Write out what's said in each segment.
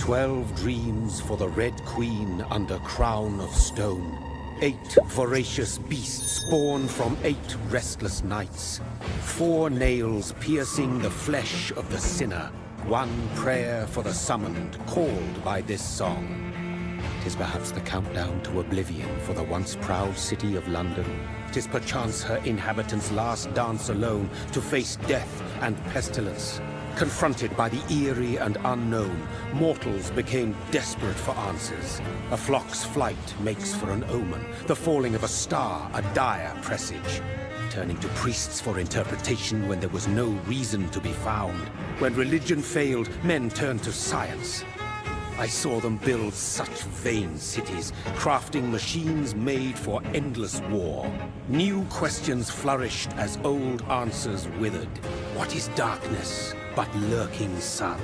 12 dreams for the Red Queen under crown of stone. 8 voracious beasts born from 8 restless nights. 4 nails piercing the flesh of the sinner. 1 prayer for the summoned, called by this song. 'Tis perhaps the countdown to oblivion for the once proud city of London. 'Tis perchance her inhabitants' last dance alone to face death and pestilence. Confronted by the eerie and unknown, mortals became desperate for answers. A flock's flight makes for an omen, the falling of a star a dire presage. Turning to priests for interpretation when there was no reason to be found. When religion failed, men turned to science. I saw them build such vain cities, crafting machines made for endless war. New questions flourished as old answers withered. What is darkness but lurking sun?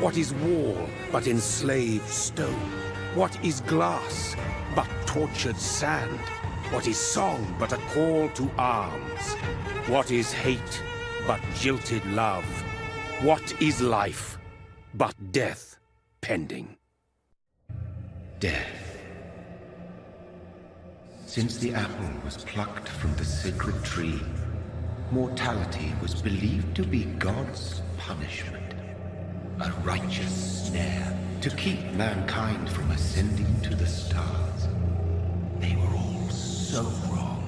What is wall but enslaved stone? What is glass but tortured sand? What is song but a call to arms? What is hate but jilted love? What is life but death pending? Death. Since the apple was plucked from the sacred tree, mortality was believed to be God's punishment. A righteous snare to keep mankind from ascending to the stars. They were all so wrong.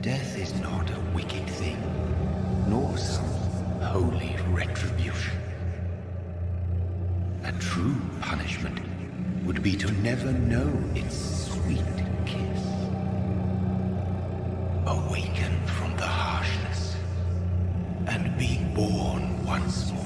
Death is not a wicked thing, nor some holy retribution. A true punishment would be to never know its sweet kiss. Awaken from the harshness and be born once more.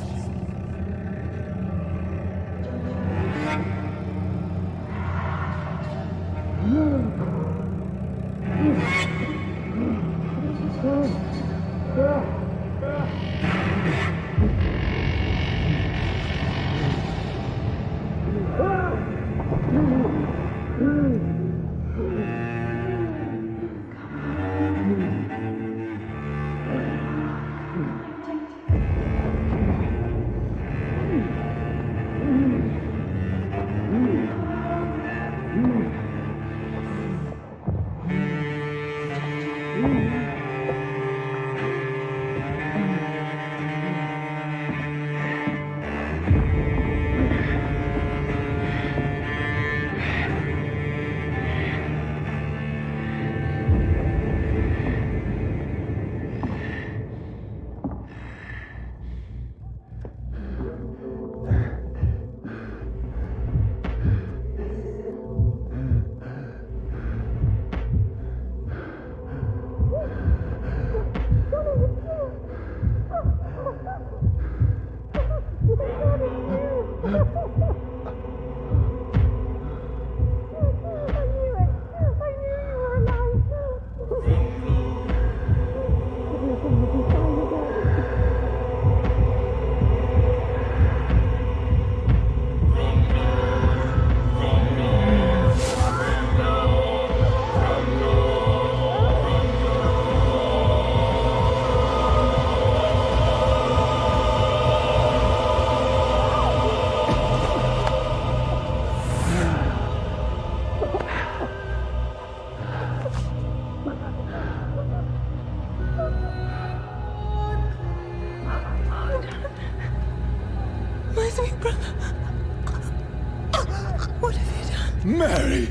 Mary!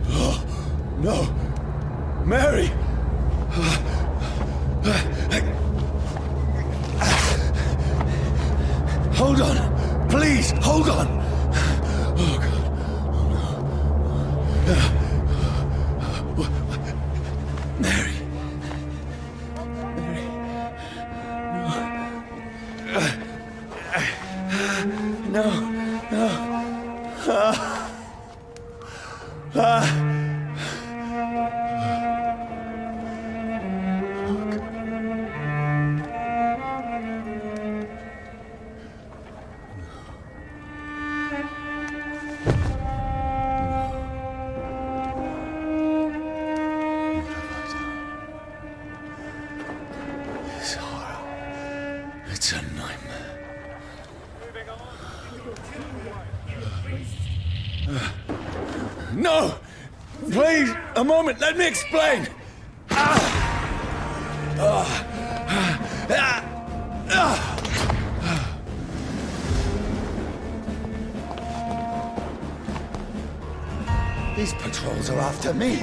Oh, no! Mary! Hold on! Please, hold on! Oh, God. Oh, no. Mary! Mary! No! No! Please, a moment, let me explain! These patrols are after me.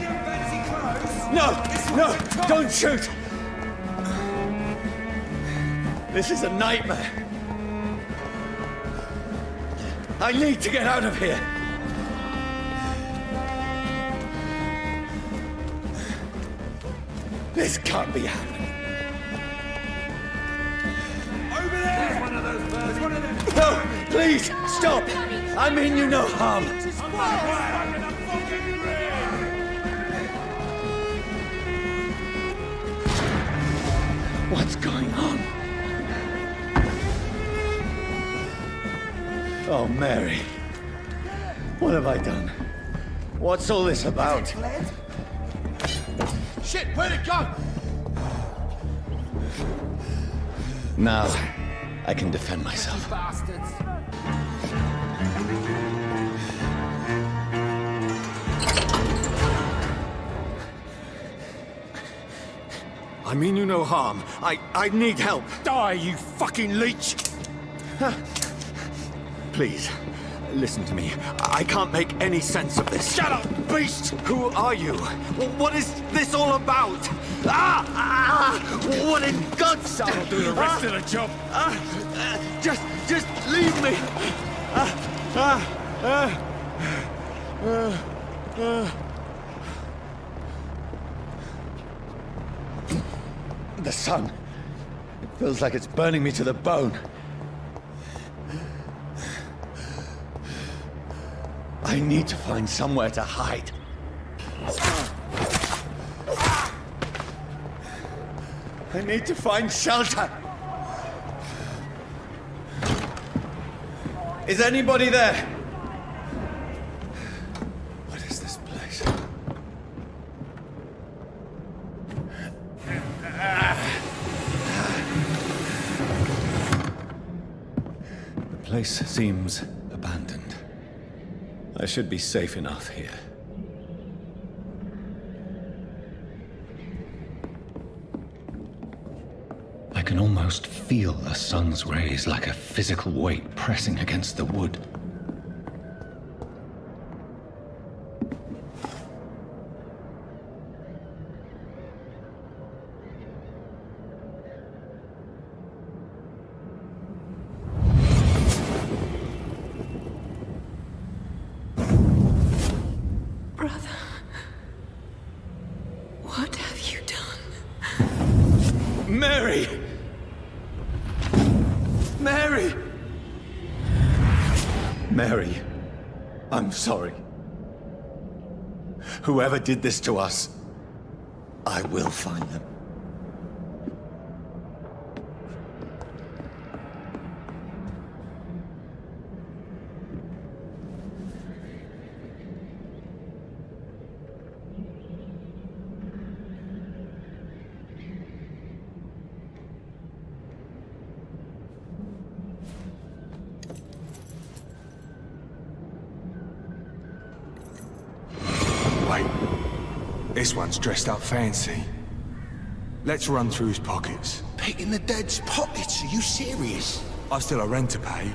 No! No! Don't shoot! This is a nightmare. I need to get out of here. This can't be happening. Over there! There's one of those birds. There's one of them. No! Please, stop! I mean you no harm. What's going on? Oh, Mary. What have I done? What's all this about? Shit, where'd it go? Now, I can defend myself. Bastards. I mean you no harm. I need help. Die, you fucking leech! Please, listen to me. I can't make any sense of this. Shut up, beast! Who are you? What is this all about? What in God's name? I'll do the rest of the job. Just leave me. The sun. It feels like it's burning me to the bone. I need to find somewhere to hide. I need to find shelter. Is anybody there? What is this place? The place seems abandoned. I should be safe enough here. I can almost feel the sun's rays like a physical weight pressing against the wood. Brother, what have you done? Mary! Mary! Mary, I'm sorry. Whoever did this to us, I will find them. Wait. This one's dressed up fancy. Let's run through his pockets. Picking the dead's pockets? Are you serious? I've still a rent to pay.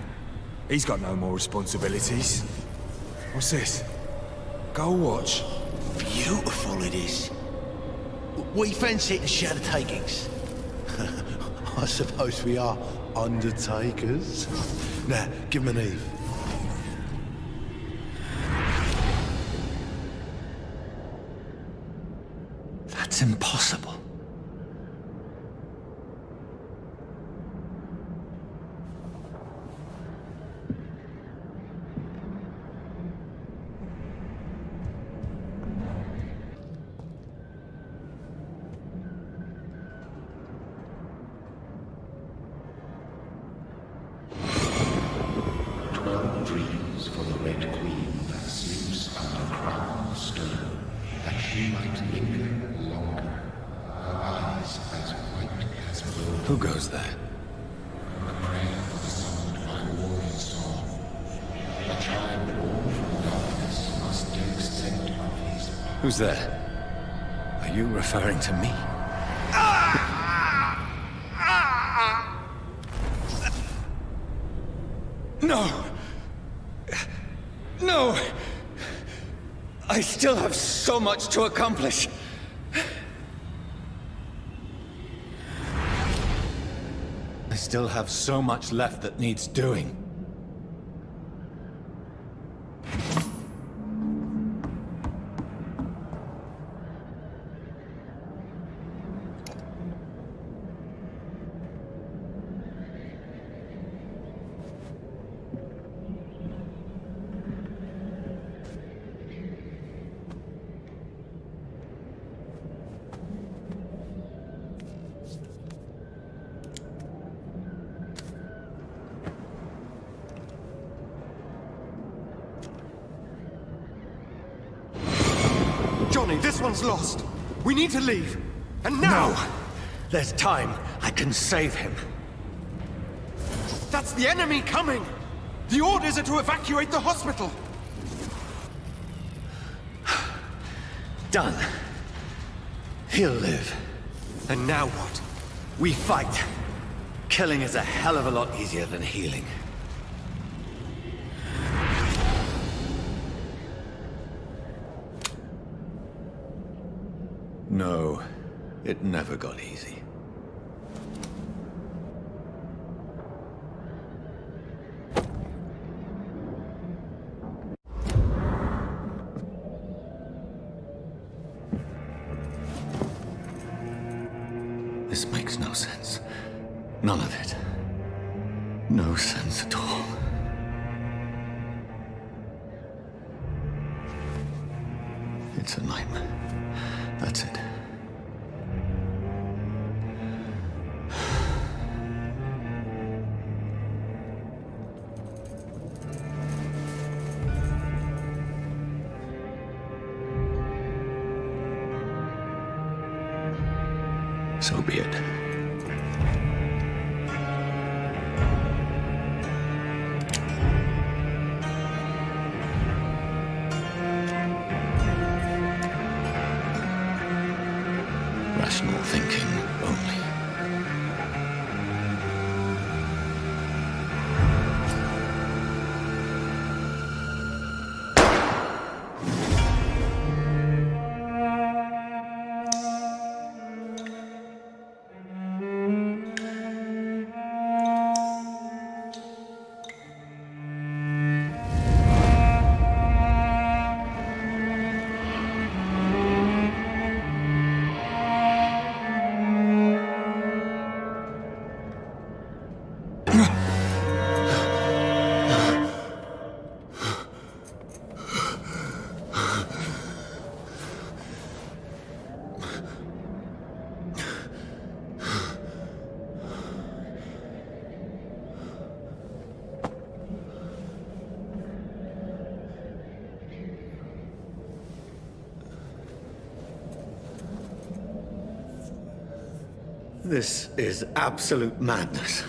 He's got no more responsibilities. What's this? Gold watch. Beautiful it is. We fancy it and share the takings. I suppose we are undertakers. Now, give him an Eve. That's impossible. Dreams for the Red Queen that sleeps under crown of stone, that she might linger longer, her eyes as white as wool. Who goes there? A prayer for the summoned by warrior song. A child born from darkness must take center Who's there? Are you referring to me? No! No! I still have so much to accomplish. I still have so much left that needs doing. Johnny, this one's lost. We need to leave. And now! No! There's time. I can save him. That's the enemy coming! The orders are to evacuate the hospital! Done. He'll live. And now what? We fight. Killing is a hell of a lot easier than healing. No, it never got easy. This makes no sense. None of it. No sense at all. It's a nightmare. That's it. So be it. Rational thinking only. This is absolute madness.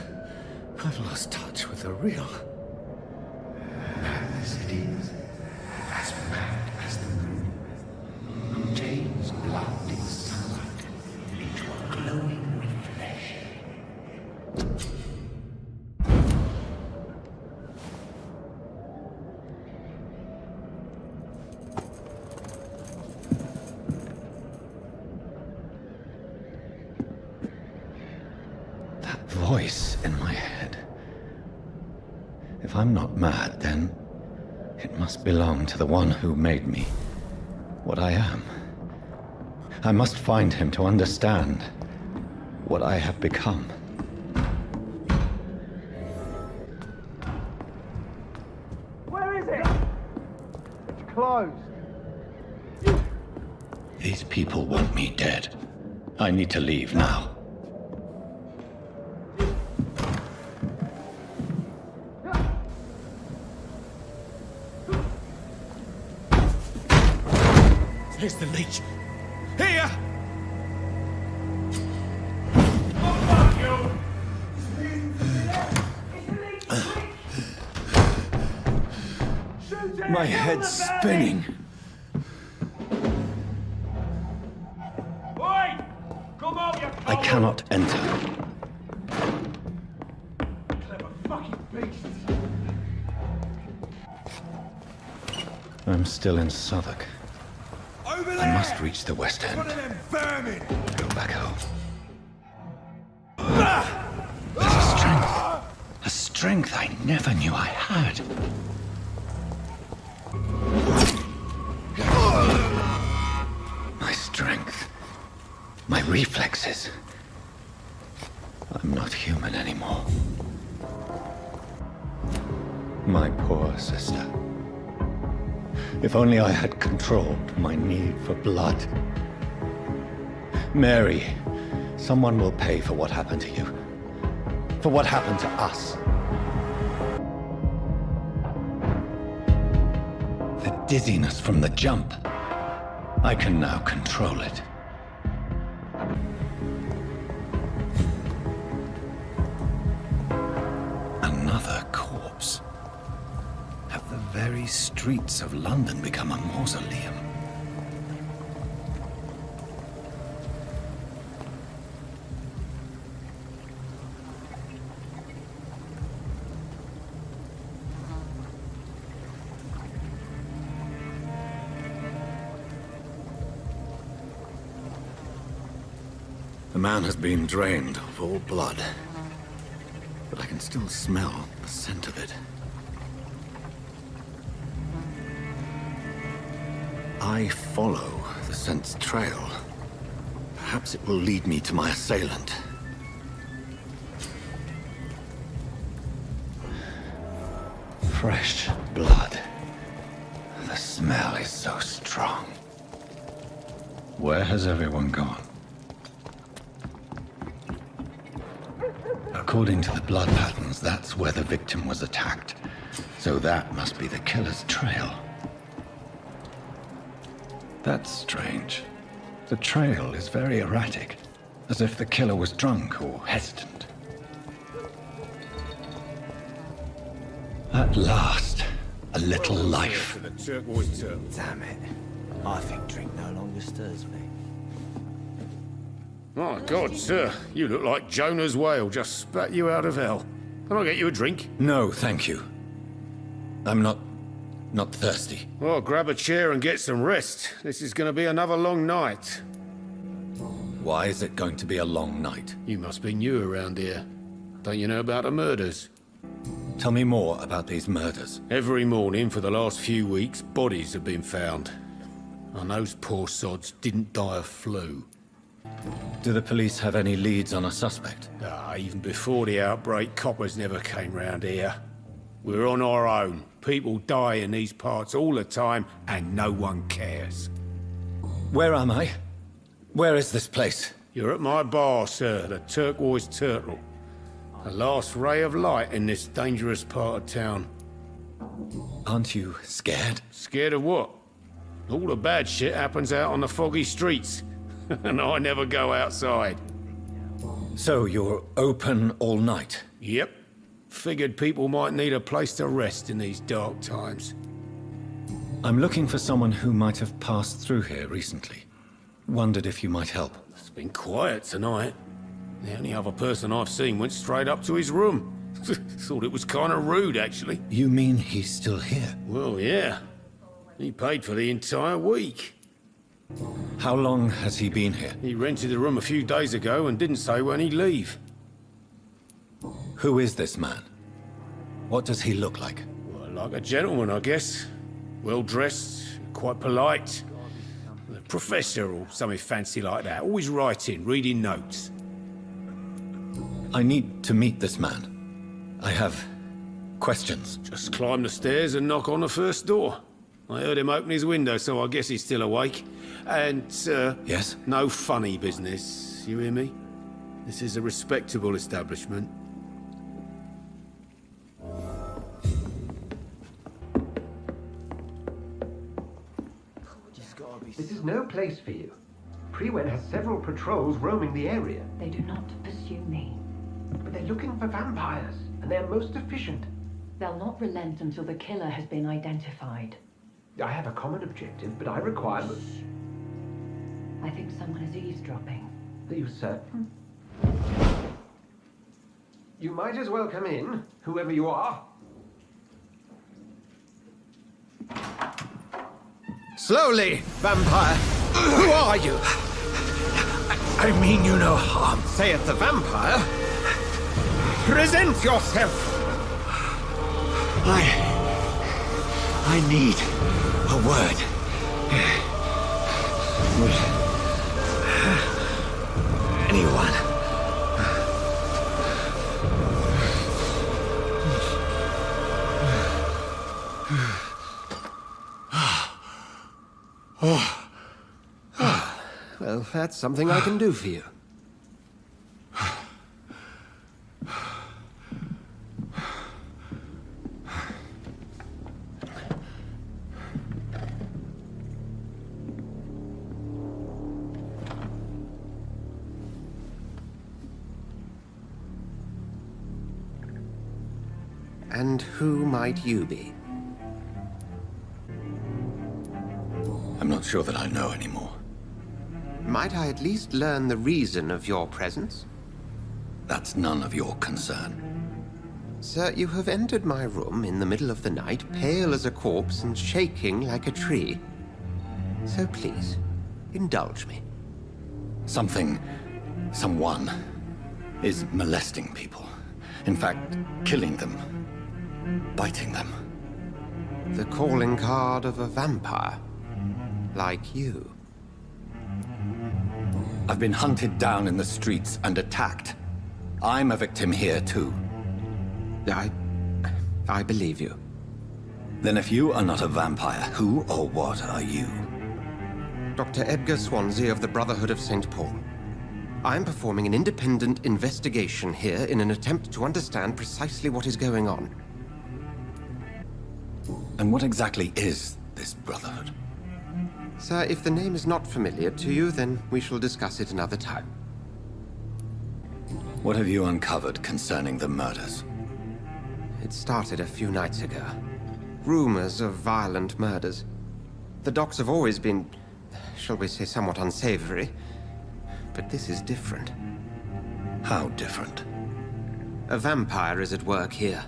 I've lost touch with the real. Madness it is, as mad as the moon, who changes blood in sunlight into a glowing reflection. Voice in my head. If I'm not mad, then it must belong to the one who made me what I am. I must find him to understand what I have become. Where is it? It's closed. These people want me dead. I need to leave now. Here's the leech. Here! My head's spinning. cannot enter. Clever fucking beasts. I'm still in Southwark. Over there! I must reach the West One End. of them vermin! Go back home. There's a strength. A strength I never knew I had. My strength. My reflexes. I'm not human anymore. My poor sister. If only I had controlled my need for blood. Mary, someone will pay for what happened to you. For what happened to us. The dizziness from the jump. I can now control it. Another corpse. Have the very streets of London become a mausoleum? The man has been drained of all blood, but I can still smell the scent of it. I follow the scent's trail. Perhaps it will lead me to my assailant. Fresh blood. The smell is so strong. Where has everyone gone? According to the blood patterns, that's where the victim was attacked. So that must be the killer's trail. That's strange. The trail is very erratic, as if the killer was drunk or hesitant. At last, a little life. To the turquoise turtle. Damn it. I think drink no longer stirs me. My God, sir, you look like Jonah's whale just spat you out of hell. Can I get you a drink? No, thank you. I'm not thirsty. Well, grab a chair and get some rest. This is going to be another long night. Why is it going to be a long night? You must be new around here. Don't you know about the murders? Tell me more about these murders. Every morning for the last few weeks, bodies have been found. And those poor sods didn't die of flu. Do the police have any leads on a suspect? Even before the outbreak, coppers never came round here. We're on our own. People die in these parts all the time, and no one cares. Where am I? Where is this place? You're at my bar, sir, the Turquoise Turtle. The last ray of light in this dangerous part of town. Aren't you scared? Scared of what? All the bad shit happens out on the foggy streets. And I never go outside. So you're open all night? Yep. Figured people might need a place to rest in these dark times. I'm looking for someone who might have passed through here recently. Wondered if you might help. It's been quiet tonight. The only other person I've seen went straight up to his room. Thought it was kind of rude, actually. You mean he's still here? Well, yeah. He paid for the entire week. How long has he been here? He rented the room a few days ago and didn't say when he'd leave. Who is this man? What does he look like? Well, like a gentleman, I guess. Well-dressed, quite polite. A professor or something fancy like that. Always writing, reading notes. I need to meet this man. I have questions. Just climb the stairs and knock on the first door. I heard him open his window, so I guess he's still awake. And, sir... Yes? No funny business, you hear me? This is a respectable establishment. This is no place for you. Prewen has several patrols roaming the area. They do not pursue me. But they're looking for vampires, and they're most efficient. They'll not relent until the killer has been identified. I have a common objective, but I require... I think someone is eavesdropping. Are you certain? You might as well come in, whoever you are. Slowly, vampire! Who are you? I mean you no harm. Saith the vampire. Present yourself! I need a word. Anyone? Well, that's something I can do for you. And who might you be? I'm not sure that I know anymore. Might I at least learn the reason of your presence? That's none of your concern. Sir, you have entered my room in the middle of the night, pale as a corpse and shaking like a tree. So please, indulge me. Someone is molesting people. In fact, killing them. Biting them. The calling card of a vampire. Like you. I've been hunted down in the streets and attacked. I'm a victim here, too. I believe you. Then if you are not a vampire, who or what are you? Dr. Edgar Swansea of the Brotherhood of St. Paul. I am performing an independent investigation here in an attempt to understand precisely what is going on. And what exactly is this Brotherhood? Sir, if the name is not familiar to you, then we shall discuss it another time. What have you uncovered concerning the murders? It started a few nights ago. Rumors of violent murders. The docs have always been, shall we say, somewhat unsavory. But this is different. How different? A vampire is at work here.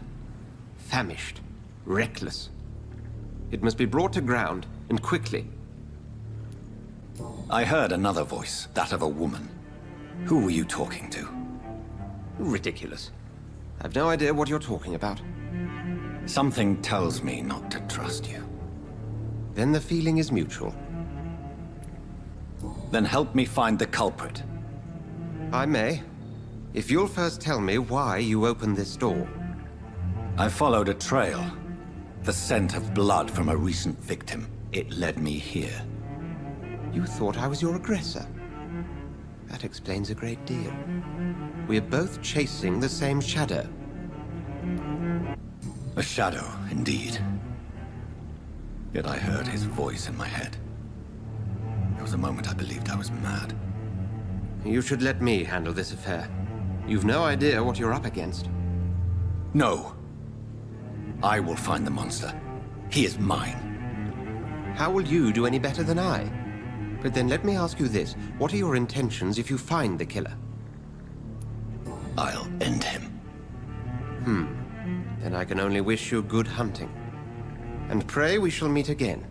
Famished. Reckless. It must be brought to ground, and quickly. I heard another voice, that of a woman. Who were you talking to? Ridiculous. I've no idea what you're talking about. Something tells me not to trust you. Then the feeling is mutual. Then help me find the culprit. I may. If you'll first tell me why you opened this door. I followed a trail. The scent of blood from a recent victim. It led me here. You thought I was your aggressor. That explains a great deal. We are both chasing the same shadow. A shadow, indeed. Yet I heard his voice in my head. There was a moment I believed I was mad. You should let me handle this affair. You've no idea what you're up against. No. I will find the monster. He is mine. How will you do any better than I? But then let me ask you this. What are your intentions if you find the killer? I'll end him. Then I can only wish you good hunting. And pray we shall meet again.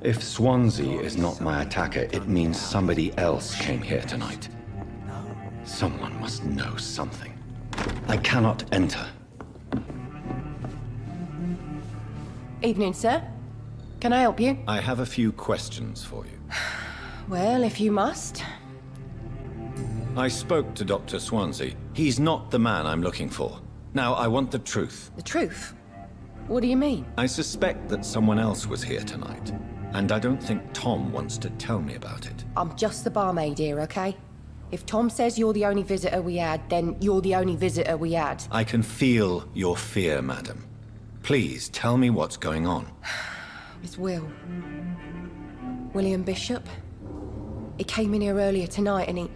If Swansea is not my attacker, it means somebody else came here tonight. Someone must know something. I cannot enter. Evening, sir. Can I help you? I have a few questions for you. Well, if you must. I spoke to Dr. Swansea. He's not the man I'm looking for. Now, I want the truth. The truth? What do you mean? I suspect that someone else was here tonight. And I don't think Tom wants to tell me about it. I'm just the barmaid here, okay? If Tom says you're the only visitor we had, then you're the only visitor we had. I can feel your fear, madam. Please, tell me what's going on. It's Will. William Bishop. He came in here earlier tonight and he...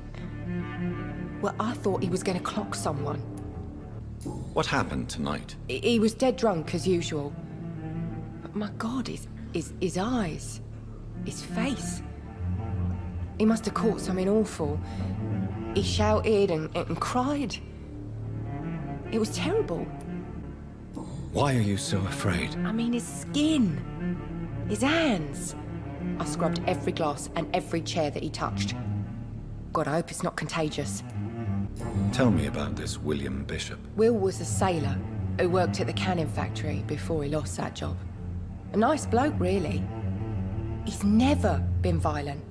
Well, I thought he was going to clock someone. What happened tonight? He was dead drunk, as usual. my God, his eyes. His face. He must have caught something awful. He shouted and cried. It was terrible. Why are you so afraid? I mean, his skin. His hands. I scrubbed every glass and every chair that he touched. God, I hope it's not contagious. Tell me about this William Bishop. Will was a sailor who worked at the cannon factory before he lost that job. A nice bloke, really. He's never been violent.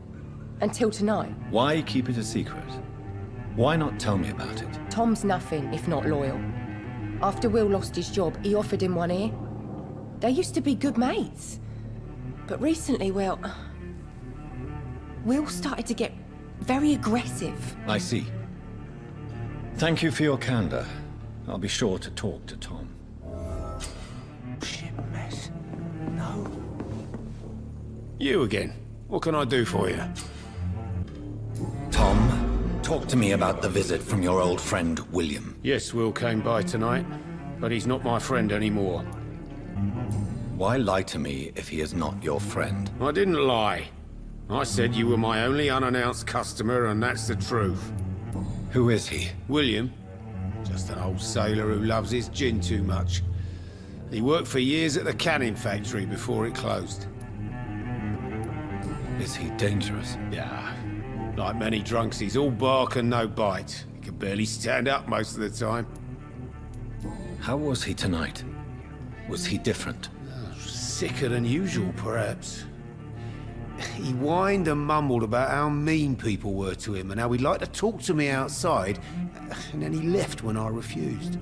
Until tonight. Why keep it a secret? Why not tell me about it? Tom's nothing if not loyal. After Will lost his job, he offered him one ear. They used to be good mates. But recently, well, Will started to get very aggressive. I see. Thank you for your candor. I'll be sure to talk to Tom. Shit mess. No. You again. What can I do for you? Tom, talk to me about the visit from your old friend, William. Yes, Will came by tonight, but he's not my friend anymore. Why lie to me if he is not your friend? I didn't lie. I said you were my only unannounced customer, and that's the truth. Who is he? William. Just an old sailor who loves his gin too much. He worked for years at the cannon factory before it closed. Is he dangerous? Yeah. Like many drunks, he's all bark and no bite. He can barely stand up most of the time. How was he tonight? Was he different? Sicker than usual, perhaps. He whined and mumbled about how mean people were to him and how he'd like to talk to me outside, and then he left when I refused.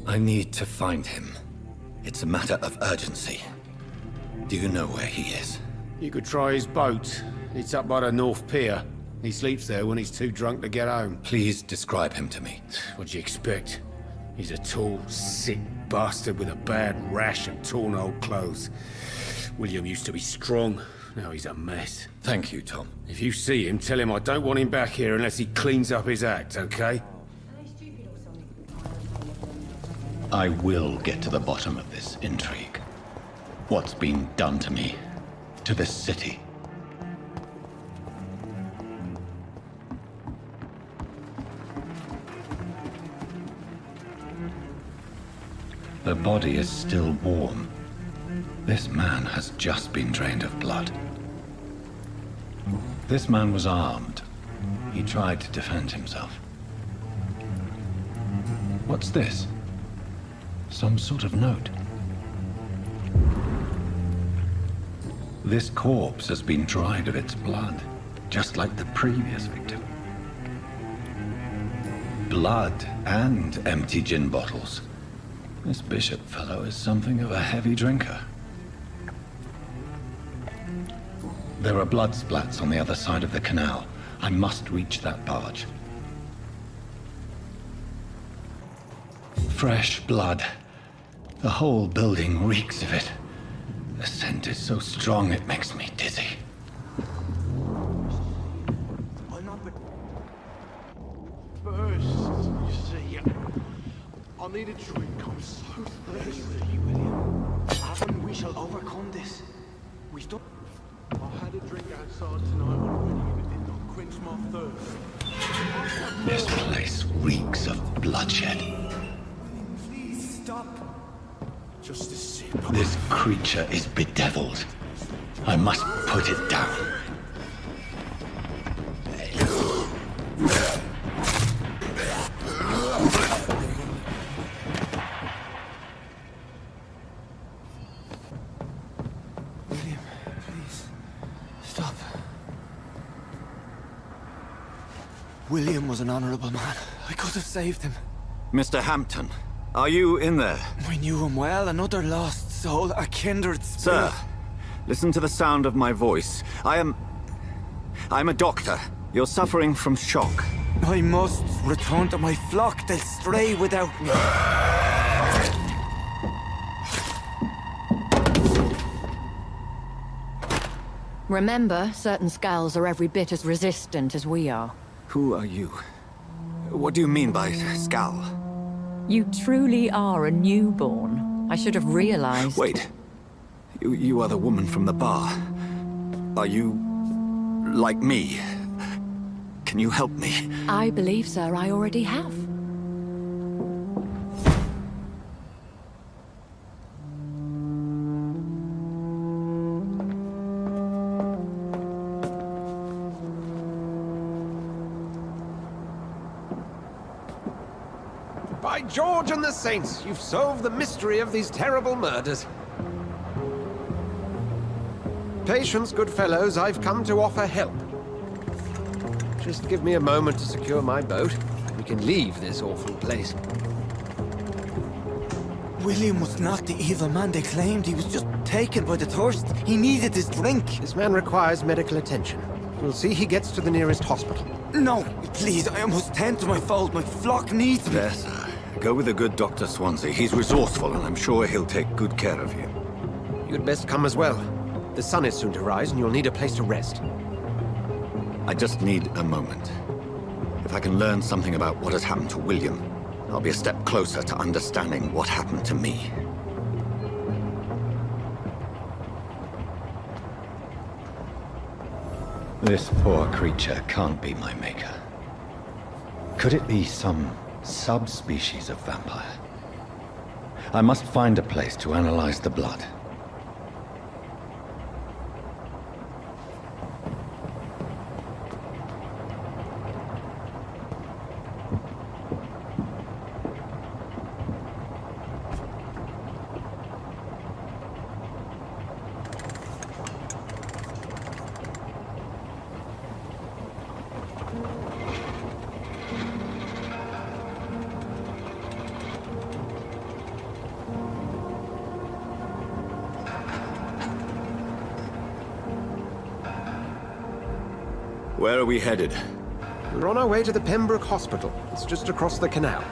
I need to find him. It's a matter of urgency. Do you know where he is? You could try his boat. It's up by the North Pier. He sleeps there when he's too drunk to get home. Please describe him to me. What do you expect? He's a tall, sick bastard with a bad rash and torn old clothes. William used to be strong. Now he's a mess. Thank you, Tom. If you see him, tell him I don't want him back here unless he cleans up his act, okay? I will get to the bottom of this intrigue. What's been done to me, to this city. The body is still warm. This man has just been drained of blood. This man was armed. He tried to defend himself. What's this? Some sort of note. This corpse has been dried of its blood, just like the previous victim. Blood and empty gin bottles. This Bishop fellow is something of a heavy drinker. There are blood splats on the other side of the canal. I must reach that barge. Fresh blood. The whole building reeks of it. The scent is so strong it makes me dizzy. First, you see, I need a drink. I'm so thirsty. Haven't we shall overcome this? We've done. I had a drink outside tonight already, and it did not quench my thirst. This place reeks of bloodshed. Please stop. Just a sip. This creature is bedeviled. I must put it down. William, please. Stop. William was an honorable man. I could have saved him. Mr. Hampton, are you in there? We knew him well, another lost soul, a kindred spirit. Sir, listen to the sound of my voice. I'm a doctor. You're suffering from shock. I must return to my flock. They'll stray without me. Remember, certain skulls are every bit as resistant as we are. Who are you? What do you mean by Skal? You truly are a newborn. I should have realized. Wait. You are the woman from the bar. Are you... like me? Can you help me? I believe, sir, I already have. By George and the Saints, you've solved the mystery of these terrible murders. Patience, good fellows, I've come to offer help. Just give me a moment to secure my boat. We can leave this awful place. William was not the evil man they claimed. He was just taken by the thirst. He needed his drink. This man requires medical attention. We'll see he gets to the nearest hospital. No, please, I must tend to my fold. My flock needs me. There, sir. Go with the good Dr. Swansea. He's resourceful, and I'm sure he'll take good care of you. You'd best come as well. The sun is soon to rise, and you'll need a place to rest. I just need a moment. If I can learn something about what has happened to William, I'll be a step closer to understanding what happened to me. This poor creature can't be my maker. Could it be some subspecies of vampire? I must find a place to analyze the blood. Where are we headed? We're on our way to the Pembroke Hospital. It's just across the canal.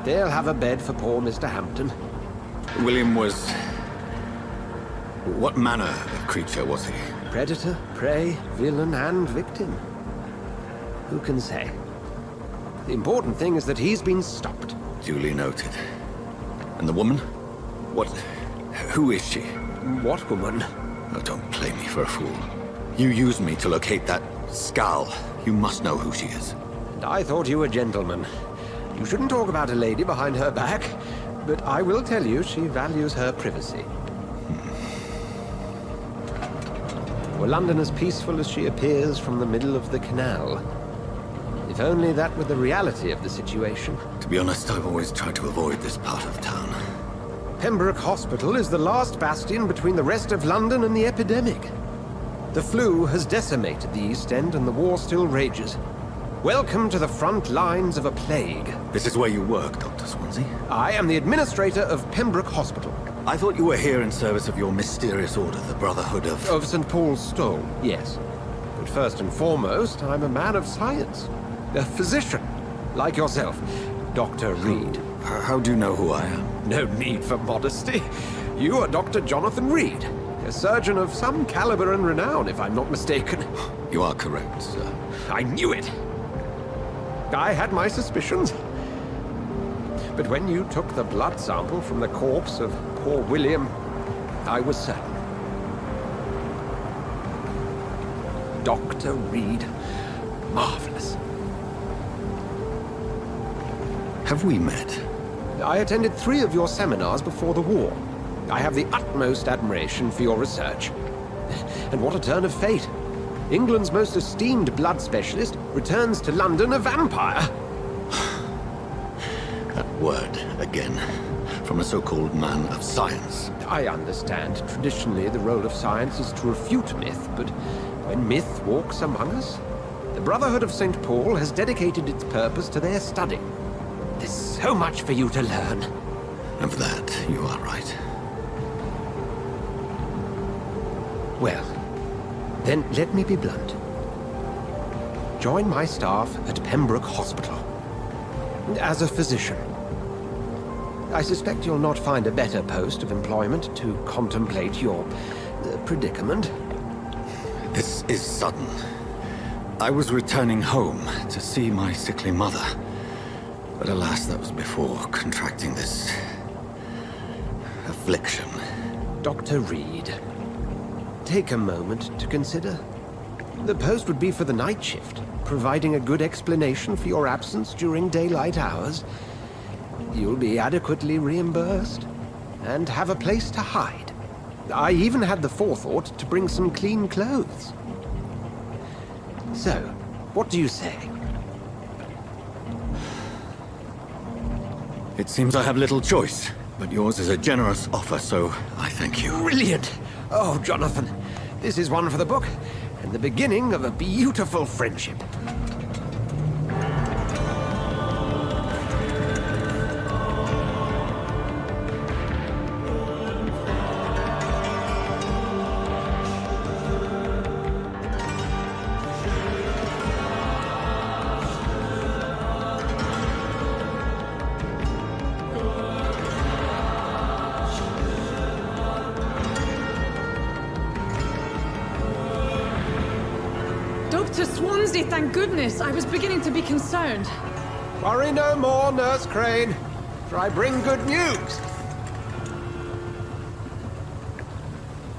They'll have a bed for poor Mr. Hampton. William was... what manner of creature was he? Predator, prey, villain, and victim. Who can say? The important thing is that he's been stopped. Duly noted. And the woman? What... who is she? What woman? Oh, don't play me for a fool. You used me to locate that skull. You must know who she is. And I thought you a gentleman. You shouldn't talk about a lady behind her back, but I will tell you she values her privacy. Were London as peaceful as she appears from the middle of the canal? If only that were the reality of the situation. To be honest, I've always tried to avoid this part of town. Pembroke Hospital is the last bastion between the rest of London and the epidemic. The flu has decimated the East End and the war still rages. Welcome to the front lines of a plague. This is where you work, Dr. Swansea? I am the administrator of Pembroke Hospital. I thought you were here in service of your mysterious order, the Brotherhood of... Of St. Paul's Stole, yes. But first and foremost, I'm a man of science. A physician, like yourself, Dr. Reed. How do you know who I am? No need for modesty. You are Dr. Jonathan Reed. A surgeon of some caliber and renown, if I'm not mistaken. You are correct, sir. I knew it! I had my suspicions. But when you took the blood sample from the corpse of poor William, I was certain. Dr. Reed. Marvelous. Have we met? I attended 3 of your seminars before the war. I have the utmost admiration for your research. And what a turn of fate. England's most esteemed blood specialist returns to London a vampire. That word, again, from a so-called man of science. I understand. Traditionally, the role of science is to refute myth, but when myth walks among us, the Brotherhood of St. Paul has dedicated its purpose to their study. There's so much for you to learn. Of that, you are right. Well, then let me be blunt. Join my staff at Pembroke Hospital. As a physician. I suspect you'll not find a better post of employment to contemplate your predicament. This is sudden. I was returning home to see my sickly mother. But alas, that was before contracting this affliction. Dr. Reed, take a moment to consider. The post would be for the night shift, providing a good explanation for your absence during daylight hours. You'll be adequately reimbursed, and have a place to hide. I even had the forethought to bring some clean clothes. So, what do you say? It seems I have little choice, but yours is a generous offer, so I thank you. Brilliant! Oh, Jonathan, this is one for the book, and the beginning of a beautiful friendship. Dr. Swansea, thank goodness. I was beginning to be concerned. Worry no more, Nurse Crane, for I bring good news.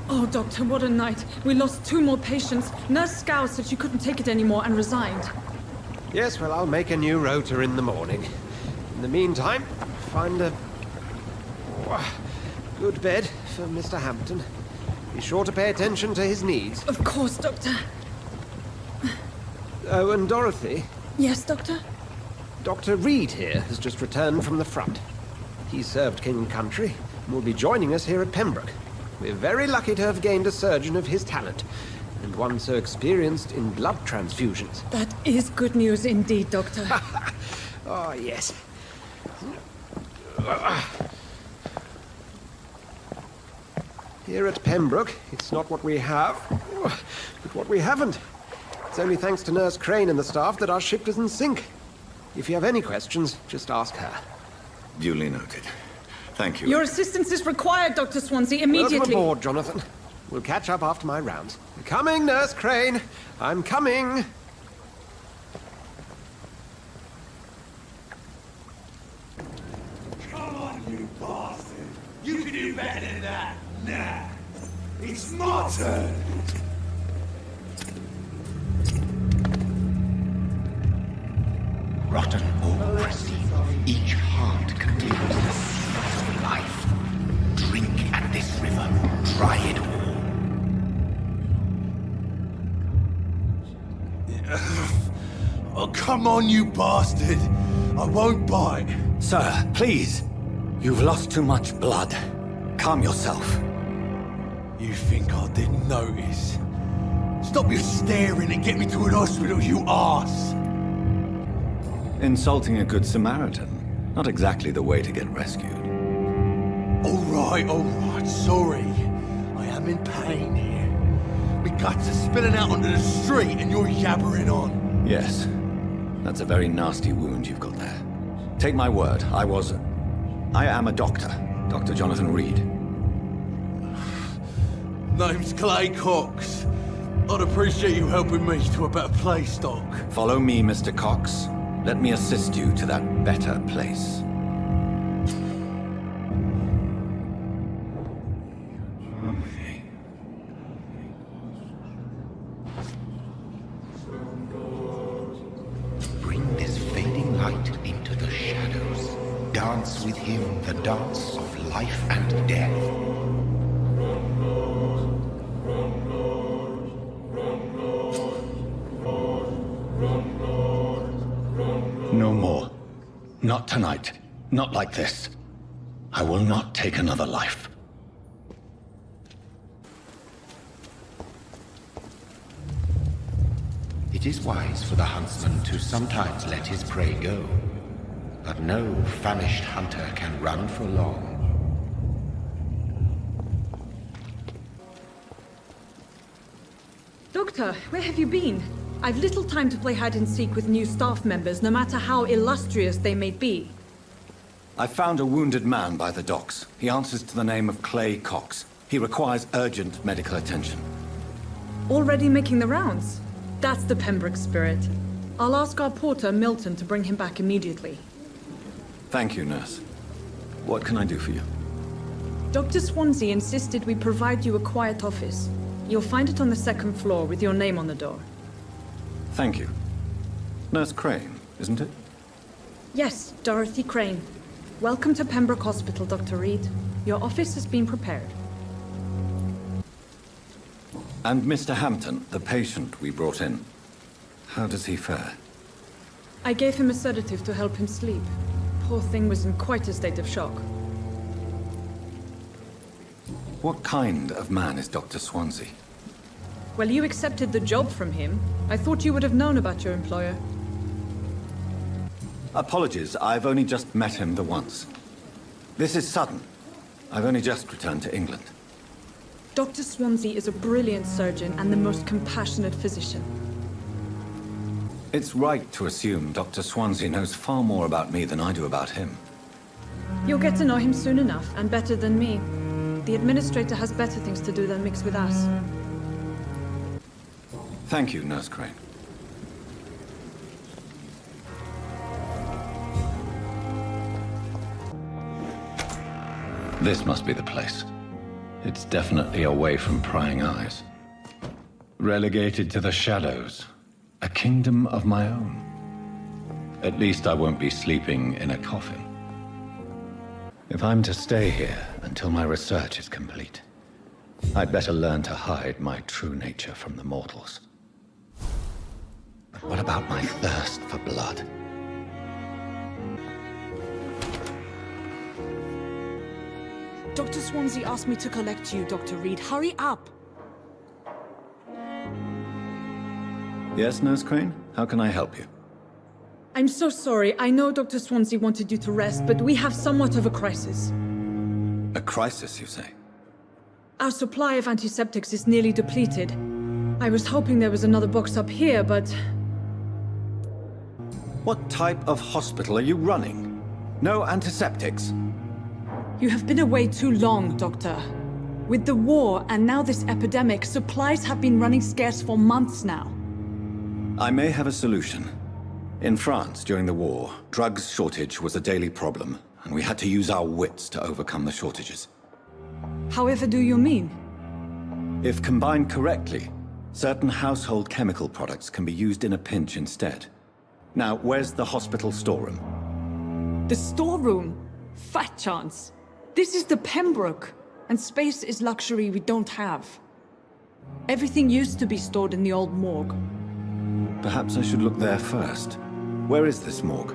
Oh, Doctor, what a night. We lost 2 more patients. Nurse Scow said she couldn't take it anymore and resigned. Yes, well, I'll make a new rota in the morning. In the meantime, find a good bed for Mr. Hampton. Be sure to pay attention to his needs. Of course, Doctor. Oh, and Dorothy? Yes, Doctor? Dr. Reed here has just returned from the front. He served King and Country and will be joining us here at Pembroke. We're very lucky to have gained a surgeon of his talent, and one so experienced in blood transfusions. That is good news indeed, Doctor. Oh, yes. Here at Pembroke, it's not what we have, but what we haven't. It's only thanks to Nurse Crane and the staff that our ship doesn't sink. If you have any questions, just ask her. Duly noted. Thank you. Your assistance is required, Dr. Swansea, immediately. Welcome aboard, Jonathan. We'll catch up after my rounds. I'm coming, Nurse Crane. I'm coming. Come on, you bastard! You can do better than that! Nah! It's my turn! Rotten or pristine, each heart contains the seed of life. Drink at this river, try it all. Oh, come on, you bastard! I won't bite. Sir, please. You've lost too much blood. Calm yourself. You think I didn't notice? Stop your staring and get me to an hospital, you arse! Insulting a good Samaritan. Not exactly the way to get rescued. All right, sorry. I am in pain here. My guts are spilling out onto the street and you're yabbering on. Yes. That's a very nasty wound you've got there. Take my word, I am a doctor. Dr. Jonathan Reed. Name's Clay Cox. I'd appreciate you helping me to a better place, Doc. Follow me, Mr. Cox. Let me assist you to that better place. Bring this fading light into the shadows. Dance with him the dance of life and death. No more. Not tonight. Not like this. I will not take another life. It is wise for the huntsman to sometimes let his prey go. But no famished hunter can run for long. Doctor, where have you been? I've little time to play hide and seek with new staff members, no matter how illustrious they may be. I found a wounded man by the docks. He answers to the name of Clay Cox. He requires urgent medical attention. Already making the rounds? That's the Pembroke spirit. I'll ask our porter, Milton, to bring him back immediately. Thank you, nurse. What can I do for you? Dr. Swansea insisted we provide you a quiet office. You'll find it on the second floor with your name on the door. Thank you. Nurse Crane, isn't it? Yes, Dorothy Crane. Welcome to Pembroke Hospital, Dr. Reed. Your office has been prepared. And Mr. Hampton, the patient we brought in. How does he fare? I gave him a sedative to help him sleep. Poor thing was in quite a state of shock. What kind of man is Dr. Swansea? Well, you accepted the job from him. I thought you would have known about your employer. Apologies, I've only just met him the once. This is sudden. I've only just returned to England. Dr. Swansea is a brilliant surgeon and the most compassionate physician. It's right to assume Dr. Swansea knows far more about me than I do about him. You'll get to know him soon enough, and better than me. The administrator has better things to do than mix with us. Thank you, Nurse Crane. This must be the place. It's definitely away from prying eyes. Relegated to the shadows. A kingdom of my own. At least I won't be sleeping in a coffin. If I'm to stay here until my research is complete, I'd better learn to hide my true nature from the mortals. But what about my thirst for blood? Dr. Swansea asked me to collect you, Dr. Reed. Hurry up! Yes, Nurse Crane? How can I help you? I'm so sorry. I know Dr. Swansea wanted you to rest, but we have somewhat of a crisis. A crisis, you say? Our supply of antiseptics is nearly depleted. I was hoping there was another box up here, but... What type of hospital are you running? No antiseptics? You have been away too long, Doctor. With the war and now this epidemic, supplies have been running scarce for months now. I may have a solution. In France, during the war, drugs shortage was a daily problem, and we had to use our wits to overcome the shortages. However do you mean? If combined correctly, certain household chemical products can be used in a pinch instead. Now, where's the hospital storeroom? The storeroom? Fat chance. This is the Pembroke, and space is luxury we don't have. Everything used to be stored in the old morgue. Perhaps I should look there first. Where is this morgue?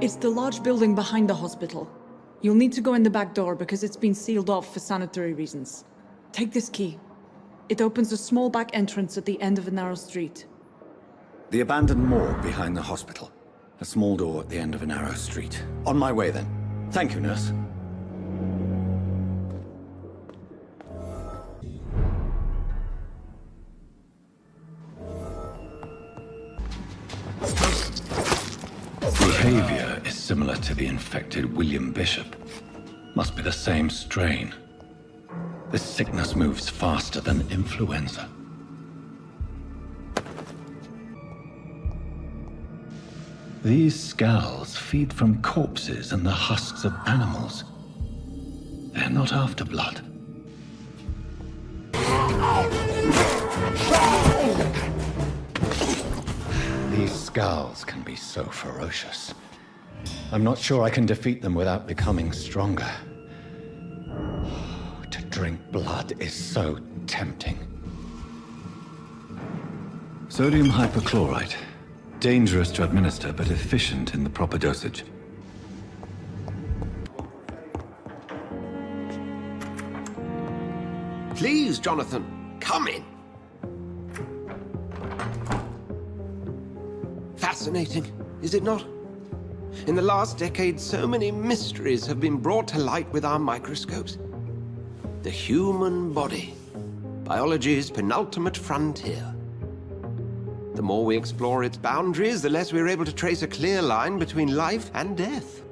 It's the large building behind the hospital. You'll need to go in the back door because it's been sealed off for sanitary reasons. Take this key. It opens a small back entrance at the end of a narrow street. The abandoned morgue behind the hospital. A small door at the end of a narrow street. On my way then. Thank you, nurse. Behavior is similar to the infected William Bishop. Must be the same strain. This sickness moves faster than influenza. These scowls feed from corpses and the husks of animals. They're not after blood. These scowls can be so ferocious. I'm not sure I can defeat them without becoming stronger. To drink blood is so tempting. Sodium hypochlorite. Dangerous to administer, but efficient in the proper dosage. Please, Jonathan, come in. Fascinating, is it not? In the last decade, so many mysteries have been brought to light with our microscopes. The human body, biology's penultimate frontier. The more we explore its boundaries, the less we're able to trace a clear line between life and death.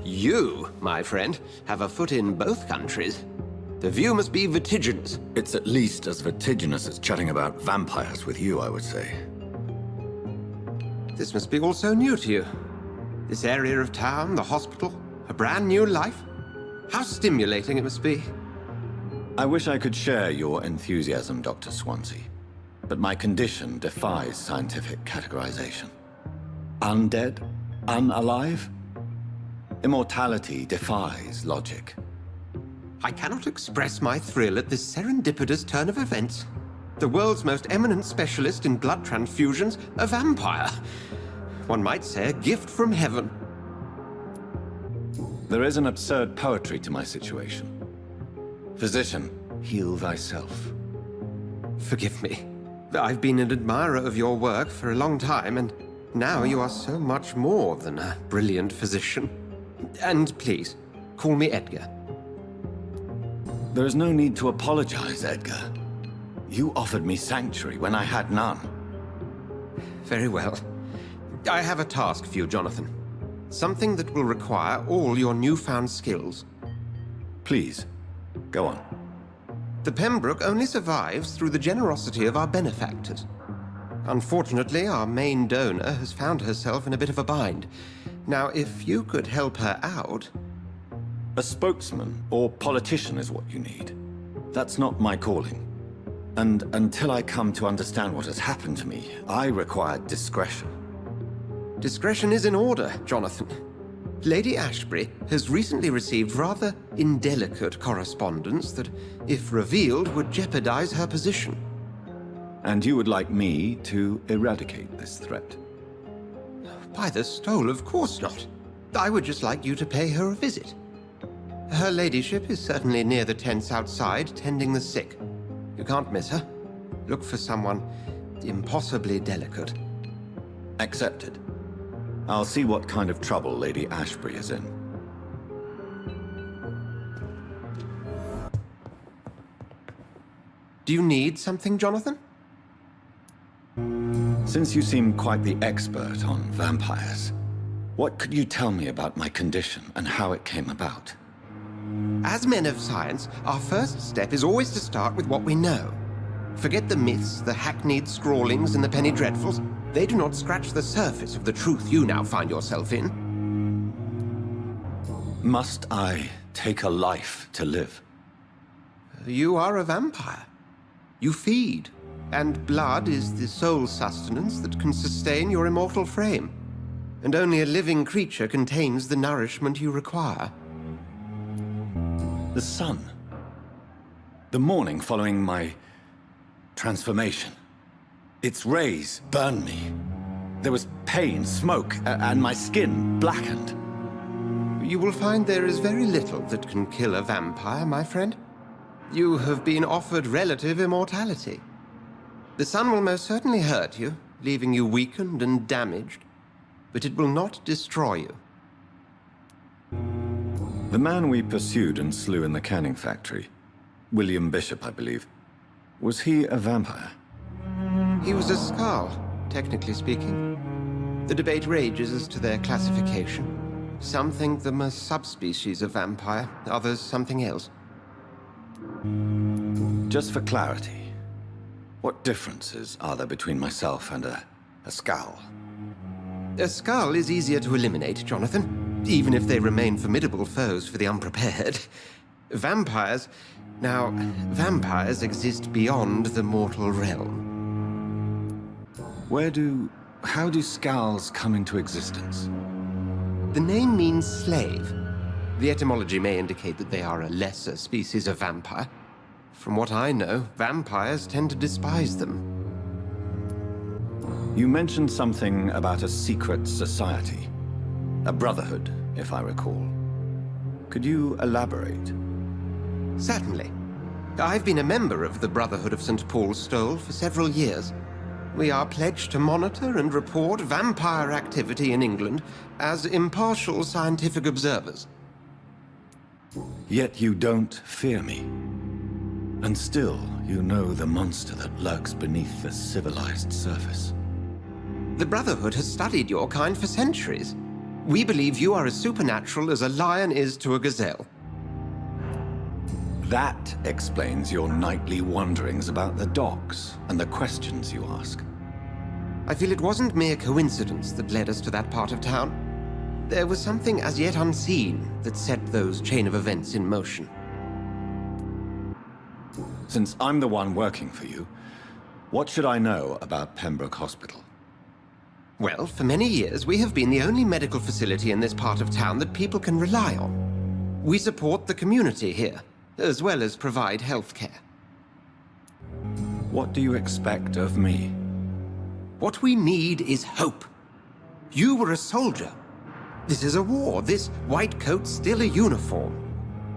You, my friend, have a foot in both countries. The view must be vertiginous. It's at least as vertiginous as chatting about vampires with you, I would say. This must be all so new to you. This area of town, the hospital, a brand new life. How stimulating it must be. I wish I could share your enthusiasm, Dr. Swansea, but my condition defies scientific categorization. Undead? Unalive? Immortality defies logic. I cannot express my thrill at this serendipitous turn of events. The world's most eminent specialist in blood transfusions, a vampire. One might say a gift from heaven. There is an absurd poetry to my situation. Physician, heal thyself. Forgive me. I've been an admirer of your work for a long time, and now you are so much more than a brilliant physician. And please, call me Edgar. There is no need to apologize, Edgar. You offered me sanctuary when I had none. Very well. I have a task for you, Jonathan. Something that will require all your newfound skills. Please, go on. The Pembroke only survives through the generosity of our benefactors. Unfortunately, our main donor has found herself in a bit of a bind. Now, if you could help her out... A spokesman or politician is what you need. That's not my calling. And until I come to understand what has happened to me, I require discretion. Discretion is in order, Jonathan. Lady Ashbury has recently received rather indelicate correspondence that, if revealed, would jeopardize her position. And you would like me to eradicate this threat? By the stole, of course not. I would just like you to pay her a visit. Her ladyship is certainly near the tents outside, tending the sick. You can't miss her. Look for someone impossibly delicate. Accepted. I'll see what kind of trouble Lady Ashbury is in. Do you need something, Jonathan? Since you seem quite the expert on vampires, what could you tell me about my condition and how it came about? As men of science, our first step is always to start with what we know. Forget the myths, the hackneyed scrawlings, and the penny dreadfuls. They do not scratch the surface of the truth you now find yourself in. Must I take a life to live? You are a vampire. You feed, and blood is the sole sustenance that can sustain your immortal frame. And only a living creature contains the nourishment you require. The sun. The morning following my transformation. Its rays burned me. There was pain, smoke, and my skin blackened. You will find there is very little that can kill a vampire, my friend. You have been offered relative immortality. The sun will most certainly hurt you, leaving you weakened and damaged, but it will not destroy you. The man we pursued and slew in the canning factory, William Bishop, I believe, was he a vampire? He was a Skald, technically speaking. The debate rages as to their classification. Some think them a subspecies of vampire, others something else. Just for clarity, what differences are there between myself and a Skald? A Skald is easier to eliminate, Jonathan, even if they remain formidable foes for the unprepared. Vampires... Now, vampires exist beyond the mortal realm. How do Skalds come into existence? The name means slave. The etymology may indicate that they are a lesser species of vampire. From what I know, vampires tend to despise them. You mentioned something about a secret society. A brotherhood, if I recall. Could you elaborate? Certainly. I've been a member of the Brotherhood of St. Paul's Stole for several years. We are pledged to monitor and report vampire activity in England as impartial scientific observers. Yet you don't fear me. And still, you know the monster that lurks beneath the civilized surface. The Brotherhood has studied your kind for centuries. We believe you are as supernatural as a lion is to a gazelle. That explains your nightly wanderings about the docks and the questions you ask. I feel it wasn't mere coincidence that led us to that part of town. There was something as yet unseen that set those chain of events in motion. Since I'm the one working for you, what should I know about Pembroke Hospital? Well, for many years, we have been the only medical facility in this part of town that people can rely on. We support the community here, as well as provide health care. What do you expect of me? What we need is hope. You were a soldier. This is a war. This white coat's still a uniform.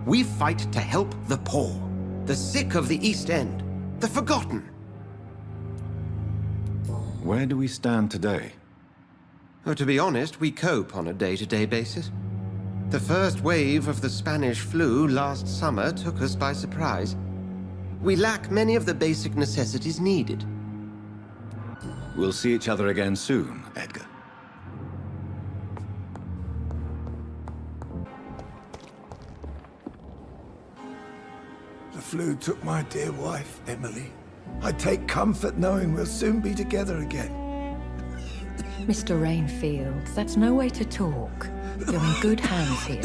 We fight to help the poor, the sick of the East End, the forgotten. Where do we stand today? Oh, to be honest, we cope on a day-to-day basis. The first wave of the Spanish flu last summer took us by surprise. We lack many of the basic necessities needed. We'll see each other again soon, Edgar. The flu took my dear wife, Emily. I take comfort knowing we'll soon be together again. Mr. Rainfield, that's no way to talk. You're in good hands here,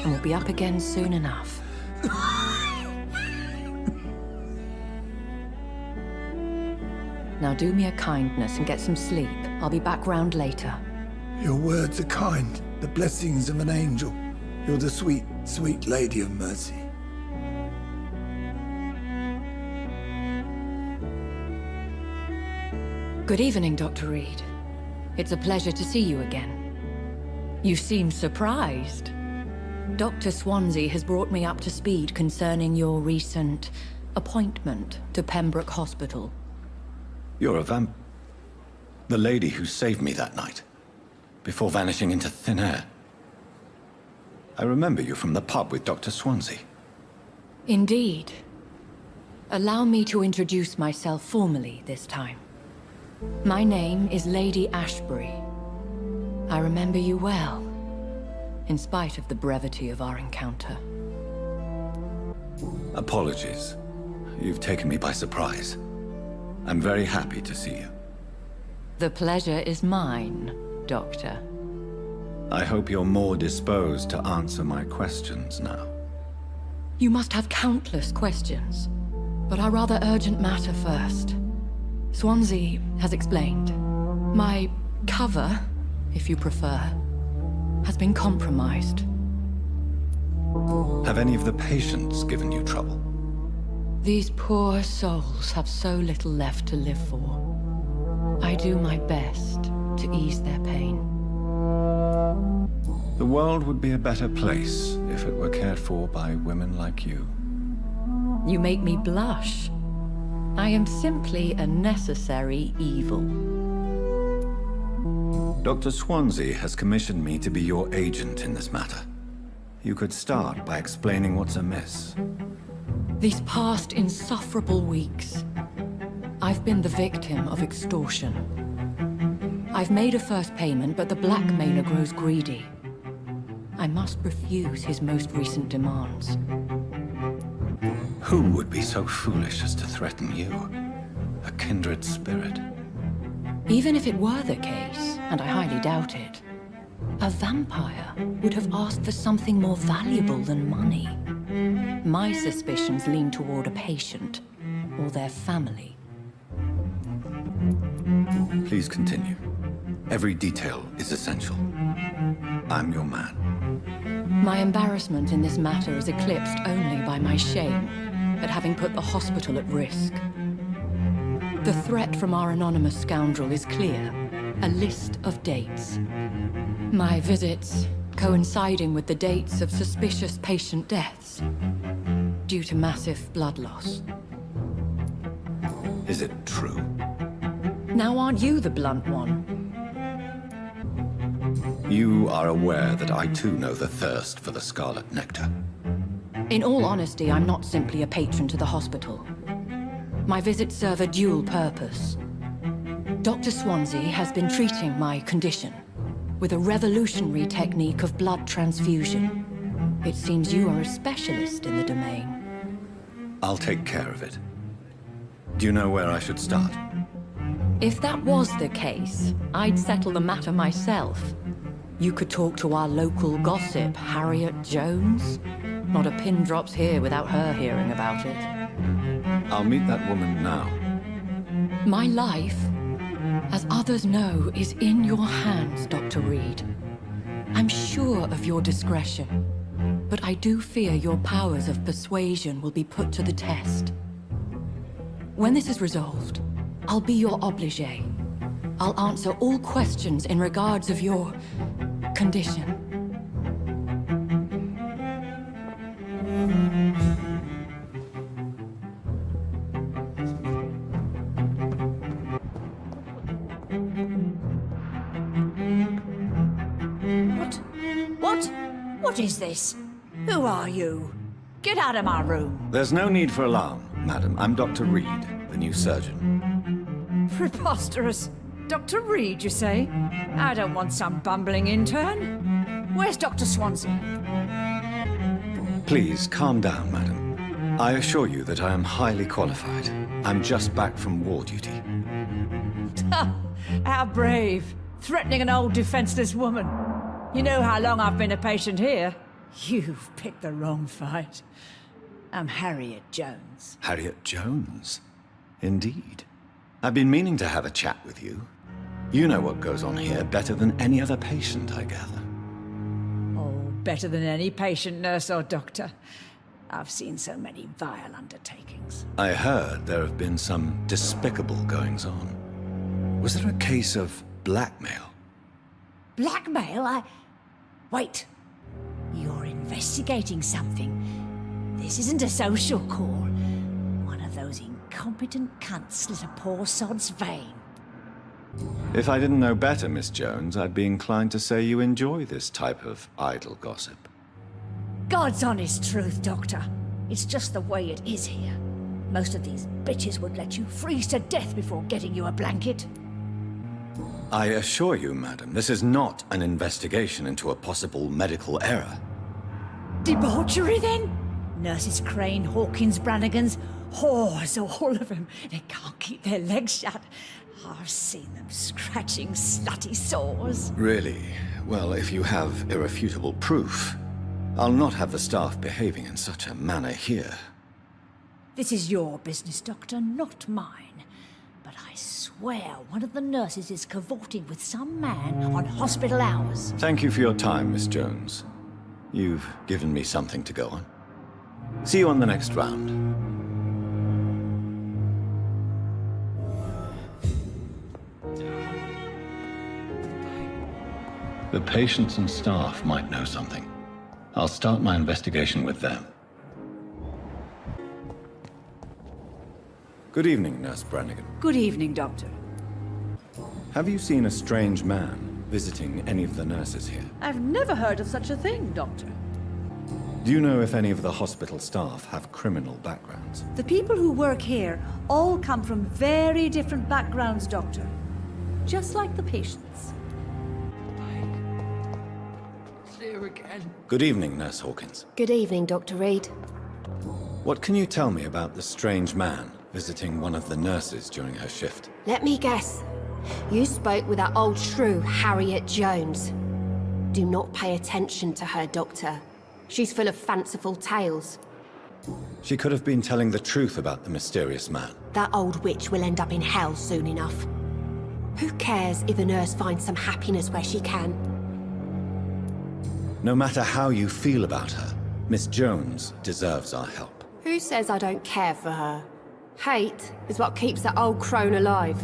and we'll be up again soon enough. Now do me a kindness and get some sleep. I'll be back round later. Your words are kind, the blessings of an angel. You're the sweet, sweet Lady of Mercy. Good evening, Dr. Reed. It's a pleasure to see you again. You seem surprised. Dr. Swansea has brought me up to speed concerning your recent appointment to Pembroke Hospital. You're a the lady who saved me that night, before vanishing into thin air. I remember you from the pub with Dr. Swansea. Indeed. Allow me to introduce myself formally this time. My name is Lady Ashbury. I remember you well, in spite of the brevity of our encounter. Apologies. You've taken me by surprise. I'm very happy to see you. The pleasure is mine, Doctor. I hope you're more disposed to answer my questions now. You must have countless questions, but our rather urgent matter first. Swansea has explained. My cover, if you prefer, has been compromised. Have any of the patients given you trouble? These poor souls have so little left to live for. I do my best to ease their pain. The world would be a better place if it were cared for by women like you. You make me blush. I am simply a necessary evil. Dr. Swansea has commissioned me to be your agent in this matter. You could start by explaining what's amiss. These past insufferable weeks, I've been the victim of extortion. I've made a first payment, but the blackmailer grows greedy. I must refuse his most recent demands. Who would be so foolish as to threaten you? A kindred spirit. Even if it were the case, and I highly doubt it, a vampire would have asked for something more valuable than money. My suspicions lean toward a patient, or their family. Please continue. Every detail is essential. I'm your man. My embarrassment in this matter is eclipsed only by my shame at having put the hospital at risk. The threat from our anonymous scoundrel is clear. A list of dates. My visits coinciding with the dates of suspicious patient deaths due to massive blood loss. Is it true? Now aren't you the blunt one? You are aware that I too know the thirst for the scarlet nectar. In all honesty, I'm not simply a patron to the hospital. My visits serve a dual purpose. Dr. Swansea has been treating my condition with a revolutionary technique of blood transfusion. It seems you are a specialist in the domain. I'll take care of it. Do you know where I should start? If that was the case, I'd settle the matter myself. You could talk to our local gossip, Harriet Jones. Not a pin drops here without her hearing about it. I'll meet that woman now. My life, as others know, is in your hands, Dr. Reed. I'm sure of your discretion, but I do fear your powers of persuasion will be put to the test. When this is resolved, I'll be your obligé. I'll answer all questions in regards of your condition. What is this? Who are you? Get out of my room. There's no need for alarm, madam. I'm Dr. Reed, the new surgeon. Preposterous. Dr. Reed, you say? I don't want some bumbling intern. Where's Dr. Swansea? Please, calm down, madam. I assure you that I am highly qualified. I'm just back from war duty. How brave. Threatening an old defenseless woman. You know how long I've been a patient here? You've picked the wrong fight. I'm Harriet Jones. Harriet Jones? Indeed. I've been meaning to have a chat with you. You know what goes on here better than any other patient, I gather. Oh, better than any patient, nurse or doctor. I've seen so many vile undertakings. I heard there have been some despicable goings-on. Was there a case of blackmail? Blackmail? Wait. You're investigating something. This isn't a social call. One of those incompetent cunts slit a poor sod's vein. If I didn't know better, Miss Jones, I'd be inclined to say you enjoy this type of idle gossip. God's honest truth, Doctor. It's just the way it is here. Most of these bitches would let you freeze to death before getting you a blanket. I assure you, madam, this is not an investigation into a possible medical error. Debauchery, then? Nurses Crane, Hawkins, Brannigans, whores, all of them. They can't keep their legs shut. I've seen them scratching slutty sores. Really? Well, if you have irrefutable proof, I'll not have the staff behaving in such a manner here. This is your business, Doctor, not mine. But I swear one of the nurses is cavorting with some man on hospital hours. Thank you for your time, Miss Jones. You've given me something to go on. See you on the next round. The patients and staff might know something. I'll start my investigation with them. Good evening, Nurse Brannigan. Good evening, Doctor. Have you seen a strange man visiting any of the nurses here? I've never heard of such a thing, Doctor. Do you know if any of the hospital staff have criminal backgrounds? The people who work here all come from very different backgrounds, Doctor. Just like the patients. There again. Good evening, Nurse Hawkins. Good evening, Dr. Reed. What can you tell me about the strange man visiting one of the nurses during her shift? Let me guess. You spoke with that old shrew, Harriet Jones. Do not pay attention to her, Doctor. She's full of fanciful tales. She could have been telling the truth about the mysterious man. That old witch will end up in hell soon enough. Who cares if a nurse finds some happiness where she can? No matter how you feel about her, Miss Jones deserves our help. Who says I don't care for her? Hate is what keeps that old crone alive.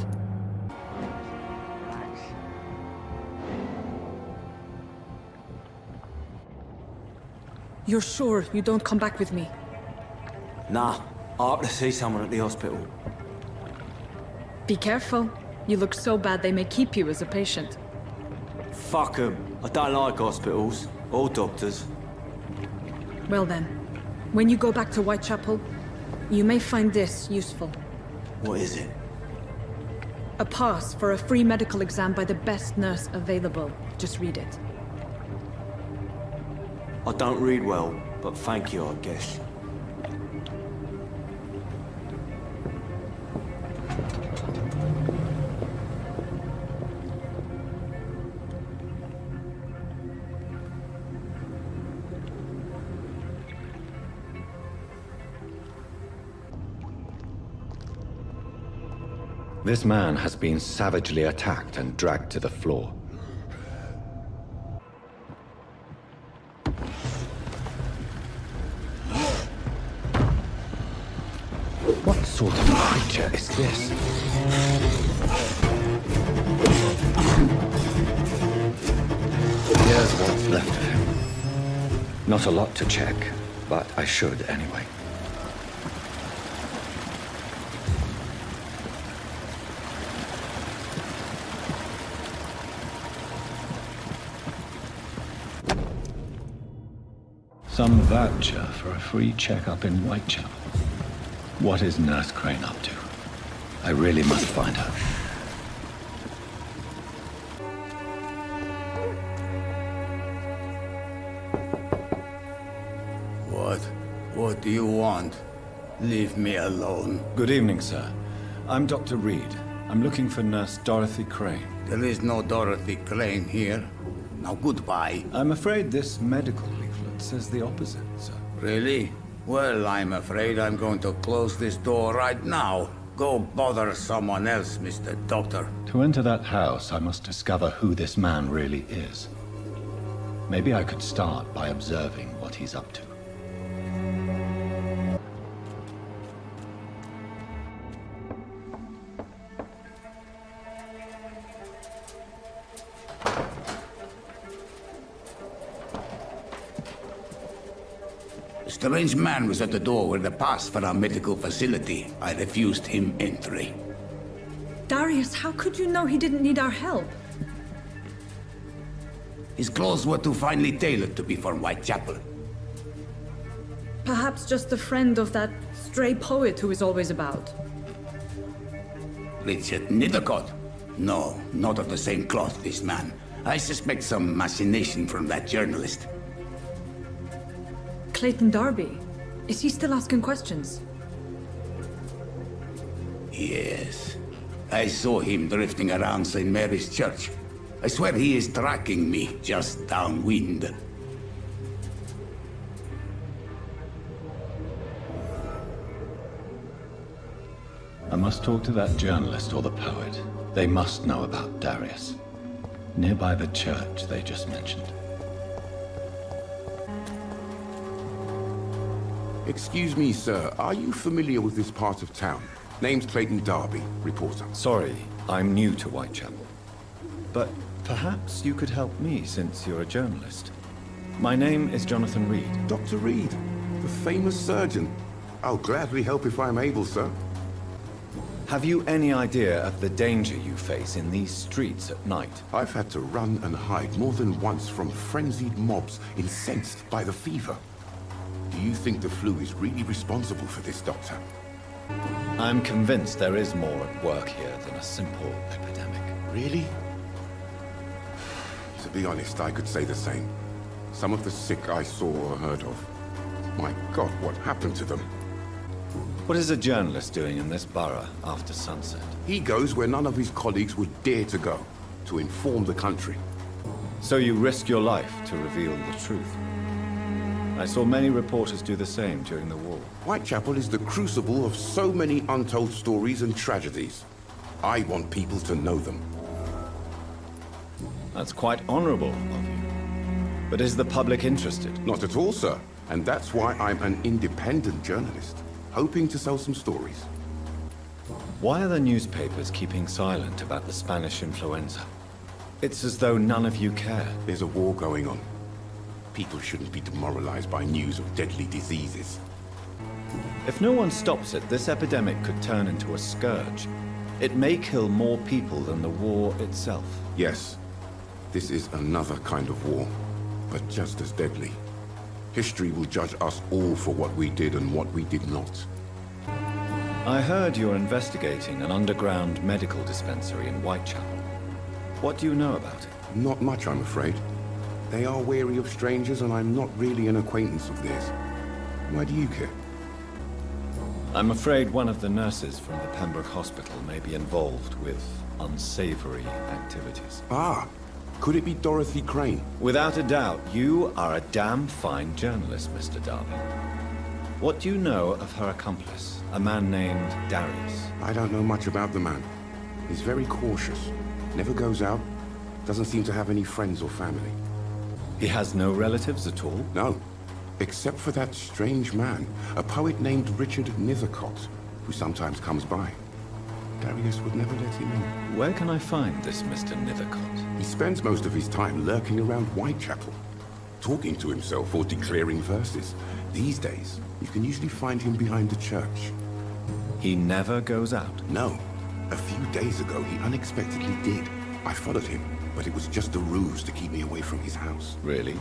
You're sure you don't come back with me? Nah, I have to see someone at the hospital. Be careful. You look so bad they may keep you as a patient. Fuck 'em. I don't like hospitals. Or doctors. Well then, when you go back to Whitechapel, you may find this useful. What is it? A pass for a free medical exam by the best nurse available. Just read it. I don't read well, but thank you, I guess. This man has been savagely attacked and dragged to the floor. What sort of creature is this? Here's what's left of him. Not a lot to check, but I should anyway. Some voucher for a free checkup in Whitechapel. What is Nurse Crane up to? I really must find her. What do you want? Leave me alone. Good evening, sir. I'm Dr. Reed. I'm looking for Nurse Dorothy Crane. There is no Dorothy Crane here. Now goodbye. I'm afraid this medical leaflet says the opposite, sir. Really? Well, I'm afraid I'm going to close this door right now. Go bother someone else, Mr. Doctor. To enter that house, I must discover who this man really is. Maybe I could start by observing what he's up to. A strange man was at the door with a pass for our medical facility. I refused him entry. Darius, how could you know he didn't need our help? His clothes were too finely tailored to be from Whitechapel. Perhaps just a friend of that stray poet who is always about. Richard Nethercott? No, not of the same cloth, this man. I suspect some machination from that journalist. Clayton Darby. Is he still asking questions? Yes. I saw him drifting around St. Mary's Church. I swear he is tracking me just downwind. I must talk to that journalist or the poet. They must know about Darius. Nearby the church they just mentioned. Excuse me, sir. Are you familiar with this part of town? Name's Clayton Darby, reporter. Sorry, I'm new to Whitechapel. But perhaps you could help me since you're a journalist. My name is Jonathan Reed. Dr. Reed, the famous surgeon. I'll gladly help if I'm able, sir. Have you any idea of the danger you face in these streets at night? I've had to run and hide more than once from frenzied mobs incensed by the fever. Do you think the flu is really responsible for this, Doctor? I'm convinced there is more at work here than a simple epidemic. Really? To be honest, I could say the same. Some of the sick I saw or heard of. My God, what happened to them? What is a journalist doing in this borough after sunset? He goes where none of his colleagues would dare to go, to inform the country. So you risk your life to reveal the truth? I saw many reporters do the same during the war. Whitechapel is the crucible of so many untold stories and tragedies. I want people to know them. That's quite honorable of you. But is the public interested? Not at all, sir. And that's why I'm an independent journalist, hoping to sell some stories. Why are the newspapers keeping silent about the Spanish influenza? It's as though none of you care. There's a war going on. People shouldn't be demoralized by news of deadly diseases. If no one stops it, this epidemic could turn into a scourge. It may kill more people than the war itself. Yes, this is another kind of war, but just as deadly. History will judge us all for what we did and what we did not. I heard you're investigating an underground medical dispensary in Whitechapel. What do you know about it? Not much, I'm afraid. They are wary of strangers, and I'm not really an acquaintance of theirs. Why do you care? I'm afraid one of the nurses from the Pembroke Hospital may be involved with unsavory activities. Ah, could it be Dorothy Crane? Without a doubt, you are a damn fine journalist, Mr. Darby. What do you know of her accomplice, a man named Darius? I don't know much about the man. He's very cautious. Never goes out. Doesn't seem to have any friends or family. He has no relatives at all? No. Except for that strange man, a poet named Richard Nithercott, who sometimes comes by. Darius would never let him in. Where can I find this Mr. Nithercott? He spends most of his time lurking around Whitechapel, talking to himself or declaring verses. These days, you can usually find him behind the church. He never goes out? No. A few days ago, he unexpectedly did. I followed him, but it was just a ruse to keep me away from his house. Really?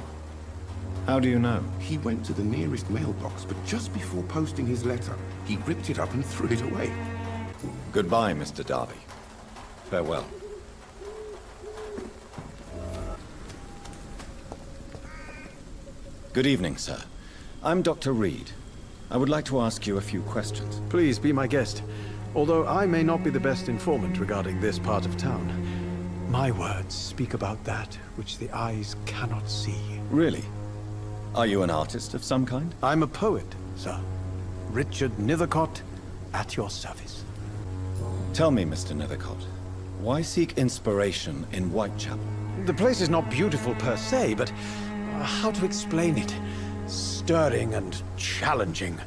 How do you know? He went to the nearest mailbox, but just before posting his letter, he ripped it up and threw it away. Goodbye, Mr. Darby. Farewell. Good evening, sir. I'm Dr. Reed. I would like to ask you a few questions. Please be my guest. Although I may not be the best informant regarding this part of town, my words speak about that which the eyes cannot see. Really? Are you an artist of some kind? I'm a poet, sir. Richard Nithercott, at your service. Tell me, Mr. Nithercott, why seek inspiration in Whitechapel? The place is not beautiful per se, but how to explain it? Stirring and challenging.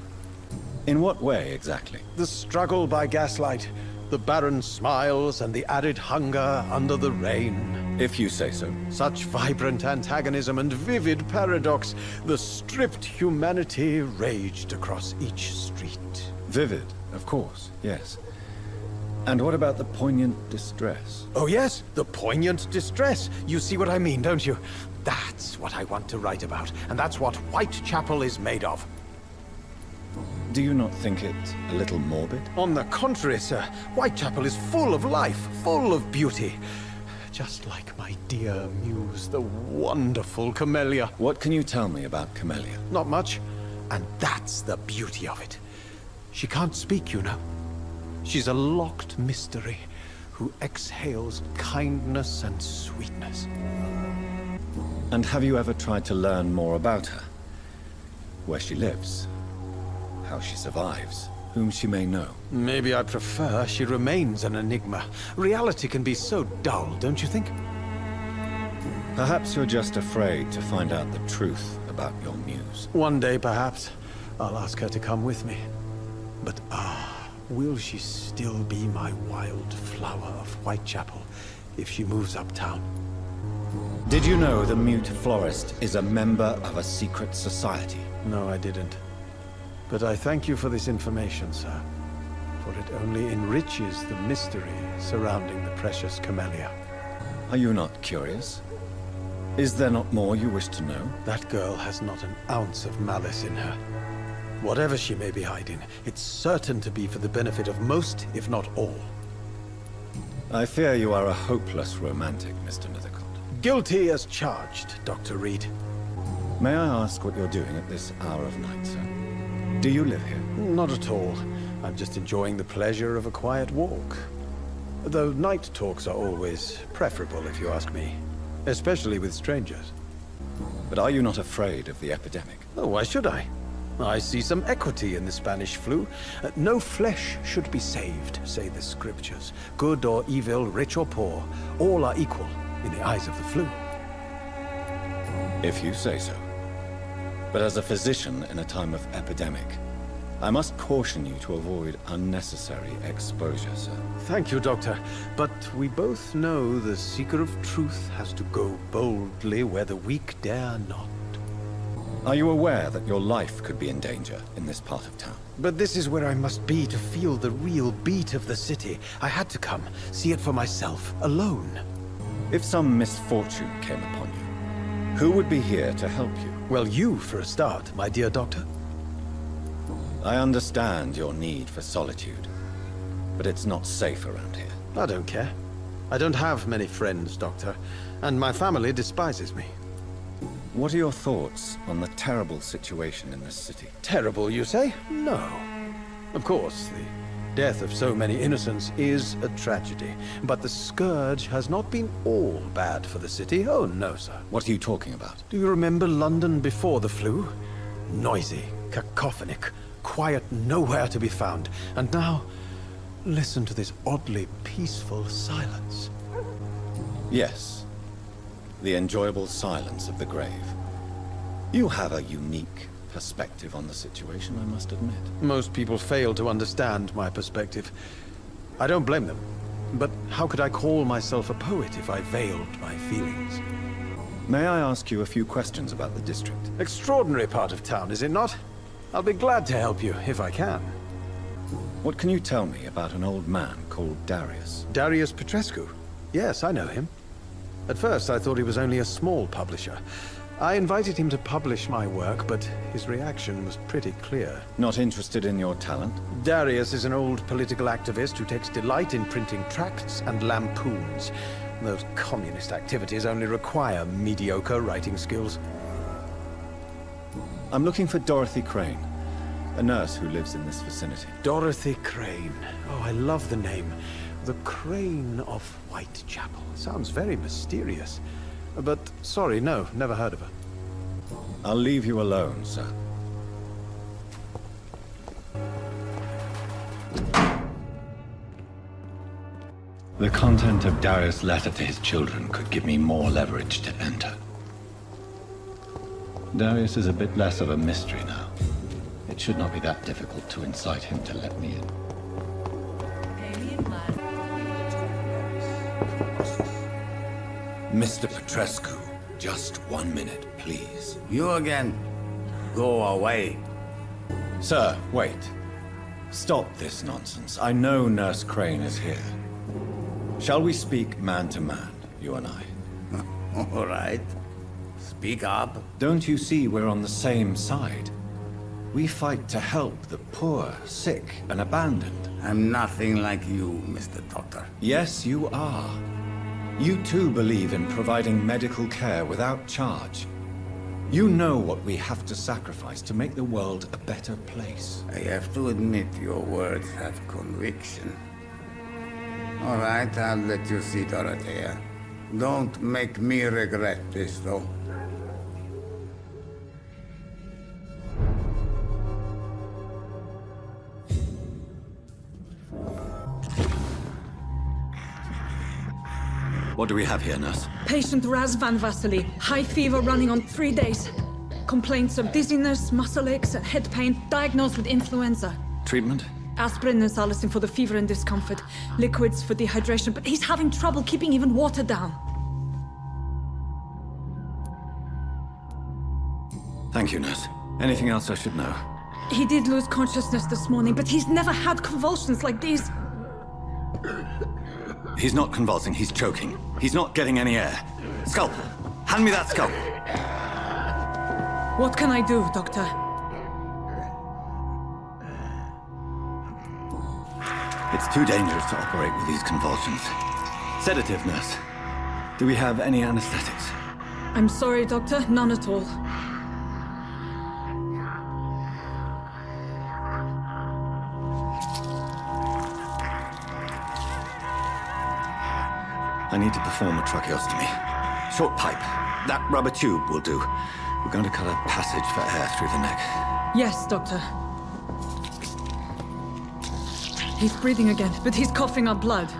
In what way, exactly? The struggle by gaslight, the barren smiles, and the added hunger under the rain. If you say so. Such vibrant antagonism and vivid paradox. The stripped humanity raged across each street. Vivid, of course, yes. And what about the poignant distress? Oh yes, the poignant distress. You see what I mean, don't you? That's what I want to write about, and that's what Whitechapel is made of. Do you not think it a little morbid? On the contrary, sir. Whitechapel is full of life, full of beauty. Just like my dear muse, the wonderful Camellia. What can you tell me about Camellia? Not much, and that's the beauty of it. She can't speak, you know. She's a locked mystery who exhales kindness and sweetness. And have you ever tried to learn more about her? Where she lives? How she survives? Whom she may know? Maybe I prefer she remains an enigma. Reality can be so dull, don't you think? Perhaps you're just afraid to find out the truth about your muse. One day, perhaps, I'll ask her to come with me. But will she still be my wild flower of Whitechapel if she moves uptown? Did you know the mute florist is a member of a secret society? No, I didn't. But I thank you for this information, sir. For it only enriches the mystery surrounding the precious Camellia. Are you not curious? Is there not more you wish to know? That girl has not an ounce of malice in her. Whatever she may be hiding, it's certain to be for the benefit of most, if not all. I fear you are a hopeless romantic, Mr. Nithercott. Guilty as charged, Dr. Reed. May I ask what you're doing at this hour of night, sir? Do you live here? Not at all. I'm just enjoying the pleasure of a quiet walk. Though night talks are always preferable, if you ask me. Especially with strangers. But are you not afraid of the epidemic? Oh, why should I? I see some equity in the Spanish flu. No flesh should be saved, say the scriptures. Good or evil, rich or poor, all are equal in the eyes of the flu. If you say so. But as a physician in a time of epidemic, I must caution you to avoid unnecessary exposure, sir. Thank you, Doctor. But we both know the seeker of truth has to go boldly where the weak dare not. Are you aware that your life could be in danger in this part of town? But this is where I must be to feel the real beat of the city. I had to come, see it for myself, alone. If some misfortune came upon you, who would be here to help you? Well, you, for a start, my dear Doctor. I understand your need for solitude, but it's not safe around here. I don't care. I don't have many friends, Doctor, and my family despises me. What are your thoughts on the terrible situation in this city? Terrible, you say? No. Of course, the death of so many innocents is a tragedy, but the scourge has not been all bad for the city. Oh, no, sir. What are you talking about? Do you remember London before the flu? Noisy, cacophonic, quiet nowhere to be found. And now, listen to this oddly peaceful silence. Yes. The enjoyable silence of the grave. You have a unique perspective on the situation, I must admit. Most people fail to understand my perspective. I don't blame them. But how could I call myself a poet if I veiled my feelings? May I ask you a few questions about the district? Extraordinary part of town, is it not? I'll be glad to help you, if I can. What can you tell me about an old man called Darius? Darius Petrescu? Yes, I know him. At first, I thought he was only a small publisher. I invited him to publish my work, but his reaction was pretty clear. Not interested in your talent? Darius is an old political activist who takes delight in printing tracts and lampoons. Those communist activities only require mediocre writing skills. I'm looking for Dorothy Crane, a nurse who lives in this vicinity. Dorothy Crane. Oh, I love the name. The Crane of Whitechapel. Sounds very mysterious. But, sorry, no, never heard of her. I'll leave you alone, sir. The content of Darius' letter to his children could give me more leverage to enter. Darius is a bit less of a mystery now. It should not be that difficult to incite him to let me in. Mr. Petrescu, just 1 minute, please. You again. Go away. Sir, wait. Stop this nonsense. I know Nurse Crane is here. Shall we speak man to man, you and I? All right. Speak up. Don't you see we're on the same side? We fight to help the poor, sick, and abandoned. I'm nothing like you, Mr. Doctor. Yes, you are. You too believe in providing medical care without charge. You know what we have to sacrifice to make the world a better place. I have to admit your words have conviction. All right, I'll let you see Dorothea. Don't make me regret this, though. What do we have here, nurse? Patient Raz Van Vasily. High fever running on 3 days. Complaints of dizziness, muscle aches, and head pain. Diagnosed with influenza. Treatment? Aspirin and salicin for the fever and discomfort. Liquids for dehydration, but he's having trouble keeping even water down. Thank you, nurse. Anything else I should know? He did lose consciousness this morning, but he's never had convulsions like these. He's not convulsing, he's choking. He's not getting any air. Scalpel! Hand me that scalpel! What can I do, Doctor? It's too dangerous to operate with these convulsions. Sedative, nurse. Do we have any anesthetics? I'm sorry, Doctor. None at all. I need to perform a tracheostomy. Short pipe. That rubber tube will do. We're going to cut a passage for air through the neck. Yes, Doctor. He's breathing again, but he's coughing up blood.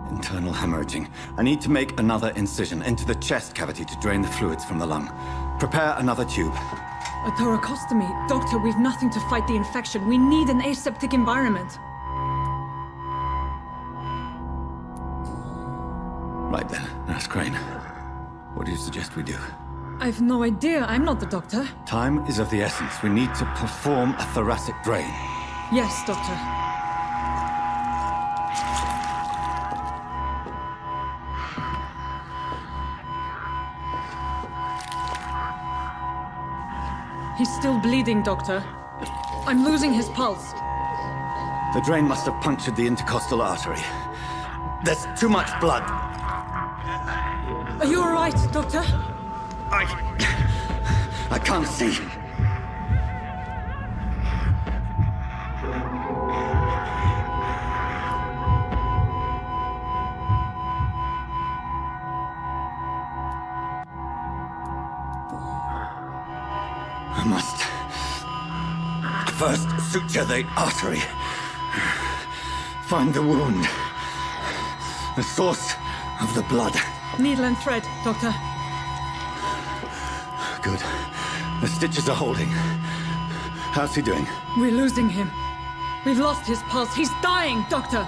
Internal hemorrhaging. I need to make another incision into the chest cavity to drain the fluids from the lung. Prepare another tube. A thoracostomy? Doctor, we've nothing to fight the infection. We need an aseptic environment. Right then, Nurse Crane. What do you suggest we do? I've no idea. I'm not the doctor. Time is of the essence. We need to perform a thoracic drain. Yes, Doctor. He's still bleeding, Doctor. I'm losing his pulse. The drain must have punctured the intercostal artery. There's too much blood. Are you all right, Doctor? I can't see. I must first suture the artery. Find the wound. The source of the blood. Needle and thread, Doctor. Good. The stitches are holding. How's he doing? We're losing him. We've lost his pulse. He's dying, Doctor!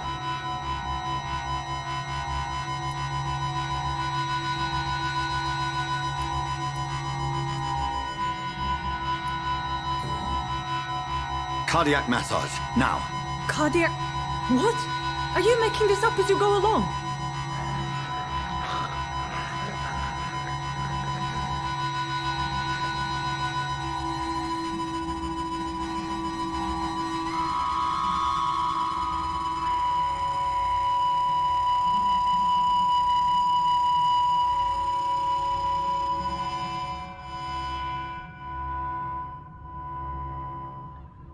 Cardiac massage, now. Cardiac... What? Are you making this up as you go along?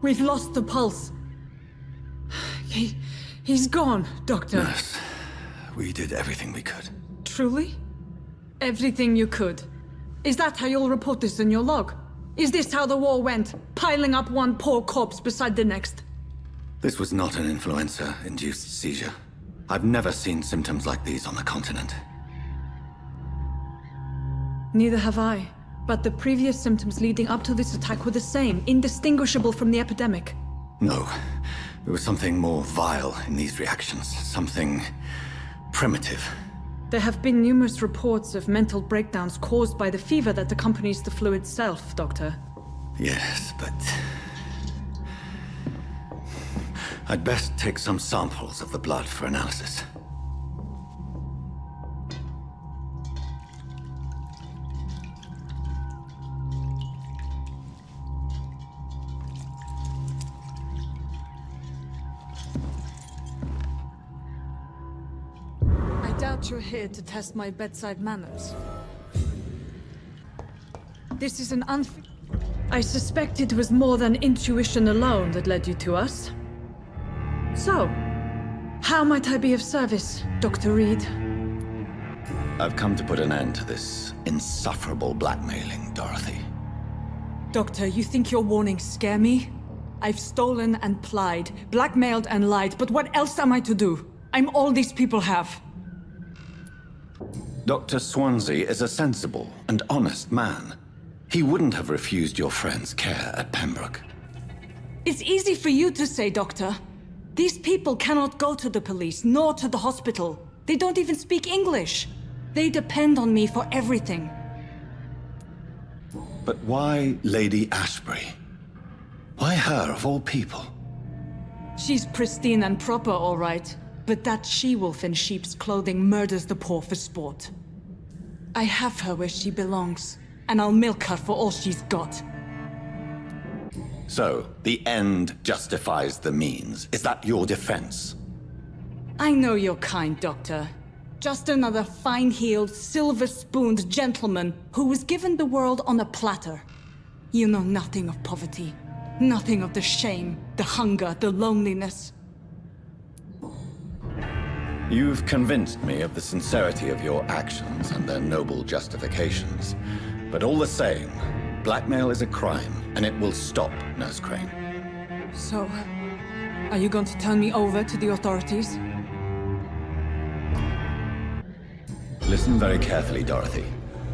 We've lost the pulse. He's gone, Doctor. Nurse, we did everything we could. Truly? Everything you could. Is that how you'll report this in your log? Is this how the war went? Piling up one poor corpse beside the next? This was not an influenza-induced seizure. I've never seen symptoms like these on the continent. Neither have I. But the previous symptoms leading up to this attack were the same, indistinguishable from the epidemic. No. There was something more vile in these reactions. Something primitive. There have been numerous reports of mental breakdowns caused by the fever that accompanies the flu itself, Doctor. Yes, but... I'd best take some samples of the blood for analysis. You're here to test my bedside manners. This is an I suspect it was more than intuition alone that led you to us. So, how might I be of service, Dr. Reed? I've come to put an end to this insufferable blackmailing, Dorothy. Doctor, you think your warnings scare me? I've stolen and plied, blackmailed and lied, but what else am I to do? I'm all these people have. Dr. Swansea is a sensible and honest man. He wouldn't have refused your friend's care at Pembroke. It's easy for you to say, Doctor. These people cannot go to the police, nor to the hospital. They don't even speak English. They depend on me for everything. But why Lady Ashbury? Why her, of all people? She's pristine and proper, all right. But that she-wolf in sheep's clothing murders the poor for sport. I have her where she belongs, and I'll milk her for all she's got. So, the end justifies the means. Is that your defense? I know you're kind, Doctor. Just another fine-heeled, silver-spooned gentleman who was given the world on a platter. You know nothing of poverty. Nothing of the shame, the hunger, the loneliness. You've convinced me of the sincerity of your actions and their noble justifications. But all the same, blackmail is a crime, and it will stop, Nurse Crane. So, are you going to turn me over to the authorities? Listen very carefully, Dorothy.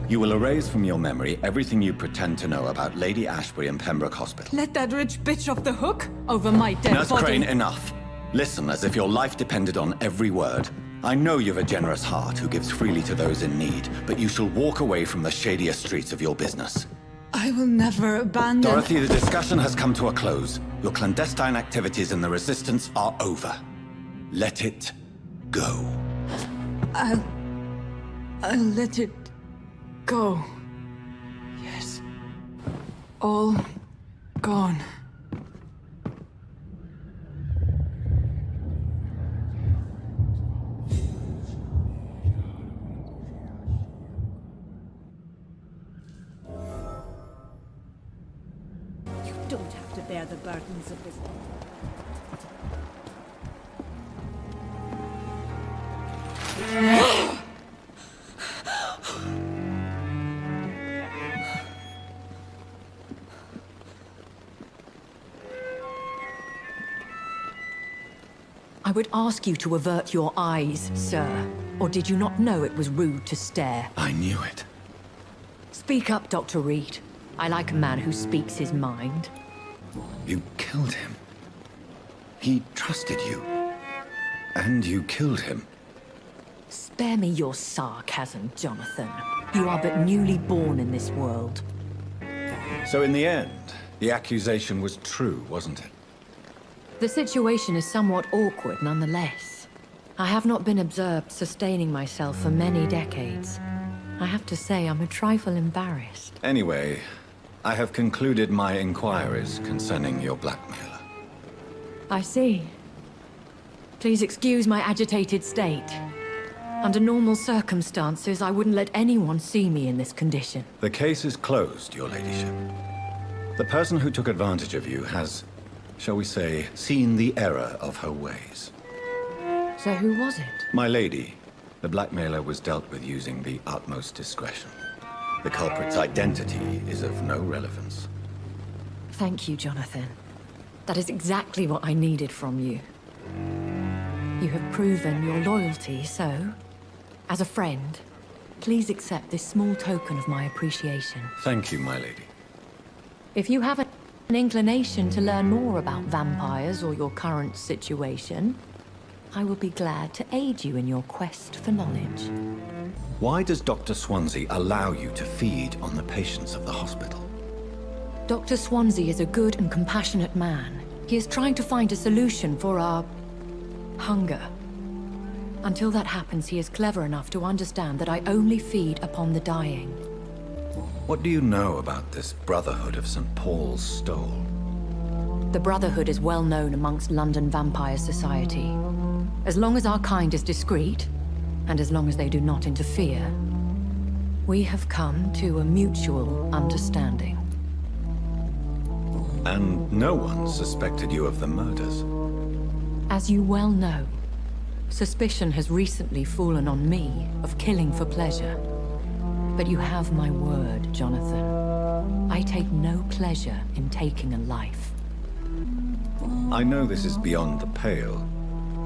You will erase from your memory everything you pretend to know about Lady Ashbury and Pembroke Hospital. Let that rich bitch off the hook over my dead Nurse body. Crane, enough. Listen as if your life depended on every word. I know you've a generous heart who gives freely to those in need, but you shall walk away from the shadier streets of your business. I will never abandon... Dorothy, the discussion has come to a close. Your clandestine activities in the Resistance are over. Let it go. I'll let it go. Yes. All gone. Don't have to bear the burdens of this. I would ask you to avert your eyes, sir. Or did you not know it was rude to stare? I knew it. Speak up, Dr. Reed. I like a man who speaks his mind. You killed him. He trusted you. And you killed him. Spare me your sarcasm, Jonathan. You are but newly born in this world. So in the end, the accusation was true, wasn't it? The situation is somewhat awkward nonetheless. I have not been observed sustaining myself for many decades. I have to say I'm a trifle embarrassed. Anyway, I have concluded my inquiries concerning your blackmailer. I see. Please excuse my agitated state. Under normal circumstances, I wouldn't let anyone see me in this condition. The case is closed, your ladyship. The person who took advantage of you has, shall we say, seen the error of her ways. So who was it? My lady, the blackmailer was dealt with using the utmost discretion. The culprit's identity is of no relevance. Thank you, Jonathan. That is exactly what I needed from you. You have proven your loyalty, so, as a friend, please accept this small token of my appreciation. Thank you, my lady. If you have an inclination to learn more about vampires or your current situation, I will be glad to aid you in your quest for knowledge. Why does Dr. Swansea allow you to feed on the patients of the hospital? Dr. Swansea is a good and compassionate man. He is trying to find a solution for our hunger. Until that happens, he is clever enough to understand that I only feed upon the dying. What do you know about this Brotherhood of St. Paul's Stole? The Brotherhood is well known amongst London Vampire Society. As long as our kind is discreet, and as long as they do not interfere, we have come to a mutual understanding. And no one suspected you of the murders? As you well know, suspicion has recently fallen on me of killing for pleasure. But you have my word, Jonathan. I take no pleasure in taking a life. I know this is beyond the pale,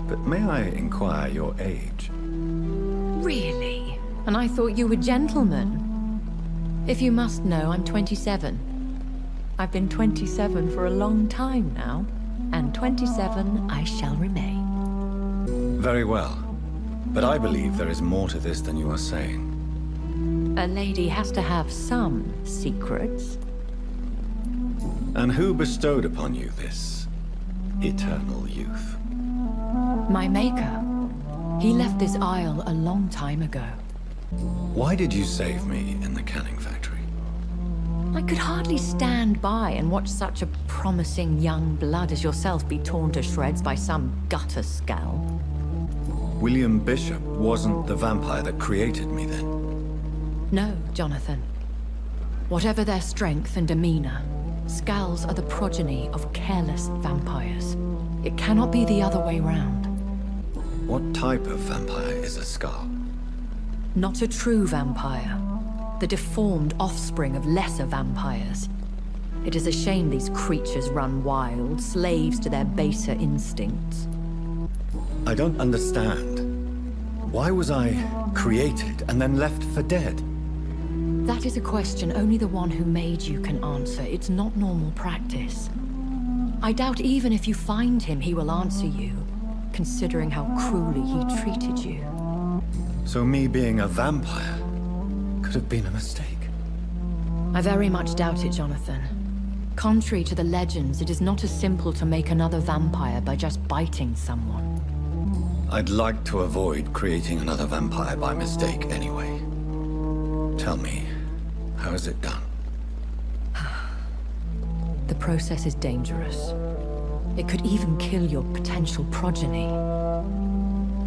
but may I inquire your age? Really? And I thought you were gentlemen. If you must know, I'm 27. I've been 27 for a long time now, and 27 I shall remain. Very well. But I believe there is more to this than you are saying. A lady has to have some secrets. And who bestowed upon you this eternal youth? My maker. He left this isle a long time ago. Why did you save me in the canning factory? I could hardly stand by and watch such a promising young blood as yourself be torn to shreds by some gutter scowl. William Bishop wasn't the vampire that created me then? No, Jonathan. Whatever their strength and demeanor, Scowls are the progeny of careless vampires. It cannot be the other way round. What type of vampire is a Scowl? Not a true vampire. The deformed offspring of lesser vampires. It is a shame these creatures run wild, slaves to their baser instincts. I don't understand. Why was I created and then left for dead? That is a question only the one who made you can answer. It's not normal practice. I doubt even if you find him, he will answer you, considering how cruelly he treated you. So me being a vampire could have been a mistake. I very much doubt it, Jonathan. Contrary to the legends, it is not as simple to make another vampire by just biting someone. I'd like to avoid creating another vampire by mistake anyway. Tell me, how is it done? The process is dangerous. It could even kill your potential progeny.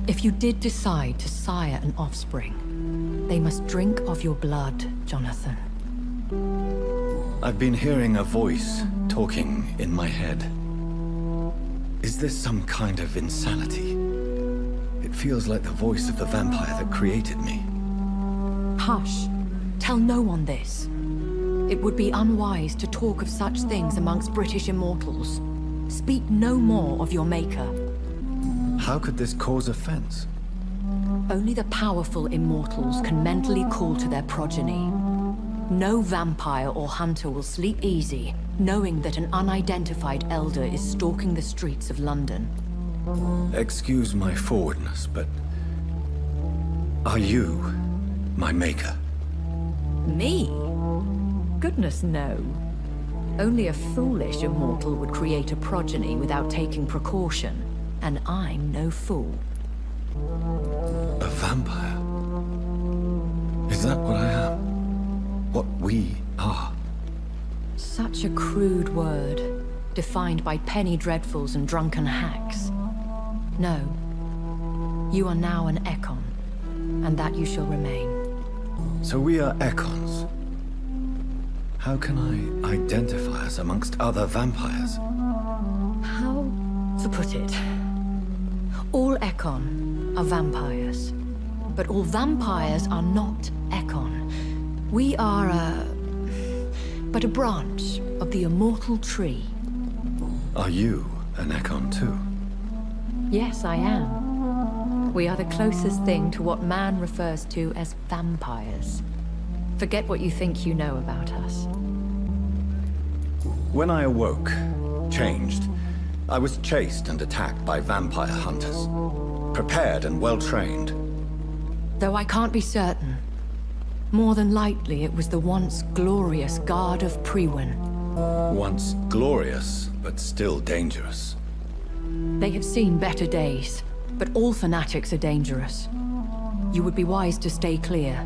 If you did decide to sire an offspring, they must drink of your blood, Jonathan. I've been hearing a voice talking in my head. Is this some kind of insanity? It feels like the voice of the vampire that created me. Hush. Tell no one this. It would be unwise to talk of such things amongst British immortals. Speak no more of your maker. How could this cause offense? Only the powerful immortals can mentally call to their progeny. No vampire or hunter will sleep easy, knowing that an unidentified elder is stalking the streets of London. Excuse my forwardness, but... are you my maker? Me? Goodness, no. Only a foolish immortal would create a progeny without taking precaution, and I'm no fool. A vampire? Is that what I am? What we are? Such a crude word, defined by penny dreadfuls and drunken hacks. No. You are now an Ekon, and that you shall remain. So we are Ekons. How can I identify us amongst other vampires? How to put it? All Ekon are vampires. But all vampires are not Ekon. We are but a branch of the immortal tree. Are you an Ekon too? Yes, I am. We are the closest thing to what man refers to as vampires. Forget what you think you know about us. When I awoke, changed, I was chased and attacked by vampire hunters. Prepared and well-trained. Though I can't be certain. More than likely, it was the once glorious Guard of Priwen. Once glorious, but still dangerous. They have seen better days, but all fanatics are dangerous. You would be wise to stay clear.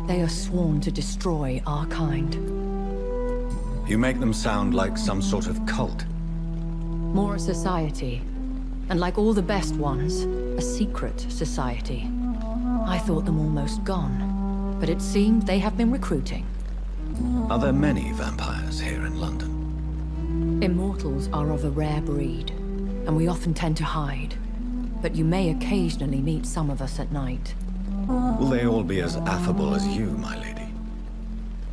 They are sworn to destroy our kind. You make them sound like some sort of cult. More a society. And like all the best ones, a secret society. I thought them almost gone, but it seemed they have been recruiting. Are there many vampires here in London? Immortals are of a rare breed, and we often tend to hide. But you may occasionally meet some of us at night. Will they all be as affable as you, my lady?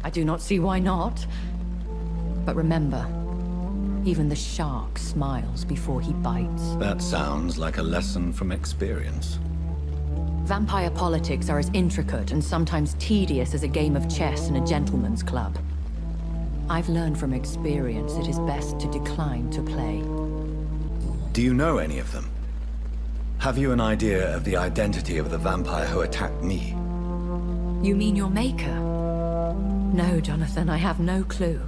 I do not see why not. But remember, even the shark smiles before he bites. That sounds like a lesson from experience. Vampire politics are as intricate and sometimes tedious as a game of chess in a gentleman's club. I've learned from experience it is best to decline to play. Do you know any of them? Have you an idea of the identity of the vampire who attacked me? You mean your maker? No, Jonathan, I have no clue.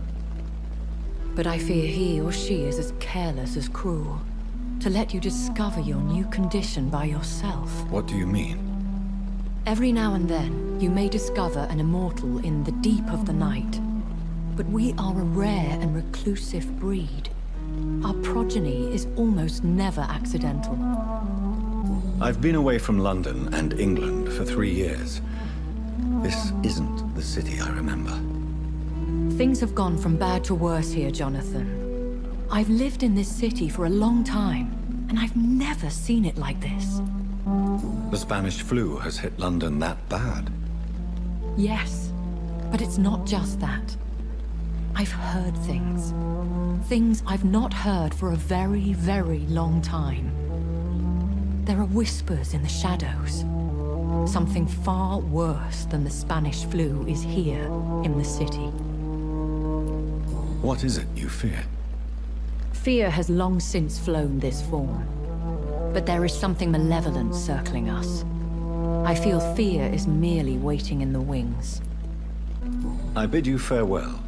But I fear he or she is as careless as cruel. To let you discover your new condition by yourself. What do you mean? Every now and then, you may discover an immortal in the deep of the night. But we are a rare and reclusive breed. Our progeny is almost never accidental. I've been away from London and England for 3 years. This isn't the city I remember. Things have gone from bad to worse here, Jonathan. I've lived in this city for a long time, and I've never seen it like this. The Spanish flu has hit London that bad. Yes, but it's not just that. I've heard things. Things I've not heard for a very, very long time. There are whispers in the shadows. Something far worse than the Spanish flu is here in the city. What is it you fear? Fear has long since flown this form. But there is something malevolent circling us. I feel fear is merely waiting in the wings. I bid you farewell.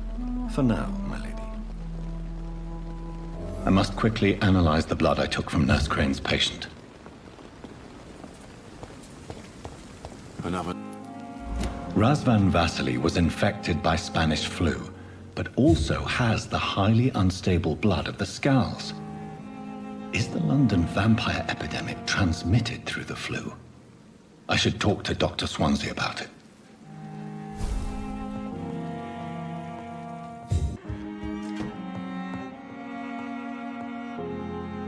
For now, my lady. I must quickly analyze the blood I took from Nurse Crane's patient. Another... Razvan Vasily was infected by Spanish flu, but also has the highly unstable blood of the Scowls. Is the London vampire epidemic transmitted through the flu? I should talk to Dr. Swansea about it.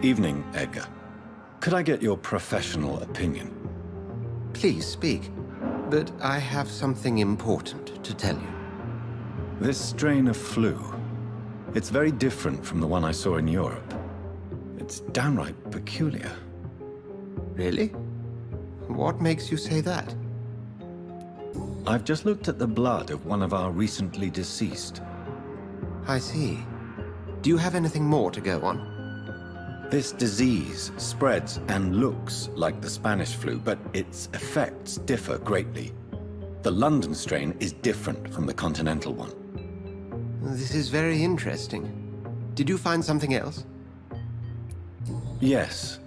Evening, Edgar. Could I get your professional opinion? Please speak, but I have something important to tell you. This strain of flu, it's very different from the one I saw in Europe. It's downright peculiar. Really? What makes you say that? I've just looked at the blood of one of our recently deceased. I see. Do you have anything more to go on? This disease spreads and looks like the Spanish flu, but its effects differ greatly. The London strain is different from the continental one. This is very interesting. Did you find something else? Yes.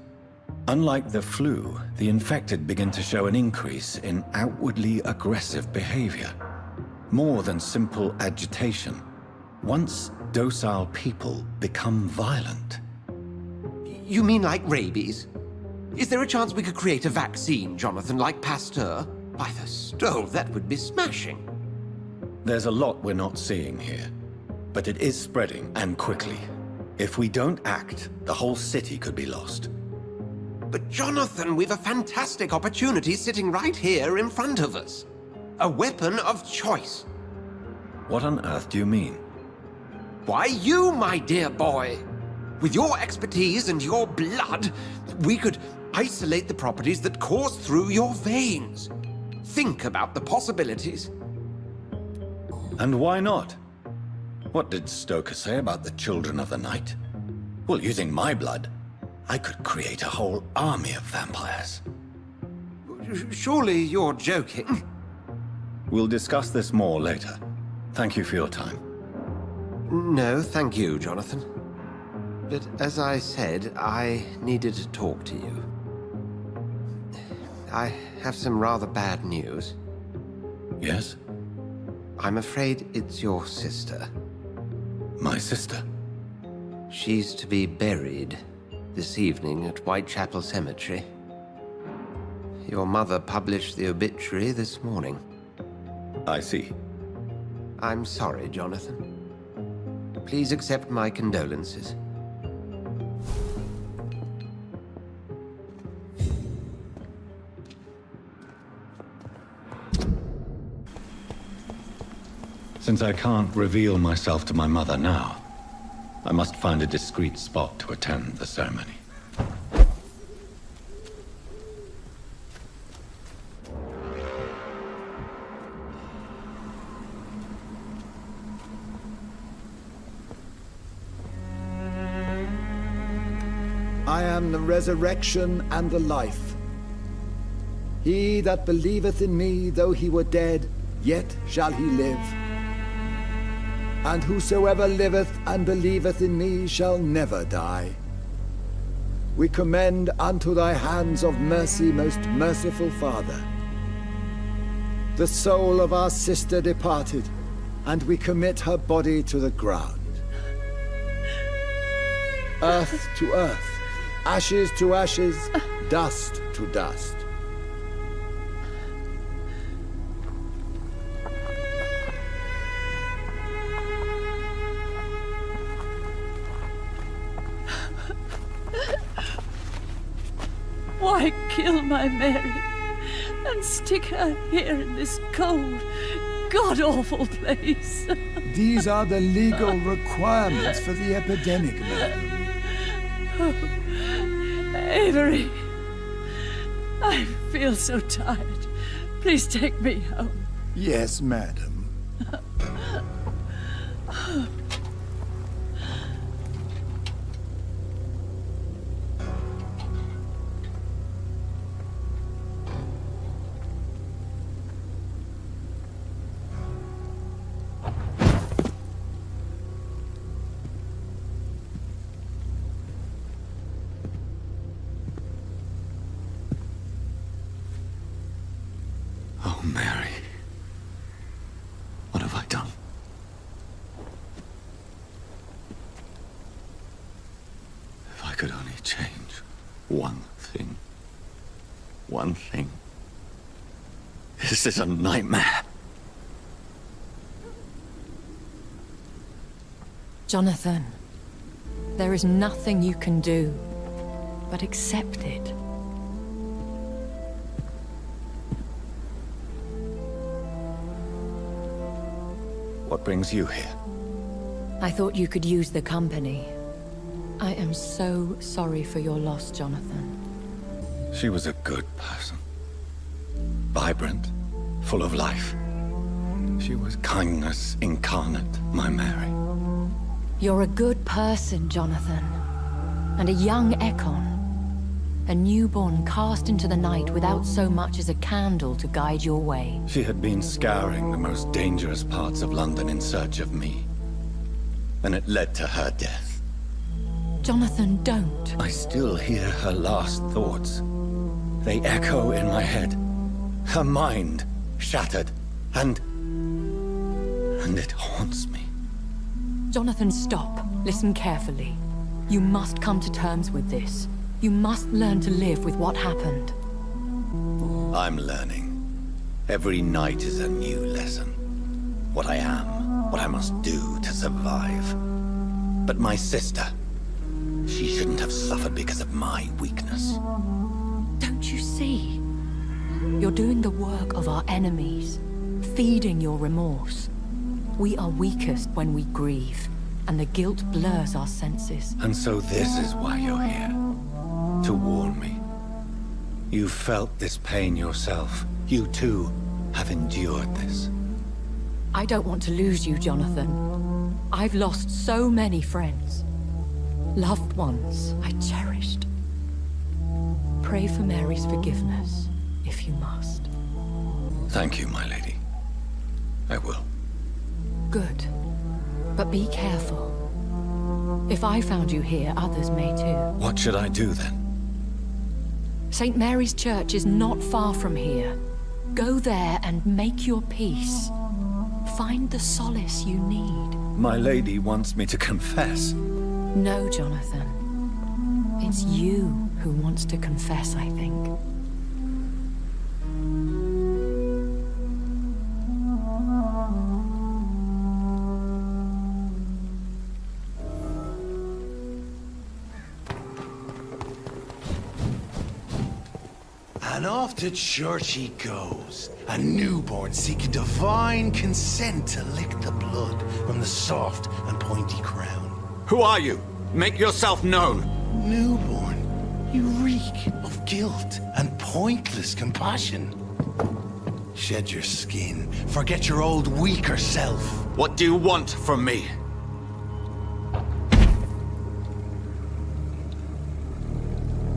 Unlike the flu, the infected begin to show an increase in outwardly aggressive behavior. More than simple agitation. Once docile people become violent. You mean like rabies? Is there a chance we could create a vaccine, Jonathan, like Pasteur? By the stove, that would be smashing. There's a lot we're not seeing here. But it is spreading, and quickly. If we don't act, the whole city could be lost. But Jonathan, we've a fantastic opportunity sitting right here in front of us. A weapon of choice. What on earth do you mean? Why, you, my dear boy. With your expertise and your blood, we could isolate the properties that course through your veins. Think about the possibilities. And why not? What did Stoker say about the Children of the Night? Well, using my blood, I could create a whole army of vampires. Surely you're joking. We'll discuss this more later. Thank you for your time. No, thank you, Jonathan. But as I said, I needed to talk to you. I have some rather bad news. Yes? I'm afraid it's your sister. My sister? She's to be buried this evening at Whitechapel Cemetery. Your mother published the obituary this morning. I see. I'm sorry, Jonathan. Please accept my condolences. Since I can't reveal myself to my mother now, I must find a discreet spot to attend the ceremony. I am the resurrection and the life. He that believeth in me, though he were dead, yet shall he live. And whosoever liveth and believeth in me shall never die. We commend unto thy hands of mercy, most merciful Father, the soul of our sister departed, and we commit her body to the ground. Earth to earth, ashes to ashes, dust to dust. Why kill my Mary and stick her here in this cold, god-awful place? These are the legal requirements for the epidemic, madam. Oh, Avery, I feel so tired. Please take me home. Yes, madam. Oh, Mary. What have I done? If I could only change one thing. One thing. This is a nightmare. Jonathan, there is nothing you can do but accept it. What brings you here? I thought you could use the company. I am so sorry for your loss, Jonathan. She was a good person. Vibrant, full of life. She was kindness incarnate, my Mary. You're a good person, Jonathan. And a young Ekon. A newborn cast into the night without so much as a candle to guide your way. She had been scouring the most dangerous parts of London in search of me. And it led to her death. Jonathan, don't. I still hear her last thoughts. They echo in my head. Her mind shattered, and it haunts me. Jonathan, stop. Listen carefully. You must come to terms with this. You must learn to live with what happened. I'm learning. Every night is a new lesson. What I am, what I must do to survive. But my sister, she shouldn't have suffered because of my weakness. Don't you see? You're doing the work of our enemies, feeding your remorse. We are weakest when we grieve, and the guilt blurs our senses. And so this is why you're here. To warn me. You felt this pain yourself. You too have endured this. I don't want to lose you, Jonathan. I've lost so many friends. Loved ones I cherished. Pray for Mary's forgiveness, if you must. Thank you, my lady. I will. Good. But be careful. If I found you here, others may too. What should I do then? St. Mary's Church is not far from here. Go there and make your peace. Find the solace you need. My lady wants me to confess. No, Jonathan. It's you who wants to confess, I think. And off to church he goes, a newborn seeking divine consent to lick the blood from the soft and pointy crown. Who are you? Make yourself known. Newborn, you reek of guilt and pointless compassion. Shed your skin, forget your old weaker self. What do you want from me?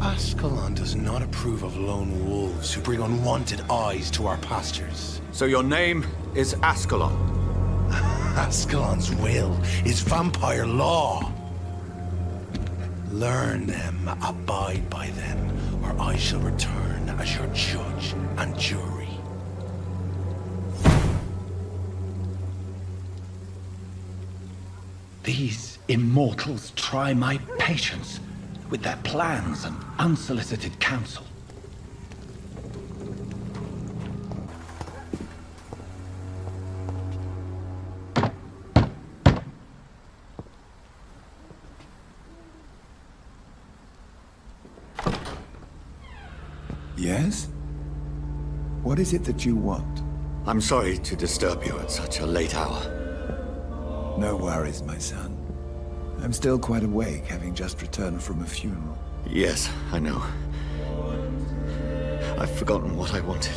Ascalon does not approve of lone wolves who bring unwanted eyes to our pastures. So your name is Ascalon? Ascalon's will is vampire law. Learn them, abide by them, or I shall return as your judge and jury. These immortals try my patience with their plans and unsolicited counsel. Yes? What is it that you want? I'm sorry to disturb you at such a late hour. No worries, my son. I'm still quite awake, having just returned from a funeral. Yes, I know. I've forgotten what I wanted.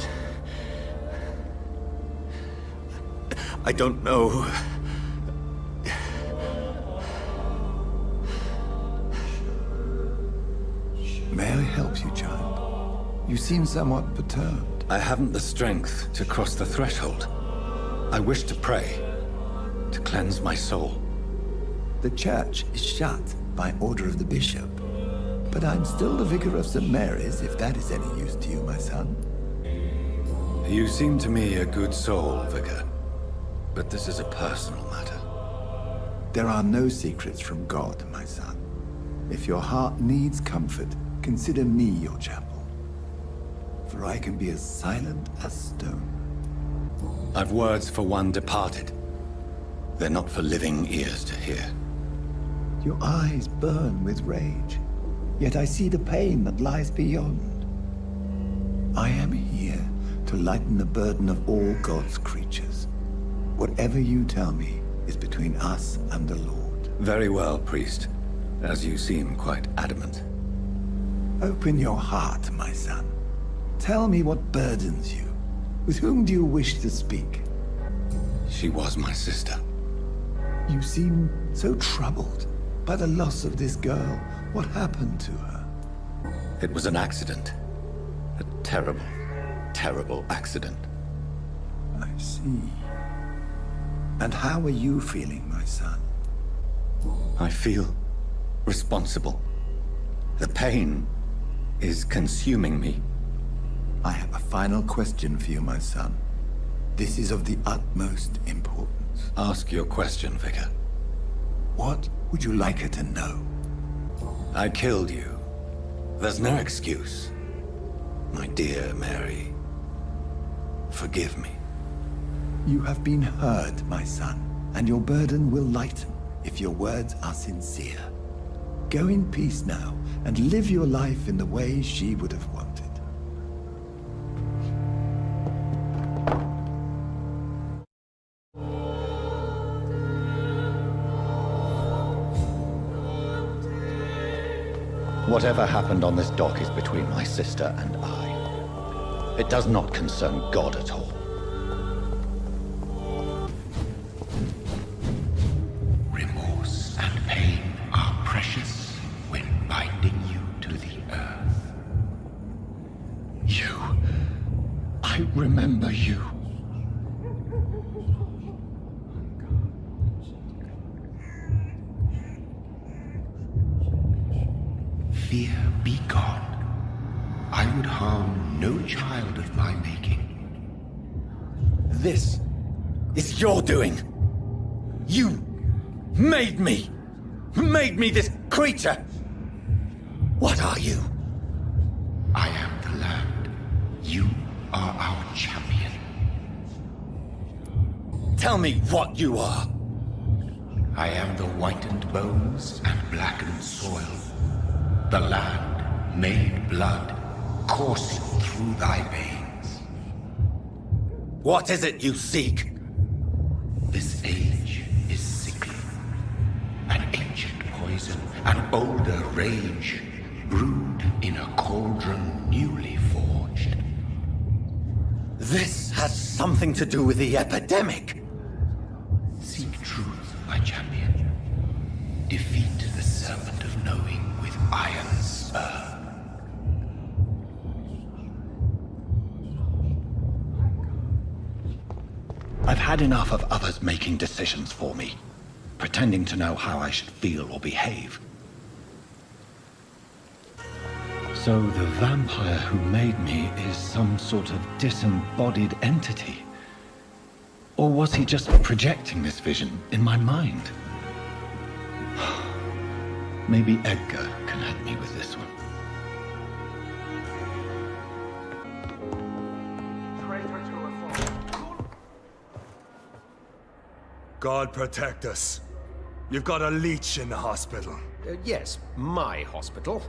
I don't know. May I help you, child? You seem somewhat perturbed. I haven't the strength to cross the threshold. I wish to pray, to cleanse my soul. The church is shut by order of the bishop. But I'm still the vicar of St. Mary's, if that is any use to you, my son. You seem to me a good soul, vicar. But this is a personal matter. There are no secrets from God, my son. If your heart needs comfort, consider me your chapel. For I can be as silent as stone. I've words for one departed. They're not for living ears to hear. Your eyes burn with rage, yet I see the pain that lies beyond. I am here to lighten the burden of all God's creatures. Whatever you tell me is between us and the Lord. Very well, priest, as you seem quite adamant. Open your heart, my son. Tell me what burdens you. With whom do you wish to speak? She was my sister. You seem so troubled by the loss of this girl. What happened to her? It was an accident. A terrible, terrible accident. I see. And how are you feeling, my son? I feel responsible. The pain is consuming me. I have a final question for you, my son. This is of the utmost importance. Ask your question, Vicar. What would you like her to know? I killed you. There's no excuse. My dear Mary, forgive me. You have been heard, my son, and your burden will lighten if your words are sincere. Go in peace now, and live your life in the way she would have wanted. Whatever happened on this dock is between my sister and I. It does not concern God at all. Remorse and pain are precious when binding you to the earth. You. I remember you. Fear be gone. I would harm no child of my making. This is your doing. You made me this creature. What are you? I am the land. You are our champion. Tell me what you are. I am the whitened bones and blackened soil. The land made blood coursing through thy veins. What is it you seek? This age is sickly. An ancient poison, an older rage, brewed in a cauldron newly forged. This has something to do with the epidemic. Seek truth, my champion. Defeat the serpent of knowing with iron spur. I've had enough of others making decisions for me, pretending to know how I should feel or behave. So the vampire who made me is some sort of disembodied entity? Or was he just projecting this vision in my mind? Maybe Edgar can help me with this one. God protect us. You've got a leech in the hospital. Yes, my hospital.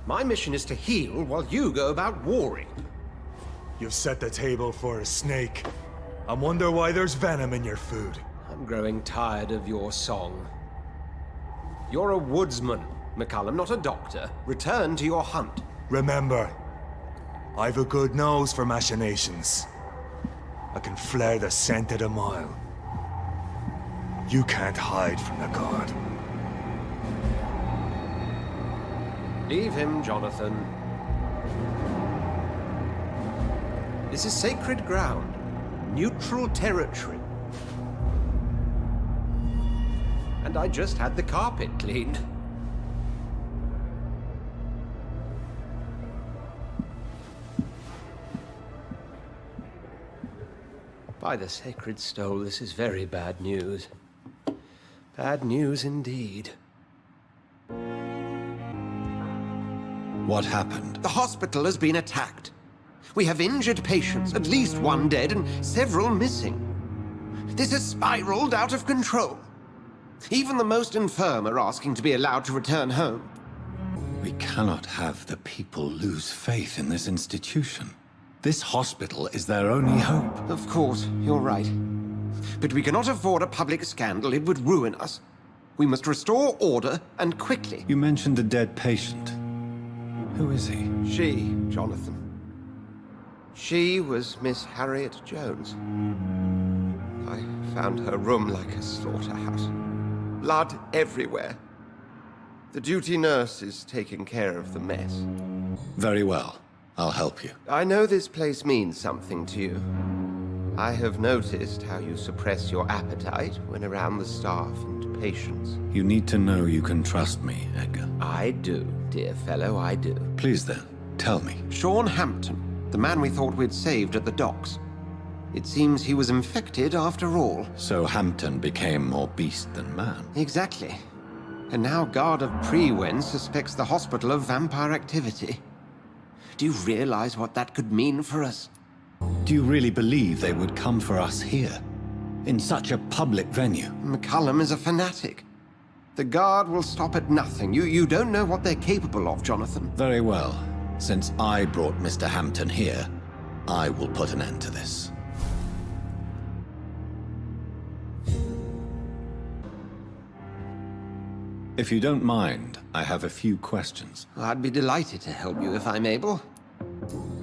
My mission is to heal while you go about warring. You've set the table for a snake. I wonder why there's venom in your food. I'm growing tired of your song. You're a woodsman, McCallum, not a doctor. Return to your hunt. Remember, I've a good nose for machinations. I can flare the scent at a mile. You can't hide from the guard. Leave him, Jonathan. This is sacred ground. Neutral territory. And I just had the carpet cleaned. By the sacred stole, this is very bad news. Bad news indeed. What happened? The hospital has been attacked. We have injured patients, at least one dead and several missing. This has spiraled out of control. Even the most infirm are asking to be allowed to return home. We cannot have the people lose faith in this institution. This hospital is their only hope. Of course, you're right. But we cannot afford a public scandal. It would ruin us. We must restore order, and quickly. You mentioned a dead patient. Who is he? She, Jonathan. She was Miss Harriet Jones. I found her room like a slaughterhouse. Blood everywhere. The duty nurse is taking care of the mess. Very well. I'll help you. I know this place means something to you. I have noticed how you suppress your appetite when around the staff and patients. You need to know you can trust me, Edgar. I do, dear fellow, I do. Please then, tell me. Sean Hampton, the man we thought we'd saved at the docks. It seems he was infected after all. So Hampton became more beast than man. Exactly. And now Guard of Prewen suspects the hospital of vampire activity. Do you realize what that could mean for us? Do you really believe they would come for us here? In such a public venue? McCullum is a fanatic. The Guard will stop at nothing. You don't know what they're capable of, Jonathan. Very well. Since I brought Mr. Hampton here, I will put an end to this. If you don't mind, I have a few questions. I'd be delighted to help you if I'm able.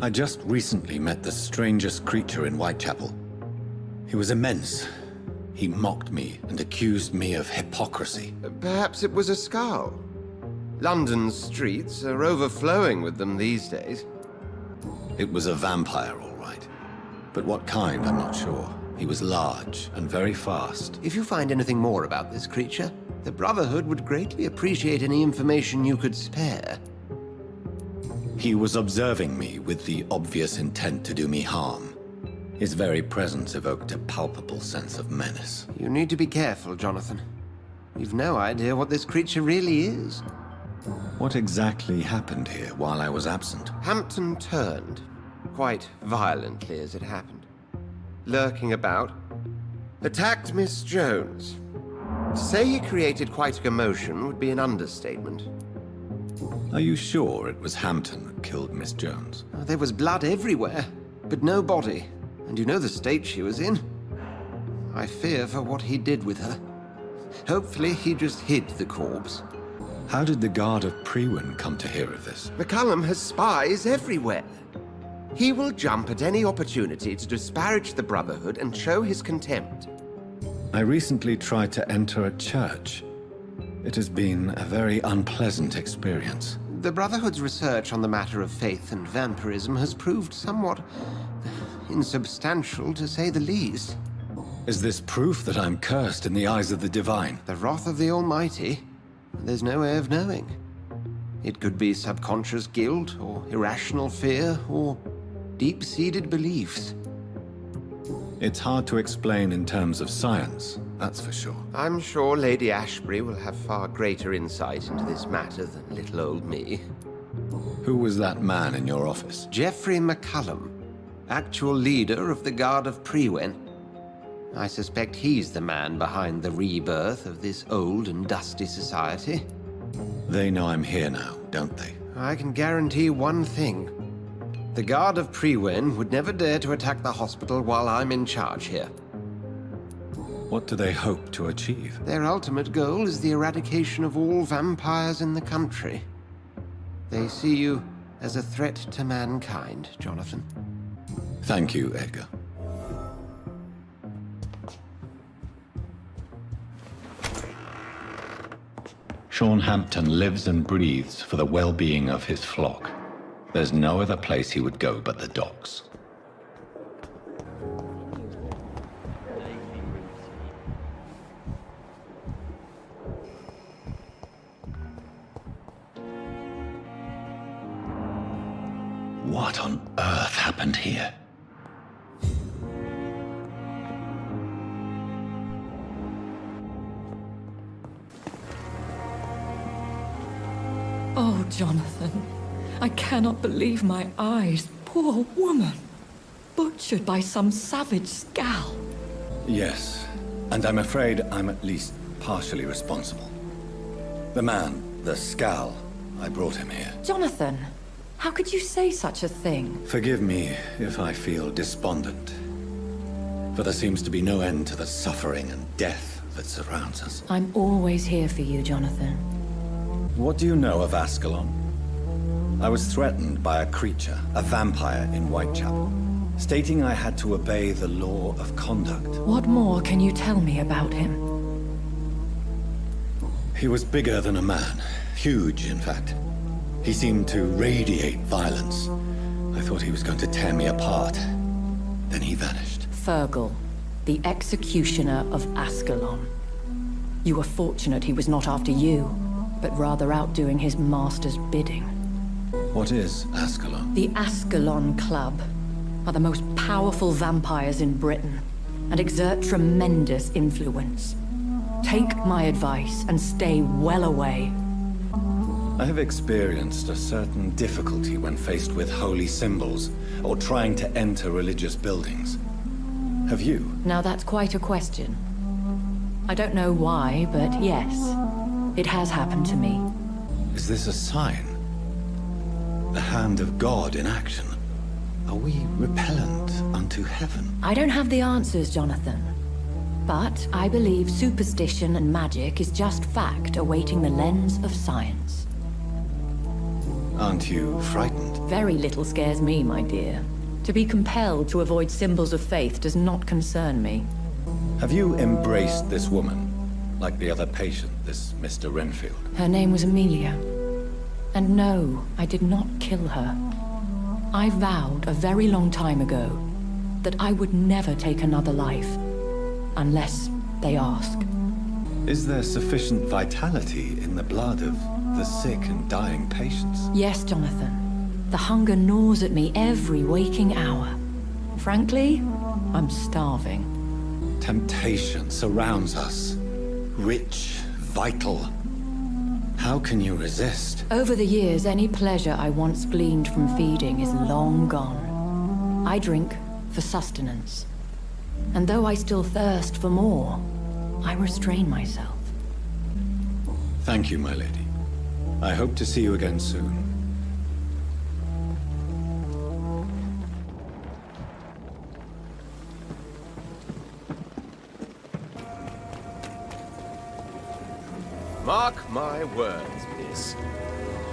I just recently met the strangest creature in Whitechapel. He was immense. He mocked me and accused me of hypocrisy. Perhaps it was a skull. London's streets are overflowing with them these days. It was a vampire, all right. But what kind, I'm not sure. He was large and very fast. If you find anything more about this creature, the Brotherhood would greatly appreciate any information you could spare. He was observing me with the obvious intent to do me harm. His very presence evoked a palpable sense of menace. You need to be careful, Jonathan. You've no idea what this creature really is. What exactly happened here while I was absent? Hampton turned, quite violently as it happened. Lurking about, attacked Miss Jones. To say he created quite a commotion would be an understatement. Are you sure it was Hampton that killed Miss Jones? There was blood everywhere, but no body. And you know the state she was in. I fear for what he did with her. Hopefully he just hid the corpse. How did the Guard of Prewen come to hear of this? McCullum has spies everywhere. He will jump at any opportunity to disparage the Brotherhood and show his contempt. I recently tried to enter a church. It has been a very unpleasant experience. The Brotherhood's research on the matter of faith and vampirism has proved somewhat insubstantial, to say the least. Is this proof that I'm cursed in the eyes of the divine? The wrath of the Almighty? There's no way of knowing. It could be subconscious guilt, or irrational fear, or deep-seated beliefs. It's hard to explain in terms of science, that's for sure. I'm sure Lady Ashbury will have far greater insight into this matter than little old me. Who was that man in your office? Geoffrey McCullum, actual leader of the Guard of Prewen. I suspect he's the man behind the rebirth of this old and dusty society. They know I'm here now, don't they? I can guarantee one thing. The Guard of Prewen would never dare to attack the hospital while I'm in charge here. What do they hope to achieve? Their ultimate goal is the eradication of all vampires in the country. They see you as a threat to mankind, Jonathan. Thank you, Edgar. Sean Hampton lives and breathes for the well-being of his flock. There's no other place he would go but the docks. What on earth happened here? Oh, Jonathan. I cannot believe my eyes. Poor woman. Butchered by some savage scowl. Yes, and I'm afraid I'm at least partially responsible. The man, the Scowl, I brought him here. Jonathan, how could you say such a thing? Forgive me if I feel despondent. For there seems to be no end to the suffering and death that surrounds us. I'm always here for you, Jonathan. What do you know of Ascalon? I was threatened by a creature, a vampire in Whitechapel, stating I had to obey the law of conduct. What more can you tell me about him? He was bigger than a man. Huge, in fact. He seemed to radiate violence. I thought he was going to tear me apart. Then he vanished. Fergal, the executioner of Ascalon. You were fortunate he was not after you, but rather out doing his master's bidding. What is Ascalon? The Ascalon Club are the most powerful vampires in Britain and exert tremendous influence. Take my advice and stay well away. I have experienced a certain difficulty when faced with holy symbols or trying to enter religious buildings. Have you? Now that's quite a question. I don't know why, but yes, it has happened to me. Is this a sign? The hand of God in action? Are we repellent unto heaven? I don't have the answers, Jonathan. But I believe superstition and magic is just fact awaiting the lens of science. Aren't you frightened? Very little scares me, my dear. To be compelled to avoid symbols of faith does not concern me. Have you embraced this woman? Like the other patient, this Mr. Renfield? Her name was Amelia. And no, I did not kill her. I vowed a very long time ago that I would never take another life. Unless they ask. Is there sufficient vitality in the blood of the sick and dying patients? Yes, Jonathan. The hunger gnaws at me every waking hour. Frankly, I'm starving. Temptation surrounds us. Rich, vital. How can you resist? Over the years, any pleasure I once gleaned from feeding is long gone. I drink for sustenance. And though I still thirst for more, I restrain myself. Thank you, my lady. I hope to see you again soon. Mark my words, miss.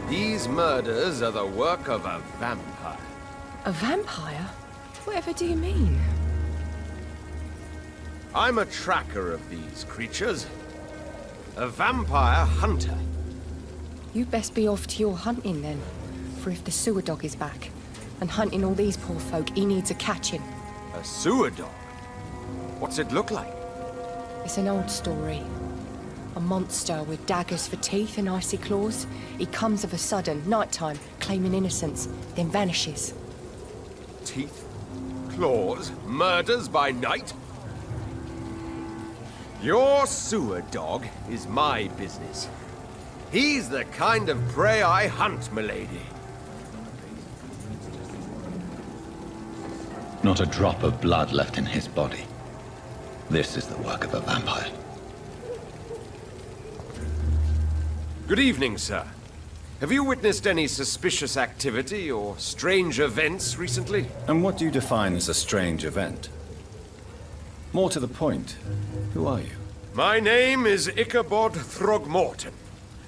These murders are the work of a vampire. A vampire? Whatever do you mean? I'm a tracker of these creatures. A vampire hunter. You'd best be off to your hunting then. For if the sewer dog is back, and hunting all these poor folk, he needs a catching. A sewer dog? What's it look like? It's an old story. A monster with daggers for teeth and icy claws. He comes of a sudden, nighttime, claiming innocence, then vanishes. Teeth? Claws? Murders by night? Your sewer dog is my business. He's the kind of prey I hunt, milady. Not a drop of blood left in his body. This is the work of a vampire. Good evening, sir. Have you witnessed any suspicious activity or strange events recently? And what do you define as a strange event? More to the point, who are you? My name is Ichabod Throgmorton,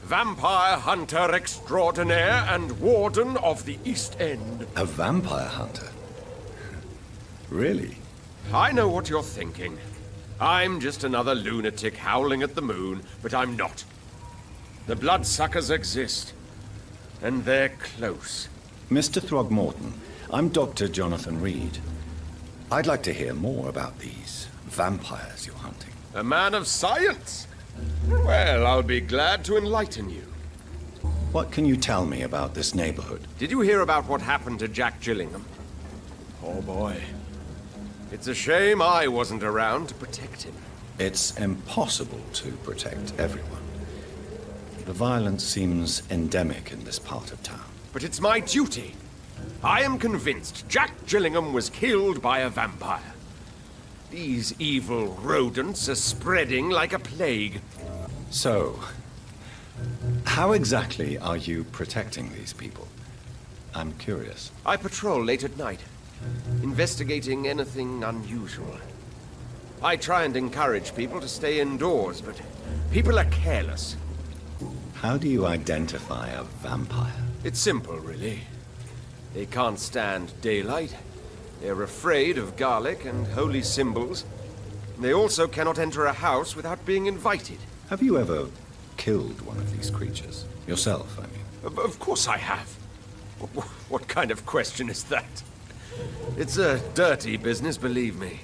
vampire hunter extraordinaire and warden of the East End. A vampire hunter? Really? I know what you're thinking. I'm just another lunatic howling at the moon, but I'm not. The bloodsuckers exist, and they're close. Mr. Throgmorton, I'm Dr. Jonathan Reed. I'd like to hear more about these vampires you're hunting. A man of science? Well, I'll be glad to enlighten you. What can you tell me about this neighborhood? Did you hear about what happened to Jack Gillingham? Oh boy. It's a shame I wasn't around to protect him. It's impossible to protect everyone. The violence seems endemic in this part of town. But it's my duty. I am convinced Jack Gillingham was killed by a vampire. These evil rodents are spreading like a plague. So, how exactly are you protecting these people? I'm curious. I patrol late at night, investigating anything unusual. I try and encourage people to stay indoors, but people are careless. How do you identify a vampire? It's simple, really. They can't stand daylight. They're afraid of garlic and holy symbols. They also cannot enter a house without being invited. Have you ever killed one of these creatures? Yourself, I mean. Of course I have. What kind of question is that? It's a dirty business, believe me.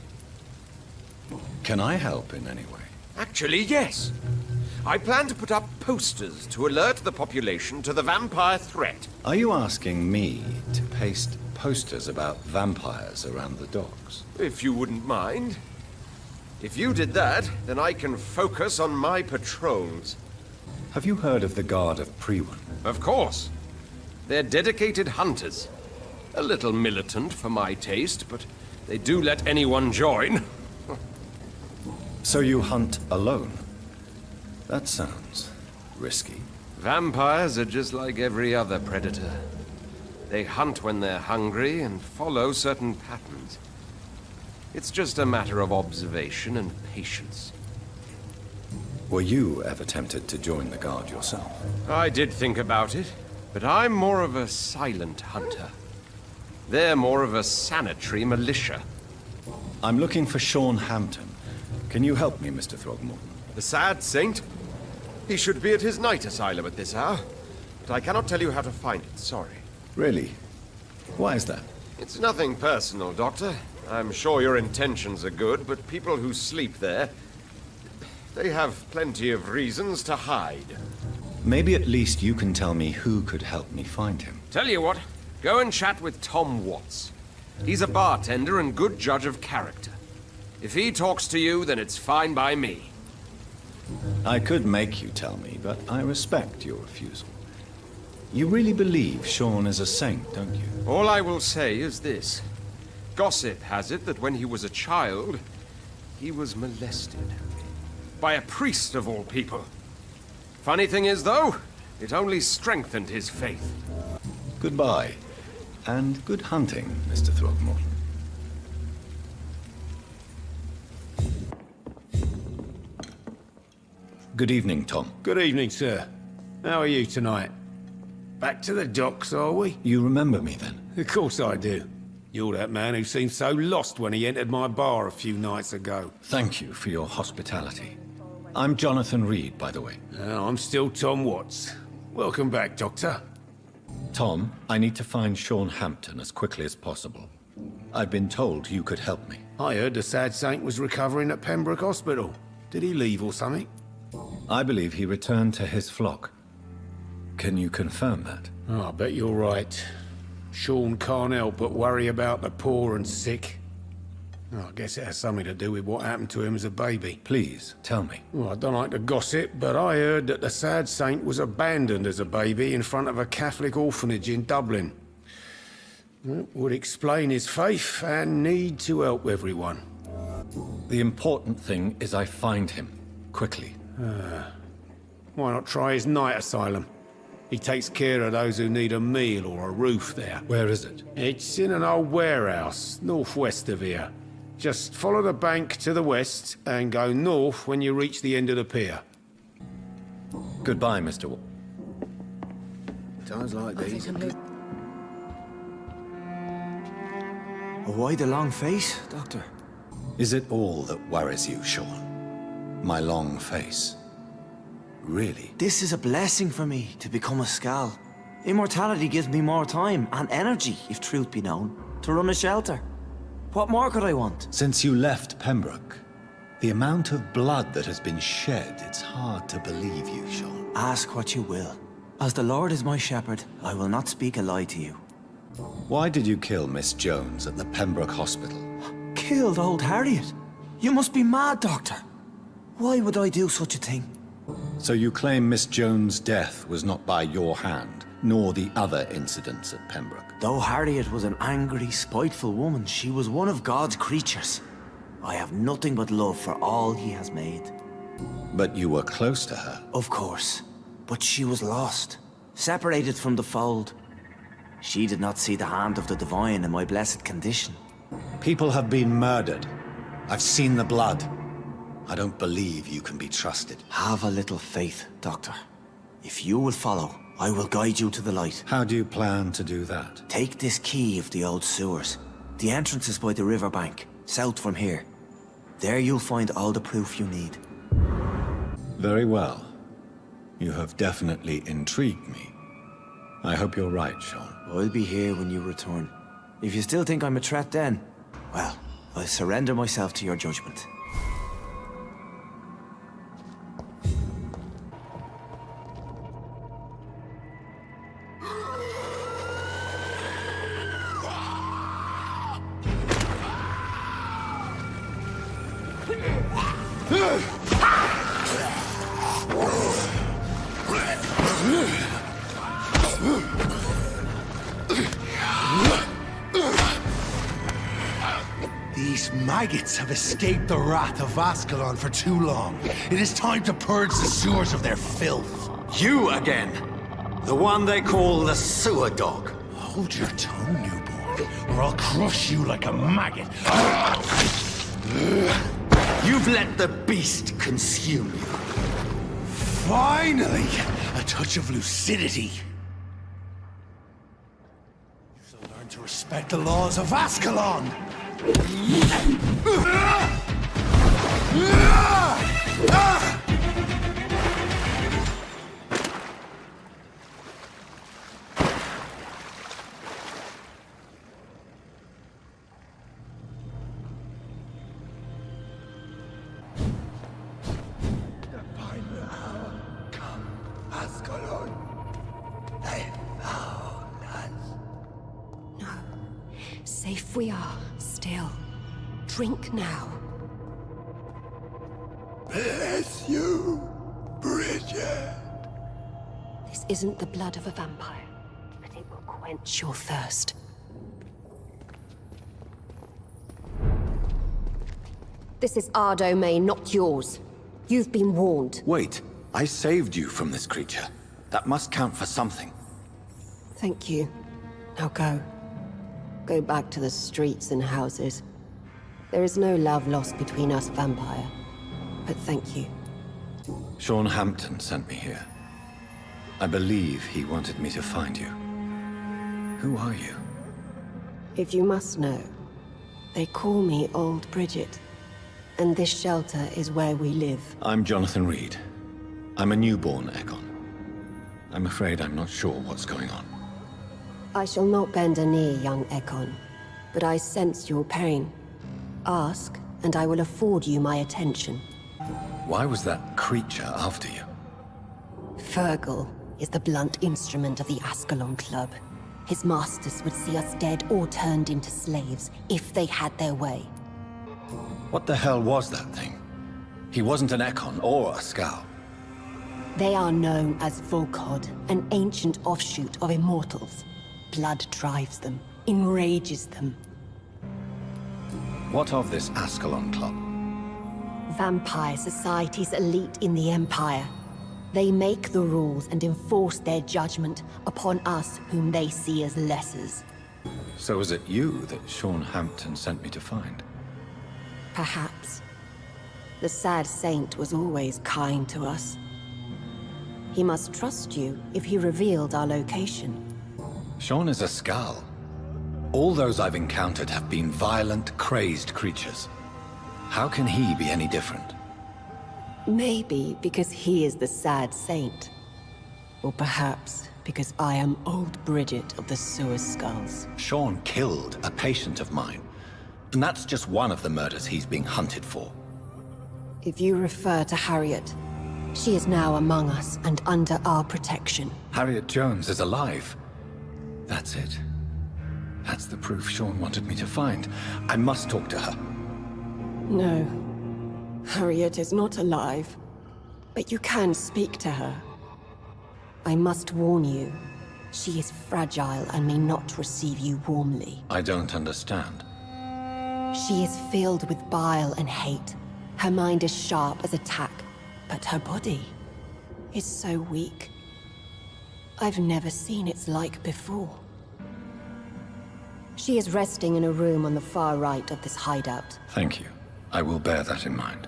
Can I help in any way? Actually, yes. I plan to put up posters to alert the population to the vampire threat. Are you asking me to paste posters about vampires around the docks? If you wouldn't mind. If you did that, then I can focus on my patrols. Have you heard of the Guard of Priwen? Of course. They're dedicated hunters. A little militant for my taste, but they do let anyone join. So you hunt alone? That sounds risky. Vampires are just like every other predator. They hunt when they're hungry and follow certain patterns. It's just a matter of observation and patience. Were you ever tempted to join the Guard yourself? I did think about it, but I'm more of a silent hunter. They're more of a sanitary militia. I'm looking for Sean Hampton. Can you help me, Mr. Throgmorton? The sad saint? He should be at his night asylum at this hour, but I cannot tell you how to find it, sorry. Really? Why is that? It's nothing personal, Doctor. I'm sure your intentions are good, but people who sleep there, they have plenty of reasons to hide. Maybe at least you can tell me who could help me find him. Tell you what, go and chat with Tom Watts. He's a bartender and good judge of character. If he talks to you, then it's fine by me. I could make you tell me, but I respect your refusal. You really believe Sean is a saint, don't you? All I will say is this. Gossip has it that when he was a child, he was molested. By a priest of all people. Funny thing is, though, it only strengthened his faith. Goodbye, and good hunting, Mr. Throgmorton. Good evening, Tom. Good evening, sir. How are you tonight? Back to the docks, are we? You remember me, then? Of course I do. You're that man who seemed so lost when he entered my bar a few nights ago. Thank you for your hospitality. I'm Jonathan Reed, by the way. I'm still Tom Watts. Welcome back, Doctor. Tom, I need to find Sean Hampton as quickly as possible. I've been told you could help me. I heard the sad saint was recovering at Pembroke Hospital. Did he leave or something? I believe he returned to his flock. Can you confirm that? Oh, I bet you're right. Sean can't help but worry about the poor and sick. Oh, I guess it has something to do with what happened to him as a baby. Please, tell me. Well, I don't like to gossip, but I heard that the sad saint was abandoned as a baby in front of a Catholic orphanage in Dublin. That would explain his faith and need to help everyone. The important thing is I find him, quickly. Why not try his night asylum? He takes care of those who need a meal or a roof there. Where is it? It's in an old warehouse, northwest of here. Just follow the bank to the west and go north when you reach the end of the pier. Goodbye, Mr. Times like these. Why the long face, Doctor? Is it all that worries you, Sean? My long face? Really? This is a blessing for me, to become a Skal. Immortality gives me more time and energy, if truth be known, to run a shelter. What more could I want? Since you left Pembroke, the amount of blood that has been shed, it's hard to believe you, Sean. Ask what you will. As the Lord is my shepherd, I will not speak a lie to you. Why did you kill Miss Jones at the Pembroke Hospital? Killed old Harriet? You must be mad, Doctor. Why would I do such a thing? So you claim Miss Jones' death was not by your hand, nor the other incidents at Pembroke? Though Harriet was an angry, spiteful woman, she was one of God's creatures. I have nothing but love for all he has made. But you were close to her? Of course. But she was lost, separated from the fold. She did not see the hand of the divine in my blessed condition. People have been murdered. I've seen the blood. I don't believe you can be trusted. Have a little faith, Doctor. If you will follow, I will guide you to the light. How do you plan to do that? Take this key of the old sewers. The entrance is by the riverbank, south from here. There you'll find all the proof you need. Very well. You have definitely intrigued me. I hope you're right, Sean. I'll be here when you return. If you still think I'm a threat then, well, I'll surrender myself to your judgment. These maggots have escaped the wrath of Ascalon for too long. It is time to purge the sewers of their filth. You again! The one they call the sewer dog. Hold your tongue, newborn, or I'll crush you like a maggot. You've let the beast consume you. Finally! A touch of lucidity. You shall learn to respect the laws of Ascalon! Safe we are, still. Drink now. Bless you, Bridget. This isn't the blood of a vampire, but it will quench your thirst. This is our domain, not yours. You've been warned. Wait, I saved you from this creature. That must count for something. Thank you. Now go. Go back to the streets and houses. There is no love lost between us, Vampire. But thank you. Sean Hampton sent me here. I believe he wanted me to find you. Who are you? If you must know, they call me Old Bridget. And this shelter is where we live. I'm Jonathan Reed. I'm a newborn Ekon. I'm afraid I'm not sure what's going on. I shall not bend a knee, young Ekon. But I sense your pain. Ask, and I will afford you my attention. Why was that creature after you? Fergal is the blunt instrument of the Ascalon Club. His masters would see us dead or turned into slaves, if they had their way. What the hell was that thing? He wasn't an Ekon or a Scowl. They are known as Volkod, an ancient offshoot of immortals. Blood drives them, enrages them. What of this Ascalon Club? Vampire society's elite in the Empire. They make the rules and enforce their judgment upon us whom they see as lessers. So is it you that Sean Hampton sent me to find? Perhaps. The sad saint was always kind to us. He must trust you if he revealed our location. Sean is a Scowl. All those I've encountered have been violent, crazed creatures. How can he be any different? Maybe because he is the sad saint. Or perhaps because I am Old Bridget of the Sewer Skulls. Sean killed a patient of mine. And that's just one of the murders he's being hunted for. If you refer to Harriet, she is now among us and under our protection. Harriet Jones is alive. That's it. That's the proof Sean wanted me to find. I must talk to her. No. Harriet is not alive. But you can speak to her. I must warn you. She is fragile and may not receive you warmly. I don't understand. She is filled with bile and hate. Her mind is sharp as a tack, but her body is so weak. I've never seen its like before. She is resting in a room on the far right of this hideout. Thank you. I will bear that in mind.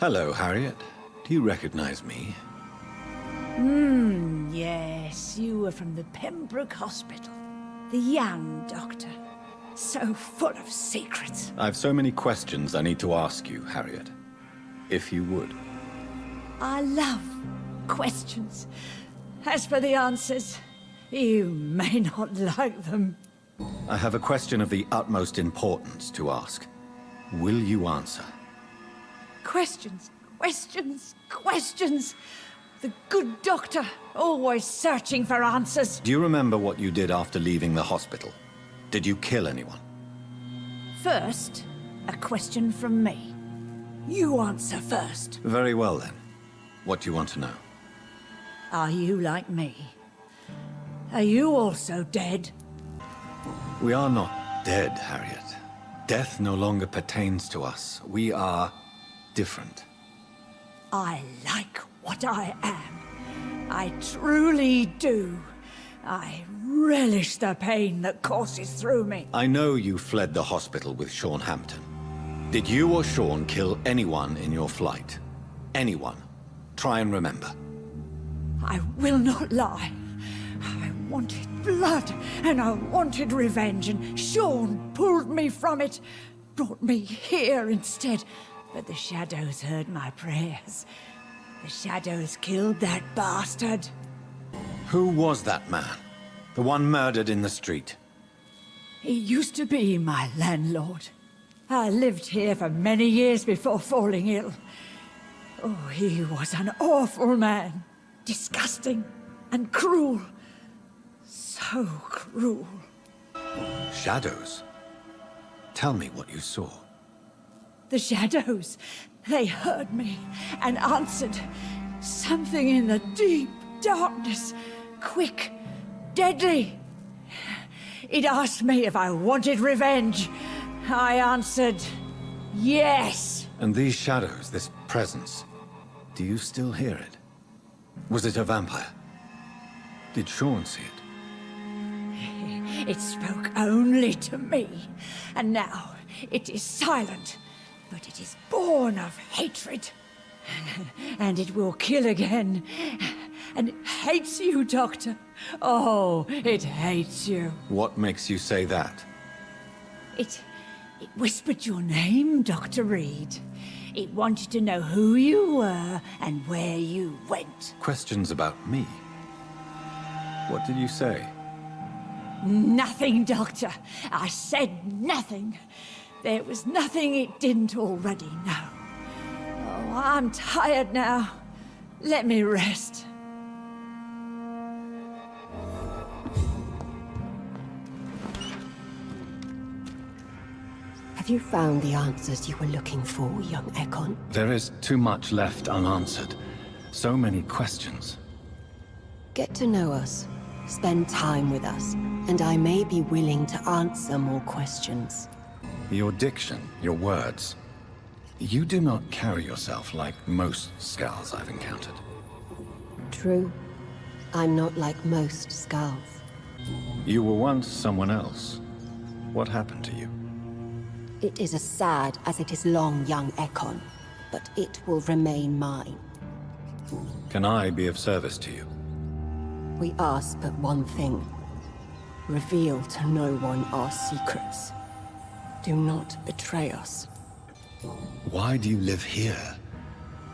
Hello, Harriet. Do you recognize me? Yes, you were from the Pembroke Hospital. The young doctor. So full of secrets. I've so many questions I need to ask you, Harriet. If you would. I love questions. As for the answers, you may not like them. I have a question of the utmost importance to ask. Will you answer? Questions, questions, questions. The good doctor, always searching for answers. Do you remember what you did after leaving the hospital? Did you kill anyone? First, a question from me. You answer first. Very well then. What do you want to know? Are you like me? Are you also dead? We are not dead, Harriet. Death no longer pertains to us. We are different. I like what I am. I truly do. I relish the pain that courses through me. I know you fled the hospital with Sean Hampton. Did you or Sean kill anyone in your flight? Anyone? Try and remember. I will not lie. I wanted blood, and I wanted revenge, and Sean pulled me from it, brought me here instead. But the shadows heard my prayers. The shadows killed that bastard. Who was that man? The one murdered in the street? He used to be my landlord. I lived here for many years before falling ill. Oh, he was an awful man. Disgusting and cruel. So cruel. Shadows? Tell me what you saw. The shadows, they heard me and answered. Something in the deep darkness. Quick, deadly. It asked me if I wanted revenge. I answered, yes. And these shadows, this presence, do you still hear it? Was it a vampire? Did Sean see it? It spoke only to me, and now it is silent, but it is born of hatred. And it will kill again. And it hates you, Doctor. Oh, it hates you. What makes you say that? It whispered your name, Dr. Reed. It wanted to know who you were and where you went. Questions about me? What did you say? Nothing, Doctor. I said nothing. There was nothing it didn't already know. Oh, I'm tired now. Let me rest. Have you found the answers you were looking for, young Ekon? There is too much left unanswered. So many questions. Get to know us. Spend time with us, and I may be willing to answer more questions. Your diction, your words. You do not carry yourself like most Skulls I've encountered. True. I'm not like most Skulls. You were once someone else. What happened to you? It is as sad as it is long, young Ekon, but it will remain mine. Can I be of service to you? We ask but one thing. Reveal to no one our secrets. Do not betray us. Why do you live here,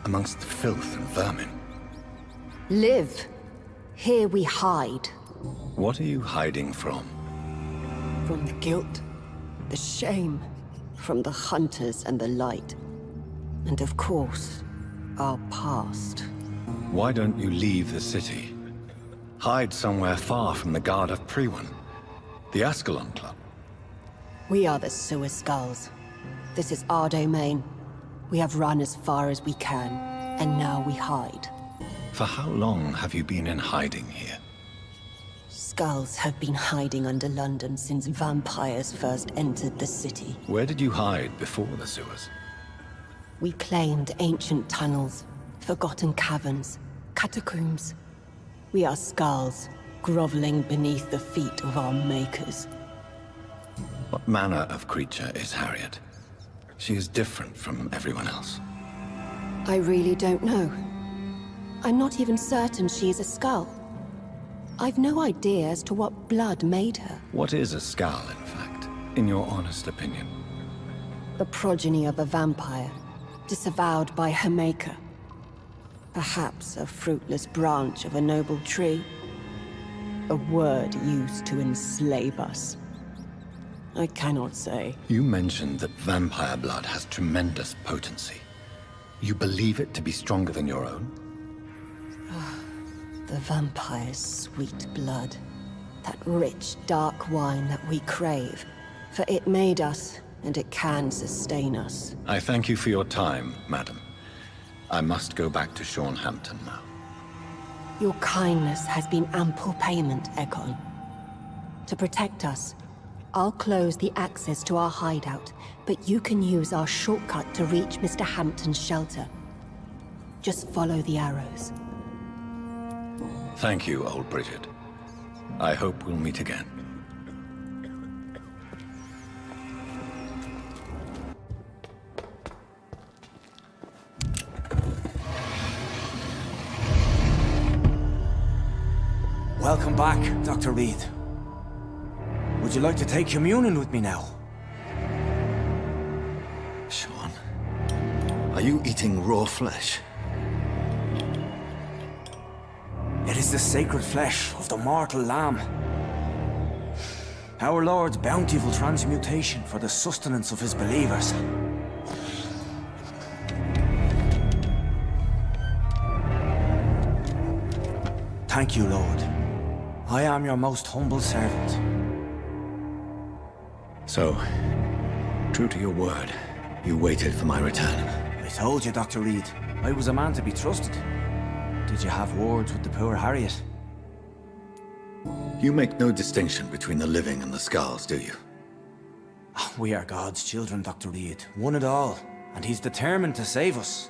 amongst the filth and vermin? Live. Here we hide. What are you hiding from? From the guilt, the shame, from the hunters and the light. And of course, our past. Why don't you leave the city? Hide somewhere far from the Guard of Priwen, the Ascalon Club. We are the Sewer Skulls. This is our domain. We have run as far as we can, and now we hide. For how long have you been in hiding here? Skulls have been hiding under London since vampires first entered the city. Where did you hide before the sewers? We claimed ancient tunnels, forgotten caverns, catacombs. We are Skulls, groveling beneath the feet of our makers. What manner of creature is Harriet? She is different from everyone else. I really don't know. I'm not even certain she is a skull. I've no idea as to what blood made her. What is a skull, in fact, in your honest opinion? The progeny of a vampire, disavowed by her maker. Perhaps a fruitless branch of a noble tree. A word used to enslave us. I cannot say. You mentioned that vampire blood has tremendous potency. You believe it to be stronger than your own? The vampire's sweet blood. That rich, dark wine that we crave. For it made us, and it can sustain us. I thank you for your time, madam. I must go back to Hampton now. Your kindness has been ample payment, Egon. To protect us, I'll close the access to our hideout, but you can use our shortcut to reach Mr. Hampton's shelter. Just follow the arrows. Thank you, old Bridget. I hope we'll meet again. Welcome back, Dr. Reed. Would you like to take communion with me now? Sean, are you eating raw flesh? It is the sacred flesh of the mortal lamb. Our Lord's bountiful transmutation for the sustenance of his believers. Thank you, Lord. I am your most humble servant. So, true to your word, you waited for my return. I told you, Dr. Reed, I was a man to be trusted. Did you have words with the poor Harriet? You make no distinction between the living and the skulls, do you? We are God's children, Dr. Reed, one and all, and he's determined to save us.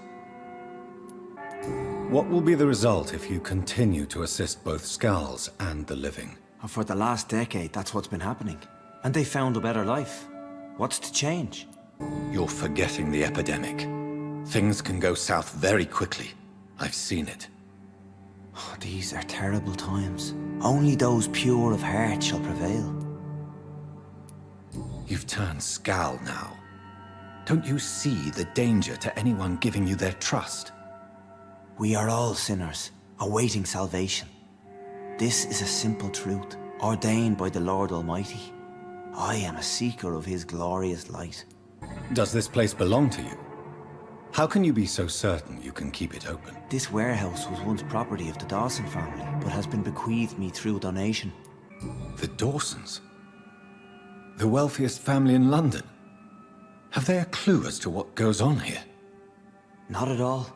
What will be the result if you continue to assist both skulls and the living? For the last decade, that's what's been happening. And they found a better life. What's to change? You're forgetting the epidemic. Things can go south very quickly. I've seen it. These are terrible times. Only those pure of heart shall prevail. You've turned Skal now. Don't you see the danger to anyone giving you their trust? We are all sinners, awaiting salvation. This is a simple truth, ordained by the Lord Almighty. I am a seeker of his glorious light. Does this place belong to you? How can you be so certain you can keep it open? This warehouse was once property of the Dawson family, but has been bequeathed me through donation. The Dawsons? The wealthiest family in London? Have they a clue as to what goes on here? Not at all.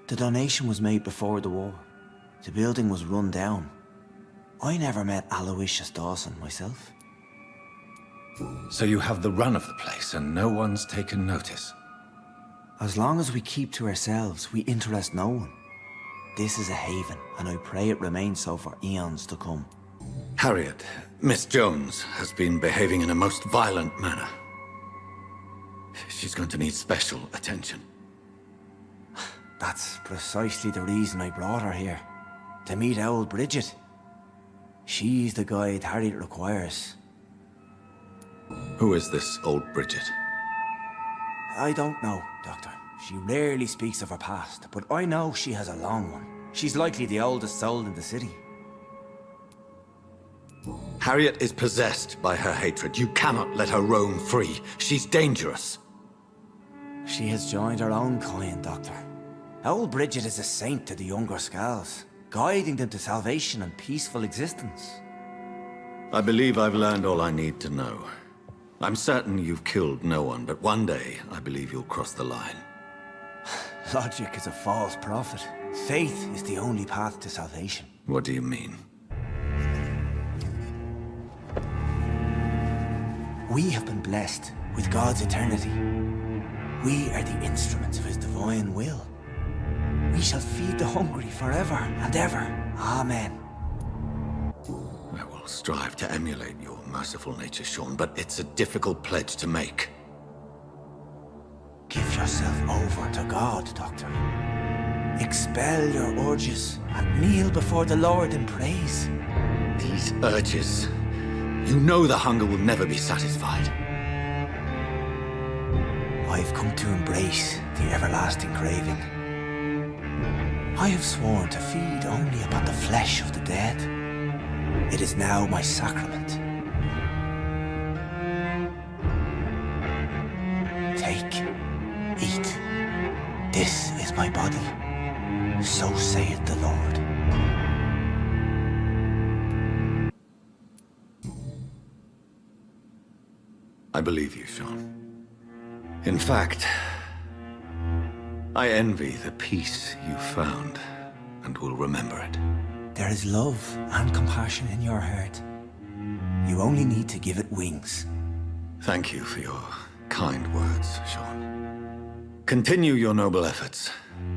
The donation was made before the war. The building was run down. I never met Aloysius Dawson myself. So you have the run of the place and no one's taken notice? As long as we keep to ourselves, we interest no one. This is a haven, and I pray it remains so for eons to come. Harriet, Miss Jones, has been behaving in a most violent manner. She's going to need special attention. That's precisely the reason I brought her here. To meet old Bridget. She's the guide Harriet requires. Who is this old Bridget? I don't know, Doctor. She rarely speaks of her past, but I know she has a long one. She's likely the oldest soul in the city. Harriet is possessed by her hatred. You cannot let her roam free. She's dangerous. She has joined her own kind, Doctor. Old Bridget is a saint to the younger Skals, guiding them to salvation and peaceful existence. I believe I've learned all I need to know. I'm certain you've killed no one, but one day I believe you'll cross the line. Logic is a false prophet. Faith is the only path to salvation. What do you mean? We have been blessed with God's eternity. We are the instruments of his divine will. We shall feed the hungry forever and ever. Amen. I will strive to emulate your merciful nature, Sean, but it's a difficult pledge to make. Give yourself over to God, Doctor. Expel your urges and kneel before the Lord in praise. These urges. You know the hunger will never be satisfied. I've come to embrace the everlasting craving. I have sworn to feed only upon the flesh of the dead. It is now my sacrament. Take, eat. This is my body. So saith the Lord. I believe you, Sean. In fact, I envy the peace you found, and will remember it. There is love and compassion in your heart. You only need to give it wings. Thank you for your kind words, Sean. Continue your noble efforts.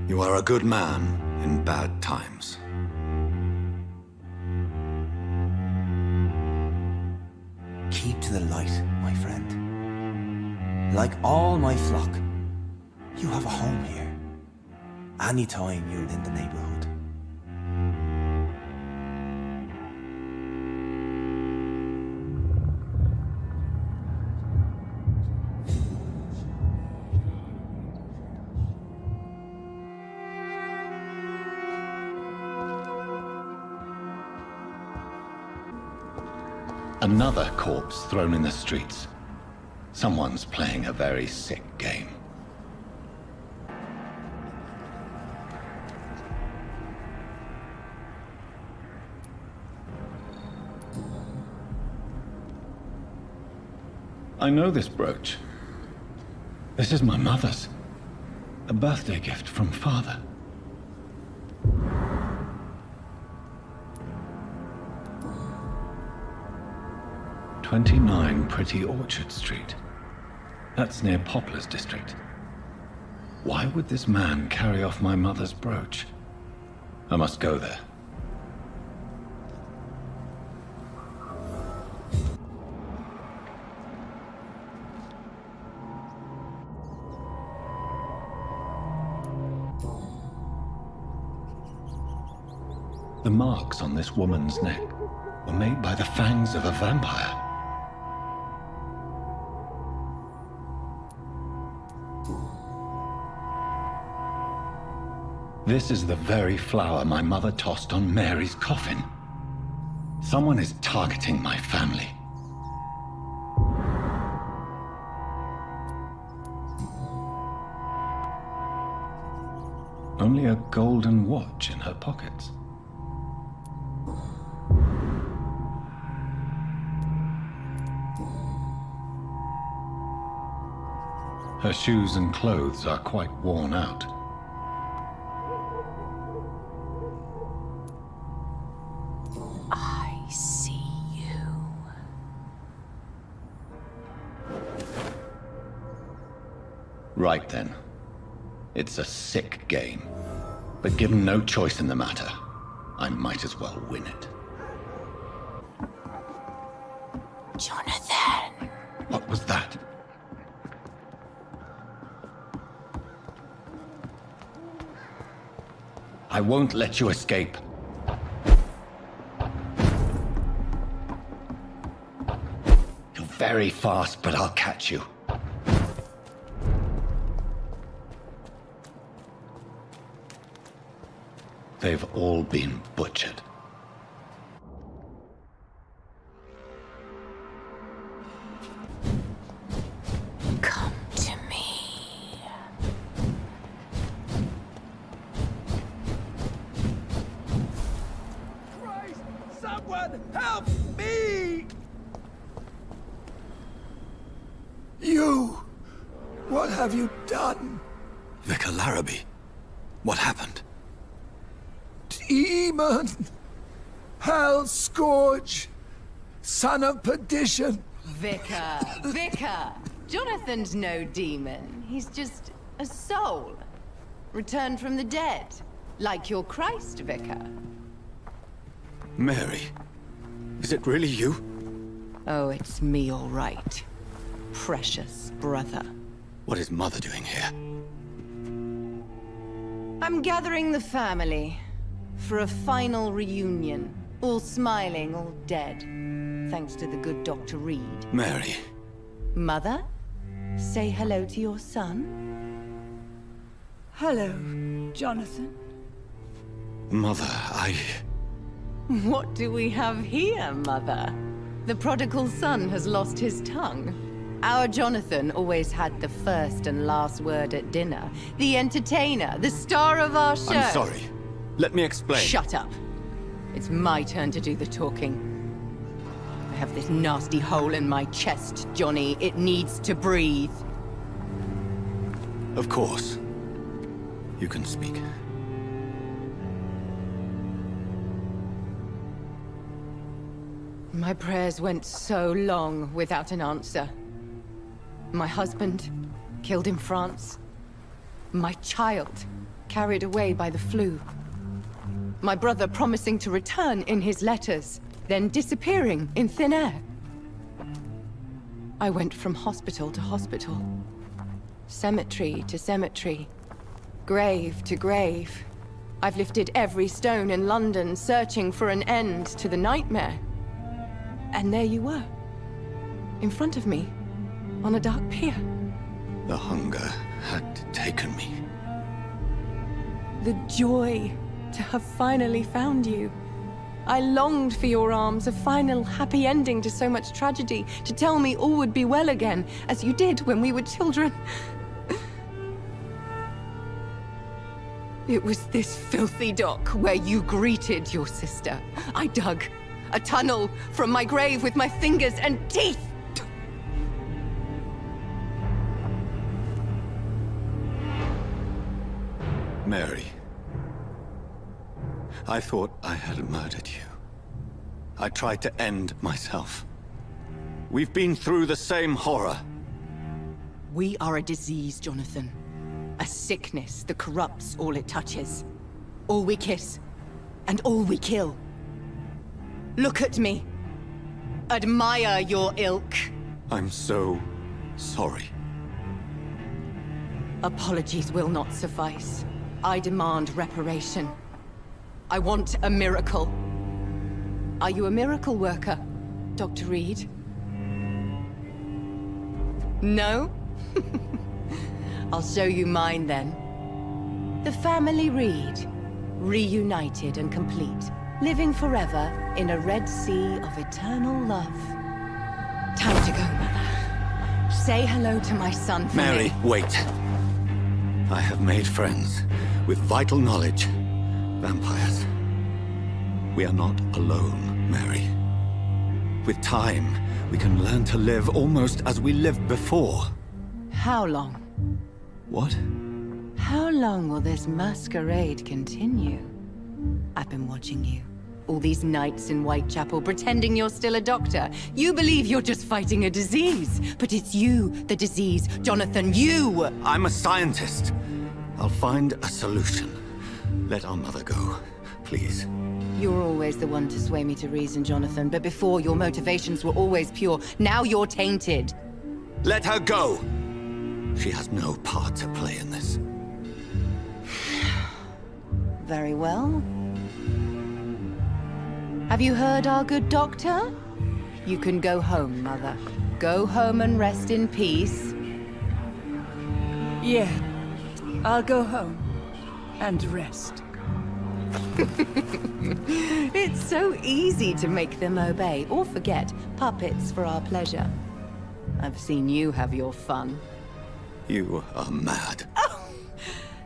You are a good man in bad times. Keep to the light, my friend. Like all my flock, you have a home here. Anytime you're in the neighborhood. Another corpse thrown in the streets. Someone's playing a very sick game. I know this brooch. This is my mother's. A birthday gift from father. "29 Pretty Orchard Street. That's near Poplar's district. Why would this man carry off my mother's brooch? I must go there. The marks on this woman's neck were made by the fangs of a vampire. This is the very flower my mother tossed on Mary's coffin. Someone is targeting my family. Only a golden watch in her pockets. Her shoes and clothes are quite worn out. I see you. Right then. It's a sick game. But given no choice in the matter, I might as well win it. Jonathan! What was that? I won't let you escape. You're very fast, but I'll catch you. They've all been butchered. Come to me. Christ! Someone help me! You! What have you done? Vicar Larrabee, what happened? Demon! Hell scourge! Son of perdition! Vicar! Jonathan's no demon. He's just a soul. Returned from the dead. Like your Christ, Vicar. Mary, is it really you? Oh, it's me, all right. Precious brother. What is Mother doing here? I'm gathering the family for a final reunion. All smiling, all dead. Thanks to the good Dr. Reed. Mary. Mother, say hello to your son. Hello, Jonathan. Mother, What do we have here, Mother? The prodigal son has lost his tongue. Our Jonathan always had the first and last word at dinner. The entertainer, the star of our show. I'm sorry. Let me explain. Shut up. It's my turn to do the talking. I have this nasty hole in my chest, Johnny. It needs to breathe. Of course. You can speak. My prayers went so long without an answer. My husband, killed in France. My child, carried away by the flu. My brother promising to return in his letters, then disappearing in thin air. I went from hospital to hospital. Cemetery to cemetery. Grave to grave. I've lifted every stone in London, searching for an end to the nightmare. And there you were. In front of me. On a dark pier. The hunger had taken me. The joy to have finally found you. I longed for your arms, a final happy ending to so much tragedy, to tell me all would be well again, as you did when we were children. It was this filthy dock where you greeted your sister. I dug a tunnel from my grave with my fingers and teeth. Mary. I thought I had murdered you. I tried to end myself. We've been through the same horror. We are a disease, Jonathan. A sickness that corrupts all it touches. All we kiss, and all we kill. Look at me. Admire your ilk. I'm so sorry. Apologies will not suffice. I demand reparation. I want a miracle. Are you a miracle worker, Dr. Reed? No? I'll show you mine then. The family Reed, reunited and complete, living forever in a red sea of eternal love. Time to go, Mother. Say hello to my son for Mary, me. wait. I have made friends with vital knowledge. Vampires. We are not alone, Mary. With time, we can learn to live almost as we lived before. How long? What? How long will this masquerade continue? I've been watching you. All these nights in Whitechapel, pretending you're still a doctor. You believe you're just fighting a disease. But it's you, the disease. Jonathan, you! I'm a scientist. I'll find a solution. Let our mother go, please. You're always the one to sway me to reason, Jonathan. But before, your motivations were always pure. Now you're tainted. Let her go! She has no part to play in this. Very well. Have you heard our good doctor? You can go home, Mother. Go home and rest in peace. Yeah, I'll go home and rest. It's so easy to make them obey or forget. Puppets for our pleasure. I've seen you have your fun. You are mad.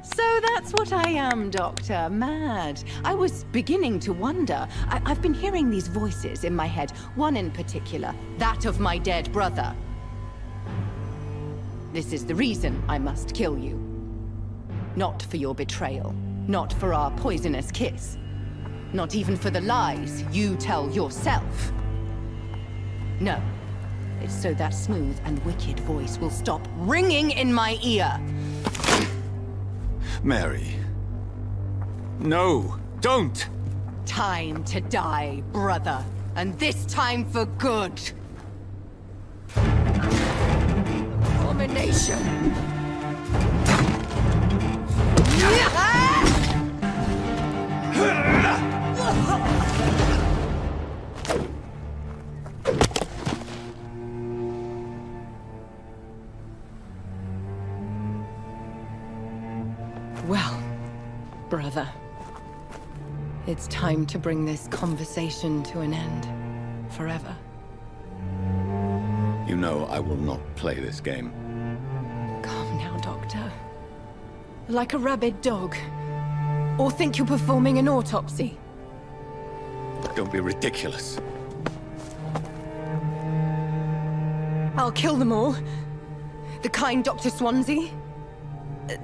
So that's what I am, Doctor. Mad. I was beginning to wonder. I've been hearing these voices in my head. One in particular. That of my dead brother. This is the reason I must kill you. Not for your betrayal. Not for our poisonous kiss. Not even for the lies you tell yourself. No. It's so that smooth and wicked voice will stop ringing in my ear. Mary. No, don't! Time to die, brother. And this time for good. Woman abomination! Well, brother, it's time to bring this conversation to an end. Forever. You know I will not play this game. Calm now, Doctor. Like a rabid dog. Or think you're performing an autopsy. Don't be ridiculous. I'll kill them all. The kind Dr. Swansea.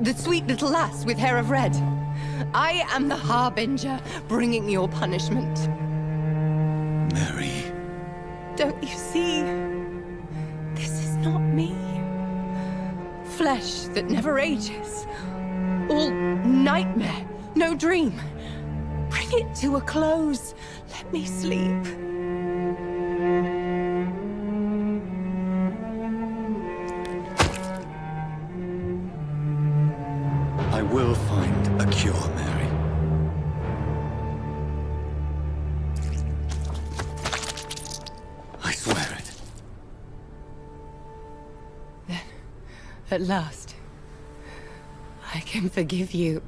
The sweet little lass with hair of red. I am the Harbinger, bringing your punishment. Mary. Don't you see? This is not me. Flesh that never ages. All nightmare, no dream. Bring it to a close. Let me sleep. I will find a cure, Mary. I swear it. Then, at last, I can forgive you.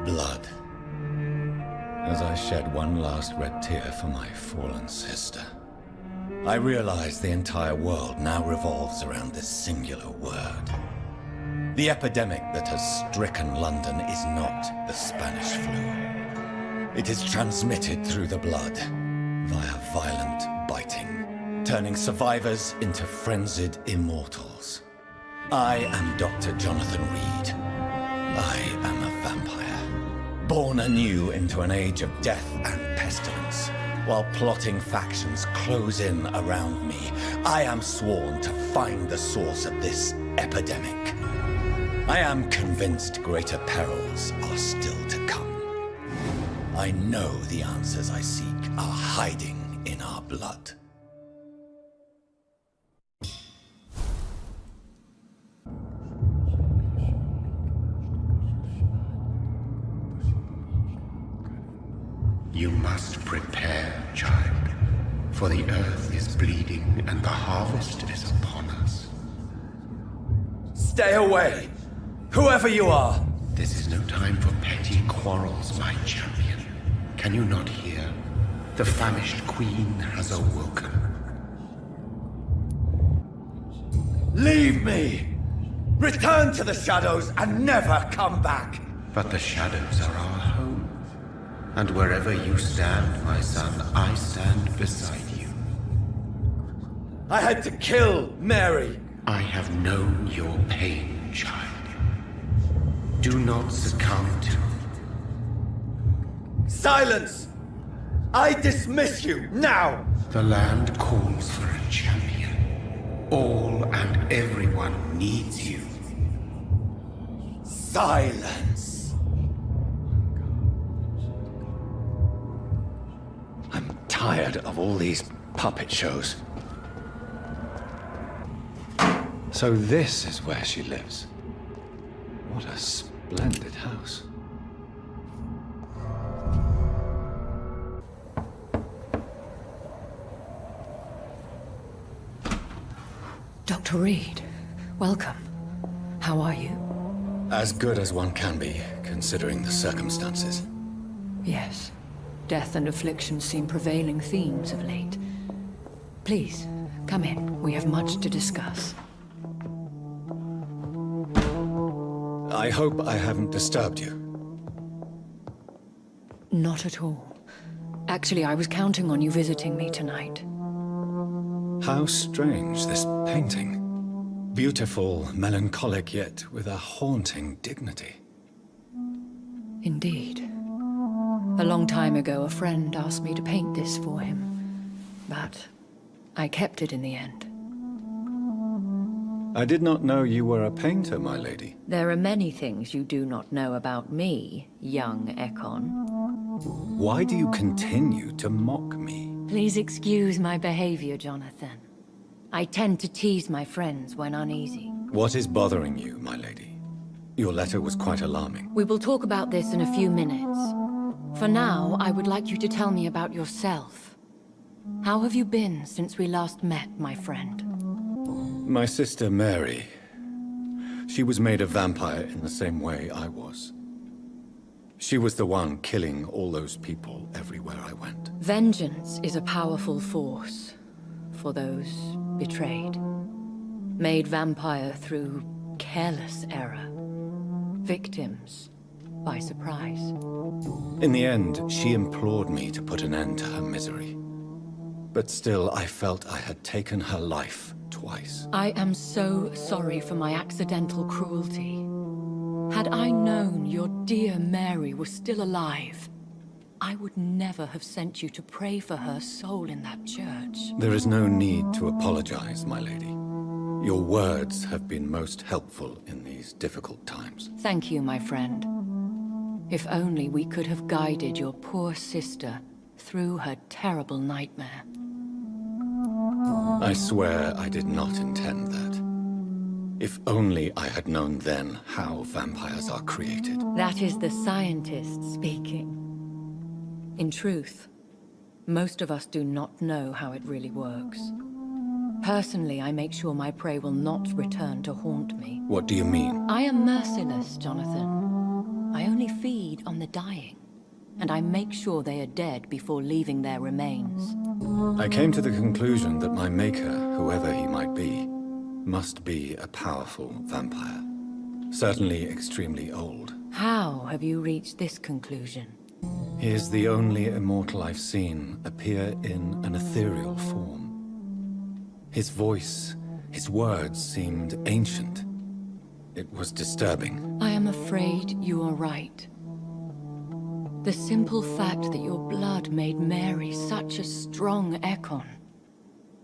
Blood. As I shed one last red tear for my fallen sister, I realize the entire world now revolves around this singular word. The epidemic that has stricken London is not the Spanish flu. It is transmitted through the blood, via violent biting, turning survivors into frenzied immortals. I am Dr. Jonathan Reed. I am a vampire. Born anew into an age of death and pestilence, while plotting factions close in around me, I am sworn to find the source of this epidemic. I am convinced greater perils are still to come. I know the answers I seek are hiding in our blood. You must prepare, child, for the earth is bleeding and the harvest is upon us. Stay away! Whoever you are! This is no time for petty quarrels, my champion. Can you not hear? The famished queen has awoken. Leave me! Return to the shadows and never come back! But the shadows are our home. And wherever you stand, my son, I stand beside you. I had to kill Mary! I have known your pain, child. Do not succumb to... Silence! I dismiss you, now! The land calls for a champion. All and everyone needs you. Silence! I'm tired of all these puppet shows. So this is where she lives. What a splendid house. Dr. Reed, welcome. How are you? As good as one can be, considering the circumstances. Yes. Death and affliction seem prevailing themes of late. Please, come in. We have much to discuss. I hope I haven't disturbed you. Not at all. Actually, I was counting on you visiting me tonight. How strange, this painting. Beautiful, melancholic, yet with a haunting dignity. Indeed. A long time ago, a friend asked me to paint this for him. But I kept it in the end. I did not know you were a painter, my lady. There are many things you do not know about me, young Ekon. Why do you continue to mock me? Please excuse my behavior, Jonathan. I tend to tease my friends when uneasy. What is bothering you, my lady? Your letter was quite alarming. We will talk about this in a few minutes. For now, I would like you to tell me about yourself. How have you been since we last met, my friend? My sister Mary. She was made a vampire in the same way I was. She was the one killing all those people everywhere I went. Vengeance is a powerful force for those betrayed. Made vampire through careless error. Victims by surprise. In the end, she implored me to put an end to her misery. But still, I felt I had taken her life twice. I am so sorry for my accidental cruelty. Had I known your dear Mary was still alive, I would never have sent you to pray for her soul in that church. There is no need to apologize, my lady. Your words have been most helpful in these difficult times. Thank you, my friend. If only we could have guided your poor sister through her terrible nightmare. I swear I did not intend that. If only I had known then how vampires are created. That is the scientist speaking. In truth, most of us do not know how it really works. Personally, I make sure my prey will not return to haunt me. What do you mean? I am merciless, Jonathan. I only feed on the dying, and I make sure they are dead before leaving their remains. I came to the conclusion that my maker, whoever he might be, must be a powerful vampire. Certainly extremely old. How have you reached this conclusion? He is the only immortal I've seen appear in an ethereal form. His voice, his words seemed ancient. It was disturbing. I am afraid you are right. The simple fact that your blood made Mary such a strong Ekon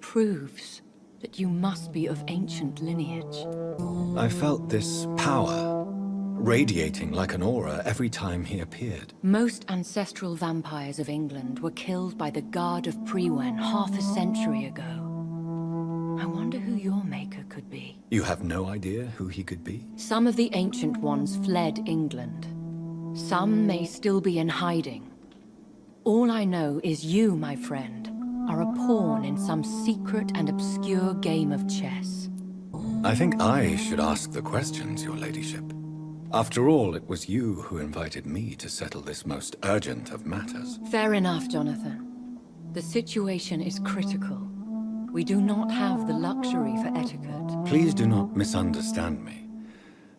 proves that you must be of ancient lineage. I felt this power, radiating like an aura every time he appeared. Most ancestral vampires of England were killed by the Guard of Priwen half a century ago. I wonder who your maker could be. You have no idea who he could be? Some of the ancient ones fled England. Some may still be in hiding. All I know is you, my friend, are a pawn in some secret and obscure game of chess. I think I should ask the questions, your ladyship. After all, it was you who invited me to settle this most urgent of matters. Fair enough, Jonathan. The situation is critical. We do not have the luxury for etiquette. Please do not misunderstand me.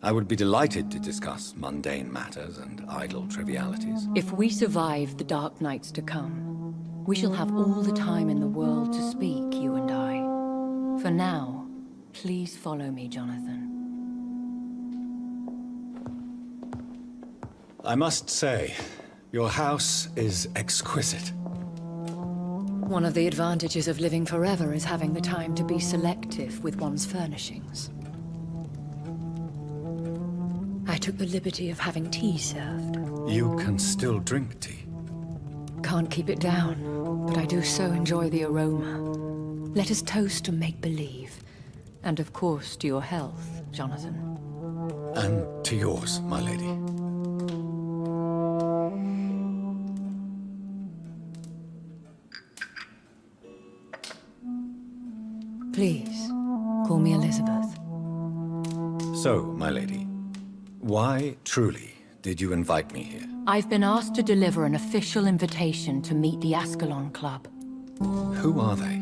I would be delighted to discuss mundane matters and idle trivialities. If we survive the dark nights to come, we shall have all the time in the world to speak, you and I. For now, please follow me, Jonathan. I must say, your house is exquisite. One of the advantages of living forever is having the time to be selective with one's furnishings. I took the liberty of having tea served. You can still drink tea. Can't keep it down, but I do so enjoy the aroma. Let us toast to make-believe. And of course, to your health, Jonathan. And to yours, my lady. Please, call me Elizabeth. So, my lady, Why, truly, did you invite me here? I've been asked to deliver an official invitation to meet the Ascalon Club. Who are they?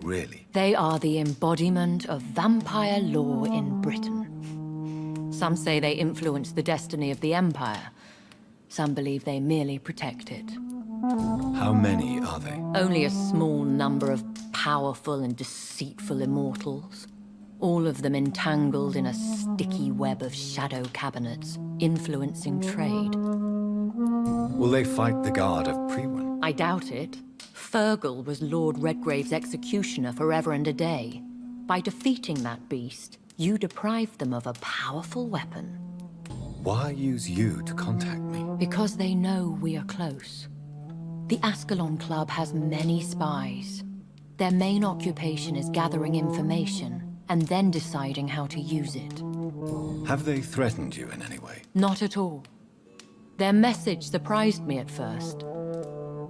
Really? They are the embodiment of vampire law in Britain. Some say they influence the destiny of the Empire. Some believe they merely protect it. How many are they? Only a small number of powerful and deceitful immortals. All of them entangled in a sticky web of shadow cabinets, influencing trade. Will they fight the Guard of Priwen? I doubt it. Fergal was Lord Redgrave's executioner forever and a day. By defeating that beast, you deprived them of a powerful weapon. Why use you to contact me? Because they know we are close. The Ascalon Club has many spies. Their main occupation is gathering information, and then deciding how to use it. Have they threatened you in any way? Not at all. Their message surprised me at first,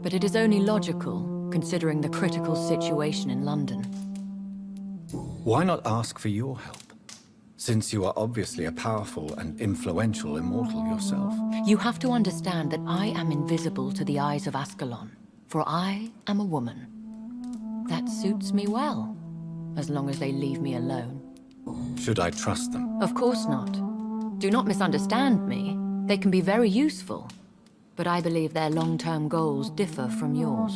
but it is only logical, considering the critical situation in London. Why not ask for your help? Since you are obviously a powerful and influential immortal yourself. You have to understand that I am invisible to the eyes of Ascalon, for I am a woman. That suits me well, as long as they leave me alone. Should I trust them? Of course not. Do not misunderstand me. They can be very useful, but I believe their long-term goals differ from yours.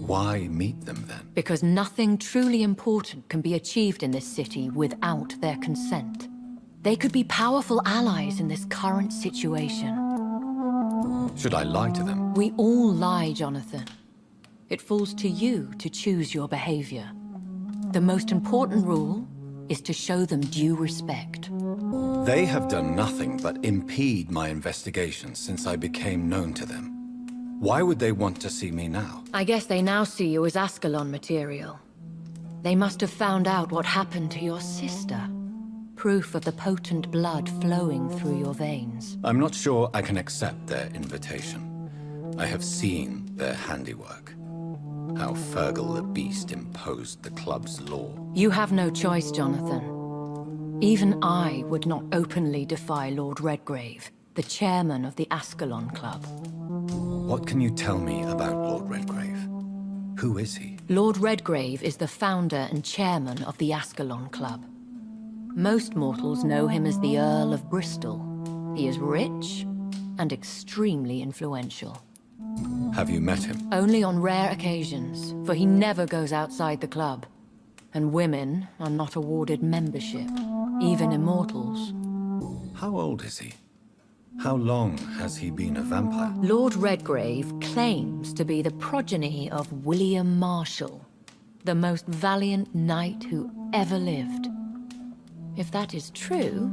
Why meet them then? Because nothing truly important can be achieved in this city without their consent. They could be powerful allies in this current situation. Should I lie to them? We all lie, Jonathan. It falls to you to choose your behavior. The most important rule is to show them due respect. They have done nothing but impede my investigations since I became known to them. Why would they want to see me now? I guess they now see you as Ascalon material. They must have found out what happened to your sister. Proof of the potent blood flowing through your veins. I'm not sure I can accept their invitation. I have seen their handiwork. How Fergal the Beast imposed the club's law. You have no choice, Jonathan. Even I would not openly defy Lord Redgrave, the chairman of the Ascalon Club. What can you tell me about Lord Redgrave? Who is he? Lord Redgrave is the founder and chairman of the Ascalon Club. Most mortals know him as the Earl of Bristol. He is rich and extremely influential. Have you met him? Only on rare occasions, for he never goes outside the club. And women are not awarded membership, even immortals. How old is he? How long has he been a vampire? Lord Redgrave claims to be the progeny of William Marshall, the most valiant knight who ever lived. If that is true,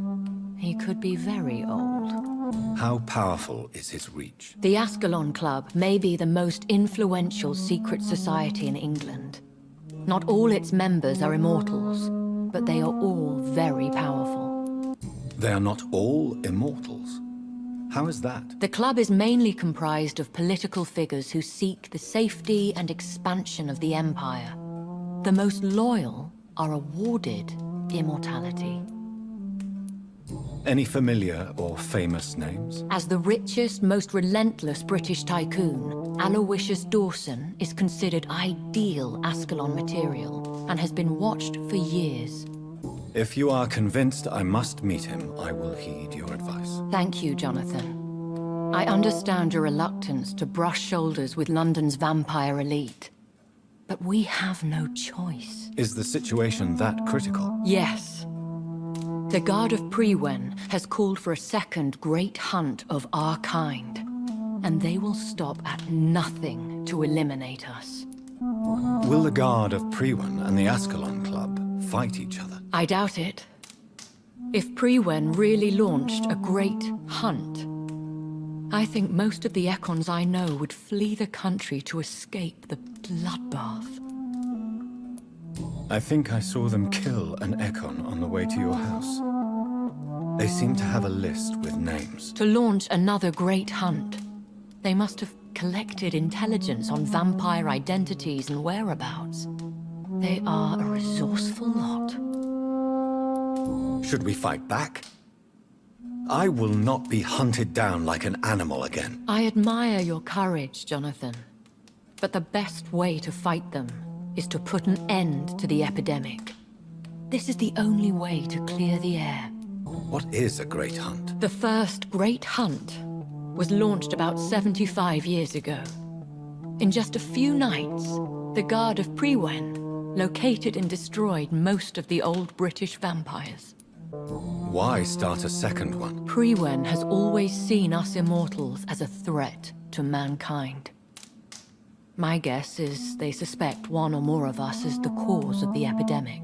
he could be very old. How powerful is his reach? The Ascalon Club may be the most influential secret society in England. Not all its members are immortals, but they are all very powerful. They are not all immortals? How is that? The club is mainly comprised of political figures who seek the safety and expansion of the Empire. The most loyal are awarded immortality. Any familiar or famous names? As the richest, most relentless British tycoon, Aloysius Dawson is considered ideal Ascalon material and has been watched for years. If you are convinced I must meet him, I will heed your advice. Thank you, Jonathan. I understand your reluctance to brush shoulders with London's vampire elite. But we have no choice. Is the situation that critical? Yes. The Guard of Priwen has called for a second great hunt of our kind. And they will stop at nothing to eliminate us. Will the Guard of Priwen and the Ascalon Club fight each other? I doubt it. If Priwen really launched a great hunt, I think most of the Ekons I know would flee the country to escape the bloodbath. I think I saw them kill an Ekon on the way to your house. They seem to have a list with names. To launch another great hunt, they must have collected intelligence on vampire identities and whereabouts. They are a resourceful lot. Should we fight back? I will not be hunted down like an animal again. I admire your courage, Jonathan. But the best way to fight them is to put an end to the epidemic. This is the only way to clear the air. What is a great hunt? The first great hunt was launched about 75 years ago. In just a few nights, the Guard of Priwen located and destroyed most of the old British vampires. Why start a second one? Priwen has always seen us immortals as a threat to mankind. My guess is they suspect one or more of us is the cause of the epidemic.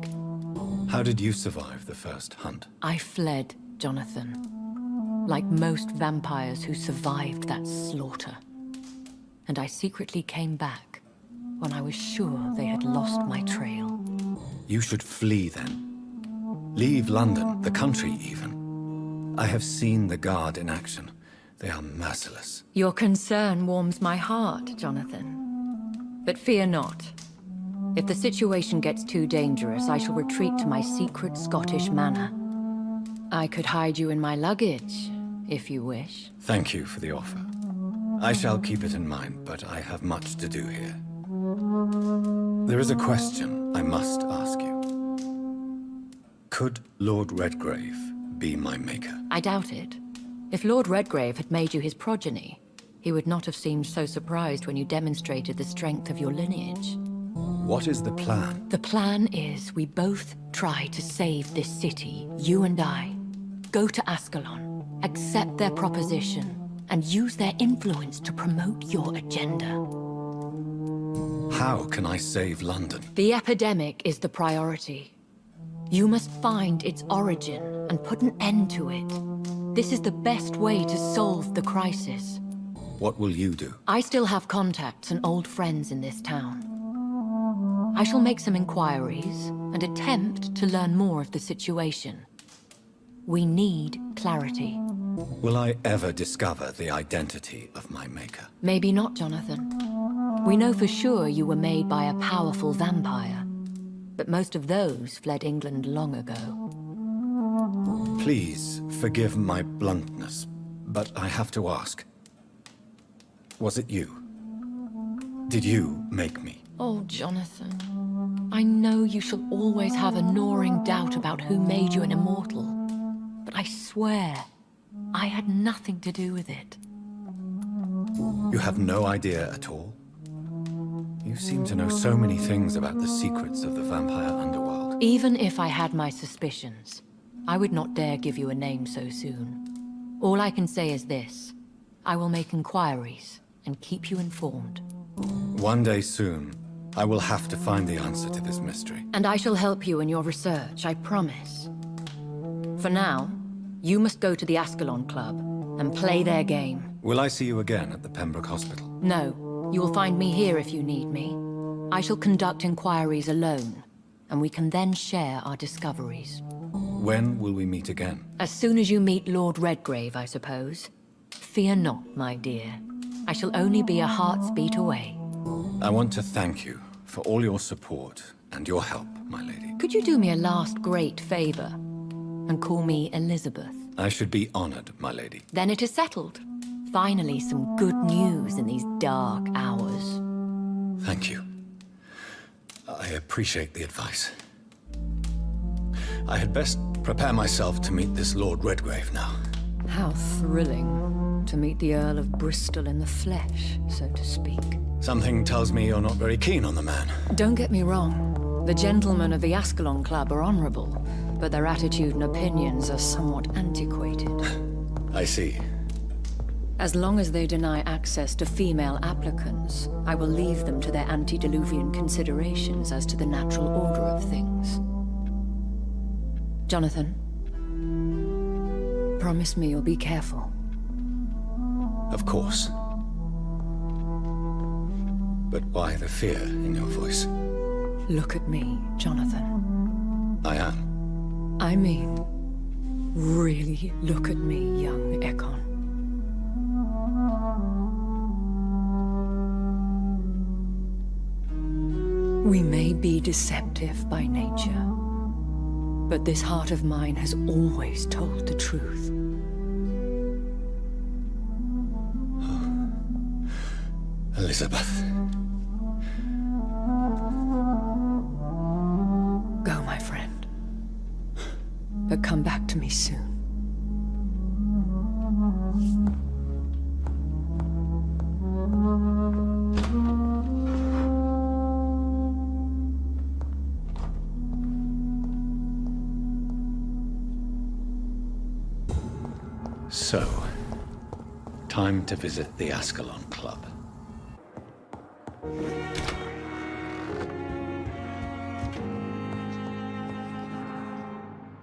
How did you survive the first hunt? I fled, Jonathan. Like most vampires who survived that slaughter. And I secretly came back when I was sure they had lost my trail. You should flee then. Leave London, the country even. I have seen the Guard in action. They are merciless. Your concern warms my heart, Jonathan. But fear not. If the situation gets too dangerous, I shall retreat to my secret Scottish manor. I could hide you in my luggage, if you wish. Thank you for the offer. I shall keep it in mind, but I have much to do here. There is a question I must ask you. Could Lord Redgrave be my maker? I doubt it. If Lord Redgrave had made you his progeny, he would not have seemed so surprised when you demonstrated the strength of your lineage. What is the plan? The plan is we both try to save this city, you and I. Go to Ascalon, accept their proposition, and use their influence to promote your agenda. How can I save London? The epidemic is the priority. You must find its origin and put an end to it. This is the best way to solve the crisis. What will you do? I still have contacts and old friends in this town. I shall make some inquiries and attempt to learn more of the situation. We need clarity. Will I ever discover the identity of my maker? Maybe not, Jonathan. We know for sure you were made by a powerful vampire, but most of those fled England long ago. Please forgive my bluntness, but I have to ask. Was it you? Did you make me? Oh, Jonathan. I know you shall always have a gnawing doubt about who made you an immortal, but I swear, I had nothing to do with it. You have no idea at all? You seem to know so many things about the secrets of the vampire underworld. Even if I had my suspicions, I would not dare give you a name so soon. All I can say is this. I will make inquiries and keep you informed. One day soon, I will have to find the answer to this mystery. And I shall help you in your research, I promise. For now, you must go to the Ascalon Club and play their game. Will I see you again at the Pembroke Hospital? No, you will find me here if you need me. I shall conduct inquiries alone, and we can then share our discoveries. When will we meet again? As soon as you meet Lord Redgrave, I suppose. Fear not, my dear. I shall only be a heart's beat away. I want to thank you for all your support and your help, my lady. Could you do me a last great favor and call me Elizabeth? I should be honored, my lady. Then it is settled. Finally, some good news in these dark hours. Thank you. I appreciate the advice. I had best prepare myself to meet this Lord Redgrave now. How thrilling to meet the Earl of Bristol in the flesh, so to speak. Something tells me you're not very keen on the man. Don't get me wrong. The gentlemen of the Ascalon Club are honorable, but their attitude and opinions are somewhat antiquated. I see. As long as they deny access to female applicants, I will leave them to their antediluvian considerations as to the natural order of things. Jonathan, promise me you'll be careful. Of course. But why the fear in your voice? Look at me, Jonathan. I am. I mean, really look at me, young Ekon. We may be deceptive by nature, But this heart of mine has always told the truth. Elizabeth. Go, my friend. But come back to me soon. So, time to visit the Ascalon Club.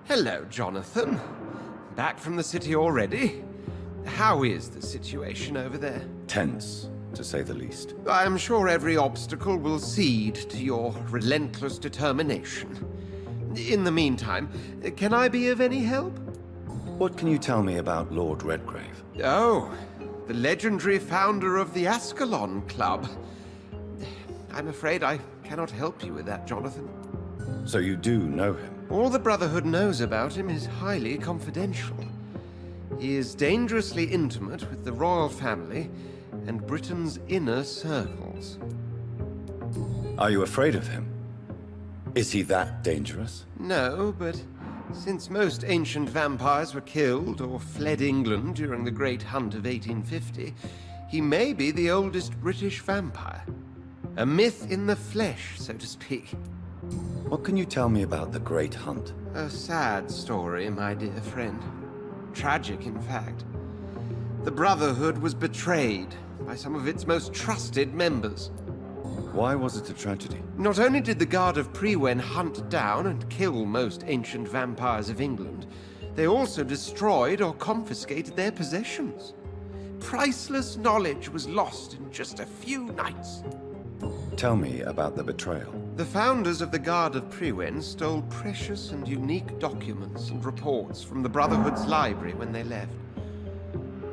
Hello, Jonathan. Back from the city already? How is the situation over there? Tense, to say the least. I am sure every obstacle will cede to your relentless determination. In the meantime, can I be of any help? What can you tell me about Lord Redgrave? Oh, the legendary founder of the Ascalon Club. I'm afraid I cannot help you with that, Jonathan. So you do know him? All the Brotherhood knows about him is highly confidential. He is dangerously intimate with the royal family and Britain's inner circles. Are you afraid of him? Is he that dangerous? No, but since most ancient vampires were killed or fled England during the Great Hunt of 1850, he may be the oldest British vampire. A myth in the flesh, so to speak. What can you tell me about the Great Hunt? A sad story, my dear friend. Tragic, in fact. The Brotherhood was betrayed by some of its most trusted members. Why was it a tragedy? Not only did the Guard of Prewen hunt down and kill most ancient vampires of England, they also destroyed or confiscated their possessions. Priceless knowledge was lost in just a few nights. Tell me about the betrayal. The founders of the Guard of Prewen stole precious and unique documents and reports from the Brotherhood's library when they left.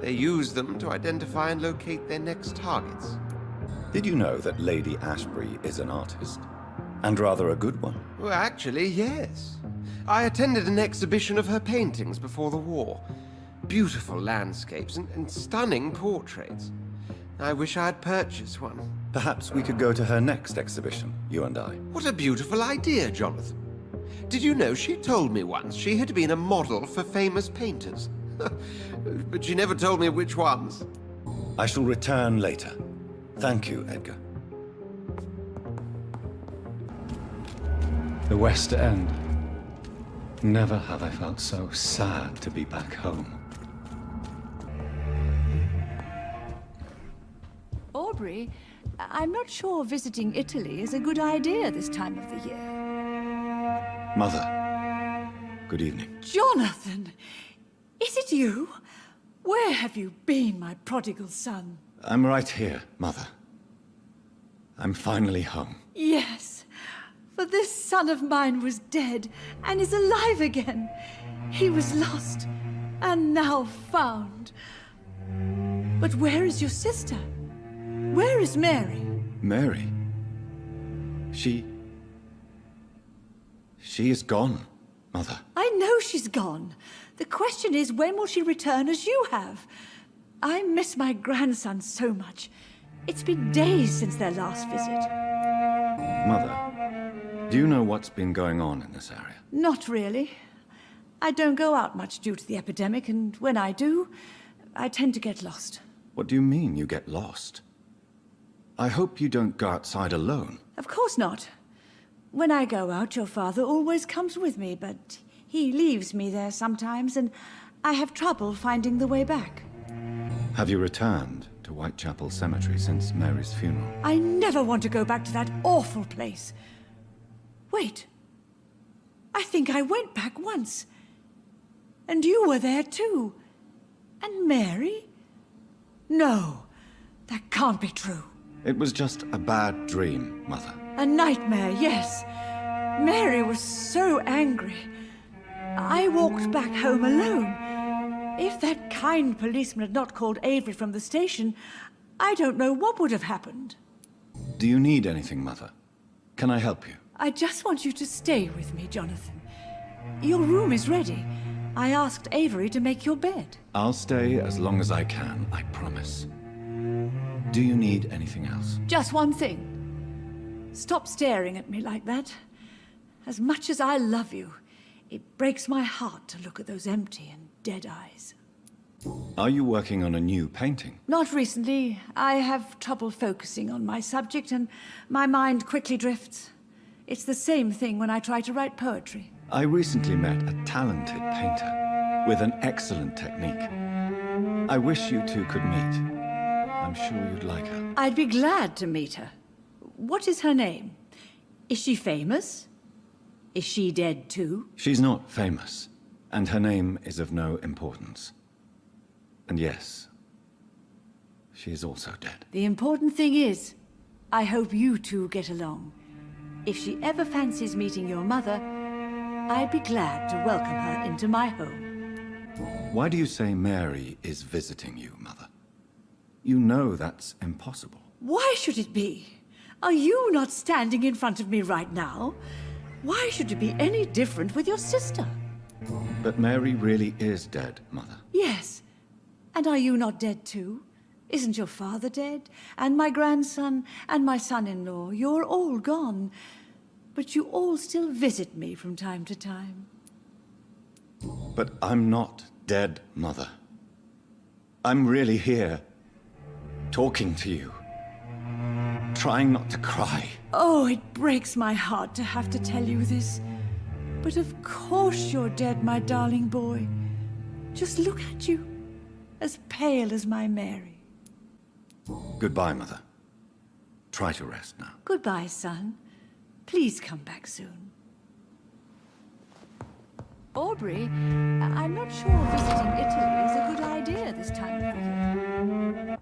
They used them to identify and locate their next targets. Did you know that Lady Ashbury is an artist? And rather a good one? Well, actually, yes. I attended an exhibition of her paintings before the war. Beautiful landscapes and stunning portraits. I wish I had purchased one. Perhaps we could go to her next exhibition, you and I. What a beautiful idea, Jonathan. Did you know she told me once she had been a model for famous painters? But she never told me which ones. I shall return later. Thank you, Edgar. The West End. Never have I felt so sad to be back home. Aubrey, I'm not sure visiting Italy is a good idea this time of the year. Mother, good evening. Jonathan! Is it you? Where have you been, my prodigal son? I'm right here, Mother. I'm finally home. Yes, for this son of mine was dead and is alive again. He was lost and now found. But where is your sister? Where is Mary? Mary? She is gone, Mother. I know she's gone. The question is, when will she return as you have? I miss my grandson so much. It's been days since their last visit. Mother, do you know what's been going on in this area? Not really. I don't go out much due to the epidemic, and when I do, I tend to get lost. What do you mean you get lost? I hope you don't go outside alone. Of course not. When I go out, your father always comes with me, but he leaves me there sometimes, and I have trouble finding the way back. Have you returned to Whitechapel Cemetery since Mary's funeral? I never want to go back to that awful place. Wait. I think I went back once. And you were there too. And Mary? No, that can't be true. It was just a bad dream, Mother. A nightmare, yes. Mary was so angry. I walked back home alone. If that kind policeman had not called Avery from the station, I don't know what would have happened. Do you need anything, Mother? Can I help you? I just want you to stay with me, Jonathan. your room is ready. I asked Avery to make your bed. I'll stay as long as I can, I promise. Do you need anything else? Just one thing. Stop staring at me like that. As much as I love you, it breaks my heart to look at those empty and dead eyes. Are you working on a new painting? Not recently. I have trouble focusing on my subject and my mind quickly drifts. It's the same thing when I try to write poetry. I recently met a talented painter with an excellent technique. I wish you two could meet. I'm sure you'd like her. I'd be glad to meet her. What is her name? Is she famous? Is she dead too? She's not famous, and her name is of no importance. And yes, she is also dead. The important thing is, I hope you two get along. If she ever fancies meeting your mother, I'd be glad to welcome her into my home. Why do you say Mary is visiting you, Mother? You know that's impossible. Why should it be? Are you not standing in front of me right now? Why should it be any different with your sister? But Mary really is dead, Mother. Yes. And are you not dead too? Isn't your father dead? And my grandson, and my son-in-law, you're all gone. But you all still visit me from time to time. But I'm not dead, Mother. I'm really here, talking to you, trying not to cry. Oh, it breaks my heart to have to tell you this. But of course you're dead, my darling boy. Just look at you, as pale as my Mary. Goodbye, Mother. Try to rest now. Goodbye, son. Please come back soon. Aubrey, I'm not sure visiting Italy is a good idea this time of the year.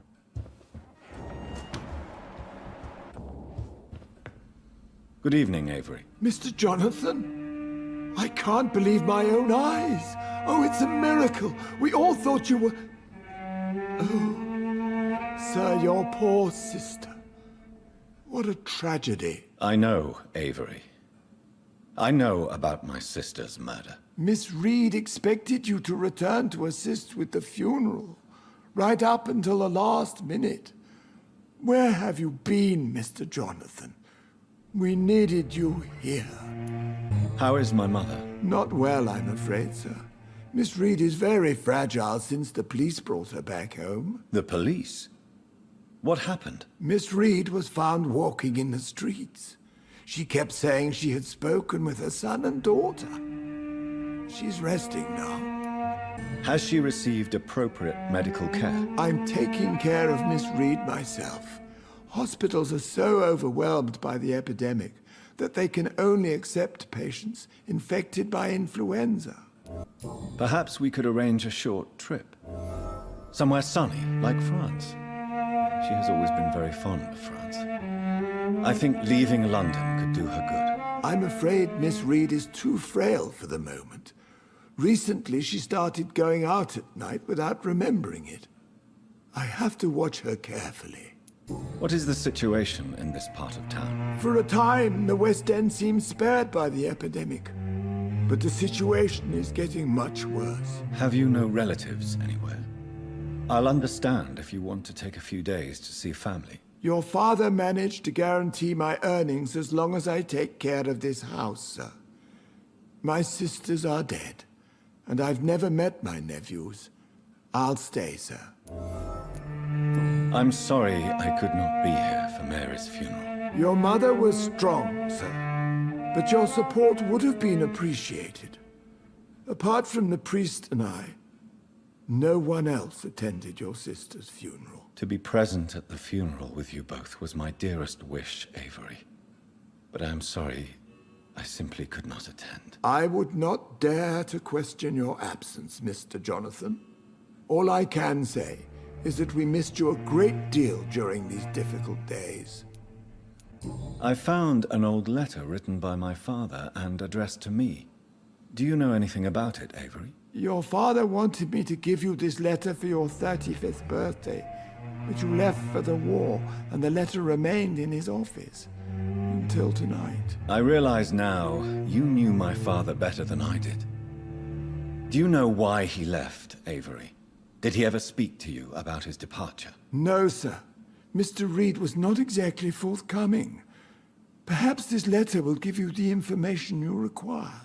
Good evening, Avery. Mr. Jonathan? I can't believe my own eyes. Oh, it's a miracle. We all thought you were... Oh, sir, your poor sister. What a tragedy. I know, Avery. I know about my sister's murder. Miss Reed expected you to return to assist with the funeral, right up until the last minute. Where have you been, Mr. Jonathan? We needed you here. How is my mother? Not well, I'm afraid, sir. Miss Reed is very fragile since the police brought her back home. The police? What happened? Miss Reed was found walking in the streets. She kept saying she had spoken with her son and daughter. She's resting now. Has she received appropriate medical care? I'm taking care of Miss Reed myself. Hospitals are so overwhelmed by the epidemic that they can only accept patients infected by influenza. Perhaps we could arrange a short trip. Somewhere sunny, like France. She has always been very fond of France. I think leaving London could do her good. I'm afraid Miss Reed is too frail for the moment. Recently, she started going out at night without remembering it. I have to watch her carefully. What is the situation in this part of town? For a time, the West End seemed spared by the epidemic. But the situation is getting much worse. Have you no relatives anywhere? I'll understand if you want to take a few days to see family. Your father managed to guarantee my earnings as long as I take care of this house, sir. My sisters are dead, and I've never met my nephews. I'll stay, sir. I'm sorry I could not be here for Mary's funeral. Your mother was strong, sir, but your support would have been appreciated. Apart from the priest and I, no one else attended your sister's funeral. To be present at the funeral with you both was my dearest wish, Avery. But I am sorry, I simply could not attend. I would not dare to question your absence, Mr. Jonathan. All I can say is that we missed you a great deal during these difficult days. I found an old letter written by my father and addressed to me. Do you know anything about it, Avery? Your father wanted me to give you this letter for your 35th birthday, but you left for the war, and the letter remained in his office. You until tonight. I realize now you knew my father better than I did. Do you know why he left, Avery? Did he ever speak to you about his departure? No, sir. Mr. Reed was not exactly forthcoming. Perhaps this letter will give you the information you require.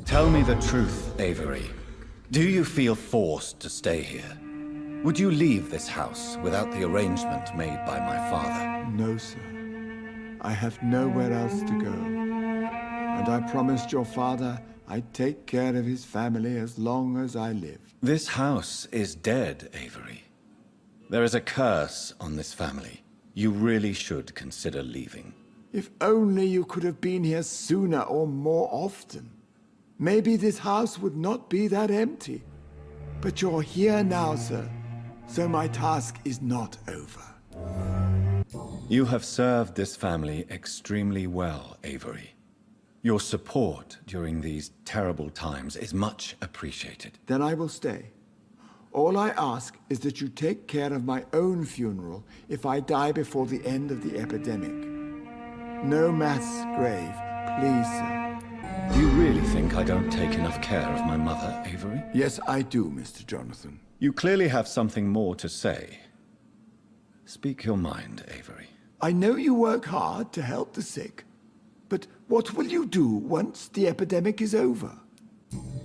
Tell me the truth, Avery. Do you feel forced to stay here? Would you leave this house without the arrangement made by my father? No, sir. I have nowhere else to go. And I promised your father I'd take care of his family as long as I live. This house is dead, Avery. There is a curse on this family. You really should consider leaving. If only you could have been here sooner or more often. Maybe this house would not be that empty. But you're here now, sir. So my task is not over. You have served this family extremely well, Avery. Your support during these terrible times is much appreciated. Then I will stay. All I ask is that you take care of my own funeral if I die before the end of the epidemic. No mass grave, please, sir. Do you really think I don't take enough care of my mother, Avery? Yes, I do, Mr. Jonathan. You clearly have something more to say. Speak your mind, Avery. I know you work hard to help the sick, but what will you do once the epidemic is over?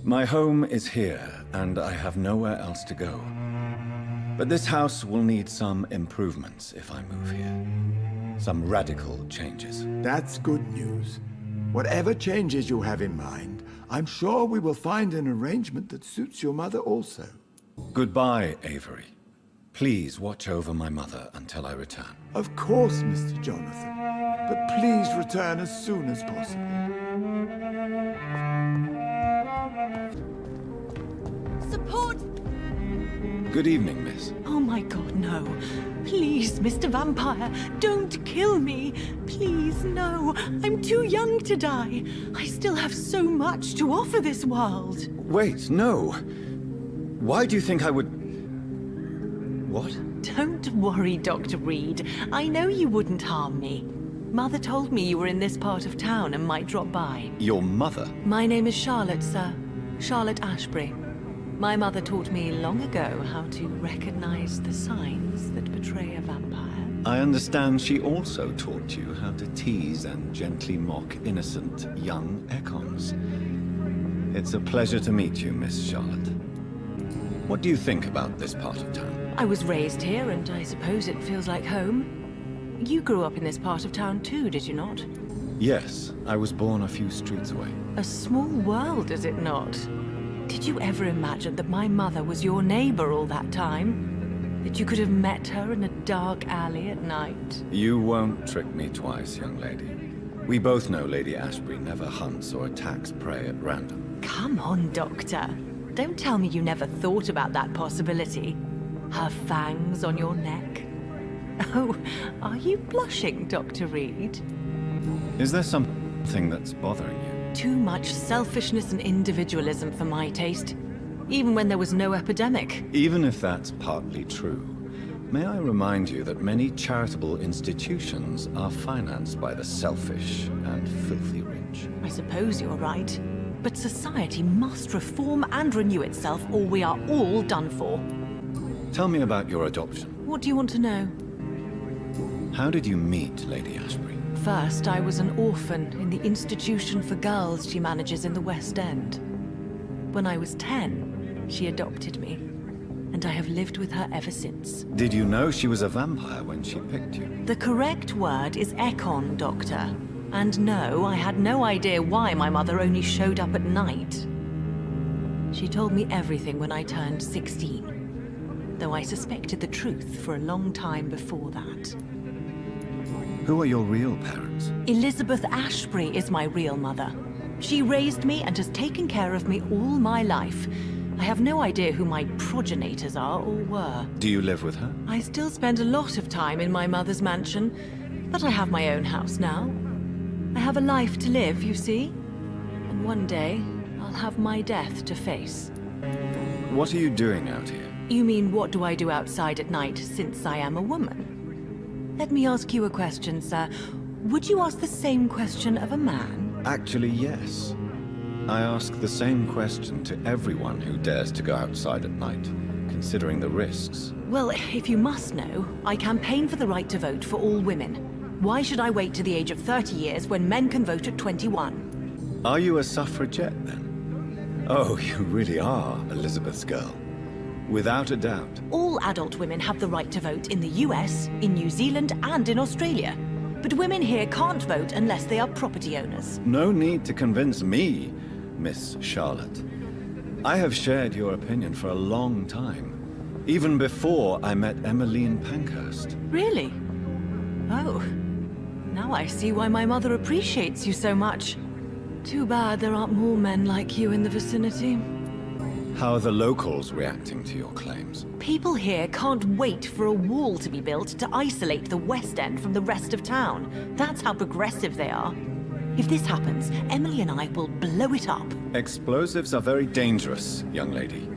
My home is here, and I have nowhere else to go. But this house will need some improvements if I move here. Some radical changes. That's good news. Whatever changes you have in mind, I'm sure we will find an arrangement that suits your mother also. Goodbye, Avery. Please watch over my mother until I return. Of course, Mr. Jonathan. But please return as soon as possible. Support! Good evening, miss. Oh my god, no. Please, Mr. Vampire, don't kill me. Please, no. I'm too young to die. I still have so much to offer this world. Wait, no. Why do you think I would... What? Don't worry, Dr. Reed. I know you wouldn't harm me. Mother told me you were in this part of town and might drop by. Your mother? My name is Charlotte, sir. Charlotte Ashbury. My mother taught me long ago how to recognize the signs that betray a vampire. I understand she also taught you how to tease and gently mock innocent young Ekons. It's a pleasure to meet you, Miss Charlotte. What do you think about this part of town? I was raised here, and I suppose it feels like home. You grew up in this part of town too, did you not? Yes, I was born a few streets away. A small world, is it not? Did you ever imagine that my mother was your neighbor all that time? That you could have met her in a dark alley at night? You won't trick me twice, young lady. We both know Lady Ashbury never hunts or attacks prey at random. Come on, Doctor. Don't tell me you never thought about that possibility. Her fangs on your neck. Oh, are you blushing, Dr. Reed? Is there something that's bothering you? Too much selfishness and individualism for my taste. Even when there was no epidemic. Even if that's partly true, may I remind you that many charitable institutions are financed by the selfish and filthy rich. I suppose you're right. But society must reform and renew itself, or we are all done for. Tell me about your adoption. What do you want to know? How did you meet Lady Ashbury? First, I was an orphan in the institution for girls she manages in the West End. When I was 10, she adopted me, and I have lived with her ever since. Did you know she was a vampire when she picked you? The correct word is Ekon, Doctor. And no, I had no idea why my mother only showed up at night. She told me everything when I turned 16, though I suspected the truth for a long time before that. Who are your real parents? Elizabeth Ashbury is my real mother. She raised me and has taken care of me all my life. I have no idea who my progenitors are or were. Do you live with her? I still spend a lot of time in my mother's mansion, but I have my own house now. I have a life to live, you see? And one day, I'll have my death to face. What are you doing out here? You mean, what do I do outside at night since I am a woman? Let me ask you a question, sir. Would you ask the same question of a man? Actually, yes. I ask the same question to everyone who dares to go outside at night, considering the risks. Well, if you must know, I campaign for the right to vote for all women. Why should I wait to the age of 30 years when men can vote at 21? Are you a suffragette, then? Oh, you really are Elizabeth's girl. Without a doubt. All adult women have the right to vote in the US, in New Zealand, and in Australia. But women here can't vote unless they are property owners. No need to convince me, Miss Charlotte. I have shared your opinion for a long time. Even before I met Emmeline Pankhurst. Really? Oh. Now I see why my mother appreciates you so much. Too bad there aren't more men like you in the vicinity. How are the locals reacting to your claims? People here can't wait for a wall to be built to isolate the West End from the rest of town. That's how progressive they are. If this happens, Emily and I will blow it up. Explosives are very dangerous, young lady.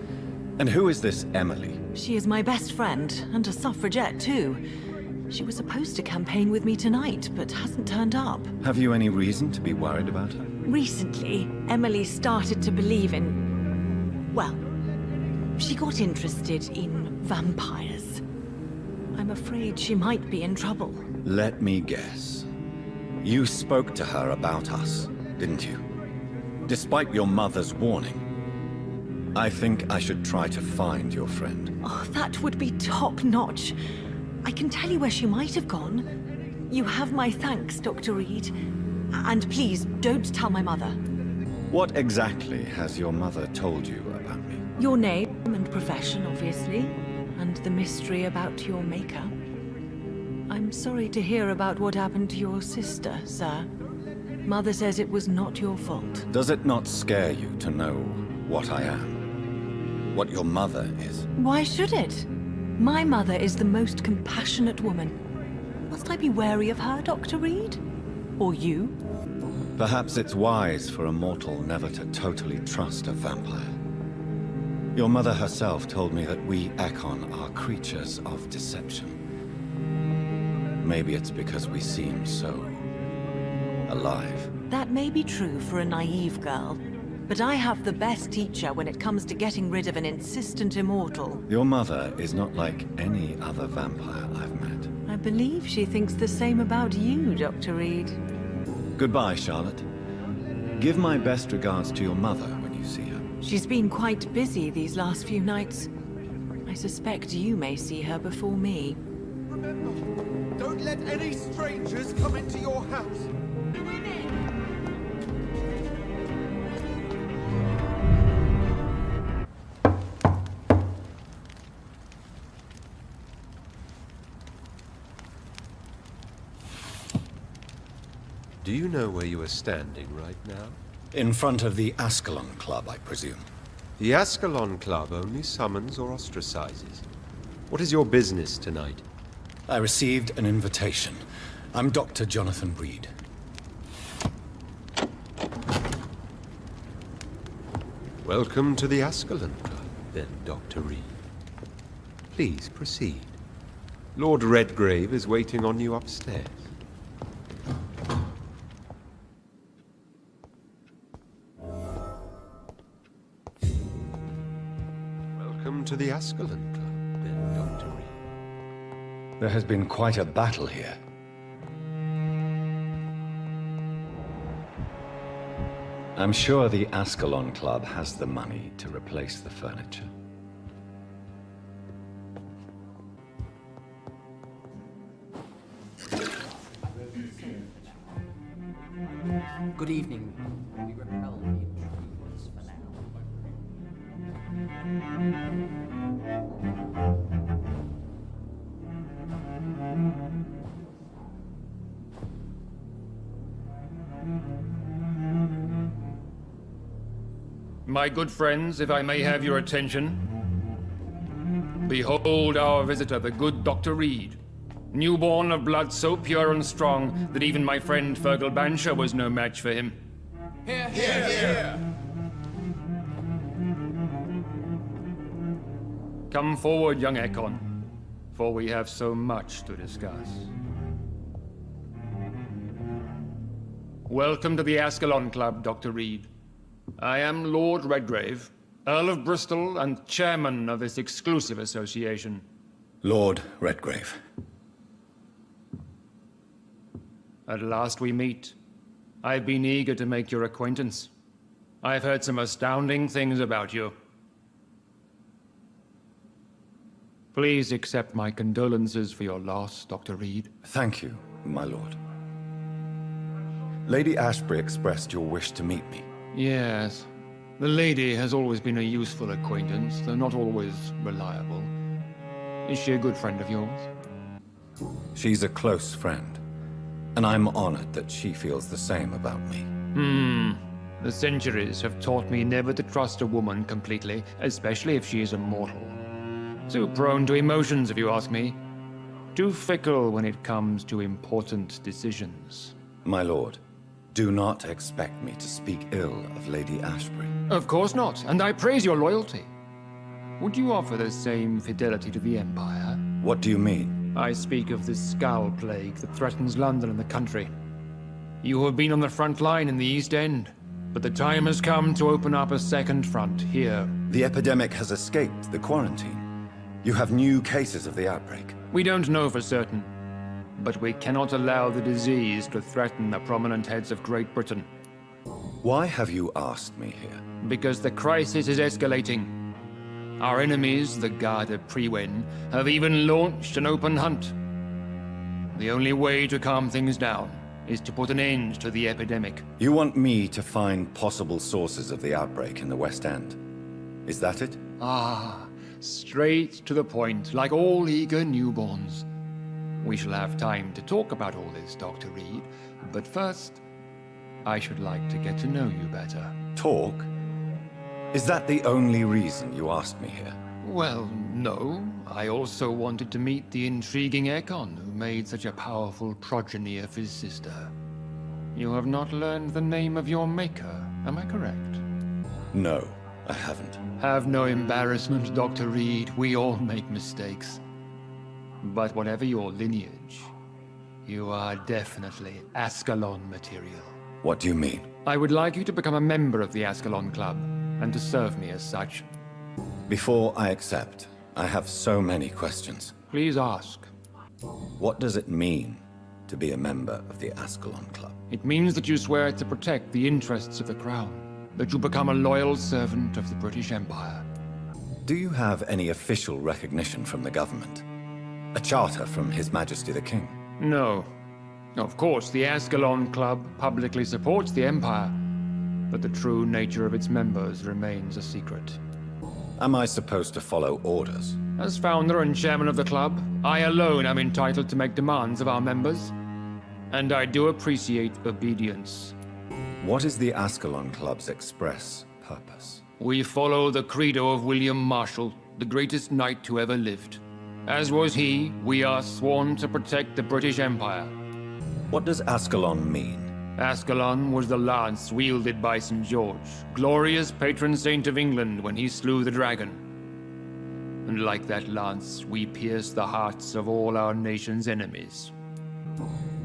And who is this Emily? She is my best friend, and a suffragette too. She was supposed to campaign with me tonight, but hasn't turned up. Have you any reason to be worried about her? Recently, Emily started to believe in... well, she got interested in vampires. I'm afraid she might be in trouble. Let me guess. You spoke to her about us, didn't you? Despite your mother's warning. I think I should try to find your friend. Oh, that would be top-notch. I can tell you where she might have gone. You have my thanks, Dr. Reed. And please, don't tell my mother. What exactly has your mother told you about me? Your name and profession, obviously. And the mystery about your maker. I'm sorry to hear about what happened to your sister, sir. Mother says it was not your fault. Does it not scare you to know what I am? What your mother is? Why should it? My mother is the most compassionate woman. Must I be wary of her, Dr. Reed? Or you? Perhaps it's wise for a mortal never to totally trust a vampire. Your mother herself told me that we Ekon are creatures of deception. Maybe it's because we seem so... alive. That may be true for a naive girl. But I have the best teacher when it comes to getting rid of an insistent immortal. Your mother is not like any other vampire I've met. I believe she thinks the same about you, Dr. Reed. Goodbye, Charlotte. Give my best regards to your mother when you see her. She's been quite busy these last few nights. I suspect you may see her before me. Remember, don't let any strangers come into your house. Do you know where you are standing right now? In front of the Ascalon Club, I presume. The Ascalon Club only summons or ostracizes. What is your business tonight? I received an invitation. I'm Dr. Jonathan Reed. Welcome to the Ascalon Club, then, Dr. Reed. Please proceed. Lord Redgrave is waiting on you upstairs. Welcome to the Ascalon Club, then, Dr. Reed. There has been quite a battle here. I'm sure the Ascalon Club has the money to replace the furniture. Good evening. We repel the intruders for now. My good friends, if I may have your attention. Behold our visitor, the good Dr. Reed. Newborn of blood so pure and strong that even my friend Fergal Bansher was no match for him. Here, here, here. Come forward, young Ekon, for we have so much to discuss. Welcome to the Ascalon Club, Dr. Reed. I am Lord Redgrave, Earl of Bristol and chairman of this exclusive association. Lord Redgrave. At last we meet. I've been eager to make your acquaintance. I've heard some astounding things about you. Please accept my condolences for your loss, Dr. Reed. Thank you, my lord. Lady Ashbury expressed your wish to meet me. Yes. The lady has always been a useful acquaintance, though not always reliable. Is she a good friend of yours? She's a close friend, and I'm honored that she feels the same about me. The centuries have taught me never to trust a woman completely, especially if she is a mortal. Too prone to emotions, if you ask me. Too fickle when it comes to important decisions. My lord, do not expect me to speak ill of Lady Ashbury. Of course not, and I praise your loyalty. Would you offer the same fidelity to the Empire? What do you mean? I speak of the Skull Plague that threatens London and the country. You have been on the front line in the East End, but the time has come to open up a second front here. The epidemic has escaped the quarantine. You have new cases of the outbreak. We don't know for certain, but we cannot allow the disease to threaten the prominent heads of Great Britain. Why have you asked me here? Because the crisis is escalating. Our enemies, the Garda Priwen, have even launched an open hunt. The only way to calm things down is to put an end to the epidemic. You want me to find possible sources of the outbreak in the West End? Is that it? Straight to the point, like all eager newborns. We shall have time to talk about all this, Dr. Reed, but first, I should like to get to know you better. Talk? Is that the only reason you asked me here? Well, no. I also wanted to meet the intriguing Ekon, who made such a powerful progeny of his sister. You have not learned the name of your maker, am I correct? No, I haven't. Have no embarrassment, Dr. Reed. We all make mistakes. But whatever your lineage, you are definitely Ascalon material. What do you mean? I would like you to become a member of the Ascalon Club, and to serve me as such. Before I accept, I have so many questions. Please ask. What does it mean to be a member of the Ascalon Club? It means that you swear to protect the interests of the Crown, that you become a loyal servant of the British Empire. Do you have any official recognition from the government? A charter from His Majesty the King? No. Of course, the Ascalon Club publicly supports the Empire, but the true nature of its members remains a secret. Am I supposed to follow orders? As founder and chairman of the club, I alone am entitled to make demands of our members, and I do appreciate obedience. What is the Ascalon Club's express purpose? We follow the credo of William Marshall, the greatest knight who ever lived. As was he, we are sworn to protect the British Empire. What does Ascalon mean? Ascalon was the lance wielded by St. George, glorious patron saint of England when he slew the dragon. And like that lance, we pierce the hearts of all our nation's enemies.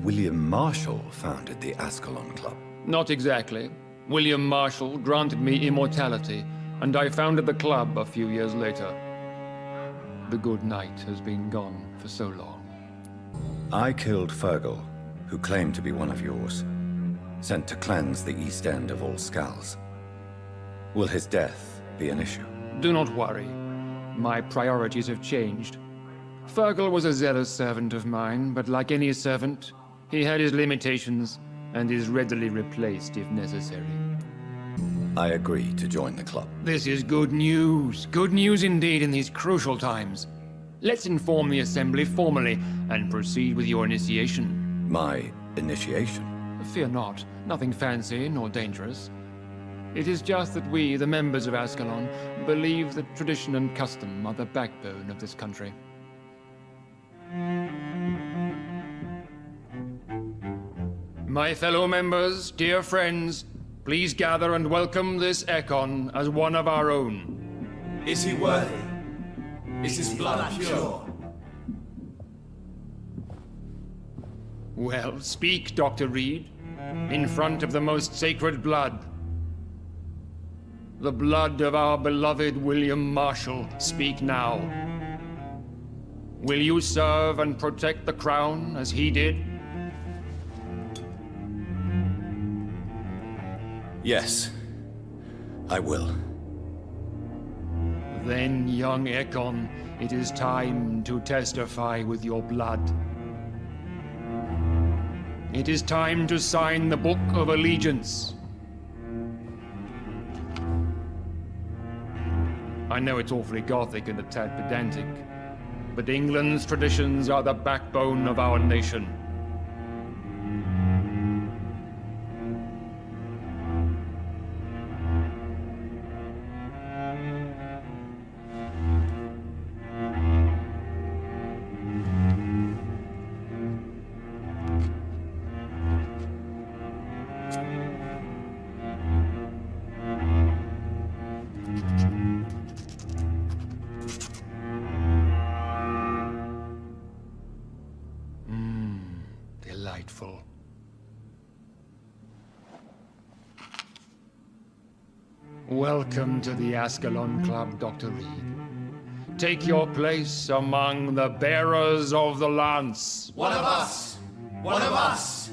William Marshall founded the Ascalon Club. Not exactly. William Marshall granted me immortality, and I founded the club a few years later. The good knight has been gone for so long. I killed Fergal, who claimed to be one of yours, sent to cleanse the East End of all skulls. Will his death be an issue? Do not worry. My priorities have changed. Fergal was a zealous servant of mine, but like any servant, he had his limitations and is readily replaced if necessary. I agree to join the club. This is good news. Good news indeed in these crucial times. Let's inform the Assembly formally and proceed with your initiation. My initiation? Fear not. Nothing fancy nor dangerous. It is just that we, the members of Ascalon, believe that tradition and custom are the backbone of this country. My fellow members, dear friends, please gather and welcome this Ekon as one of our own. Is he worthy? Is his blood pure? Well, speak, Dr. Reed. in front of the most sacred blood. The blood of our beloved William Marshall, speak now. Will you serve and protect the crown as he did? Yes, I will. Then, young Ekon, it is time to testify with your blood. It is time to sign the Book of Allegiance. I know it's awfully gothic and a tad pedantic, but England's traditions are the backbone of our nation. Delightful. Welcome to the Ascalon Club, Dr. Reed. Take your place among the bearers of the lance. One of us! One of us!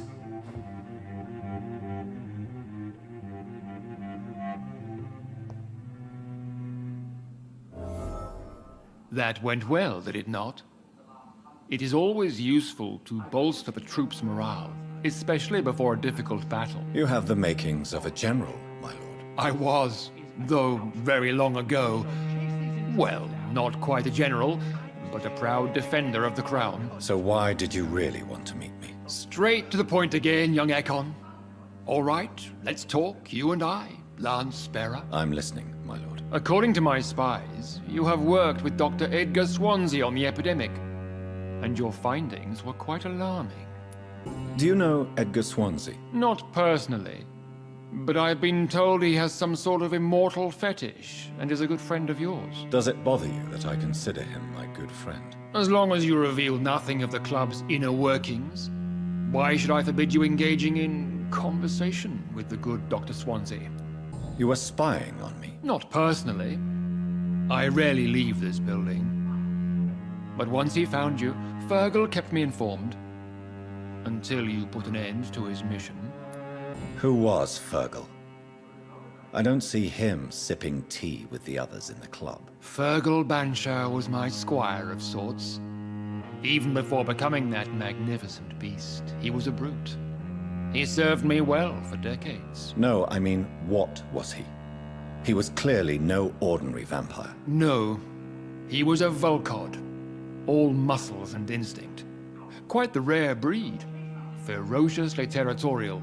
That went well, did it not? It is always useful to bolster the troops' morale, especially before a difficult battle. You have the makings of a general, my lord. I was, though very long ago. Well, not quite a general, but a proud defender of the crown. So why did you really want to meet me? Straight to the point again, young Ekon. All right, let's talk, you and I, Lance Bearer. I'm listening, my lord. According to my spies, you have worked with Dr. Edgar Swansea on the epidemic, and your findings were quite alarming. Do you know Edgar Swansea? Not personally, but I've been told he has some sort of immortal fetish and is a good friend of yours. Does it bother you that I consider him my good friend? As long as you reveal nothing of the club's inner workings, why should I forbid you engaging in conversation with the good Dr. Swansea? You were spying on me? Not personally. I rarely leave this building. But once he found you, Fergal kept me informed. Until you put an end to his mission. Who was Fergal? I don't see him sipping tea with the others in the club. Fergal Banshire was my squire of sorts. Even before becoming that magnificent beast, he was a brute. He served me well for decades. No, I mean, what was he? He was clearly no ordinary vampire. No. He was a Volcod. All muscles and instinct. Quite the rare breed. Ferociously territorial.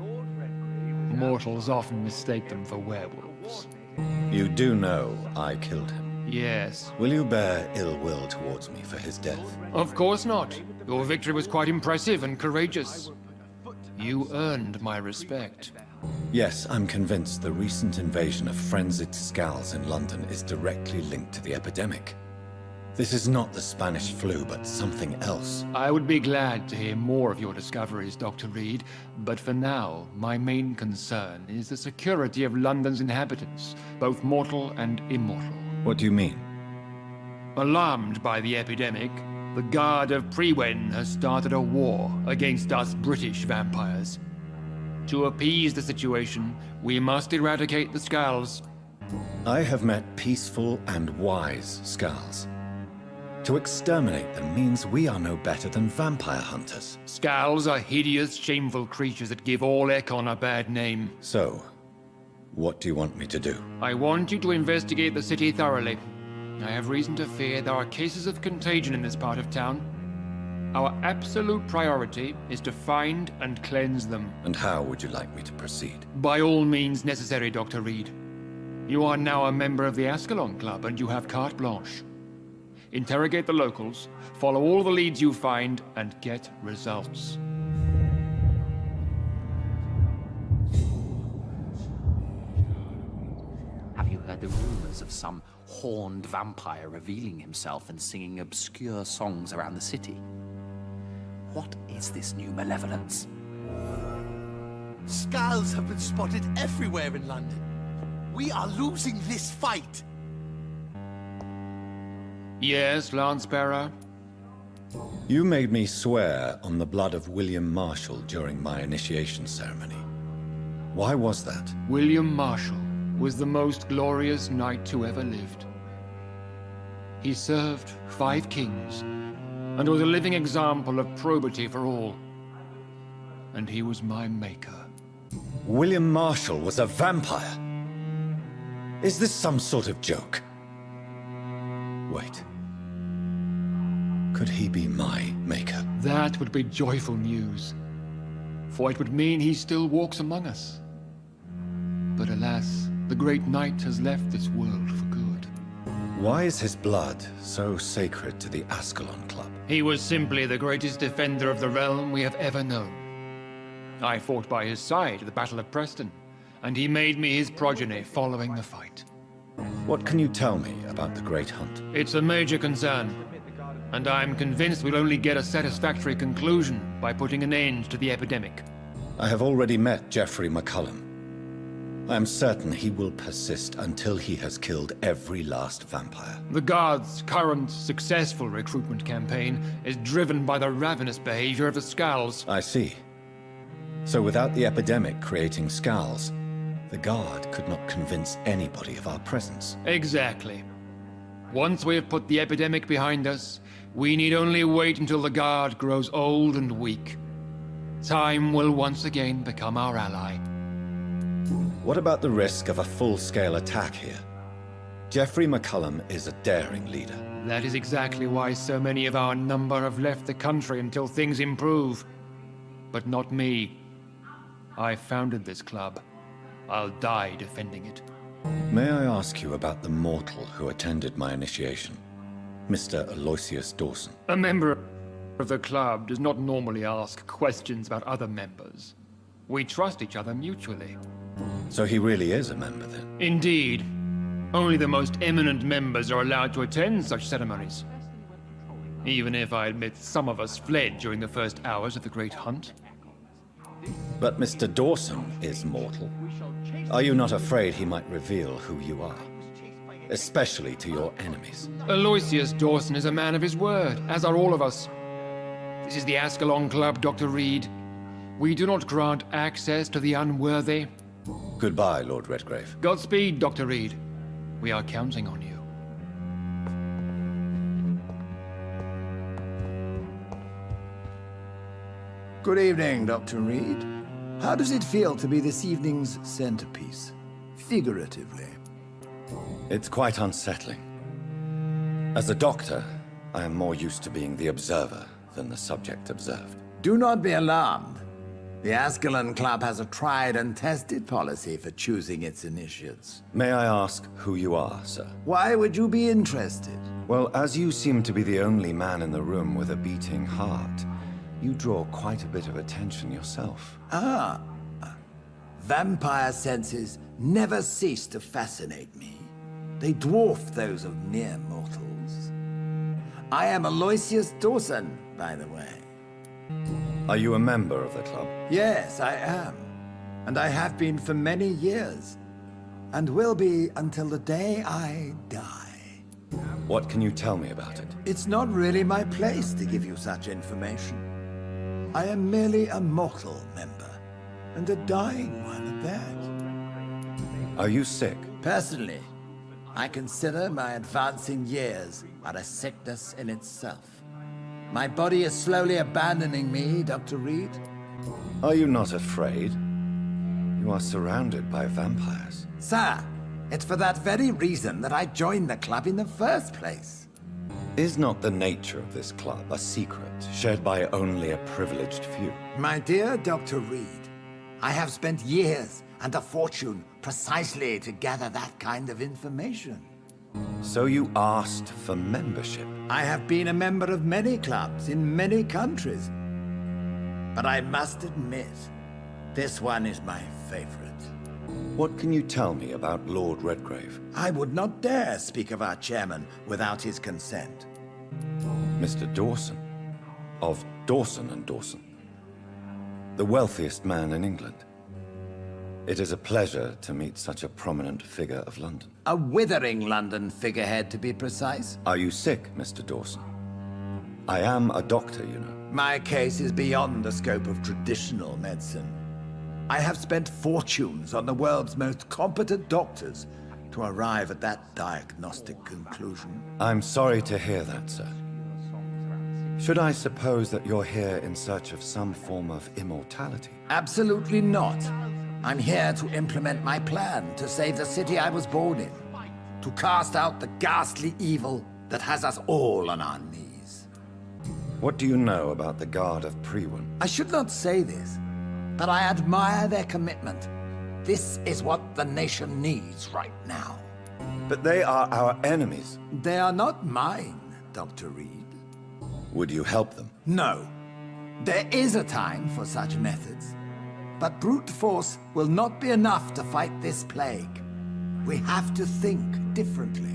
Mortals often mistake them for werewolves. You do know I killed him? Yes. Will you bear ill will towards me for his death? Of course not. Your victory was quite impressive and courageous. You earned my respect. Yes, I'm convinced the recent invasion of frenzied Skulls in London is directly linked to the epidemic. This is not the Spanish flu, but something else. I would be glad to hear more of your discoveries, Dr. Reed, but for now, my main concern is the security of London's inhabitants, both mortal and immortal. What do you mean? Alarmed by the epidemic, the Guard of Prewen has started a war against us British vampires. To appease the situation, we must eradicate the Skulls. I have met peaceful and wise Skulls. To exterminate them means we are no better than vampire hunters. Skulls are hideous, shameful creatures that give all Ekon a bad name. So, what do you want me to do? I want you to investigate the city thoroughly. I have reason to fear there are cases of contagion in this part of town. Our absolute priority is to find and cleanse them. And how would you like me to proceed? By all means necessary, Dr. Reed. You are now a member of the Ascalon Club and you have carte blanche. Interrogate the locals, follow all the leads you find, and get results. Have you heard the rumors of some horned vampire revealing himself and singing obscure songs around the city? What is this new malevolence? Skulls have been spotted everywhere in London. We are losing this fight. Yes, Lance-Bearer? You made me swear on the blood of William Marshall during my initiation ceremony. Why was that? William Marshall was the most glorious knight who ever lived. He served 5 kings, and was a living example of probity for all. And he was my maker. William Marshall was a vampire? Is this some sort of joke? Wait. Could he be my maker? That would be joyful news, for it would mean he still walks among us. But alas, the great knight has left this world for good. Why is his blood so sacred to the Ascalon Club? He was simply the greatest defender of the realm we have ever known. I fought by his side at the Battle of Preston, and he made me his progeny following the fight. What can you tell me about the Great Hunt? It's a major concern, and I'm convinced we'll only get a satisfactory conclusion by putting an end to the epidemic. I have already met Geoffrey McCullum. I am certain he will persist until he has killed every last vampire. The Guard's current successful recruitment campaign is driven by the ravenous behavior of the Skulls. I see. So without the epidemic creating Skulls, the Guard could not convince anybody of our presence. Exactly. Once we have put the epidemic behind us, we need only wait until the Guard grows old and weak. Time will once again become our ally. What about the risk of a full-scale attack here? Geoffrey McCullum is a daring leader. That is exactly why so many of our number have left the country until things improve. But not me. I founded this club. I'll die defending it. May I ask you about the mortal who attended my initiation? Mr. Aloysius Dawson. A member of the club does not normally ask questions about other members. We trust each other mutually. So he really is a member, then? Indeed. Only the most eminent members are allowed to attend such ceremonies. Even if I admit some of us fled during the first hours of the Great Hunt. But Mr. Dawson is mortal. Are you not afraid he might reveal who you are? Especially to your enemies. Aloysius Dawson is a man of his word, as are all of us. This is the Ascalon Club, Dr. Reed. We do not grant access to the unworthy. Goodbye, Lord Redgrave. Godspeed, Dr. Reed. We are counting on you. Good evening, Dr. Reed. How does it feel to be this evening's centerpiece? Figuratively. It's quite unsettling. As a doctor, I am more used to being the observer than the subject observed. Do not be alarmed. The Ascalon Club has a tried and tested policy for choosing its initiates. May I ask who you are, sir? Why would you be interested? Well, as you seem to be the only man in the room with a beating heart, you draw quite a bit of attention yourself. Ah. Vampire senses never cease to fascinate me. They dwarf those of mere mortals. I am Aloysius Dawson, by the way. Are you a member of the club? Yes, I am. And I have been for many years. And will be until the day I die. What can you tell me about it? It's not really my place to give you such information. I am merely a mortal member, and a dying one at that. Are you sick? Personally, I consider my advancing years are a sickness in itself. My body is slowly abandoning me, Dr. Reed. Are you not afraid? You are surrounded by vampires. Sir, it's for that very reason that I joined the club in the first place. Is not the nature of this club a secret, shared by only a privileged few? My dear Dr. Reed, I have spent years and a fortune precisely to gather that kind of information. So you asked for membership? I have been a member of many clubs in many countries. But I must admit, this one is my favorite. What can you tell me about Lord Redgrave? I would not dare speak of our chairman without his consent. Mr. Dawson? Of Dawson and Dawson? The wealthiest man in England? It is a pleasure to meet such a prominent figure of London. A withering London figurehead, to be precise. Are you sick, Mr. Dawson? I am a doctor, you know. My case is beyond the scope of traditional medicine. I have spent fortunes on the world's most competent doctors to arrive at that diagnostic conclusion. I'm sorry to hear that, sir. Should I suppose that you're here in search of some form of immortality? Absolutely not. I'm here to implement my plan to save the city I was born in. To cast out the ghastly evil that has us all on our knees. What do you know about the Guard of Priwen? I should not say this, but I admire their commitment. This is what the nation needs right now. But they are our enemies. They are not mine, Dr. Reed. Would you help them? No. There is a time for such methods. But brute force will not be enough to fight this plague. We have to think differently.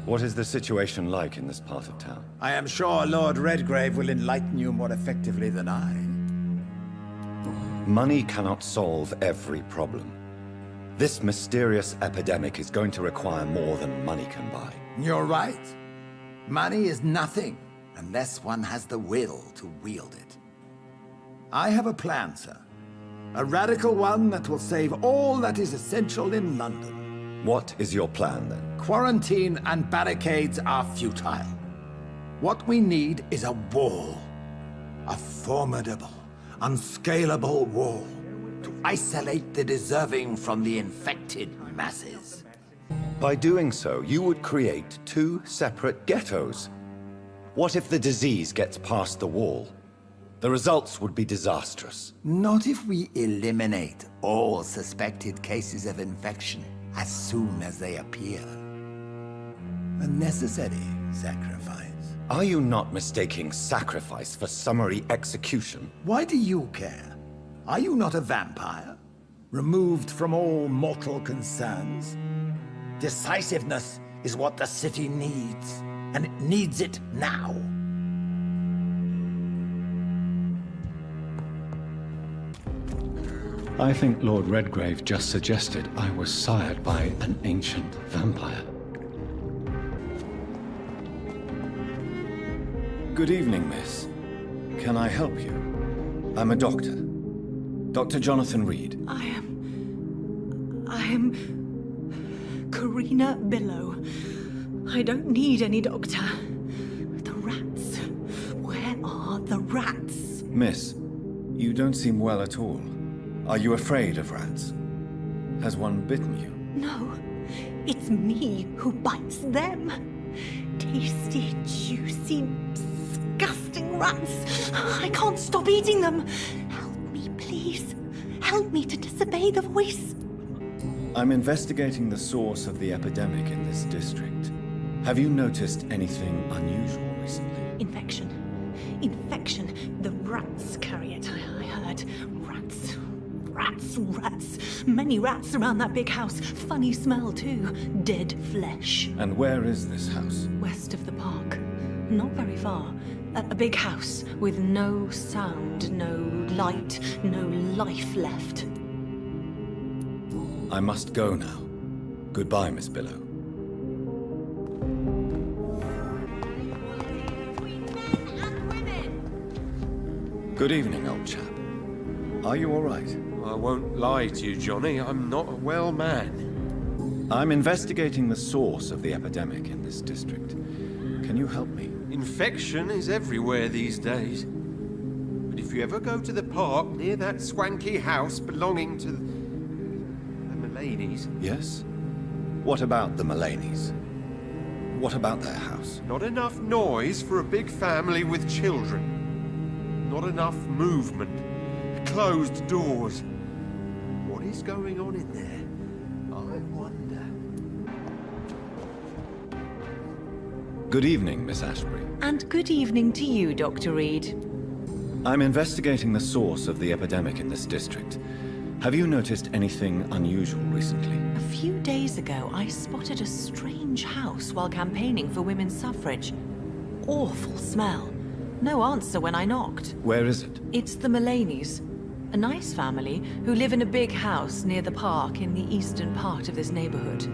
What is the situation like in this part of town? I am sure Lord Redgrave will enlighten you more effectively than I. Money cannot solve every problem. This mysterious epidemic is going to require more than money can buy. You're right. Money is nothing unless one has the will to wield it. I have a plan, sir. A radical one that will save all that is essential in London. What is your plan, then? Quarantine and barricades are futile. What we need is a wall. A formidable, unscalable wall to isolate the deserving from the infected masses. By doing so, you would create two separate ghettos. What if the disease gets past the wall? The results would be disastrous. Not if we eliminate all suspected cases of infection as soon as they appear. A necessary sacrifice. Are you not mistaking sacrifice for summary execution? Why do you care? Are you not a vampire? Removed from all mortal concerns? Decisiveness is what the city needs, and it needs it now. I think Lord Redgrave just suggested I was sired by an ancient vampire. Good evening, miss. Can I help you? I'm a doctor. Dr. Jonathan Reed. I am Karina Billow. I don't need any doctor. The rats. Where are the rats? Miss, you don't seem well at all. Are you afraid of rats? Has one bitten you? No, it's me who bites them. Tasty, juicy, disgusting rats. I can't stop eating them. Help me, please. Help me to disobey the voice. I'm investigating the source of the epidemic in this district. Have you noticed anything unusual recently? Infection. Infection. The rats carry it, I heard. Rats. Rats, rats. Many rats around that big house. Funny smell, too. Dead flesh. And where is this house? West of the park. Not very far. A big house with no sound, no light, no life left. I must go now. Goodbye, Miss Billow. Good evening, old chap. Are you all right? I won't lie to you, Johnny. I'm not a well man. I'm investigating the source of the epidemic in this district. Can you help me? Infection is everywhere these days. But if you ever go to the park near that swanky house belonging to the Mullaneys... Yes? What about the Mullaneys? What about their house? Not enough noise for a big family with children. Not enough movement. Closed doors. What is going on in there? I wonder. Good evening, Miss Ashbury. And good evening to you, Dr. Reed. I'm investigating the source of the epidemic in this district. Have you noticed anything unusual recently? A few days ago, I spotted a strange house while campaigning for women's suffrage. Awful smell. No answer when I knocked. Where is it? It's the Mullaneys. A nice family who live in a big house near the park in the eastern part of this neighborhood.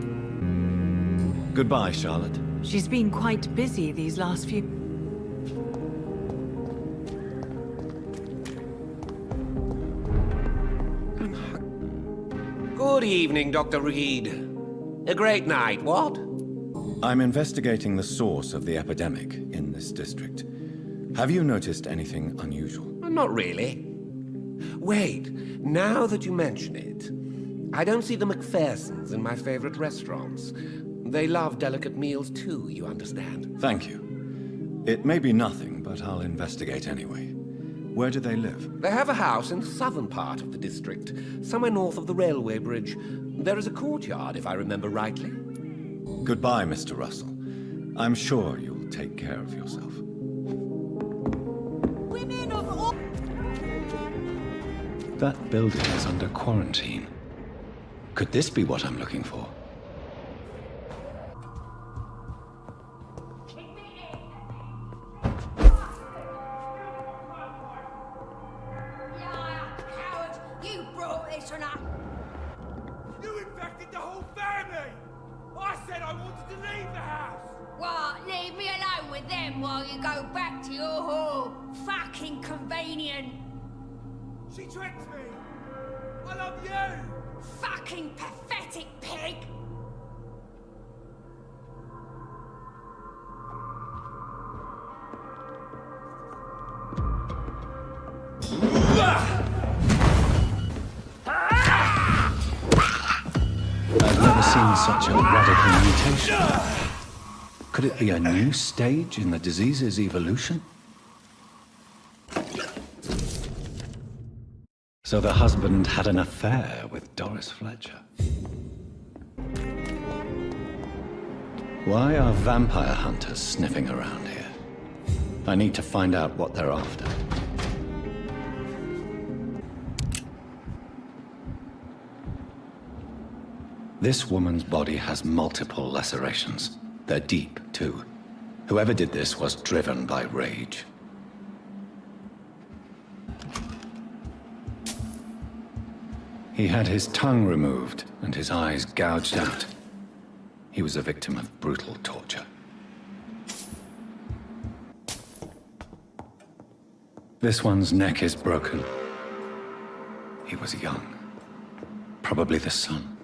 Goodbye, Charlotte. She's been quite busy these last few... Good evening, Dr. Reed. A great night, what? I'm investigating the source of the epidemic in this district. Have you noticed anything unusual? Not really. Wait, now that you mention it, I don't see the McPhersons in my favorite restaurants. They love delicate meals too, you understand? Thank you. It may be nothing, but I'll investigate anyway. Where do they live? They have a house in the southern part of the district, somewhere north of the railway bridge. There is a courtyard, if I remember rightly. Goodbye, Mr. Russell. I'm sure you'll take care of yourself. Women of all... That building is under quarantine. Could this be what I'm looking for? You brought this one up. You infected the whole family! I said I wanted to leave the house! What? Leave me alone with them while you go back to your hole. Fucking convenient. She tricked me! I love you! Fucking pathetic pig! I've never seen such a radical mutation. Could it be a new stage in the disease's evolution? So the husband had an affair with Doris Fletcher. Why are vampire hunters sniffing around here? I need to find out what they're after. This woman's body has multiple lacerations. They're deep, too. Whoever did this was driven by rage. He had his tongue removed and his eyes gouged out. He was a victim of brutal torture. This one's neck is broken. He was young. Probably the son.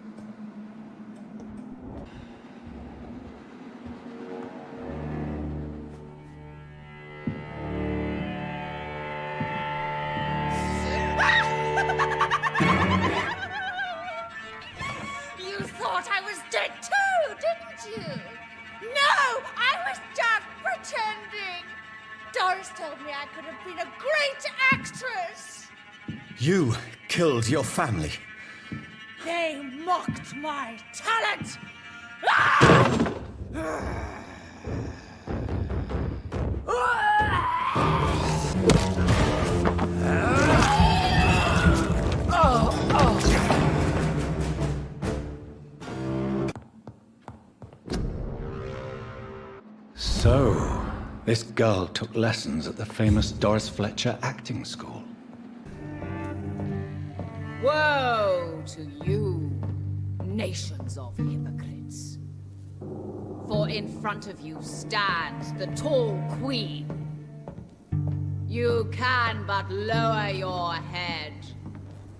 You thought I was dead too, didn't you? No, I was just pretending. Doris told me I could have been a great actress. You killed your family. They mocked my talent. Ah! So, this girl took lessons at the famous Doris Fletcher acting school. Woe to you, nations of hypocrites. For in front of you stands the tall queen. You can but lower your head,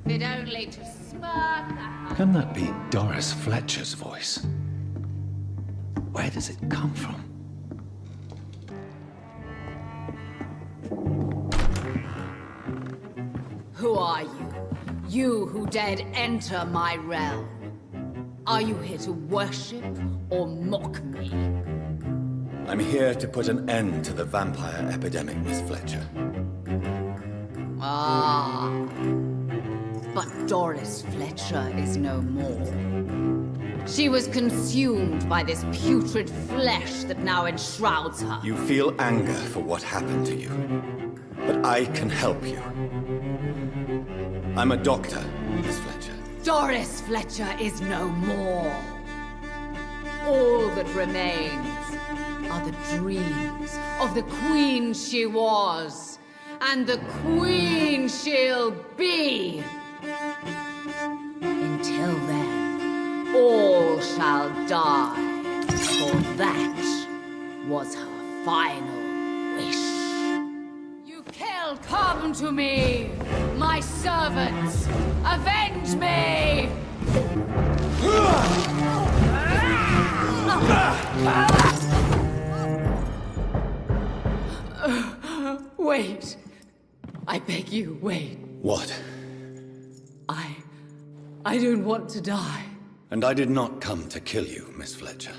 fit only to smirk at her. Can that be Doris Fletcher's voice? Where does it come from? Who are you? You who dared enter my realm. Are you here to worship or mock me? I'm here to put an end to the vampire epidemic, Miss Fletcher. Ah. But Doris Fletcher is no more. She was consumed by this putrid flesh that now enshrouds her. You feel anger for what happened to you. But I can help you. I'm a doctor, Miss Fletcher. Doris Fletcher is no more. All that remains are the dreams of the queen she was, and the queen she'll be. Until then, all shall die, for that was her final wish. You killed, come to me, my servants, avenge me! Wait. I beg you, wait. What? I don't want to die. And I did not come to kill you, Miss Fletcher.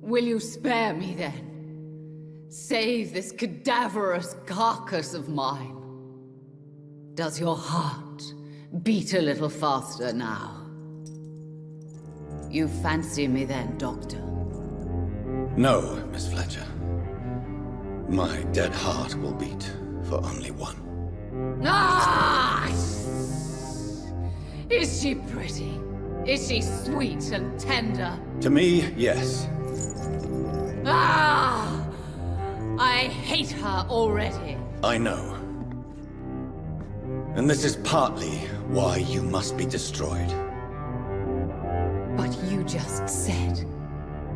Will you spare me then? Save this cadaverous carcass of mine. Does your heart beat a little faster now? You fancy me then, Doctor? No, Miss Fletcher. My dead heart will beat for only one. Ah! Is she pretty? Is she sweet and tender? To me, yes. Ah! I hate her already. I know. And this is partly why you must be destroyed. But you just said...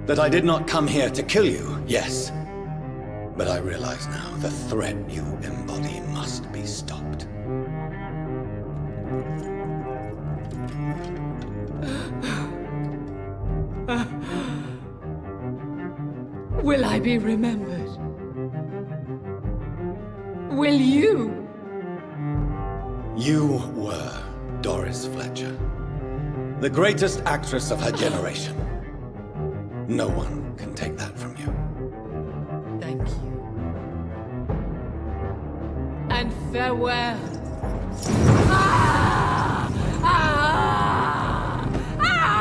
That I did not come here to kill you, yes. But I realize now the threat you embody must be stopped. Will I be remembered? Will you? You were Doris Fletcher, the greatest actress of her generation. No one can take that from you. Thank you. And farewell. Ah! Ah! Ah!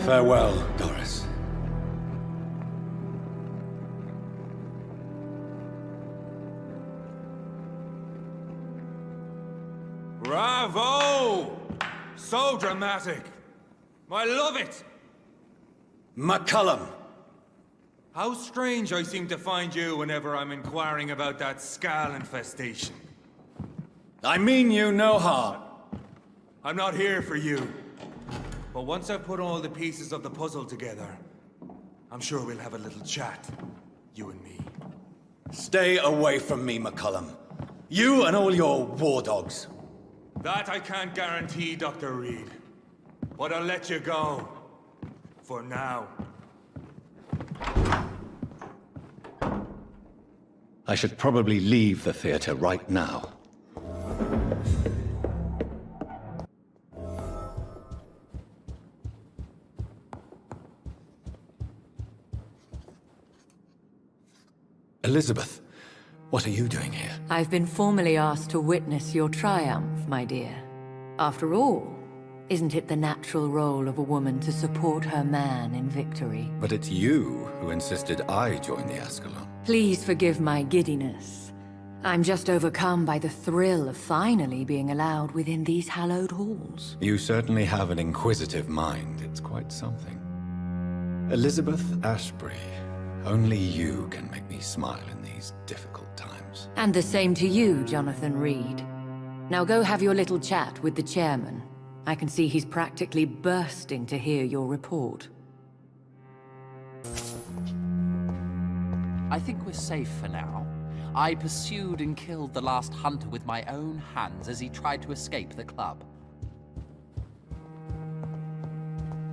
Farewell, Doris. Bravo! So dramatic. I love it. McCullum. How strange I seem to find you whenever I'm inquiring about that Skal infestation. I mean you no harm. I'm not here for you. But once I've put all the pieces of the puzzle together, I'm sure we'll have a little chat, you and me. Stay away from me, McCullum. You and all your war dogs. That I can't guarantee, Dr. Reed. But I'll let you go. For now. I should probably leave the theater right now. Elizabeth, what are you doing here? I've been formally asked to witness your triumph, my dear. After all, isn't it the natural role of a woman to support her man in victory? But it's you who insisted I join the Ascalon. Please forgive my giddiness. I'm just overcome by the thrill of finally being allowed within these hallowed halls. You certainly have an inquisitive mind. It's quite something. Elizabeth Ashbury, only you can make me smile in these difficult times. And the same to you, Jonathan Reed. Now go have your little chat with the chairman. I can see he's practically bursting to hear your report. I think we're safe for now. I pursued and killed the last hunter with my own hands as he tried to escape the club.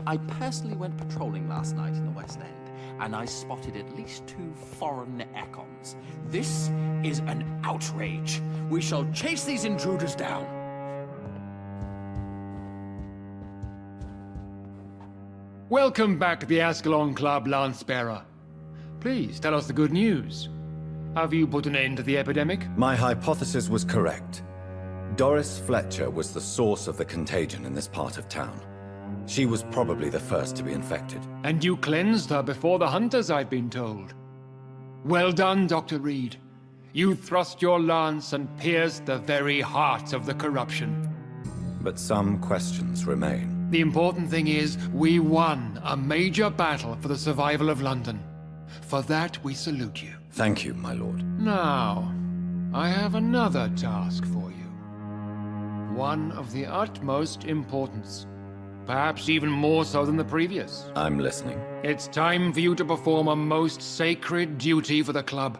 I personally went patrolling last night in the West End, and I spotted at least 2 foreign econs. This is an outrage. We shall chase these intruders down. Welcome back to the Ascalon Club, Lance-Bearer. Please, tell us the good news. Have you put an end to the epidemic? My hypothesis was correct. Doris Fletcher was the source of the contagion in this part of town. She was probably the first to be infected. And you cleansed her before the hunters, I've been told. Well done, Dr. Reed. You thrust your lance and pierced the very heart of the corruption. But some questions remain. The important thing is, we won a major battle for the survival of London. For that, we salute you. Thank you, my lord. Now, I have another task for you. One of the utmost importance. Perhaps even more so than the previous. I'm listening. It's time for you to perform a most sacred duty for the club.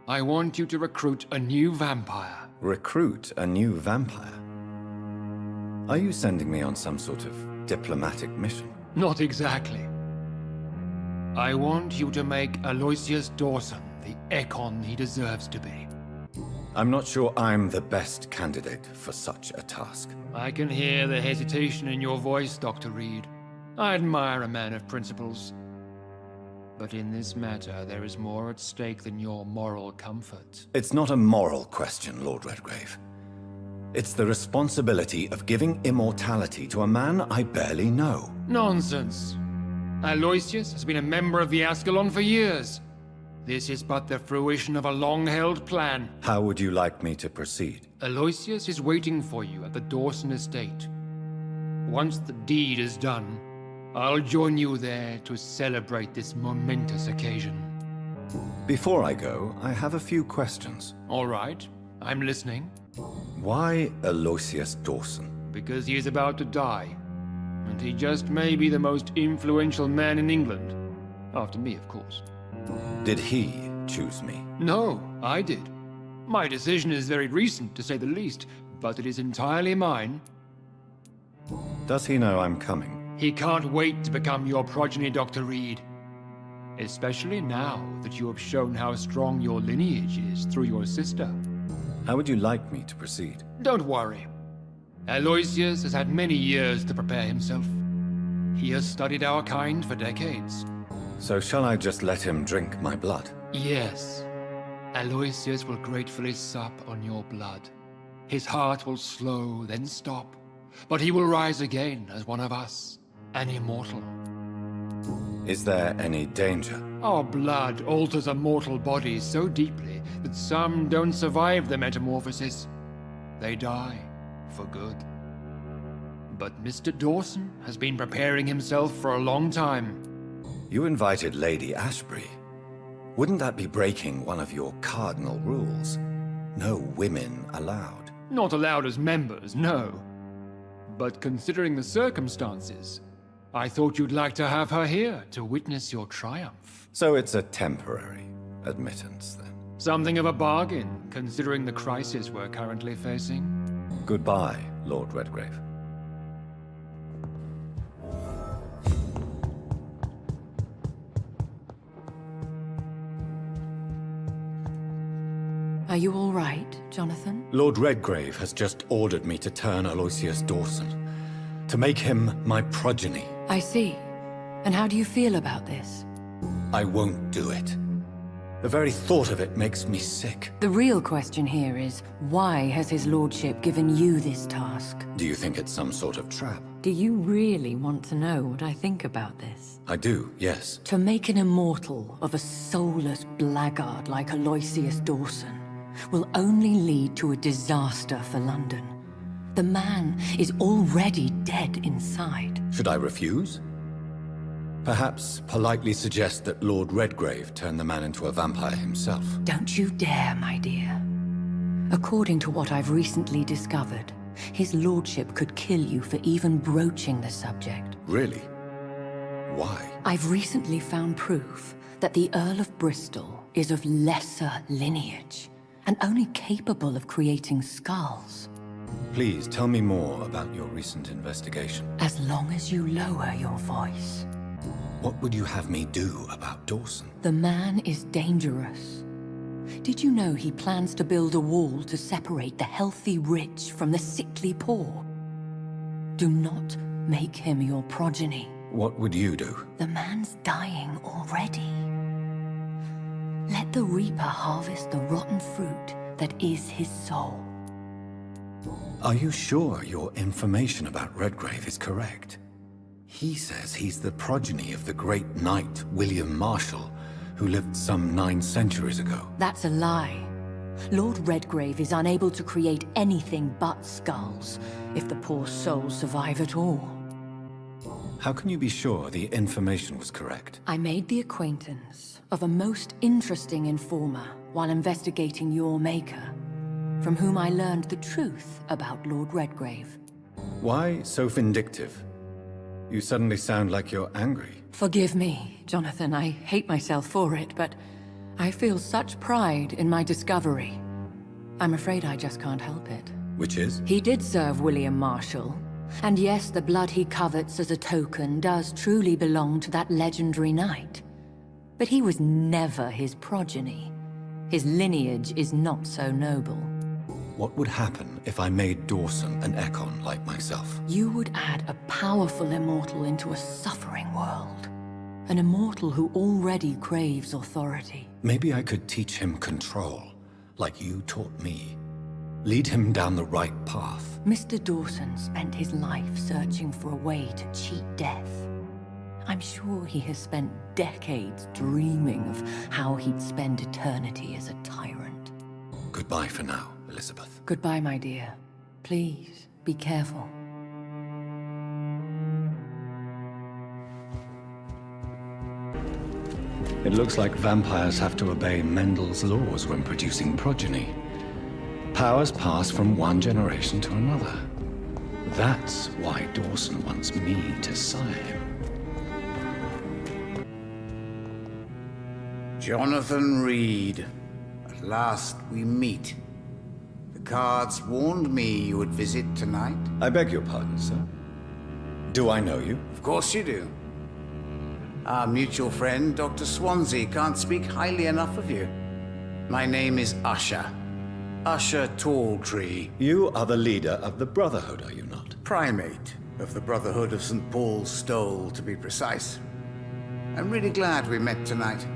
I want you to recruit a new vampire. Recruit a new vampire? Are you sending me on some sort of diplomatic mission? Not exactly. I want you to make Aloysius Dawson the Ekon he deserves to be. I'm not sure I'm the best candidate for such a task. I can hear the hesitation in your voice, Dr. Reed. I admire a man of principles. But in this matter, there is more at stake than your moral comfort. It's not a moral question, Lord Redgrave. It's the responsibility of giving immortality to a man I barely know. Nonsense. Aloysius has been a member of the Ascalon for years. This is but the fruition of a long-held plan. How would you like me to proceed? Aloysius is waiting for you at the Dawson estate. Once the deed is done, I'll join you there to celebrate this momentous occasion. Before I go, I have a few questions. All right, I'm listening. Why Aloysius Dawson? Because he is about to die. And he just may be the most influential man in England. After me, of course. Did he choose me? No, I did. My decision is very recent, to say the least, but it is entirely mine. Does he know I'm coming? He can't wait to become your progeny, Dr. Reed. Especially now that you have shown how strong your lineage is through your sister. How would you like me to proceed? Don't worry. Aloysius has had many years to prepare himself. He has studied our kind for decades. So shall I just let him drink my blood? Yes. Aloysius will gratefully sup on your blood. His heart will slow, then stop. But he will rise again as one of us, an immortal. Is there any danger? Our blood alters a mortal body so deeply that some don't survive the metamorphosis. They die for good. But Mr. Dawson has been preparing himself for a long time. You invited Lady Ashbury. Wouldn't that be breaking one of your cardinal rules? No women allowed. Not allowed as members, no. But considering the circumstances, I thought you'd like to have her here to witness your triumph. So it's a temporary admittance, then? Something of a bargain, considering the crisis we're currently facing. Goodbye, Lord Redgrave. Are you all right, Jonathan? Lord Redgrave has just ordered me to turn Aloysius Dawson, to make him my progeny. I see. And how do you feel about this? I won't do it. The very thought of it makes me sick. The real question here is, why has his lordship given you this task? Do you think it's some sort of trap? Do you really want to know what I think about this? I do, yes. To make an immortal of a soulless blackguard like Aloysius Dawson will only lead to a disaster for London. The man is already dead inside. Should I refuse? Perhaps politely suggest that Lord Redgrave turn the man into a vampire himself. Don't you dare, my dear. According to what I've recently discovered, his lordship could kill you for even broaching the subject. Really? Why? I've recently found proof that the Earl of Bristol is of lesser lineage, and only capable of creating skulls. Please tell me more about your recent investigation. As long as you lower your voice. What would you have me do about Dawson? The man is dangerous. Did you know he plans to build a wall to separate the healthy rich from the sickly poor? Do not make him your progeny. What would you do? The man's dying already. Let the Reaper harvest the rotten fruit that is his soul. Are you sure your information about Redgrave is correct? He says he's the progeny of the great knight William Marshall, who lived some 9 centuries ago. That's a lie. Lord Redgrave is unable to create anything but skulls, if the poor souls survive at all. How can you be sure the information was correct? I made the acquaintance of a most interesting informer while investigating your maker, from whom I learned the truth about Lord Redgrave. Why so vindictive? You suddenly sound like you're angry. Forgive me, Jonathan. I hate myself for it, but I feel such pride in my discovery. I'm afraid I just can't help it. Which is? He did serve William Marshall. And yes, the blood he covets as a token does truly belong to that legendary knight. But he was never his progeny. His lineage is not so noble. What would happen if I made Dawson an Ekon like myself? You would add a powerful immortal into a suffering world. An immortal who already craves authority. Maybe I could teach him control, like you taught me. Lead him down the right path. Mr. Dawson spent his life searching for a way to cheat death. I'm sure he has spent decades dreaming of how he'd spend eternity as a tyrant. Goodbye for now, Elizabeth. Goodbye, my dear. Please, be careful. It looks like vampires have to obey Mendel's laws when producing progeny. Powers pass from one generation to another. That's why Dawson wants me to sire him. Jonathan Reed. At last we meet. The cards warned me you would visit tonight. I beg your pardon, sir. Do I know you? Of course you do. Our mutual friend, Dr. Swansea, can't speak highly enough of you. My name is Usher. Usher Talltree. You are the leader of the Brotherhood, are you not? Primate of the Brotherhood of St. Paul's Stole, to be precise. I'm really glad we met tonight.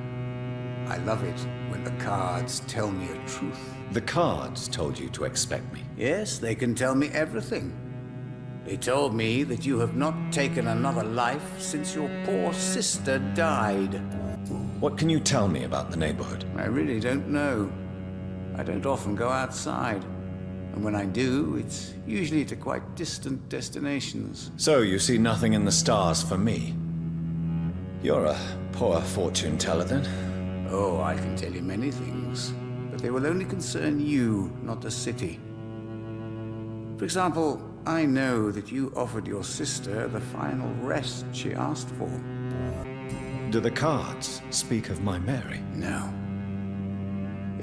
I love it when the cards tell me a truth. The cards told you to expect me. Yes, they can tell me everything. They told me that you have not taken another life since your poor sister died. What can you tell me about the neighborhood? I really don't know. I don't often go outside. And when I do, it's usually to quite distant destinations. So you see nothing in the stars for me? You're a poor fortune teller, then? Oh, I can tell you many things. But they will only concern you, not the city. For example, I know that you offered your sister the final rest she asked for. Do the cards speak of my Mary? No.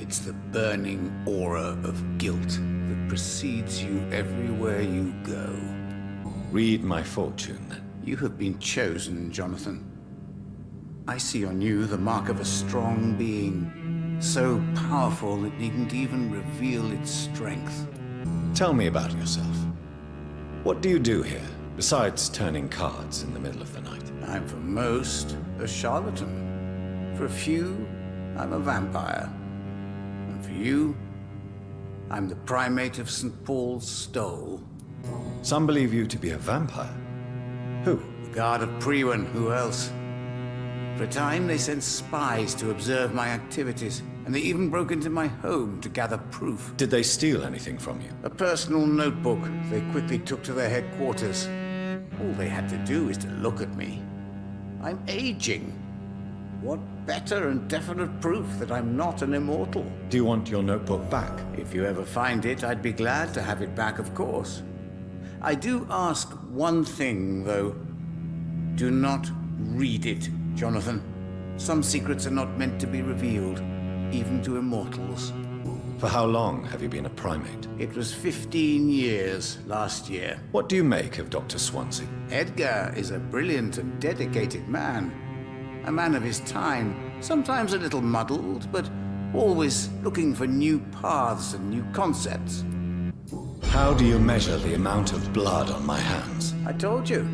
It's the burning aura of guilt that precedes you everywhere you go. Read my fortune, then. You have been chosen, Jonathan. I see on you the mark of a strong being, so powerful it needn't even reveal its strength. Tell me about yourself. What do you do here, besides turning cards in the middle of the night? I'm for most a charlatan. For a few, I'm a vampire. And for you, I'm the primate of St. Paul's Stole. Some believe you to be a vampire. Who? The Guard of Priwen, who else? For a time, they sent spies to observe my activities, and they even broke into my home to gather proof. Did they steal anything from you? A personal notebook they quickly took to their headquarters. All they had to do is to look at me. I'm aging. What better and definite proof that I'm not an immortal? Do you want your notebook back? If you ever find it, I'd be glad to have it back, of course. I do ask one thing, though. Do not read it, Jonathan. Some secrets are not meant to be revealed, even to immortals. For how long have you been a primate? It was 15 years last year. What do you make of Dr. Swansea? Edgar is a brilliant and dedicated man. A man of his time, sometimes a little muddled, but always looking for new paths and new concepts. How do you measure the amount of blood on my hands? I told you.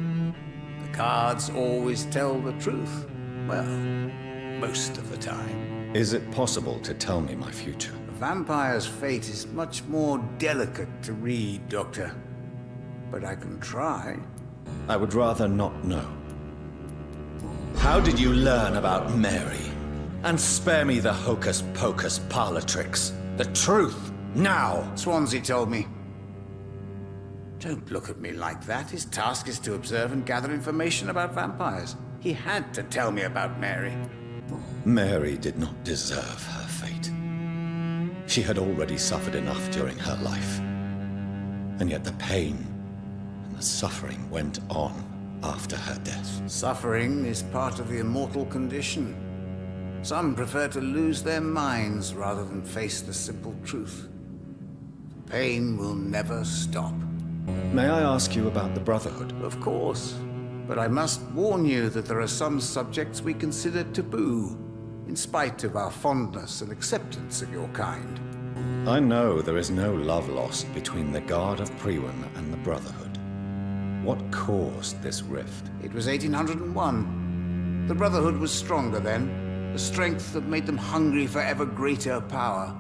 The cards always tell the truth. Well, most of the time. Is it possible to tell me my future? A vampire's fate is much more delicate to read, Doctor. But I can try. I would rather not know. How did you learn about Mary? And spare me the hocus-pocus parlor tricks. The truth, now! Swansea told me. Don't look at me like that. His task is to observe and gather information about vampires. He had to tell me about Mary. Mary did not deserve her fate. She had already suffered enough during her life. And yet the pain and the suffering went on after her death. Suffering is part of the immortal condition. Some prefer to lose their minds rather than face the simple truth. The pain will never stop. May I ask you about the Brotherhood? Of course. But I must warn you that there are some subjects we consider taboo, in spite of our fondness and acceptance of your kind. I know there is no love lost between the Guard of Priwen and the Brotherhood. What caused this rift? It was 1801. The Brotherhood was stronger then, a strength that made them hungry for ever greater power.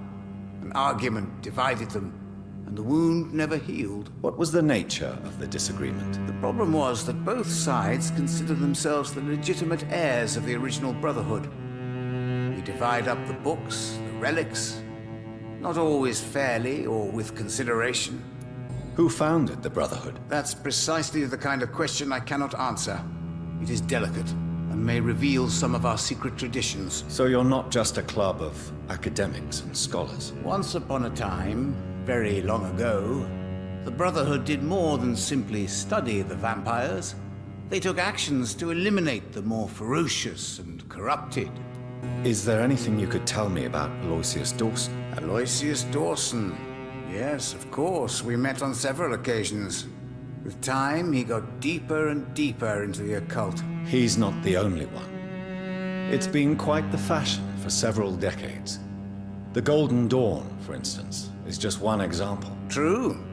An argument divided them, and the wound never healed. What was the nature of the disagreement? The problem was that both sides considered themselves the legitimate heirs of the original Brotherhood. We divide up the books, the relics, not always fairly or with consideration. Who founded the Brotherhood? That's precisely the kind of question I cannot answer. It is delicate, and may reveal some of our secret traditions. So you're not just a club of academics and scholars? Once upon a time, very long ago, the Brotherhood did more than simply study the vampires. They took actions to eliminate the more ferocious and corrupted. Is there anything you could tell me about Aloysius Dawson? Aloysius Dawson? Yes, of course. We met on several occasions. With time, he got deeper and deeper into the occult. He's not the only one. It's been quite the fashion for several decades. The Golden Dawn, for instance, is just one example. True.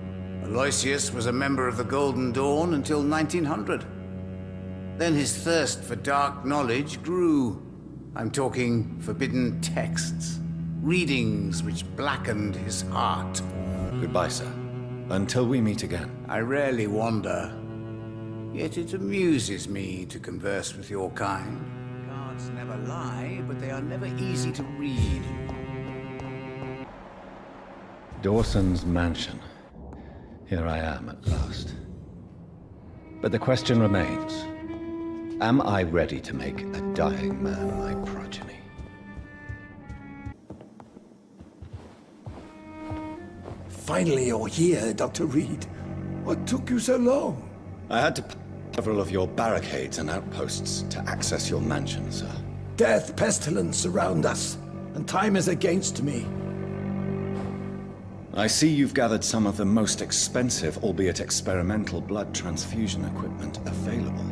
Aloysius was a member of the Golden Dawn until 1900. Then his thirst for dark knowledge grew. I'm talking forbidden texts, readings which blackened his heart. Goodbye, sir. Until we meet again. I rarely wander, yet it amuses me to converse with your kind. Cards never lie, but they are never easy to read. Dawson's mansion. Here I am at last. But the question remains. Am I ready to make a dying man my progeny? Finally you're here, Dr. Reed. What took you so long? I had to pass several of your barricades and outposts to access your mansion, sir. Death, pestilence surround us, and time is against me. I see you've gathered some of the most expensive, albeit experimental, blood transfusion equipment available.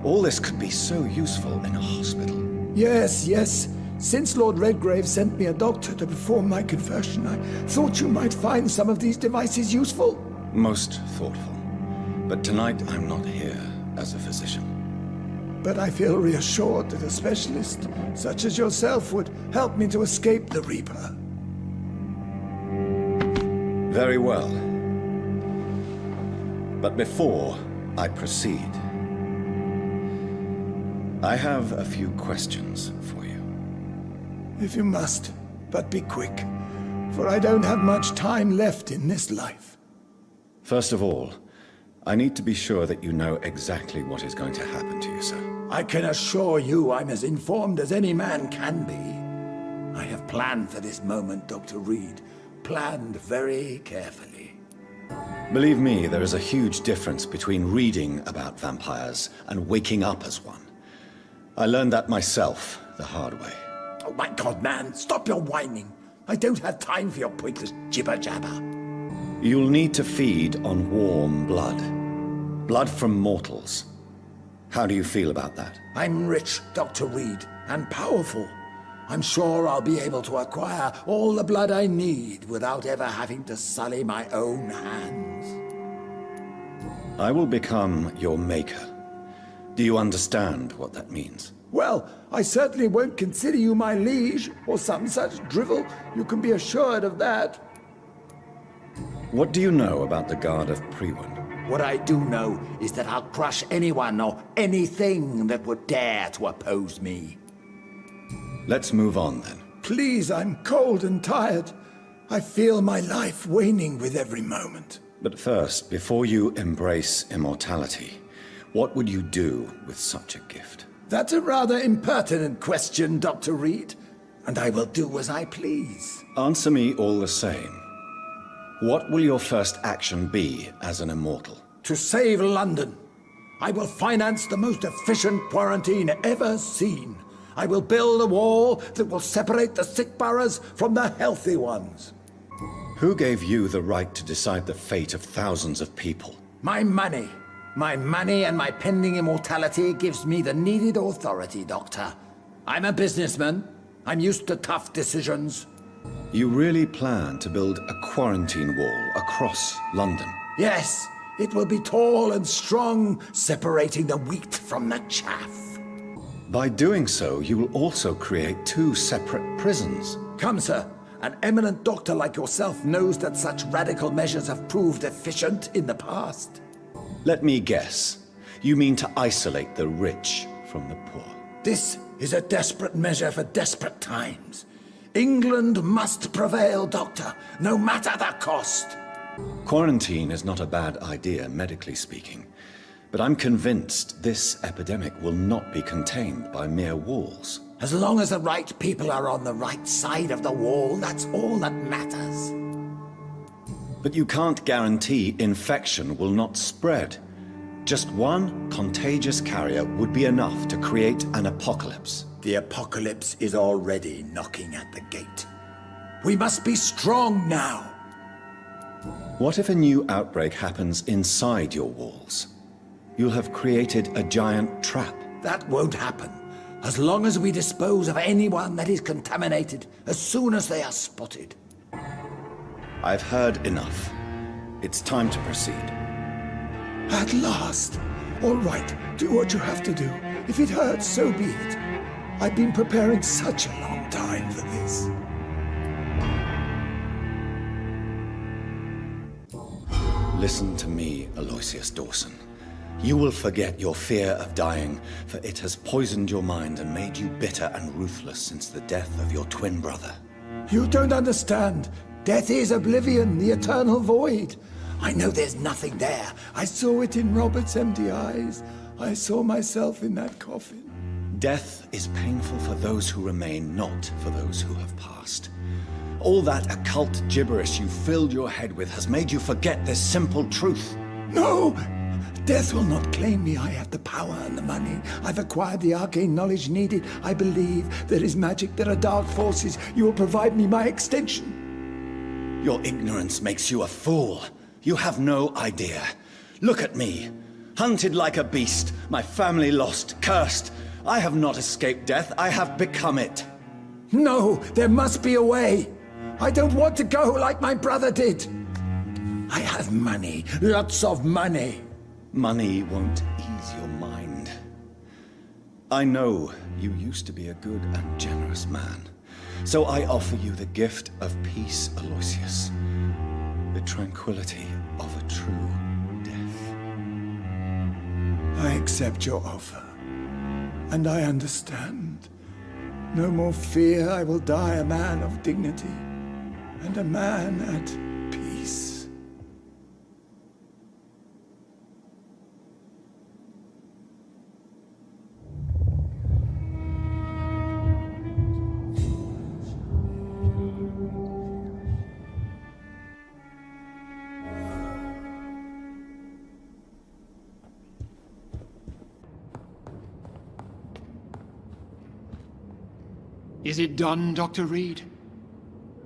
All this could be so useful in a hospital. Yes, yes. Since Lord Redgrave sent me a doctor to perform my conversion, I thought you might find some of these devices useful. Most thoughtful. But tonight I'm not here as a physician. But I feel reassured that a specialist such as yourself would help me to escape the Reaper. Very well. But before I proceed, I have a few questions for you. If you must, but be quick, for I don't have much time left in this life. First of all, I need to be sure that you know exactly what is going to happen to you, sir. I can assure you I'm as informed as any man can be. I have planned for this moment, Dr. Reed. Planned very carefully. Believe me, there is a huge difference between reading about vampires and waking up as one. I learned that myself the hard way. Oh my God, man, stop your whining. I don't have time for your pointless jibber-jabber. You'll need to feed on warm blood. Blood from mortals. How do you feel about that? I'm rich, Dr. Reed, and powerful. I'm sure I'll be able to acquire all the blood I need without ever having to sully my own hands. I will become your maker. Do you understand what that means? Well, I certainly won't consider you my liege, or some such drivel. You can be assured of that. What do you know about the Guard of Priwen? What I do know is that I'll crush anyone or anything that would dare to oppose me. Let's move on, then. Please, I'm cold and tired. I feel my life waning with every moment. But first, before you embrace immortality, what would you do with such a gift? That's a rather impertinent question, Dr. Reed. And I will do as I please. Answer me all the same. What will your first action be as an immortal? To save London. I will finance the most efficient quarantine ever seen. I will build a wall that will separate the sick boroughs from the healthy ones. Who gave you the right to decide the fate of thousands of people? My money. My money and my pending immortality gives me the needed authority, Doctor. I'm a businessman. I'm used to tough decisions. You really plan to build a quarantine wall across London? Yes, it will be tall and strong, separating the wheat from the chaff. By doing so, you will also create 2 separate prisons. Come, sir. An eminent doctor like yourself knows that such radical measures have proved efficient in the past. Let me guess. You mean to isolate the rich from the poor? This is a desperate measure for desperate times. England must prevail, Doctor, no matter the cost. Quarantine is not a bad idea, medically speaking. But I'm convinced this epidemic will not be contained by mere walls. As long as the right people are on the right side of the wall, that's all that matters. But you can't guarantee infection will not spread. Just one contagious carrier would be enough to create an apocalypse. The apocalypse is already knocking at the gate. We must be strong now. What if a new outbreak happens inside your walls? You'll have created a giant trap. That won't happen. As long as we dispose of anyone that is contaminated as soon as they are spotted. I've heard enough. It's time to proceed. At last. All right, do what you have to do. If it hurts, so be it. I've been preparing such a long time for this. Listen to me, Aloysius Dawson. You will forget your fear of dying, for it has poisoned your mind and made you bitter and ruthless since the death of your twin brother. You don't understand. Death is oblivion, the eternal void. I know there's nothing there. I saw it in Robert's empty eyes. I saw myself in that coffin. Death is painful for those who remain, not for those who have passed. All that occult gibberish you filled your head with has made you forget this simple truth. No! Death will not claim me. I have the power and the money. I've acquired the arcane knowledge needed. I believe there is magic, there are dark forces. You will provide me my extension. Your ignorance makes you a fool. You have no idea. Look at me. Hunted like a beast, my family lost, cursed. I have not escaped death, I have become it. No, there must be a way. I don't want to go like my brother did. I have money, lots of money. Money won't ease your mind. I know you used to be a good and generous man. So I offer you the gift of peace, Aloysius. The tranquility of a true death. I accept your offer. And I understand. No more fear, I will die a man of dignity. And a man at peace. Is it done, Dr. Reed?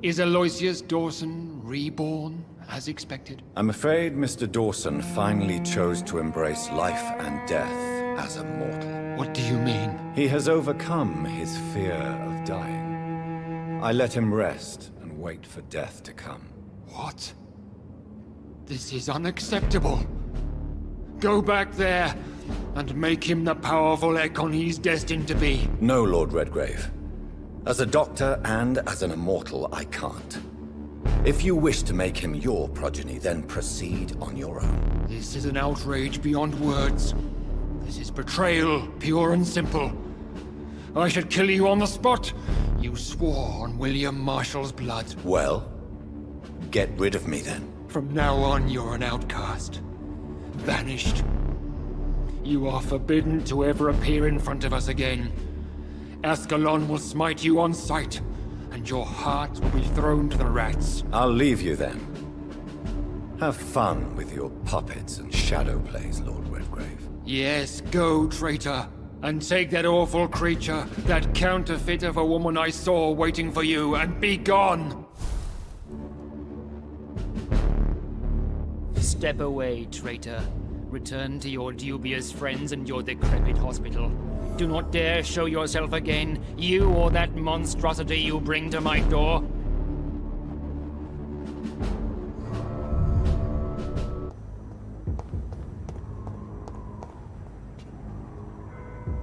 Is Aloysius Dawson reborn, as expected? I'm afraid Mr. Dawson finally chose to embrace life and death as a mortal. What do you mean? He has overcome his fear of dying. I let him rest and wait for death to come. What? This is unacceptable. Go back there and make him the powerful Ekon he's destined to be. No, Lord Redgrave. As a doctor and as an immortal, I can't. If you wish to make him your progeny, then proceed on your own. This is an outrage beyond words. This is betrayal, pure and simple. I should kill you on the spot. You swore on William Marshall's blood. Well, Get rid of me then. From now on, you're an outcast. Vanished. You are forbidden to ever appear in front of us again. Ascalon will smite you on sight, and your heart will be thrown to the rats. I'll leave you then. Have fun with your puppets and shadow plays, Lord Redgrave. Yes, go, traitor. And take that awful creature, that counterfeit of a woman I saw waiting for you, and be gone! Step away, traitor. Return to your dubious friends and your decrepit hospital. Do not dare show yourself again, you or that monstrosity you bring to my door.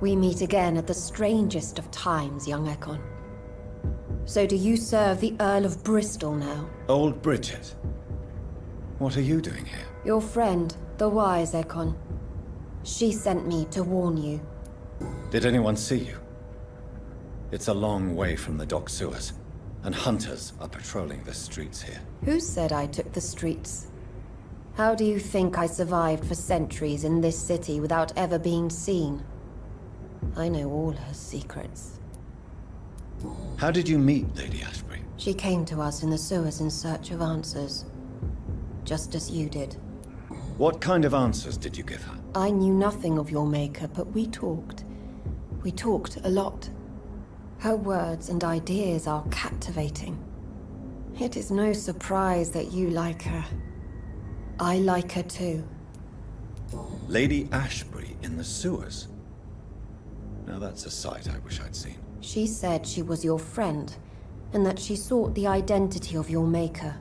We meet again at the strangest of times, young Ekon. So do you serve the Earl of Bristol now? Old Bridget. What are you doing here? Your friend, the wise Ekon. She sent me to warn you. Did anyone see you? It's a long way from the dock sewers, and hunters are patrolling the streets here. Who said I took the streets? How do you think I survived for centuries in this city without ever being seen? I know all her secrets. How did you meet Lady Ashbury? She came to us in the sewers in search of answers. Just as you did. What kind of answers did you give her? I knew nothing of your maker, but we talked. We talked a lot. Her words and ideas are captivating. It is no surprise that you like her. I like her too. Lady Ashbury in the sewers? Now that's a sight I wish I'd seen. She said she was your friend, and that she sought the identity of your maker.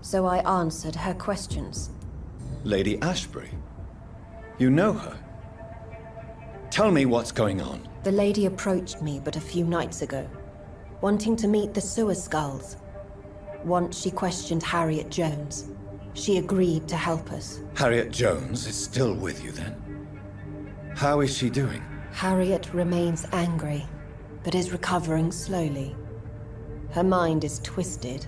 So I answered her questions. Lady Ashbury? You know her? Tell me what's going on. The lady approached me but a few nights ago, wanting to meet the sewer skulls. Once she questioned Harriet Jones. She agreed to help us. Harriet Jones is still with you then? How is she doing? Harriet remains angry, but is recovering slowly. Her mind is twisted,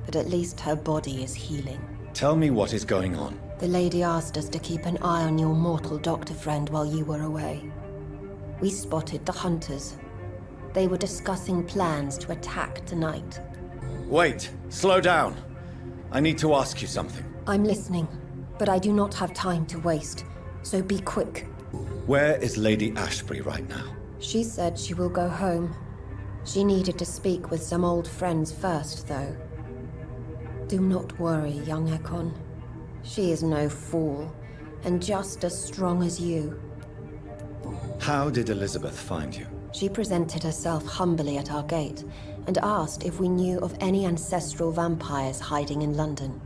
but at least her body is healing. Tell me what is going on. The lady asked us to keep an eye on your mortal doctor friend while you were away. We spotted the hunters. They were discussing plans to attack tonight. Wait, slow down. I need to ask you something. I'm listening, but I do not have time to waste, so be quick. Where is Lady Ashbury right now? She said she will go home. She needed to speak with some old friends first, though. Do not worry, young Ekon. She is no fool, and just as strong as you. How did Elizabeth find you? She presented herself humbly at our gate, and asked if we knew of any ancestral vampires hiding in London.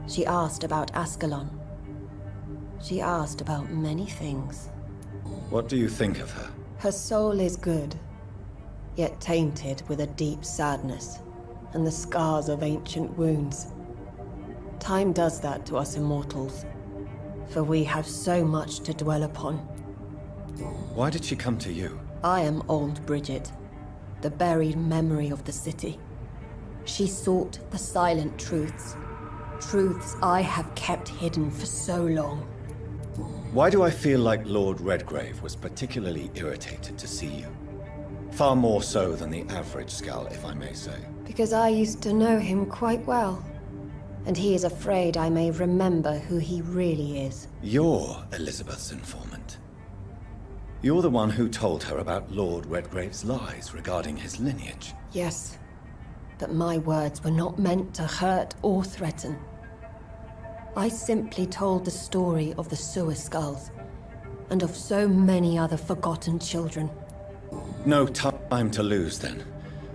She asked about Ascalon. She asked about many things. What do you think of her? Her soul is good, yet tainted with a deep sadness, and the scars of ancient wounds. Time does that to us immortals, for we have so much to dwell upon. Why did she come to you? I am old Bridget, the buried memory of the city. She sought the silent truths, truths I have kept hidden for so long. Why do I feel like Lord Redgrave was particularly irritated to see you? Far more so than the average Skull, if I may say. Because I used to know him quite well, and he is afraid I may remember who he really is. You're Elizabeth's informant. You're the one who told her about Lord Redgrave's lies regarding his lineage. Yes, but my words were not meant to hurt or threaten. I simply told the story of the sewer skulls, and of so many other forgotten children. No time to lose, then.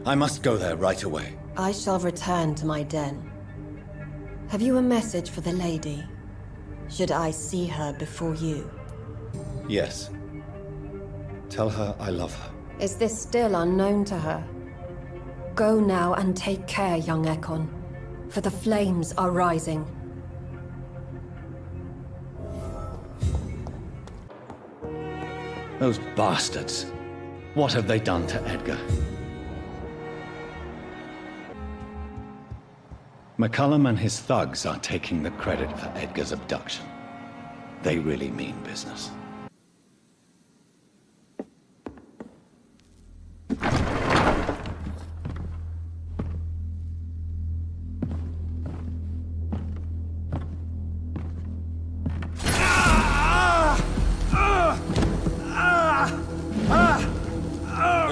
I must go there right away. I shall return to my den. Have you a message for the lady? Should I see her before you? Yes. Tell her I love her. Is this still unknown to her? Go now and take care, young Ekon, for the flames are rising. Those bastards. What have they done to Edgar? McCullum and his thugs are taking the credit for Edgar's abduction. They really mean business.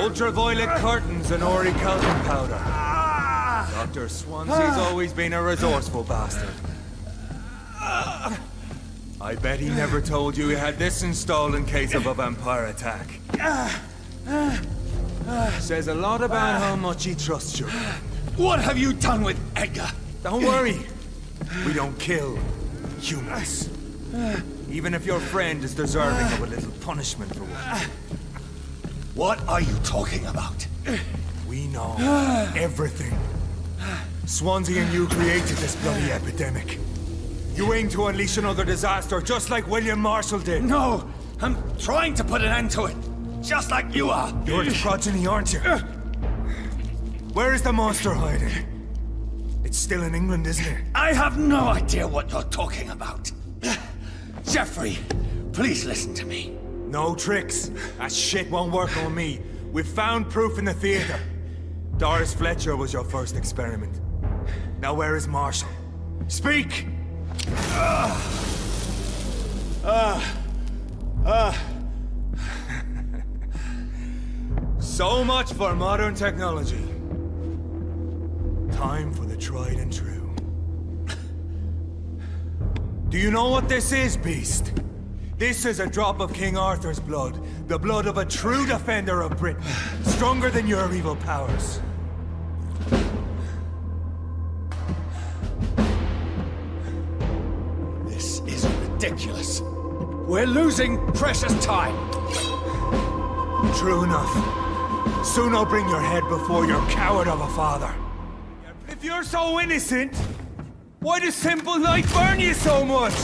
Ultraviolet curtains and orichalcum powder. Dr. Swansea's always been a resourceful bastard. I bet he never told you he had this installed in case of a vampire attack. Says a lot about how much he trusts you. What have you done with Edgar? Don't worry. We don't kill humans. Even if your friend is deserving of a little punishment for what. What are you talking about? We know everything. Swansea and you created this bloody epidemic. You aim to unleash another disaster, just like William Marshall did. No! I'm trying to put an end to it, just like you are. You're its progeny, aren't you? Where is the monster hiding? It's still in England, isn't it? I have no idea what you're talking about. Jeffrey, please listen to me. No tricks. That shit won't work on me. We've found proof in the theater. Doris Fletcher was your first experiment. Now where is Marshall? Speak! So much for modern technology. Time for the tried and true. Do you know what this is, Beast? This is a drop of King Arthur's blood. The blood of a true defender of Britain. Stronger than your evil powers. This is ridiculous. We're losing precious time. True enough. Soon I'll bring your head before your coward of a father. If you're so innocent, why does simple light burn you so much?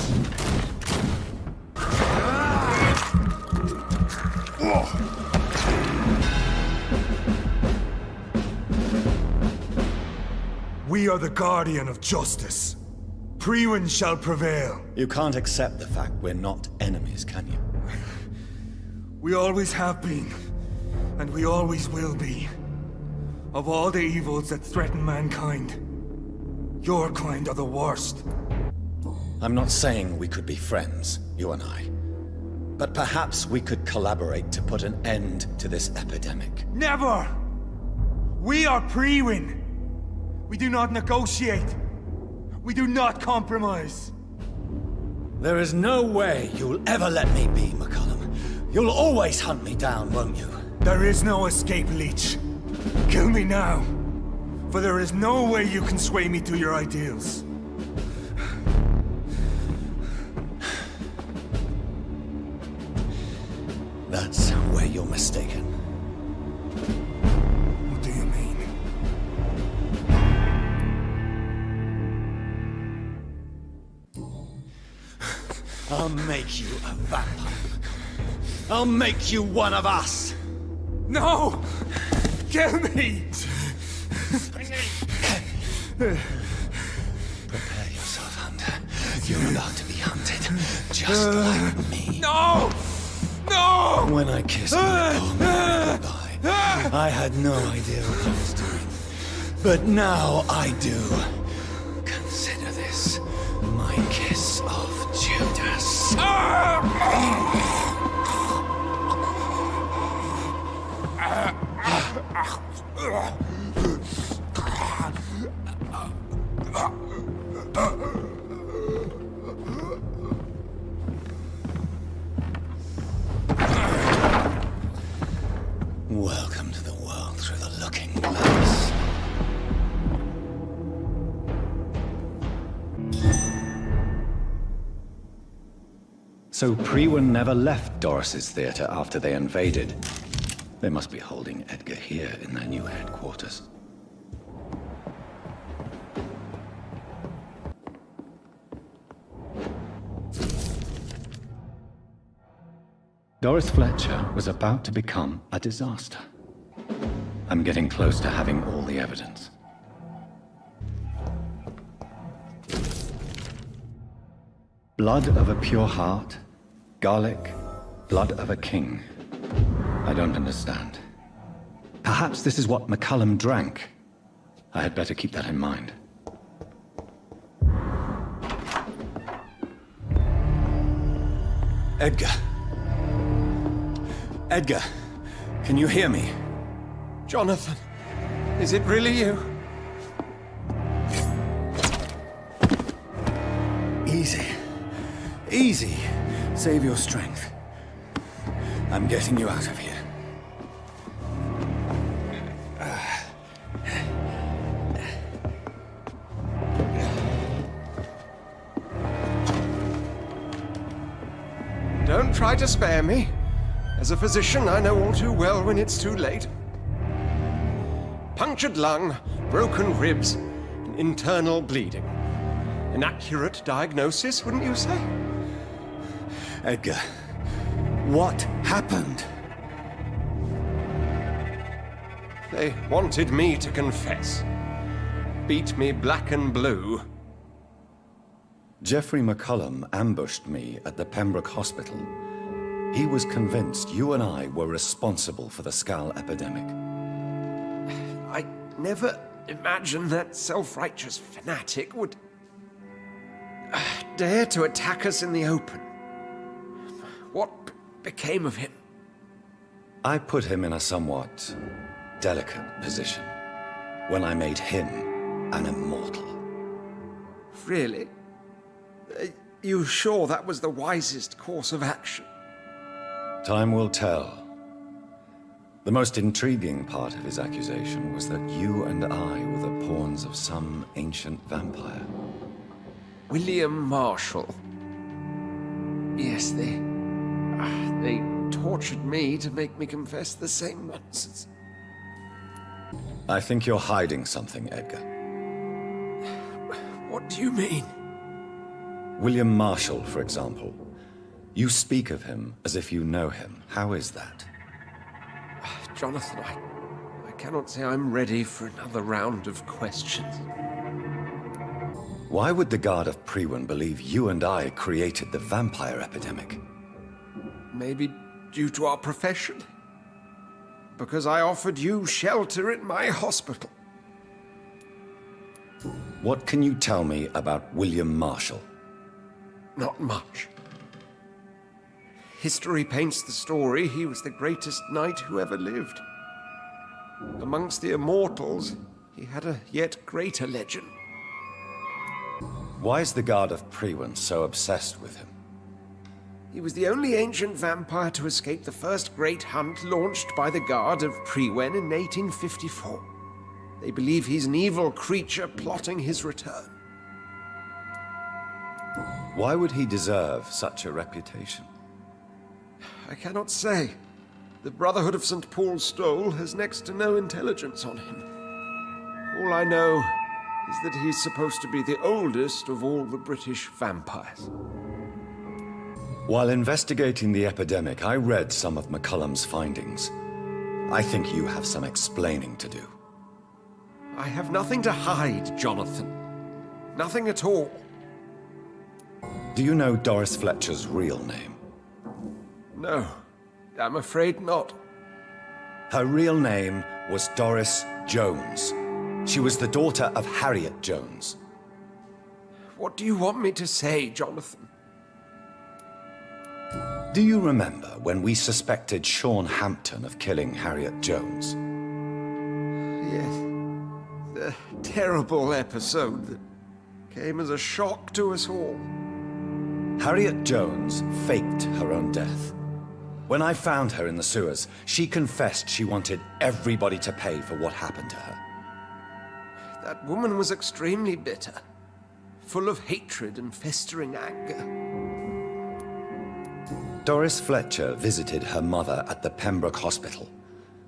We are the guardian of justice. Priwen shall prevail. You can't accept the fact we're not enemies, can you? We always have been, and we always will be. Of all the evils that threaten mankind, your kind are the worst. I'm not saying we could be friends, you and I. But perhaps we could collaborate to put an end to this epidemic. Never! We are Priwen. We do not negotiate. We do not compromise. There is no way you'll ever let me be, McCullum. You'll always hunt me down, won't you? There is no escape, Leech. Kill me now. For there is no way you can sway me to your ideals. That's where you're mistaken. What do you mean? I'll make you a vampire. I'll make you one of us. No! Kill me! Prepare yourself, Hunter. You're about to be hunted, just like me. No! No! When I kissed my poor man goodbye, I had no idea what I was doing. But now I do. Consider this my kiss of Judas. Welcome to the world through the looking glass. So Priwen never left Doris's theater after they invaded. They must be holding Edgar here in their new headquarters. Doris Fletcher was about to become a disaster. I'm getting close to having all the evidence. Blood of a pure heart, garlic, blood of a king. I don't understand. Perhaps this is what McCullum drank. I had better keep that in mind. Edgar. Edgar, can you hear me? Jonathan, is it really you? Easy. Easy. Save your strength. I'm getting you out of here. Don't try to spare me. As a physician, I know all too well when it's too late. Punctured lung, broken ribs, and internal bleeding. An accurate diagnosis, wouldn't you say? Edgar, what happened? They wanted me to confess. Beat me black and blue. Geoffrey McCullum ambushed me at the Pembroke Hospital. He was convinced you and I were responsible for the Skal epidemic. I never imagined that self-righteous fanatic would dare to attack us in the open. What became of him? I put him in a somewhat delicate position when I made him an immortal. Really? Are you sure that was the wisest course of action? Time will tell. The most intriguing part of his accusation was that you and I were the pawns of some ancient vampire. William Marshall. Yes, they tortured me to make me confess the same nonsense. I think you're hiding something, Edgar. What do you mean? William Marshall, for example. You speak of him as if you know him. How is that? Jonathan, I cannot say I'm ready for another round of questions. Why would the Guard of Priwen believe you and I created the vampire epidemic? Maybe due to our profession. Because I offered you shelter in my hospital. What can you tell me about William Marshall? Not much. History paints the story he was the greatest knight who ever lived. Amongst the immortals, he had a yet greater legend. Why is the Guard of Priwen so obsessed with him? He was the only ancient vampire to escape the first great hunt launched by the Guard of Priwen in 1854. They believe he's an evil creature plotting his return. Why would he deserve such a reputation? I cannot say. The Brotherhood of St. Paul's Stole has next to no intelligence on him. All I know is that he's supposed to be the oldest of all the British vampires. While investigating the epidemic, I read some of McCullum's findings. I think you have some explaining to do. I have nothing to hide, Jonathan. Nothing at all. Do you know Doris Fletcher's real name? No, I'm afraid not. Her real name was Doris Jones. She was the daughter of Harriet Jones. What do you want me to say, Jonathan? Do you remember when we suspected Sean Hampton of killing Harriet Jones? Yes. The terrible episode that came as a shock to us all. Harriet Jones faked her own death. When I found her in the sewers, she confessed she wanted everybody to pay for what happened to her. That woman was extremely bitter, full of hatred and festering anger. Doris Fletcher visited her mother at the Pembroke Hospital.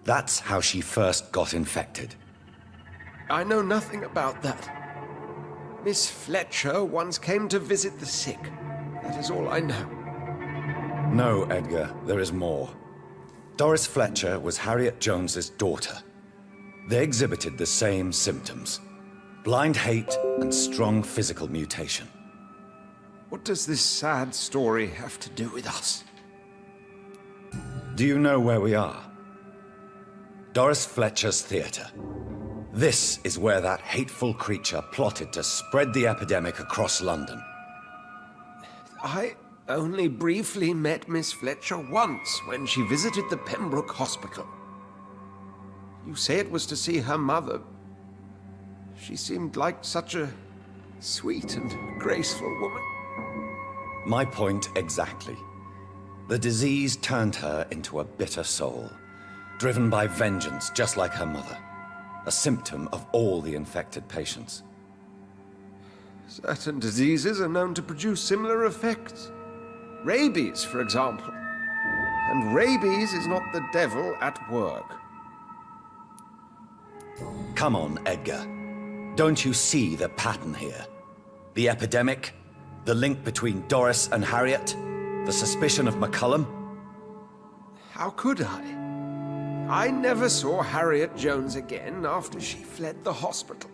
That's how she first got infected. I know nothing about that. Miss Fletcher once came to visit the sick. That is all I know. No, Edgar, there is more. Doris Fletcher was Harriet Jones's daughter. They exhibited the same symptoms: blind hate and strong physical mutation. What does this sad story have to do with us? Do you know where we are? Doris Fletcher's theater. This is where that hateful creature plotted to spread the epidemic across London. I only briefly met Miss Fletcher once when she visited the Pembroke Hospital. You say it was to see her mother. She seemed like such a sweet and graceful woman. My point exactly. The disease turned her into a bitter soul, driven by vengeance just like her mother. A symptom of all the infected patients. Certain diseases are known to produce similar effects. Rabies, for example. And rabies is not the devil at work. Come on, Edgar. Don't you see the pattern here? The epidemic, the link between Doris and Harriet, the suspicion of McCullum? How could I? I never saw Harriet Jones again after she fled the hospital.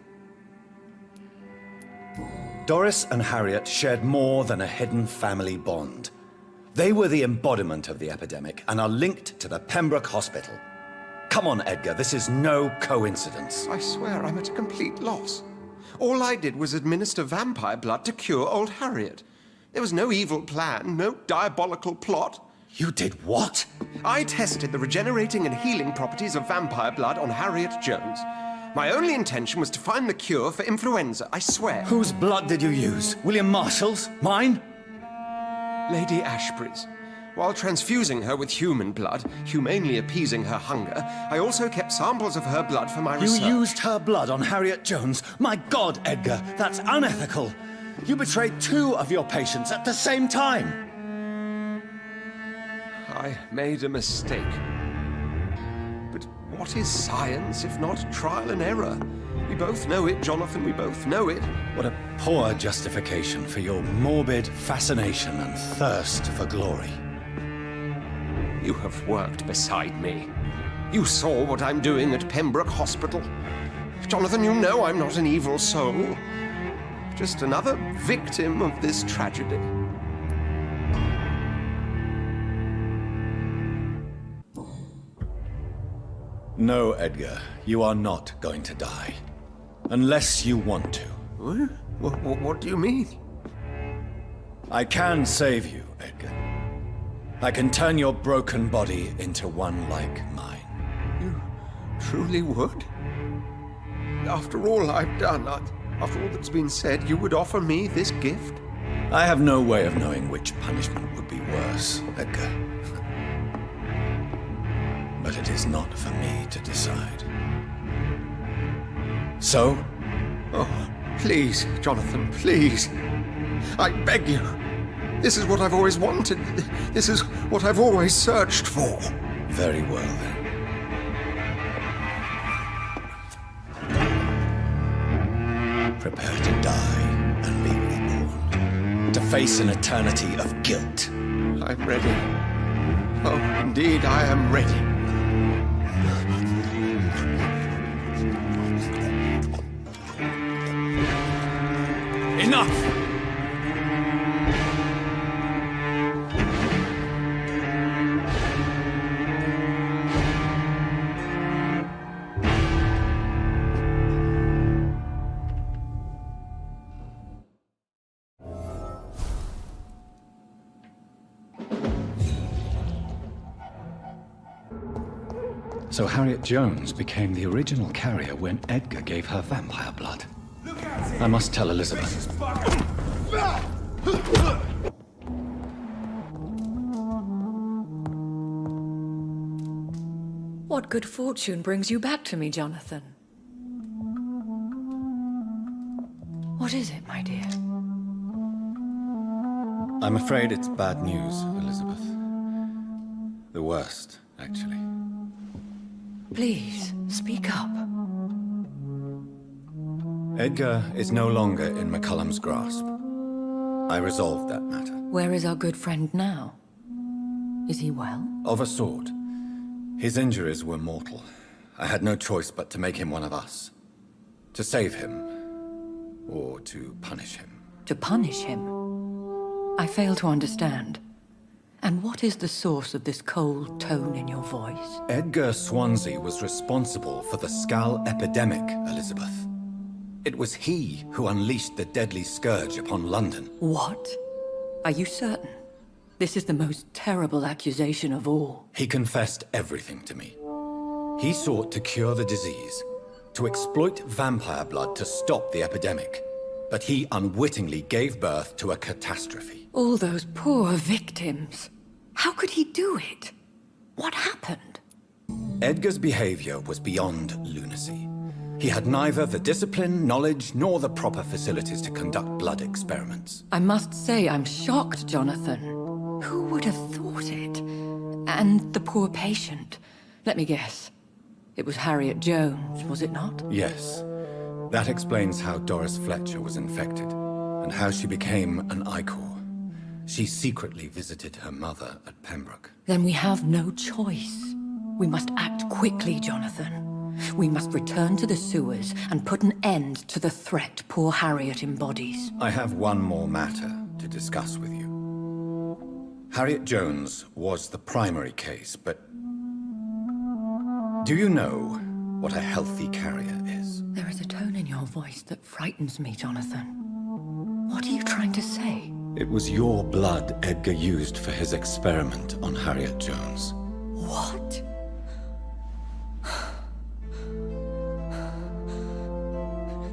Doris and Harriet shared more than a hidden family bond. They were the embodiment of the epidemic and are linked to the Pembroke Hospital. Come on, Edgar, this is no coincidence. I swear I'm at a complete loss. All I did was administer vampire blood to cure old Harriet. There was no evil plan, no diabolical plot. You did what? I tested the regenerating and healing properties of vampire blood on Harriet Jones. My only intention was to find the cure for influenza, I swear. Whose blood did you use? William Marshall's? Mine? Lady Ashbury's. While transfusing her with human blood, humanely appeasing her hunger, I also kept samples of her blood for my research. You used her blood on Harriet Jones? My God, Edgar, that's unethical. You betrayed 2 of your patients at the same time. I made a mistake. But what is science if not trial and error? We both know it, Jonathan, we both know it. What a poor justification for your morbid fascination and thirst for glory. You have worked beside me. You saw what I'm doing at Pembroke Hospital. Jonathan, you know I'm not an evil soul. Just another victim of this tragedy. No, Edgar, you are not going to die. Unless you want to. What do you mean? I can save you, Edgar. I can turn your broken body into one like mine. You truly would? After all I've done, after all that's been said, you would offer me this gift? I have no way of knowing which punishment would be worse, Edgar. But it is not for me to decide. So? Oh, please, Jonathan, please. I beg you. This is what I've always wanted. This is what I've always searched for. Very well, then. Prepare to die and be reborn. To face an eternity of guilt. I'm ready. Oh, indeed, I am ready. Enough! So Harriet Jones became the original carrier when Edgar gave her vampire blood. I must tell Elizabeth. What good fortune brings you back to me, Jonathan? What is it, my dear? I'm afraid it's bad news, Elizabeth. The worst, actually. Please, speak up. Edgar is no longer in McCullum's grasp. I resolved that matter. Where is our good friend now? Is he well? Of a sort. His injuries were mortal. I had no choice but to make him one of us. To save him, or to punish him. To punish him? I fail to understand. And what is the source of this cold tone in your voice? Edgar Swansea was responsible for the Skal epidemic, Elizabeth. It was he who unleashed the deadly scourge upon London. What? Are you certain? This is the most terrible accusation of all. He confessed everything to me. He sought to cure the disease, to exploit vampire blood to stop the epidemic. But he unwittingly gave birth to a catastrophe. All those poor victims. How could he do it? What happened? Edgar's behavior was beyond lunacy. He had neither the discipline, knowledge, nor the proper facilities to conduct blood experiments. I must say I'm shocked, Jonathan. Who would have thought it? And the poor patient. Let me guess. It was Harriet Jones, was it not? Yes. That explains how Doris Fletcher was infected, and how she became an Ichor. She secretly visited her mother at Pembroke. Then we have no choice. We must act quickly, Jonathan. We must return to the sewers and put an end to the threat poor Harriet embodies. I have one more matter to discuss with you. Harriet Jones was the primary case, but... do you know what a healthy carrier is? There is a tone in your voice that frightens me, Jonathan. What are you trying to say? It was your blood Edgar used for his experiment on Harriet Jones. What?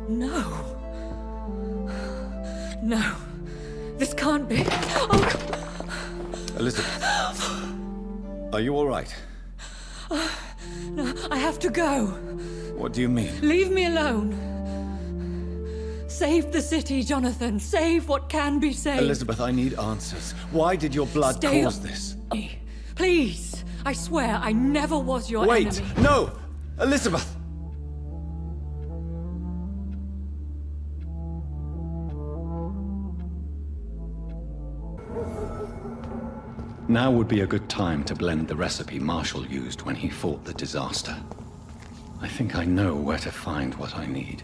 No. No. This can't be. Oh. Elizabeth. Are you all right? No, I have to go. What do you mean? Leave me alone. Save the city, Jonathan. Save what can be saved. Elizabeth, I need answers. Why did your blood Stay cause up. this? Please. I swear I never was your Wait! enemy. No! Elizabeth! Now would be a good time to blend the recipe Marshall used when he fought the disaster. I think I know where to find what I need.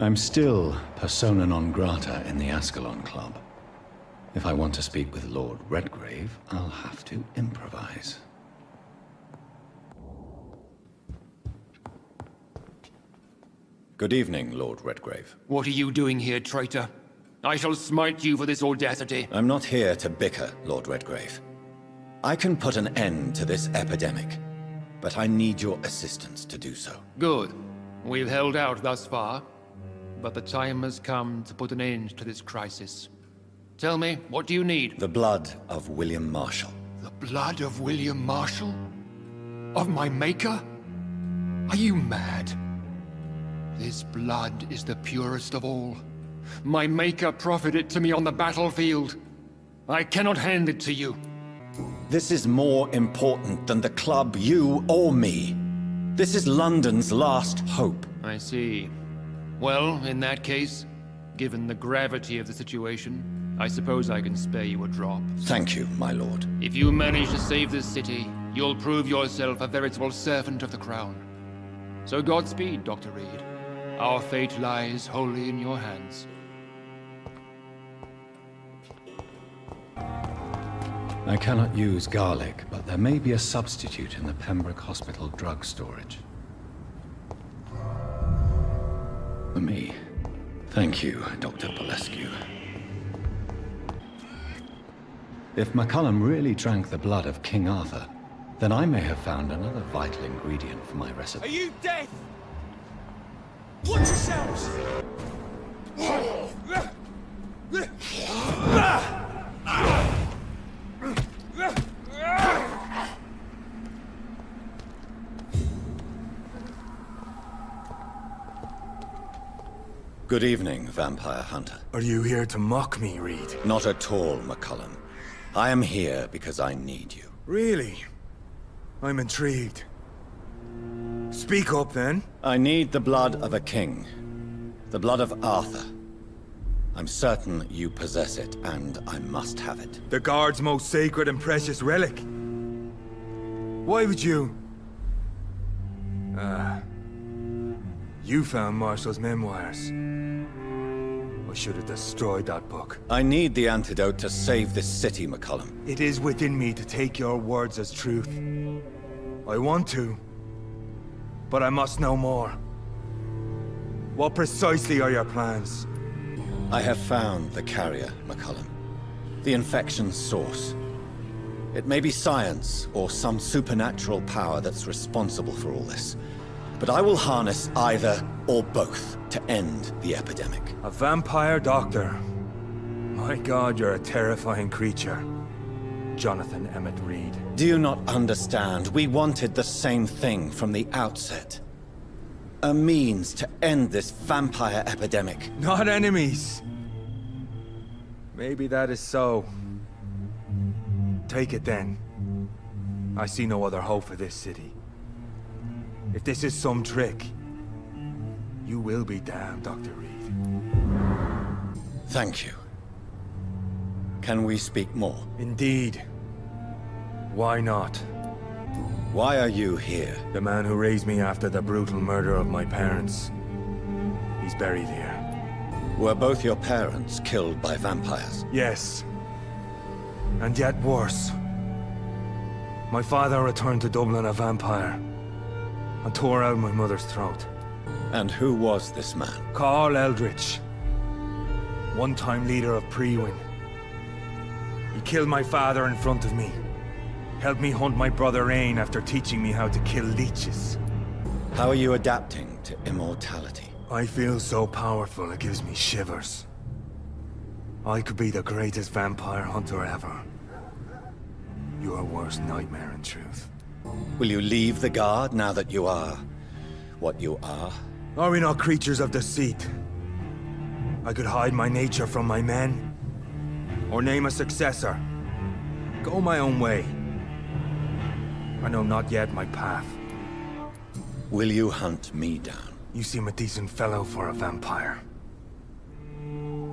I'm still persona non grata in the Ascalon Club. If I want to speak with Lord Redgrave, I'll have to improvise. Good evening, Lord Redgrave. What are you doing here, traitor? I shall smite you for this audacity. I'm not here to bicker, Lord Redgrave. I can put an end to this epidemic, but I need your assistance to do so. Good. We've held out thus far, but the time has come to put an end to this crisis. Tell me, what do you need? The blood of William Marshall. The blood of William Marshall? Of my maker? Are you mad? This blood is the purest of all. My maker proffered it to me on the battlefield. I cannot hand it to you. This is more important than the club, you, or me. This is London's last hope. I see. Well, in that case, given the gravity of the situation, I suppose I can spare you a drop. Thank you, my lord. If you manage to save this city, you'll prove yourself a veritable servant of the crown. So Godspeed, Dr. Reed. Our fate lies wholly in your hands. I cannot use garlic, but there may be a substitute in the Pembroke Hospital drug storage. For me. Thank you, Dr. Polescu. If McCullum really drank the blood of King Arthur, then I may have found another vital ingredient for my recipe. Are you deaf? Watch yourselves! Good evening, Vampire Hunter. Are you here to mock me, Reed? Not at all, McCullum. I am here because I need you. Really? I'm intrigued. Speak up, then. I need the blood of a king. The blood of Arthur. I'm certain you possess it, and I must have it. The Guard's most sacred and precious relic. Why would you... You found Marshall's memoirs. I should have destroyed that book. I need the antidote to save this city, McCullum. It is within me to take your words as truth. I want to, but I must know more. What precisely are your plans? I have found the carrier, McCullum. The infection's source. It may be science, or some supernatural power that's responsible for all this. But I will harness either or both to end the epidemic. A vampire doctor? My God, you're a terrifying creature. Jonathan Emmett Reed. Do you not understand? We wanted the same thing from the outset. A means to end this vampire epidemic. Not enemies. Maybe that is so. Take it then. I see no other hope for this city. If this is some trick, you will be damned, Dr. Reed. Thank you. Can we speak more? Indeed. Why not? Why are you here? The man who raised me after the brutal murder of my parents. He's buried here. Were both your parents killed by vampires? Yes. And yet worse. My father returned to Dublin a vampire and tore out my mother's throat. And who was this man? Carl Eldritch. One-time leader of Prewin. He killed my father in front of me. Helped me hunt my brother Ain after teaching me how to kill leeches. How are you adapting to immortality? I feel so powerful it gives me shivers. I could be the greatest vampire hunter ever. Your worst nightmare, in truth. Will you leave the Guard now that you are what you are? Are we not creatures of deceit? I could hide my nature from my men, or name a successor. Go my own way. I know not yet my path. Will you hunt me down? You seem a decent fellow for a vampire.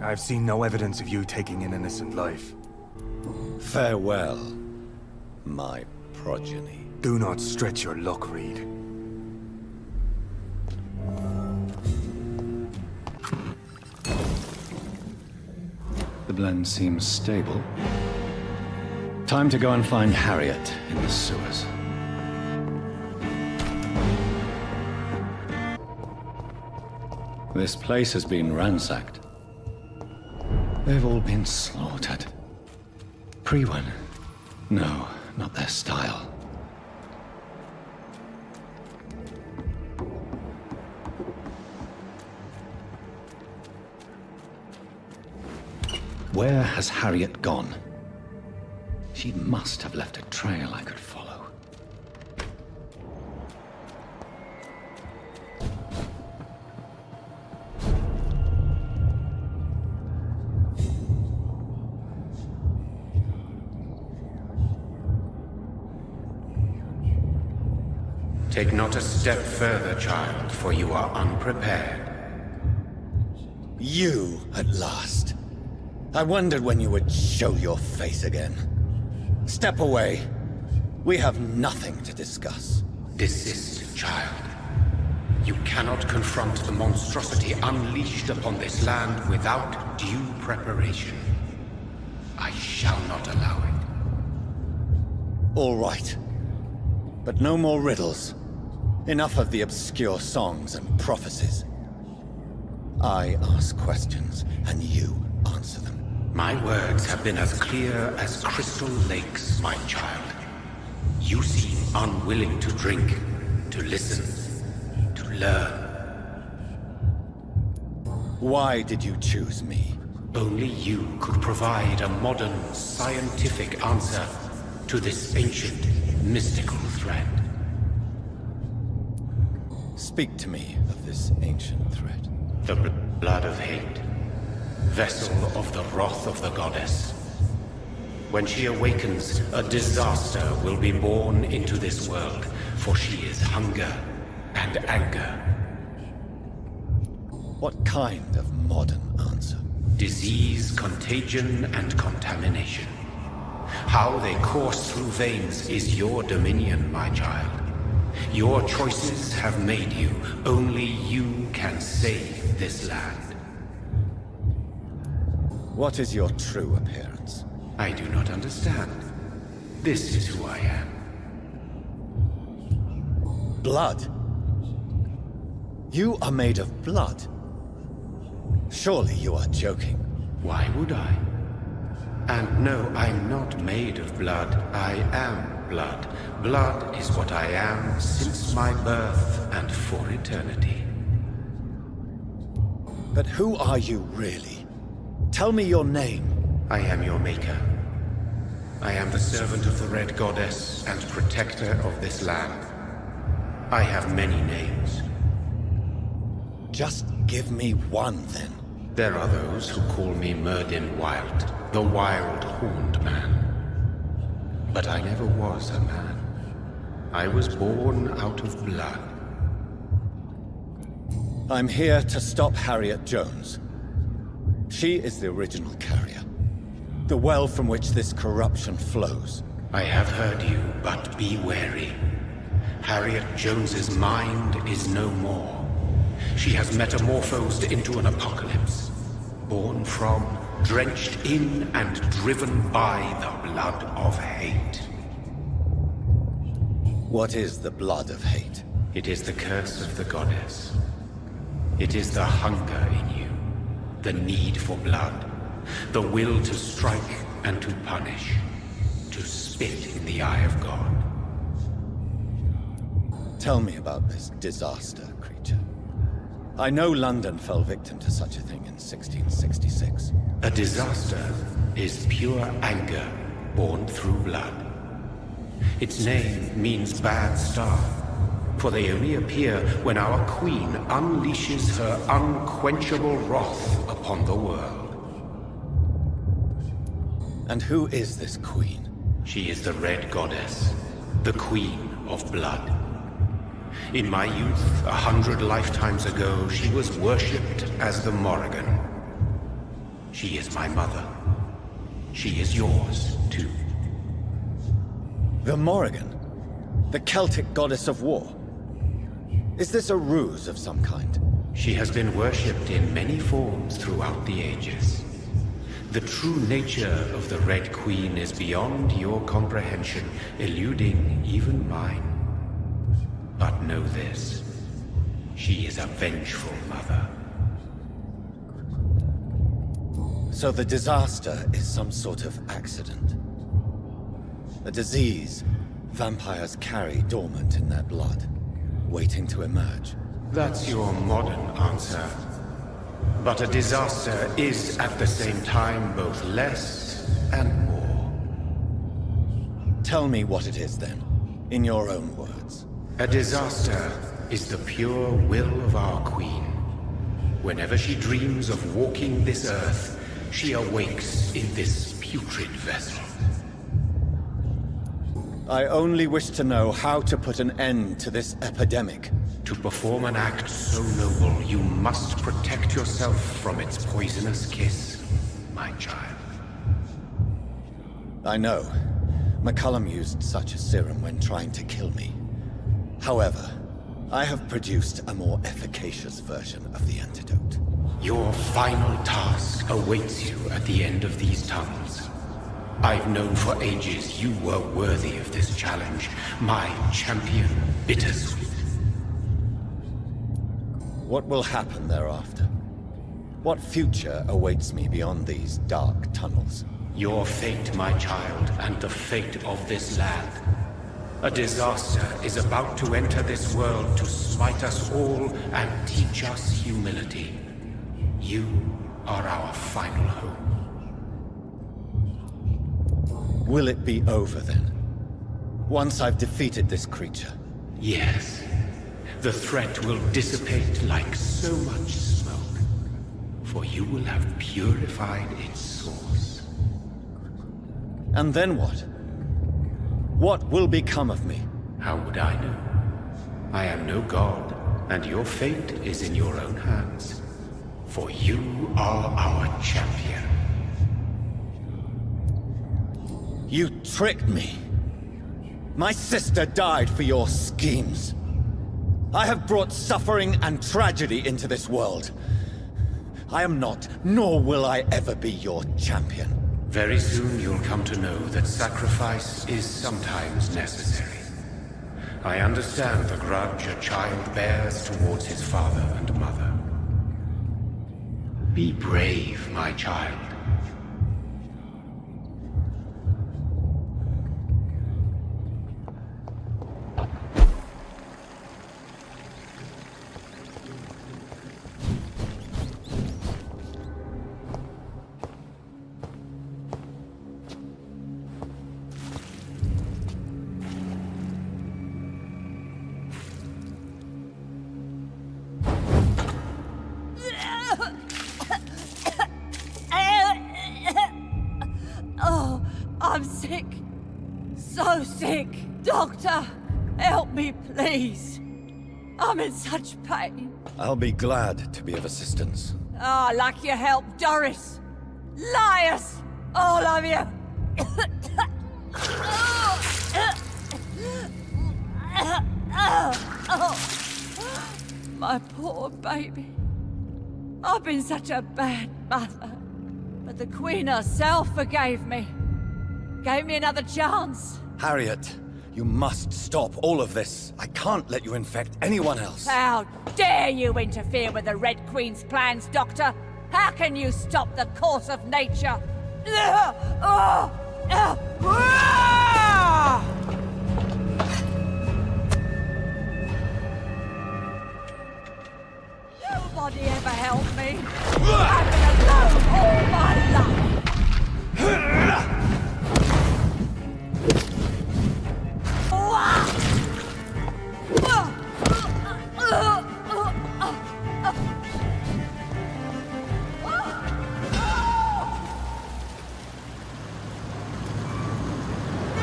I've seen no evidence of you taking an innocent life. Farewell, my progeny. Do not stretch your luck, Reed. The blend seems stable. Time to go and find Harriet in the sewers. This place has been ransacked. They've all been slaughtered. Prewin? No, not their style. Where has Harriet gone? She must have left a trail I could follow. Take not a step further, child, for you are unprepared. You, at last. I wondered when you would show your face again. Step away. We have nothing to discuss. Desist, child. You cannot confront the monstrosity unleashed upon this land without due preparation. I shall not allow it. All right. But no more riddles. Enough of the obscure songs and prophecies. I ask questions, and you answer them. My words have been as clear as crystal lakes, my child. You seem unwilling to drink, to listen, to learn. Why did you choose me? Only you could provide a modern, scientific answer to this ancient, mystical threat. Speak to me of this ancient threat. The blood of hate. Vessel of the wrath of the goddess. When she awakens, a disaster will be born into this world, for she is hunger and anger. What kind of modern answer? Disease, contagion, and contamination. How they course through veins is your dominion, my child. Your choices have made you. Only you can save this land. What is your true appearance? I do not understand. This is who I am. Blood? You are made of blood? Surely you are joking. Why would I? And no, I'm not made of blood. I am blood. Blood is what I am since my birth and for eternity. But who are you really? Tell me your name. I am your maker. I am the servant of the Red Goddess and protector of this land. I have many names. Just give me one, then. There are those who call me Myrddin Wild, the Wild Horned Man. But I never was a man. I was born out of blood. I'm here to stop Harriet Jones. She is the original carrier. The well from which this corruption flows. I have heard you, but be wary. Harriet Jones's mind is no more. She has metamorphosed into an apocalypse. Born from, drenched in, and driven by the blood of hate. What is the blood of hate? It is the curse of the goddess. It is the hunger in you, the need for blood, the will to strike and to punish, to spit in the eye of God. Tell me about this disaster, creature. I know London fell victim to such a thing in 1666. A disaster is pure anger born through blood. Its name means bad star, for they only appear when our queen unleashes her unquenchable wrath upon the world. And who is this queen? She is the Red Goddess, the Queen of Blood. In my youth, 100 lifetimes ago, she was worshipped as the Morrigan. She is my mother. She is yours, too. The Morrigan? The Celtic goddess of war? Is this a ruse of some kind? She has been worshipped in many forms throughout the ages. The true nature of the Red Queen is beyond your comprehension, eluding even mine. But know this, she is a vengeful mother. So the disaster is some sort of accident. A disease vampires carry dormant in their blood, waiting to emerge. That's your modern answer. But a disaster is at the same time both less and more. Tell me what it is then, in your own words. A disaster is the pure will of our queen. Whenever she dreams of walking this earth, she awakes in this putrid vessel. I only wish to know how to put an end to this epidemic. To perform an act so noble, you must protect yourself from its poisonous kiss, my child. I know. McCullum used such a serum when trying to kill me. However, I have produced a more efficacious version of the antidote. Your final task awaits you at the end of these tunnels. I've known for ages you were worthy of this challenge, my champion, Bittersweet. What will happen thereafter? What future awaits me beyond these dark tunnels? Your fate, my child, and the fate of this land. A disaster is about to enter this world to smite us all and teach us humility. You are our final hope. Will it be over then? Once I've defeated this creature? Yes. The threat will dissipate like so much smoke, for you will have purified its source. And then what? What will become of me? How would I know? I am no god, and your fate is in your own hands. For you are our champion. You tricked me. My sister died for your schemes. I have brought suffering and tragedy into this world. I am not, nor will I ever be your champion. Very soon you'll come to know that sacrifice is sometimes necessary. I understand the grudge a child bears towards his father and mother. Be brave, my child. Oh, I'm sick. So sick. Doctor, help me, please. I'm in such pain. I'll be glad to be of assistance. Ah, like your help, Doris. Liars! All of you! My poor baby. I've been such a bad mother. But the Queen herself forgave me. Gave me another chance. Harriet, you must stop all of this. I can't let you infect anyone else. How dare you interfere with the Red Queen's plans, Doctor? How can you stop the course of nature? Nobody ever helped me. I've been alone all my life.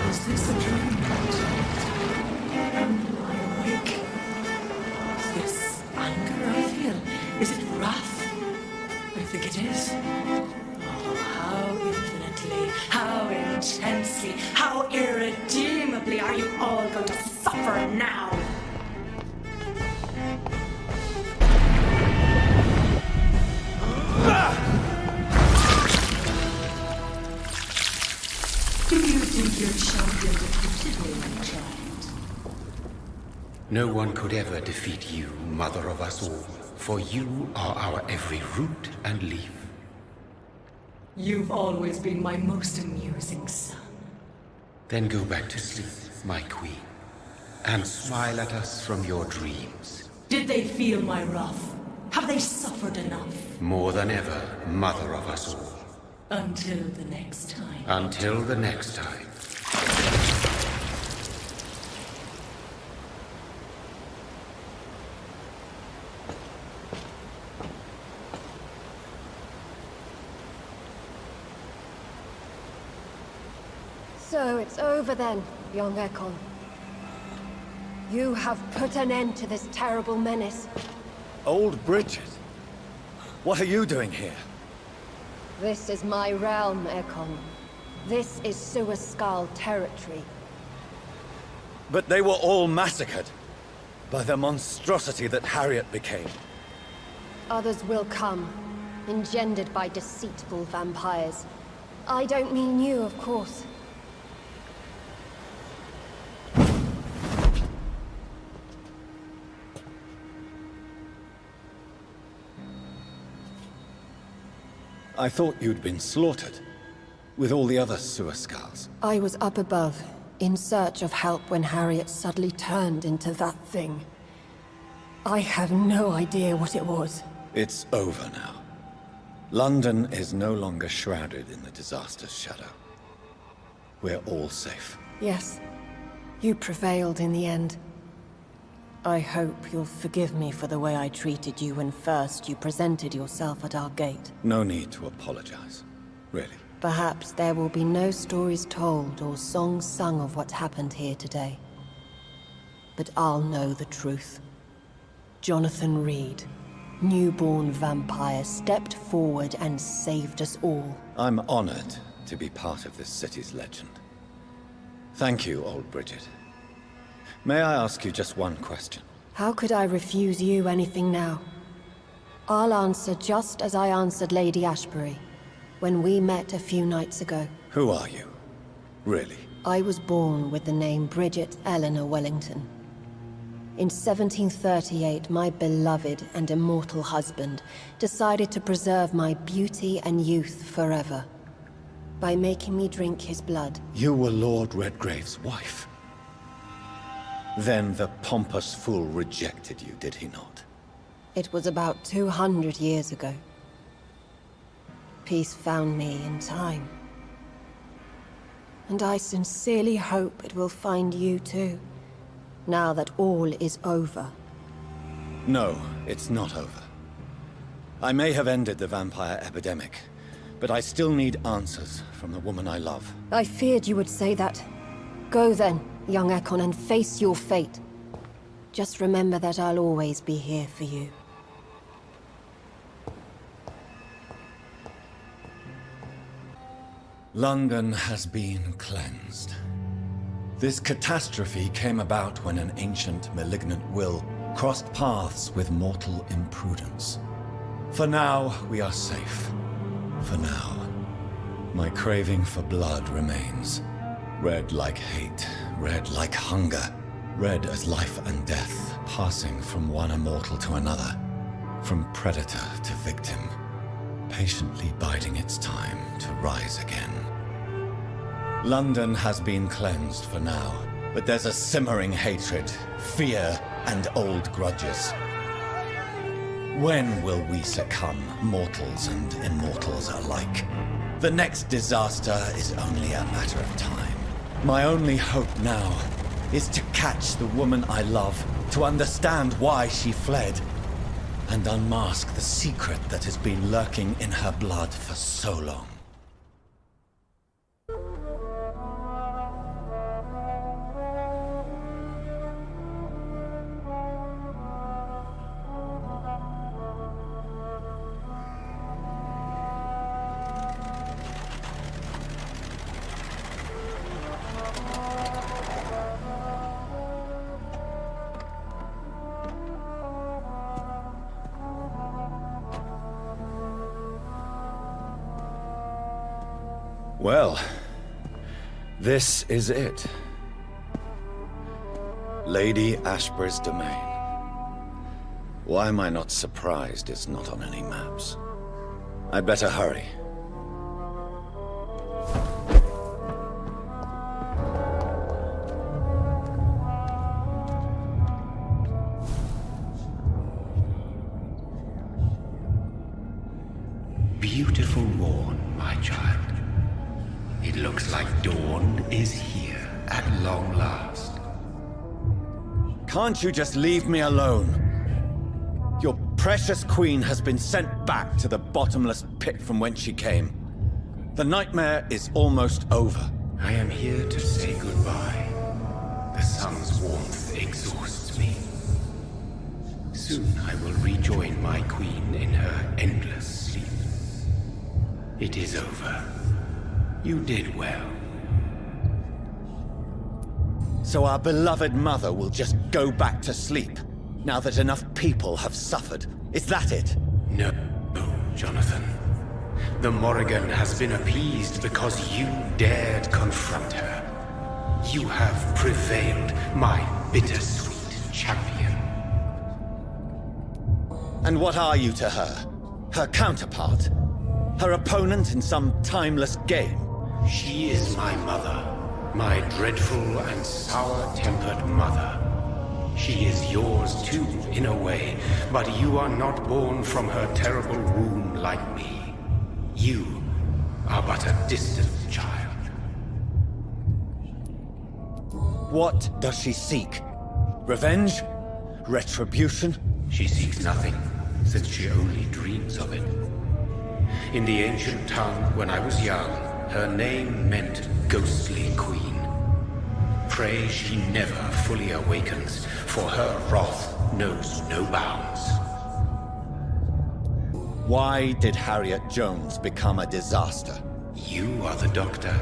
Is this a dream? Am I awake? Is this anger I feel? Is it wrath? I think it is. Oh, how infinitely, how intensely, how irredeemably are you all going to suffer now? Do you think your champion defeated me, my child? No one could ever defeat you, mother of us all, for you are our every root and leaf. You've always been my most amusing son. Then go back to sleep, my queen, and smile at us from your dreams. Did they feel my wrath? Have they suffered enough? More than ever, mother of us all. Until the next time. Until the next time. So it's over then, young Ekon. You have put an end to this terrible menace. Old Bridget? What are you doing here? This is my realm, Ekon. This is Suaskal territory. But they were all massacred by the monstrosity that Harriet became. Others will come, engendered by deceitful vampires. I don't mean you, of course. I thought you'd been slaughtered, with all the other Suaskals. I was up above, in search of help when Harriet suddenly turned into that thing. I have no idea what it was. It's over now. London is no longer shrouded in the disaster's shadow. We're all safe. Yes, you prevailed in the end. I hope you'll forgive me for the way I treated you when first you presented yourself at our gate. No need to apologize, really. Perhaps there will be no stories told or songs sung of what happened here today. But I'll know the truth. Jonathan Reed, newborn vampire, stepped forward and saved us all. I'm honored to be part of this city's legend. Thank you, old Bridget. May I ask you just one question? How could I refuse you anything now? I'll answer just as I answered Lady Ashbury when we met a few nights ago. Who are you? Really? I was born with the name Bridget Eleanor Wellington. In 1738, my beloved and immortal husband decided to preserve my beauty and youth forever by making me drink his blood. You were Lord Redgrave's wife. Then the pompous fool rejected you, did he not? It was about 200 years ago. Peace found me in time. And I sincerely hope it will find you too, now that all is over. No, it's not over. I may have ended the vampire epidemic, but I still need answers from the woman I love. I feared you would say that. Go then, young Ekon, and face your fate. Just remember that I'll always be here for you. London has been cleansed. This catastrophe came about when an ancient, malignant will crossed paths with mortal imprudence. For now, we are safe. For now. My craving for blood remains. Red like hate, red like hunger. Red as life and death, passing from one immortal to another. From predator to victim. Patiently biding its time to rise again. London has been cleansed for now, but there's a simmering hatred, fear, and old grudges. When will we succumb, mortals and immortals alike? The next disaster is only a matter of time. My only hope now is to catch the woman I love, to understand why she fled, and unmask the secret that has been lurking in her blood for so long. Well, this is it. Lady Ashbury's domain. Why am I not surprised it's not on any maps? I'd better hurry. Beautiful morn, my child. It looks like dawn is here at long last. Can't you just leave me alone? Your precious queen has been sent back to the bottomless pit from whence she came. The nightmare is almost over. I am here to say goodbye. The sun's warmth exhausts me. Soon I will rejoin my queen in her endless sleep. It is over. You did well. So our beloved mother will just go back to sleep, now that enough people have suffered. Is that it? No, Jonathan. The Morrigan has been appeased because you dared confront her. You have prevailed, my bittersweet champion. And what are you to her? Her counterpart? Her opponent in some timeless game? She is my mother, my dreadful and sour-tempered mother. She is yours too, in a way, but you are not born from her terrible womb like me. You are but a distant child. What does she seek? Revenge? Retribution? She seeks nothing, since she only dreams of it. In the ancient tongue, when I was young, her name meant ghostly queen. Pray she never fully awakens, for her wrath knows no bounds. Why did Harriet Jones become a disaster? You are the doctor.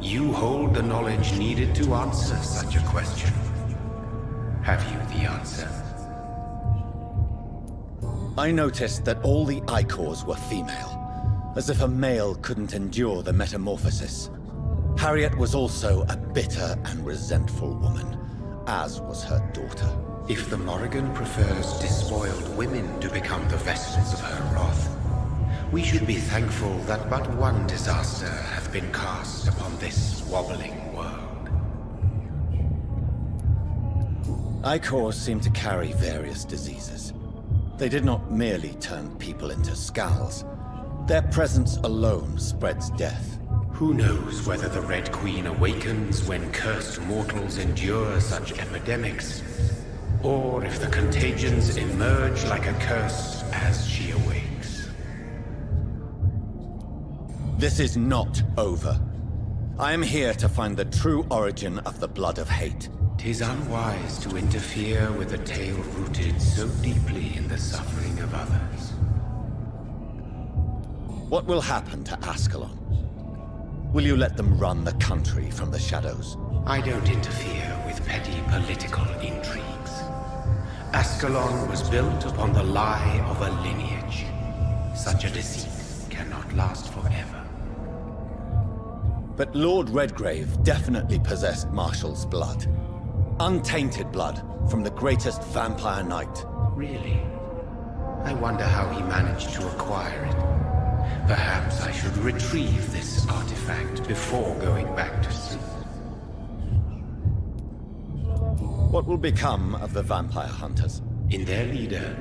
You hold the knowledge needed to answer such a question. Have you the answer? I noticed that all the Icors were female, as if a male couldn't endure the metamorphosis. Harriet was also a bitter and resentful woman, as was her daughter. If the Morrigan prefers despoiled women to become the vessels of her wrath, we should be thankful that but one disaster hath been cast upon this wobbling world. Icors seem to carry various diseases. They did not merely turn people into skulls. Their presence alone spreads death. Who knows whether the Red Queen awakens when cursed mortals endure such epidemics, or if the contagions emerge like a curse as she awakes. This is not over. I am here to find the true origin of the blood of hate. 'Tis unwise to interfere with a tale rooted so deeply in the suffering of others. What will happen to Ascalon? Will you let them run the country from the shadows? I don't interfere with petty political intrigues. Ascalon was built upon the lie of a lineage. Such a deceit cannot last forever. But Lord Redgrave definitely possessed Marshall's blood. Untainted blood from the greatest vampire knight. Really? I wonder how he managed to acquire it. Perhaps I should retrieve this artifact before going back to sleep. What will become of the vampire hunters? In their leader,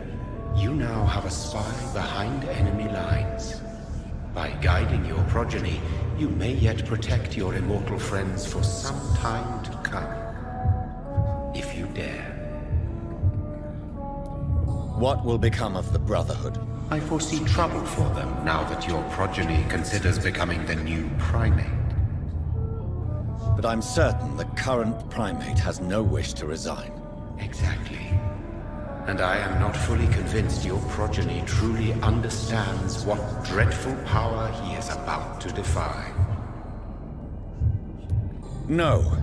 you now have a spy behind enemy lines. By guiding your progeny, you may yet protect your immortal friends for some time to come. If you dare. What will become of the Brotherhood? I foresee trouble for them now that your progeny considers becoming the new primate. But I'm certain the current primate has no wish to resign. Exactly. And I am not fully convinced your progeny truly understands what dreadful power he is about to defy. No.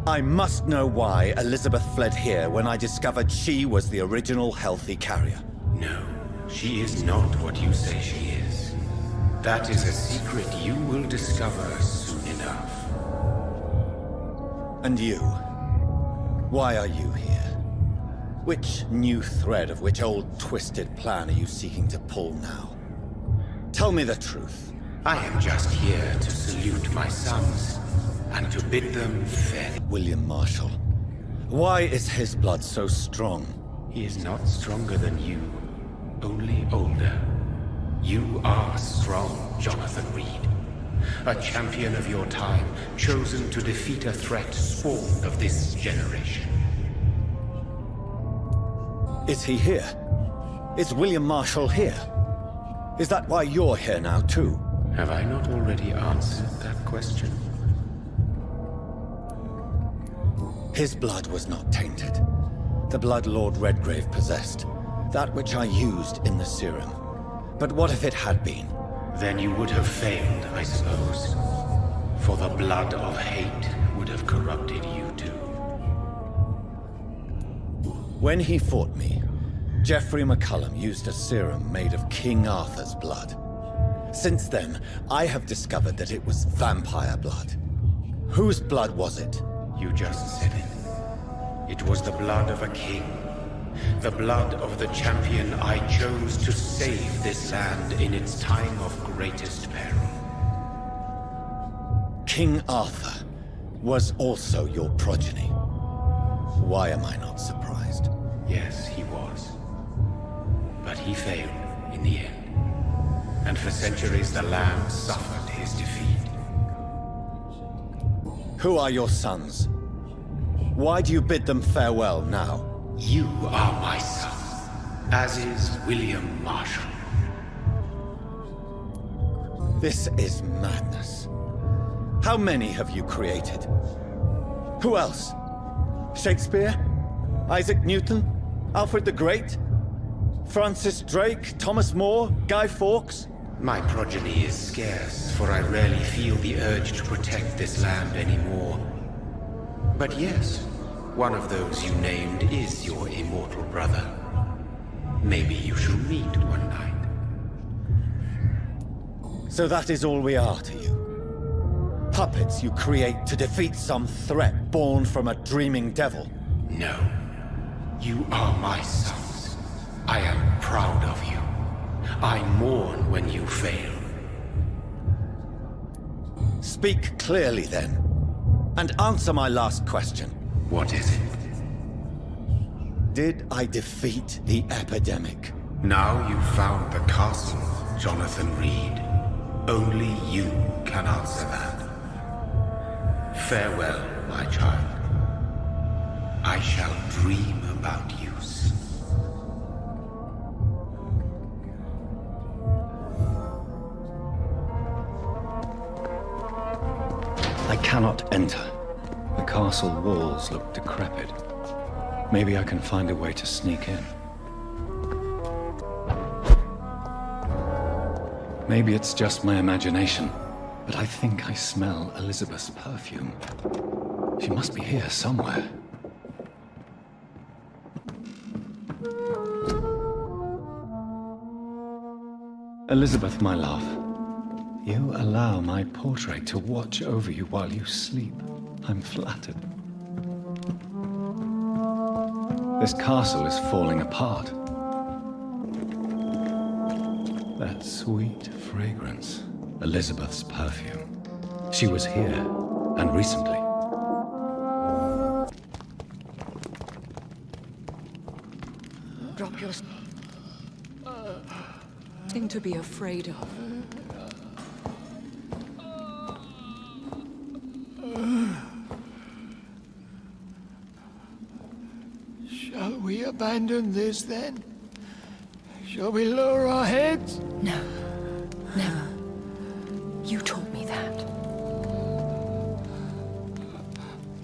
I must know why Elizabeth fled here when I discovered she was the original healthy carrier. No, she is not what you say she is. That is a secret you will discover soon enough. And you? Why are you here? Which new thread of which old twisted plan are you seeking to pull now? Tell me the truth. I am just here to salute my sons, and to bid them farewell. William Marshall. Why is his blood so strong? He is not stronger than you, only older. You are strong, Jonathan Reed. A champion of your time, chosen to defeat a threat spawned of this generation. Is he here? Is William Marshall here? Is that why you're here now, too? Have I not already answered that question? His blood was not tainted. The blood Lord Redgrave possessed. That which I used in the serum. But what if it had been? Then you would have failed, I suppose. For the blood of hate would have corrupted you too. When he fought me, Geoffrey McCullum used a serum made of King Arthur's blood. Since then, I have discovered that it was vampire blood. Whose blood was it? You just said it. It was the blood of a king. The blood of the champion I chose to save this land in its time of greatest peril. King Arthur was also your progeny. Why am I not surprised? Yes, he was. But he failed in the end. And for centuries the land suffered his defeat. Who are your sons? Why do you bid them farewell now? You are my son, as is William Marshall. This is madness. How many have you created? Who else? Shakespeare? Isaac Newton? Alfred the Great? Francis Drake? Thomas More? Guy Fawkes? My progeny is scarce, for I rarely feel the urge to protect this land anymore. But yes, One of those you named is your immortal brother. Maybe you shall meet one night. So that is all we are to you? Puppets you create to defeat some threat born from a dreaming devil? No. You are my sons. I am proud of you. I mourn when you fail. Speak clearly then, and answer my last question. What is it? Did I defeat the epidemic? Now you've found the castle, Jonathan Reed. Only you can answer that. Farewell, my child. I shall dream about you. I cannot enter. The castle walls look decrepit. Maybe I can find a way to sneak in. Maybe it's just my imagination, but I think I smell Elizabeth's perfume. She must be here somewhere. Elizabeth, my love, you allow my portrait to watch over you while you sleep. I'm flattered. This castle is falling apart. That sweet fragrance, Elizabeth's perfume. She was here, and recently. Drop your... thing to be afraid of. Shall we abandon this then? Shall we lower our heads? No. Never. You taught me that.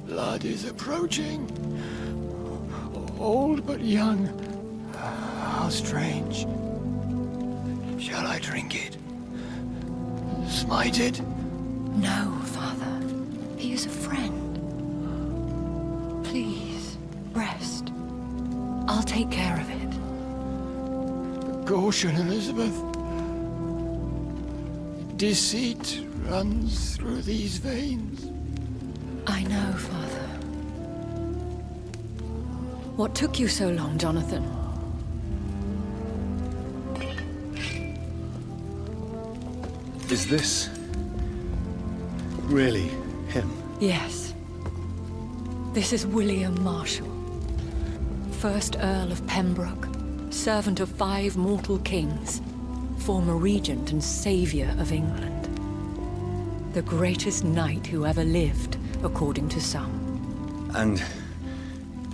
Blood is approaching. Old but young. How strange. Shall I drink it? Smite it? No, Father. He is a friend. Please, rest. I'll take care of it. Caution, Elizabeth. Deceit runs through these veins. I know, Father. What took you so long, Jonathan? Is this really him? Yes. This is William Marshall, 1st Earl of Pembroke, servant of 5 mortal kings, former regent and savior of England. The greatest knight who ever lived, according to some. And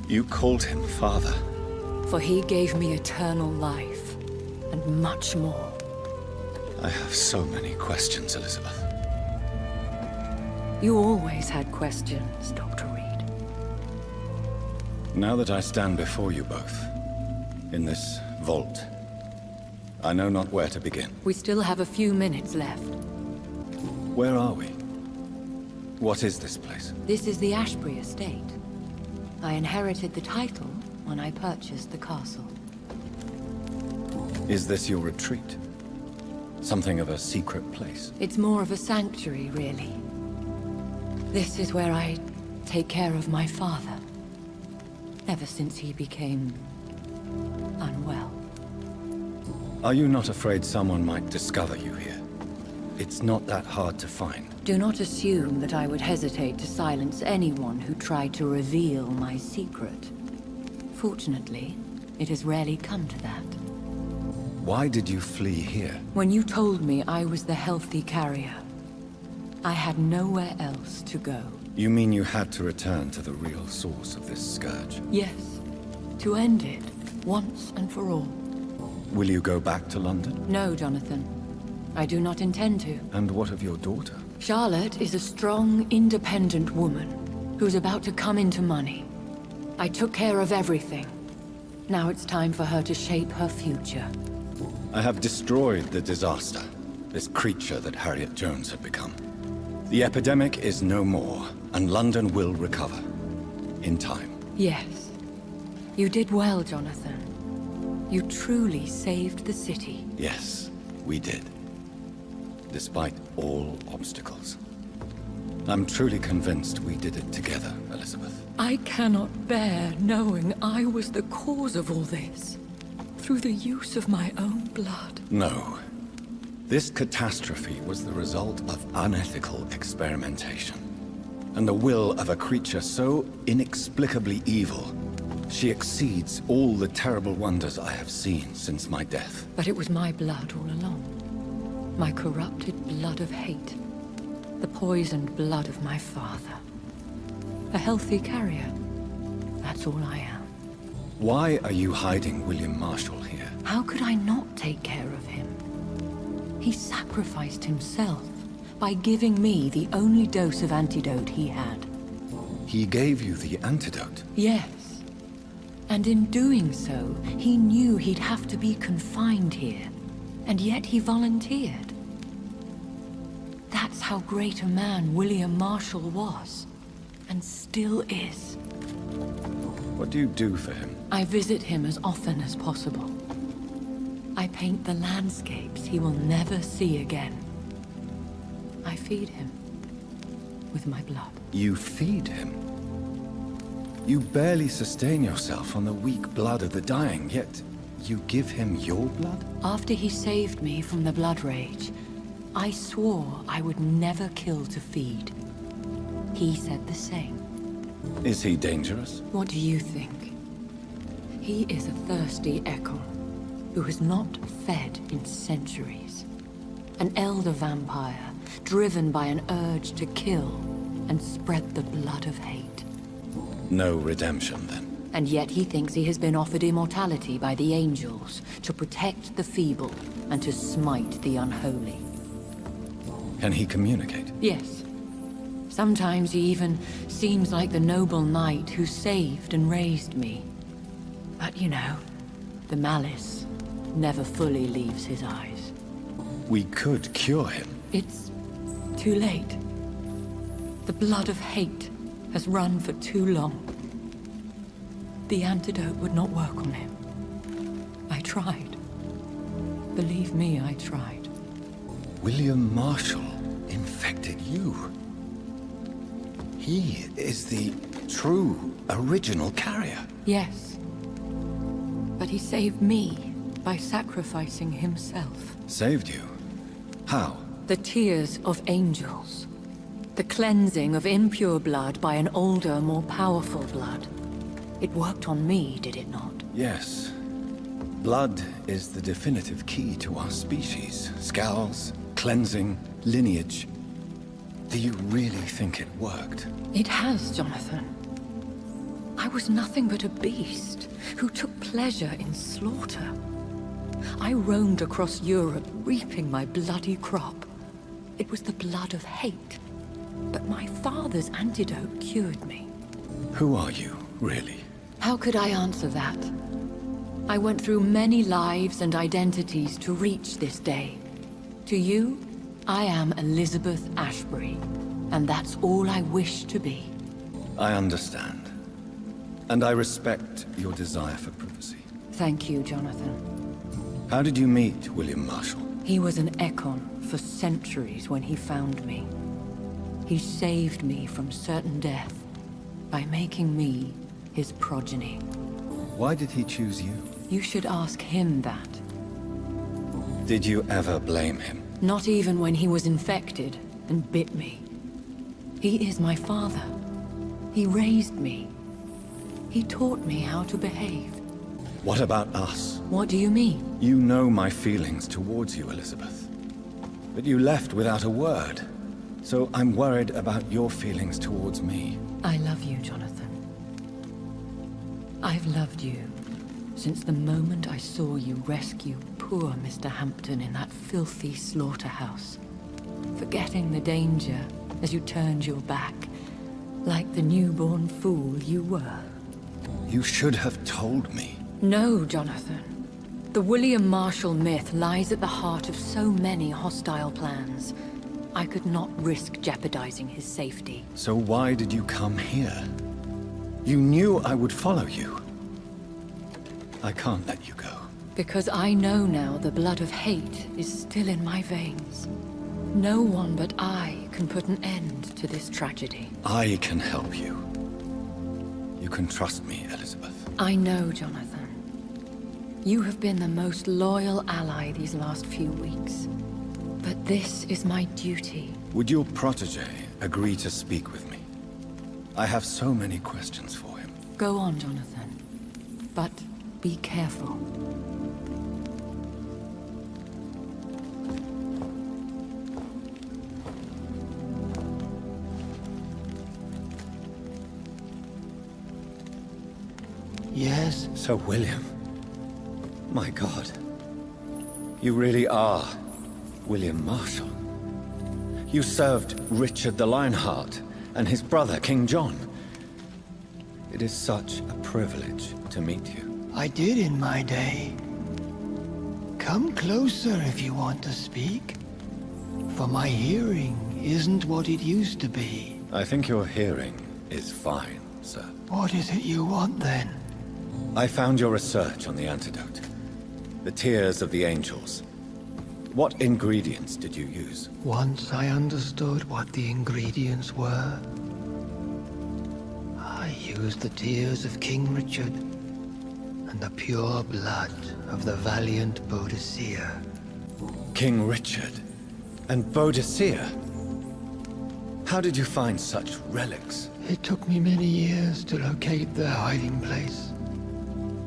you called him father? For he gave me eternal life, and much more. I have so many questions, Elizabeth. You always had questions, Dr. Reed. Now that I stand before you both, in this vault, I know not where to begin. We still have a few minutes left. Where are we? What is this place? This is the Ashbury estate. I inherited the title when I purchased the castle. Is this your retreat? Something of a secret place? It's more of a sanctuary, really. This is where I take care of my father. Ever since he became unwell. Are you not afraid someone might discover you here? It's not that hard to find. Do not assume that I would hesitate to silence anyone who tried to reveal my secret. Fortunately, it has rarely come to that. Why did you flee here? When you told me I was the healthy carrier, I had nowhere else to go. You mean you had to return to the real source of this scourge? Yes, to end it, once and for all. Will you go back to London? No, Jonathan. I do not intend to. And what of your daughter? Charlotte is a strong, independent woman who's about to come into money. I took care of everything. Now it's time for her to shape her future. I have destroyed the disaster, this creature that Harriet Jones had become. The epidemic is no more, and London will recover. In time. Yes. You did well, Jonathan. You truly saved the city. Yes, we did. Despite all obstacles. I'm truly convinced we did it together, Elizabeth. I cannot bear knowing I was the cause of all this. Through the use of my own blood. No. This catastrophe was the result of unethical experimentation. And the will of a creature so inexplicably evil, she exceeds all the terrible wonders I have seen since my death. But it was my blood all along. My corrupted blood of hate. The poisoned blood of my father. A healthy carrier. That's all I am. Why are you hiding William Marshall here? How could I not take care of him? He sacrificed himself by giving me the only dose of antidote he had. He gave you the antidote? Yes. And in doing so, he knew he'd have to be confined here. And yet he volunteered. That's how great a man William Marshall was. And still is. What do you do for him? I visit him as often as possible. I paint the landscapes he will never see again. I feed him with my blood. You feed him? You barely sustain yourself on the weak blood of the dying, yet you give him your blood? After he saved me from the blood rage, I swore I would never kill to feed. He said the same. Is he dangerous? What do you think? He is a thirsty Ekon, who has not fed in centuries. An elder vampire, driven by an urge to kill and spread the blood of hate. No redemption, then? And yet he thinks he has been offered immortality by the angels to protect the feeble and to smite the unholy. Can he communicate? Yes. Sometimes he even seems like the noble knight who saved and raised me. But you know, the malice never fully leaves his eyes. We could cure him. It's too late. The blood of hate has run for too long. The antidote would not work on him. I tried. Believe me, I tried. William Marshall infected you. He is the true, original carrier. Yes. But he saved me by sacrificing himself. Saved you? How? The tears of angels. The cleansing of impure blood by an older, more powerful blood. It worked on me, did it not? Yes. Blood is the definitive key to our species. Scowls, cleansing, lineage. Do you really think it worked? It has, Jonathan. I was nothing but a beast who took pleasure in slaughter. I roamed across Europe, reaping my bloody crop. It was the blood of hate. But my father's antidote cured me. Who are you, really? How could I answer that? I went through many lives and identities to reach this day. To you, I am Elizabeth Ashbury, and that's all I wish to be. I understand. And I respect your desire for privacy. Thank you, Jonathan. How did you meet William Marshall? He was an Ekon for centuries when he found me. He saved me from certain death by making me his progeny. Why did he choose you? You should ask him that. Did you ever blame him? Not even when he was infected and bit me. He is my father. He raised me. He taught me how to behave. What about us? What do you mean? You know my feelings towards you, Elizabeth. But you left without a word. So I'm worried about your feelings towards me. I love you, Jonathan. I've loved you since the moment I saw you rescue poor Mr. Hampton in that filthy slaughterhouse. Forgetting the danger as you turned your back, like the newborn fool you were. You should have told me. No, Jonathan. The William Marshall myth lies at the heart of so many hostile plans. I could not risk jeopardizing his safety. So why did you come here? You knew I would follow you. I can't let you go. Because I know now the blood of hate is still in my veins. No one but I can put an end to this tragedy. I can help you. You can trust me, Elizabeth. I know, Jonathan. You have been the most loyal ally these last few weeks. But this is my duty. Would your protege agree to speak with me? I have so many questions for him. Go on, Jonathan. But be careful. Yes? Sir William. My God. You really are William Marshall. You served Richard the Lionheart and his brother, King John. It is such a privilege to meet you. I did in my day. Come closer if you want to speak. For my hearing isn't what it used to be. I think your hearing is fine, sir. What is it you want then? I found your research on the antidote. The tears of the angels. What ingredients did you use? Once I understood what the ingredients were, I used the tears of King Richard and the pure blood of the valiant Boadicea. King Richard and Boadicea? How did you find such relics? It took me many years to locate their hiding place.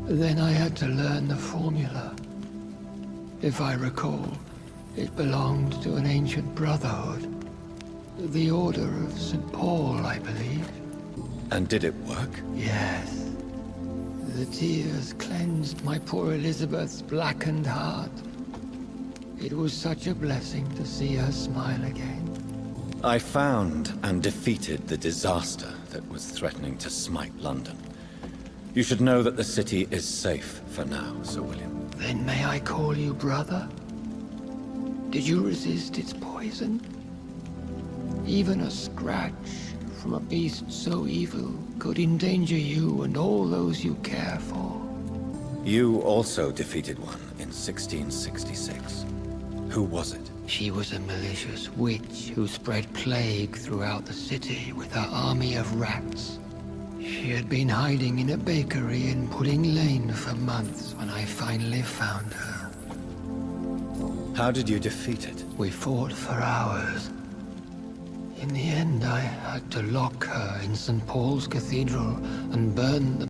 Then I had to learn the formula. If I recall, it belonged to an ancient brotherhood. The Order of St. Paul, I believe. And did it work? Yes. The tears cleansed my poor Elizabeth's blackened heart. It was such a blessing to see her smile again. I found and defeated the disaster that was threatening to smite London. You should know that the city is safe for now, Sir William. Then may I call you brother? Did you resist its poison? Even a scratch from a beast so evil could endanger you and all those you care for. You also defeated one in 1666. Who was it? She was a malicious witch who spread plague throughout the city with her army of rats. She had been hiding in a bakery in Pudding Lane for months when I finally found her. How did you defeat it? We fought for hours. In the end, I had to lock her in St. Paul's Cathedral and burn the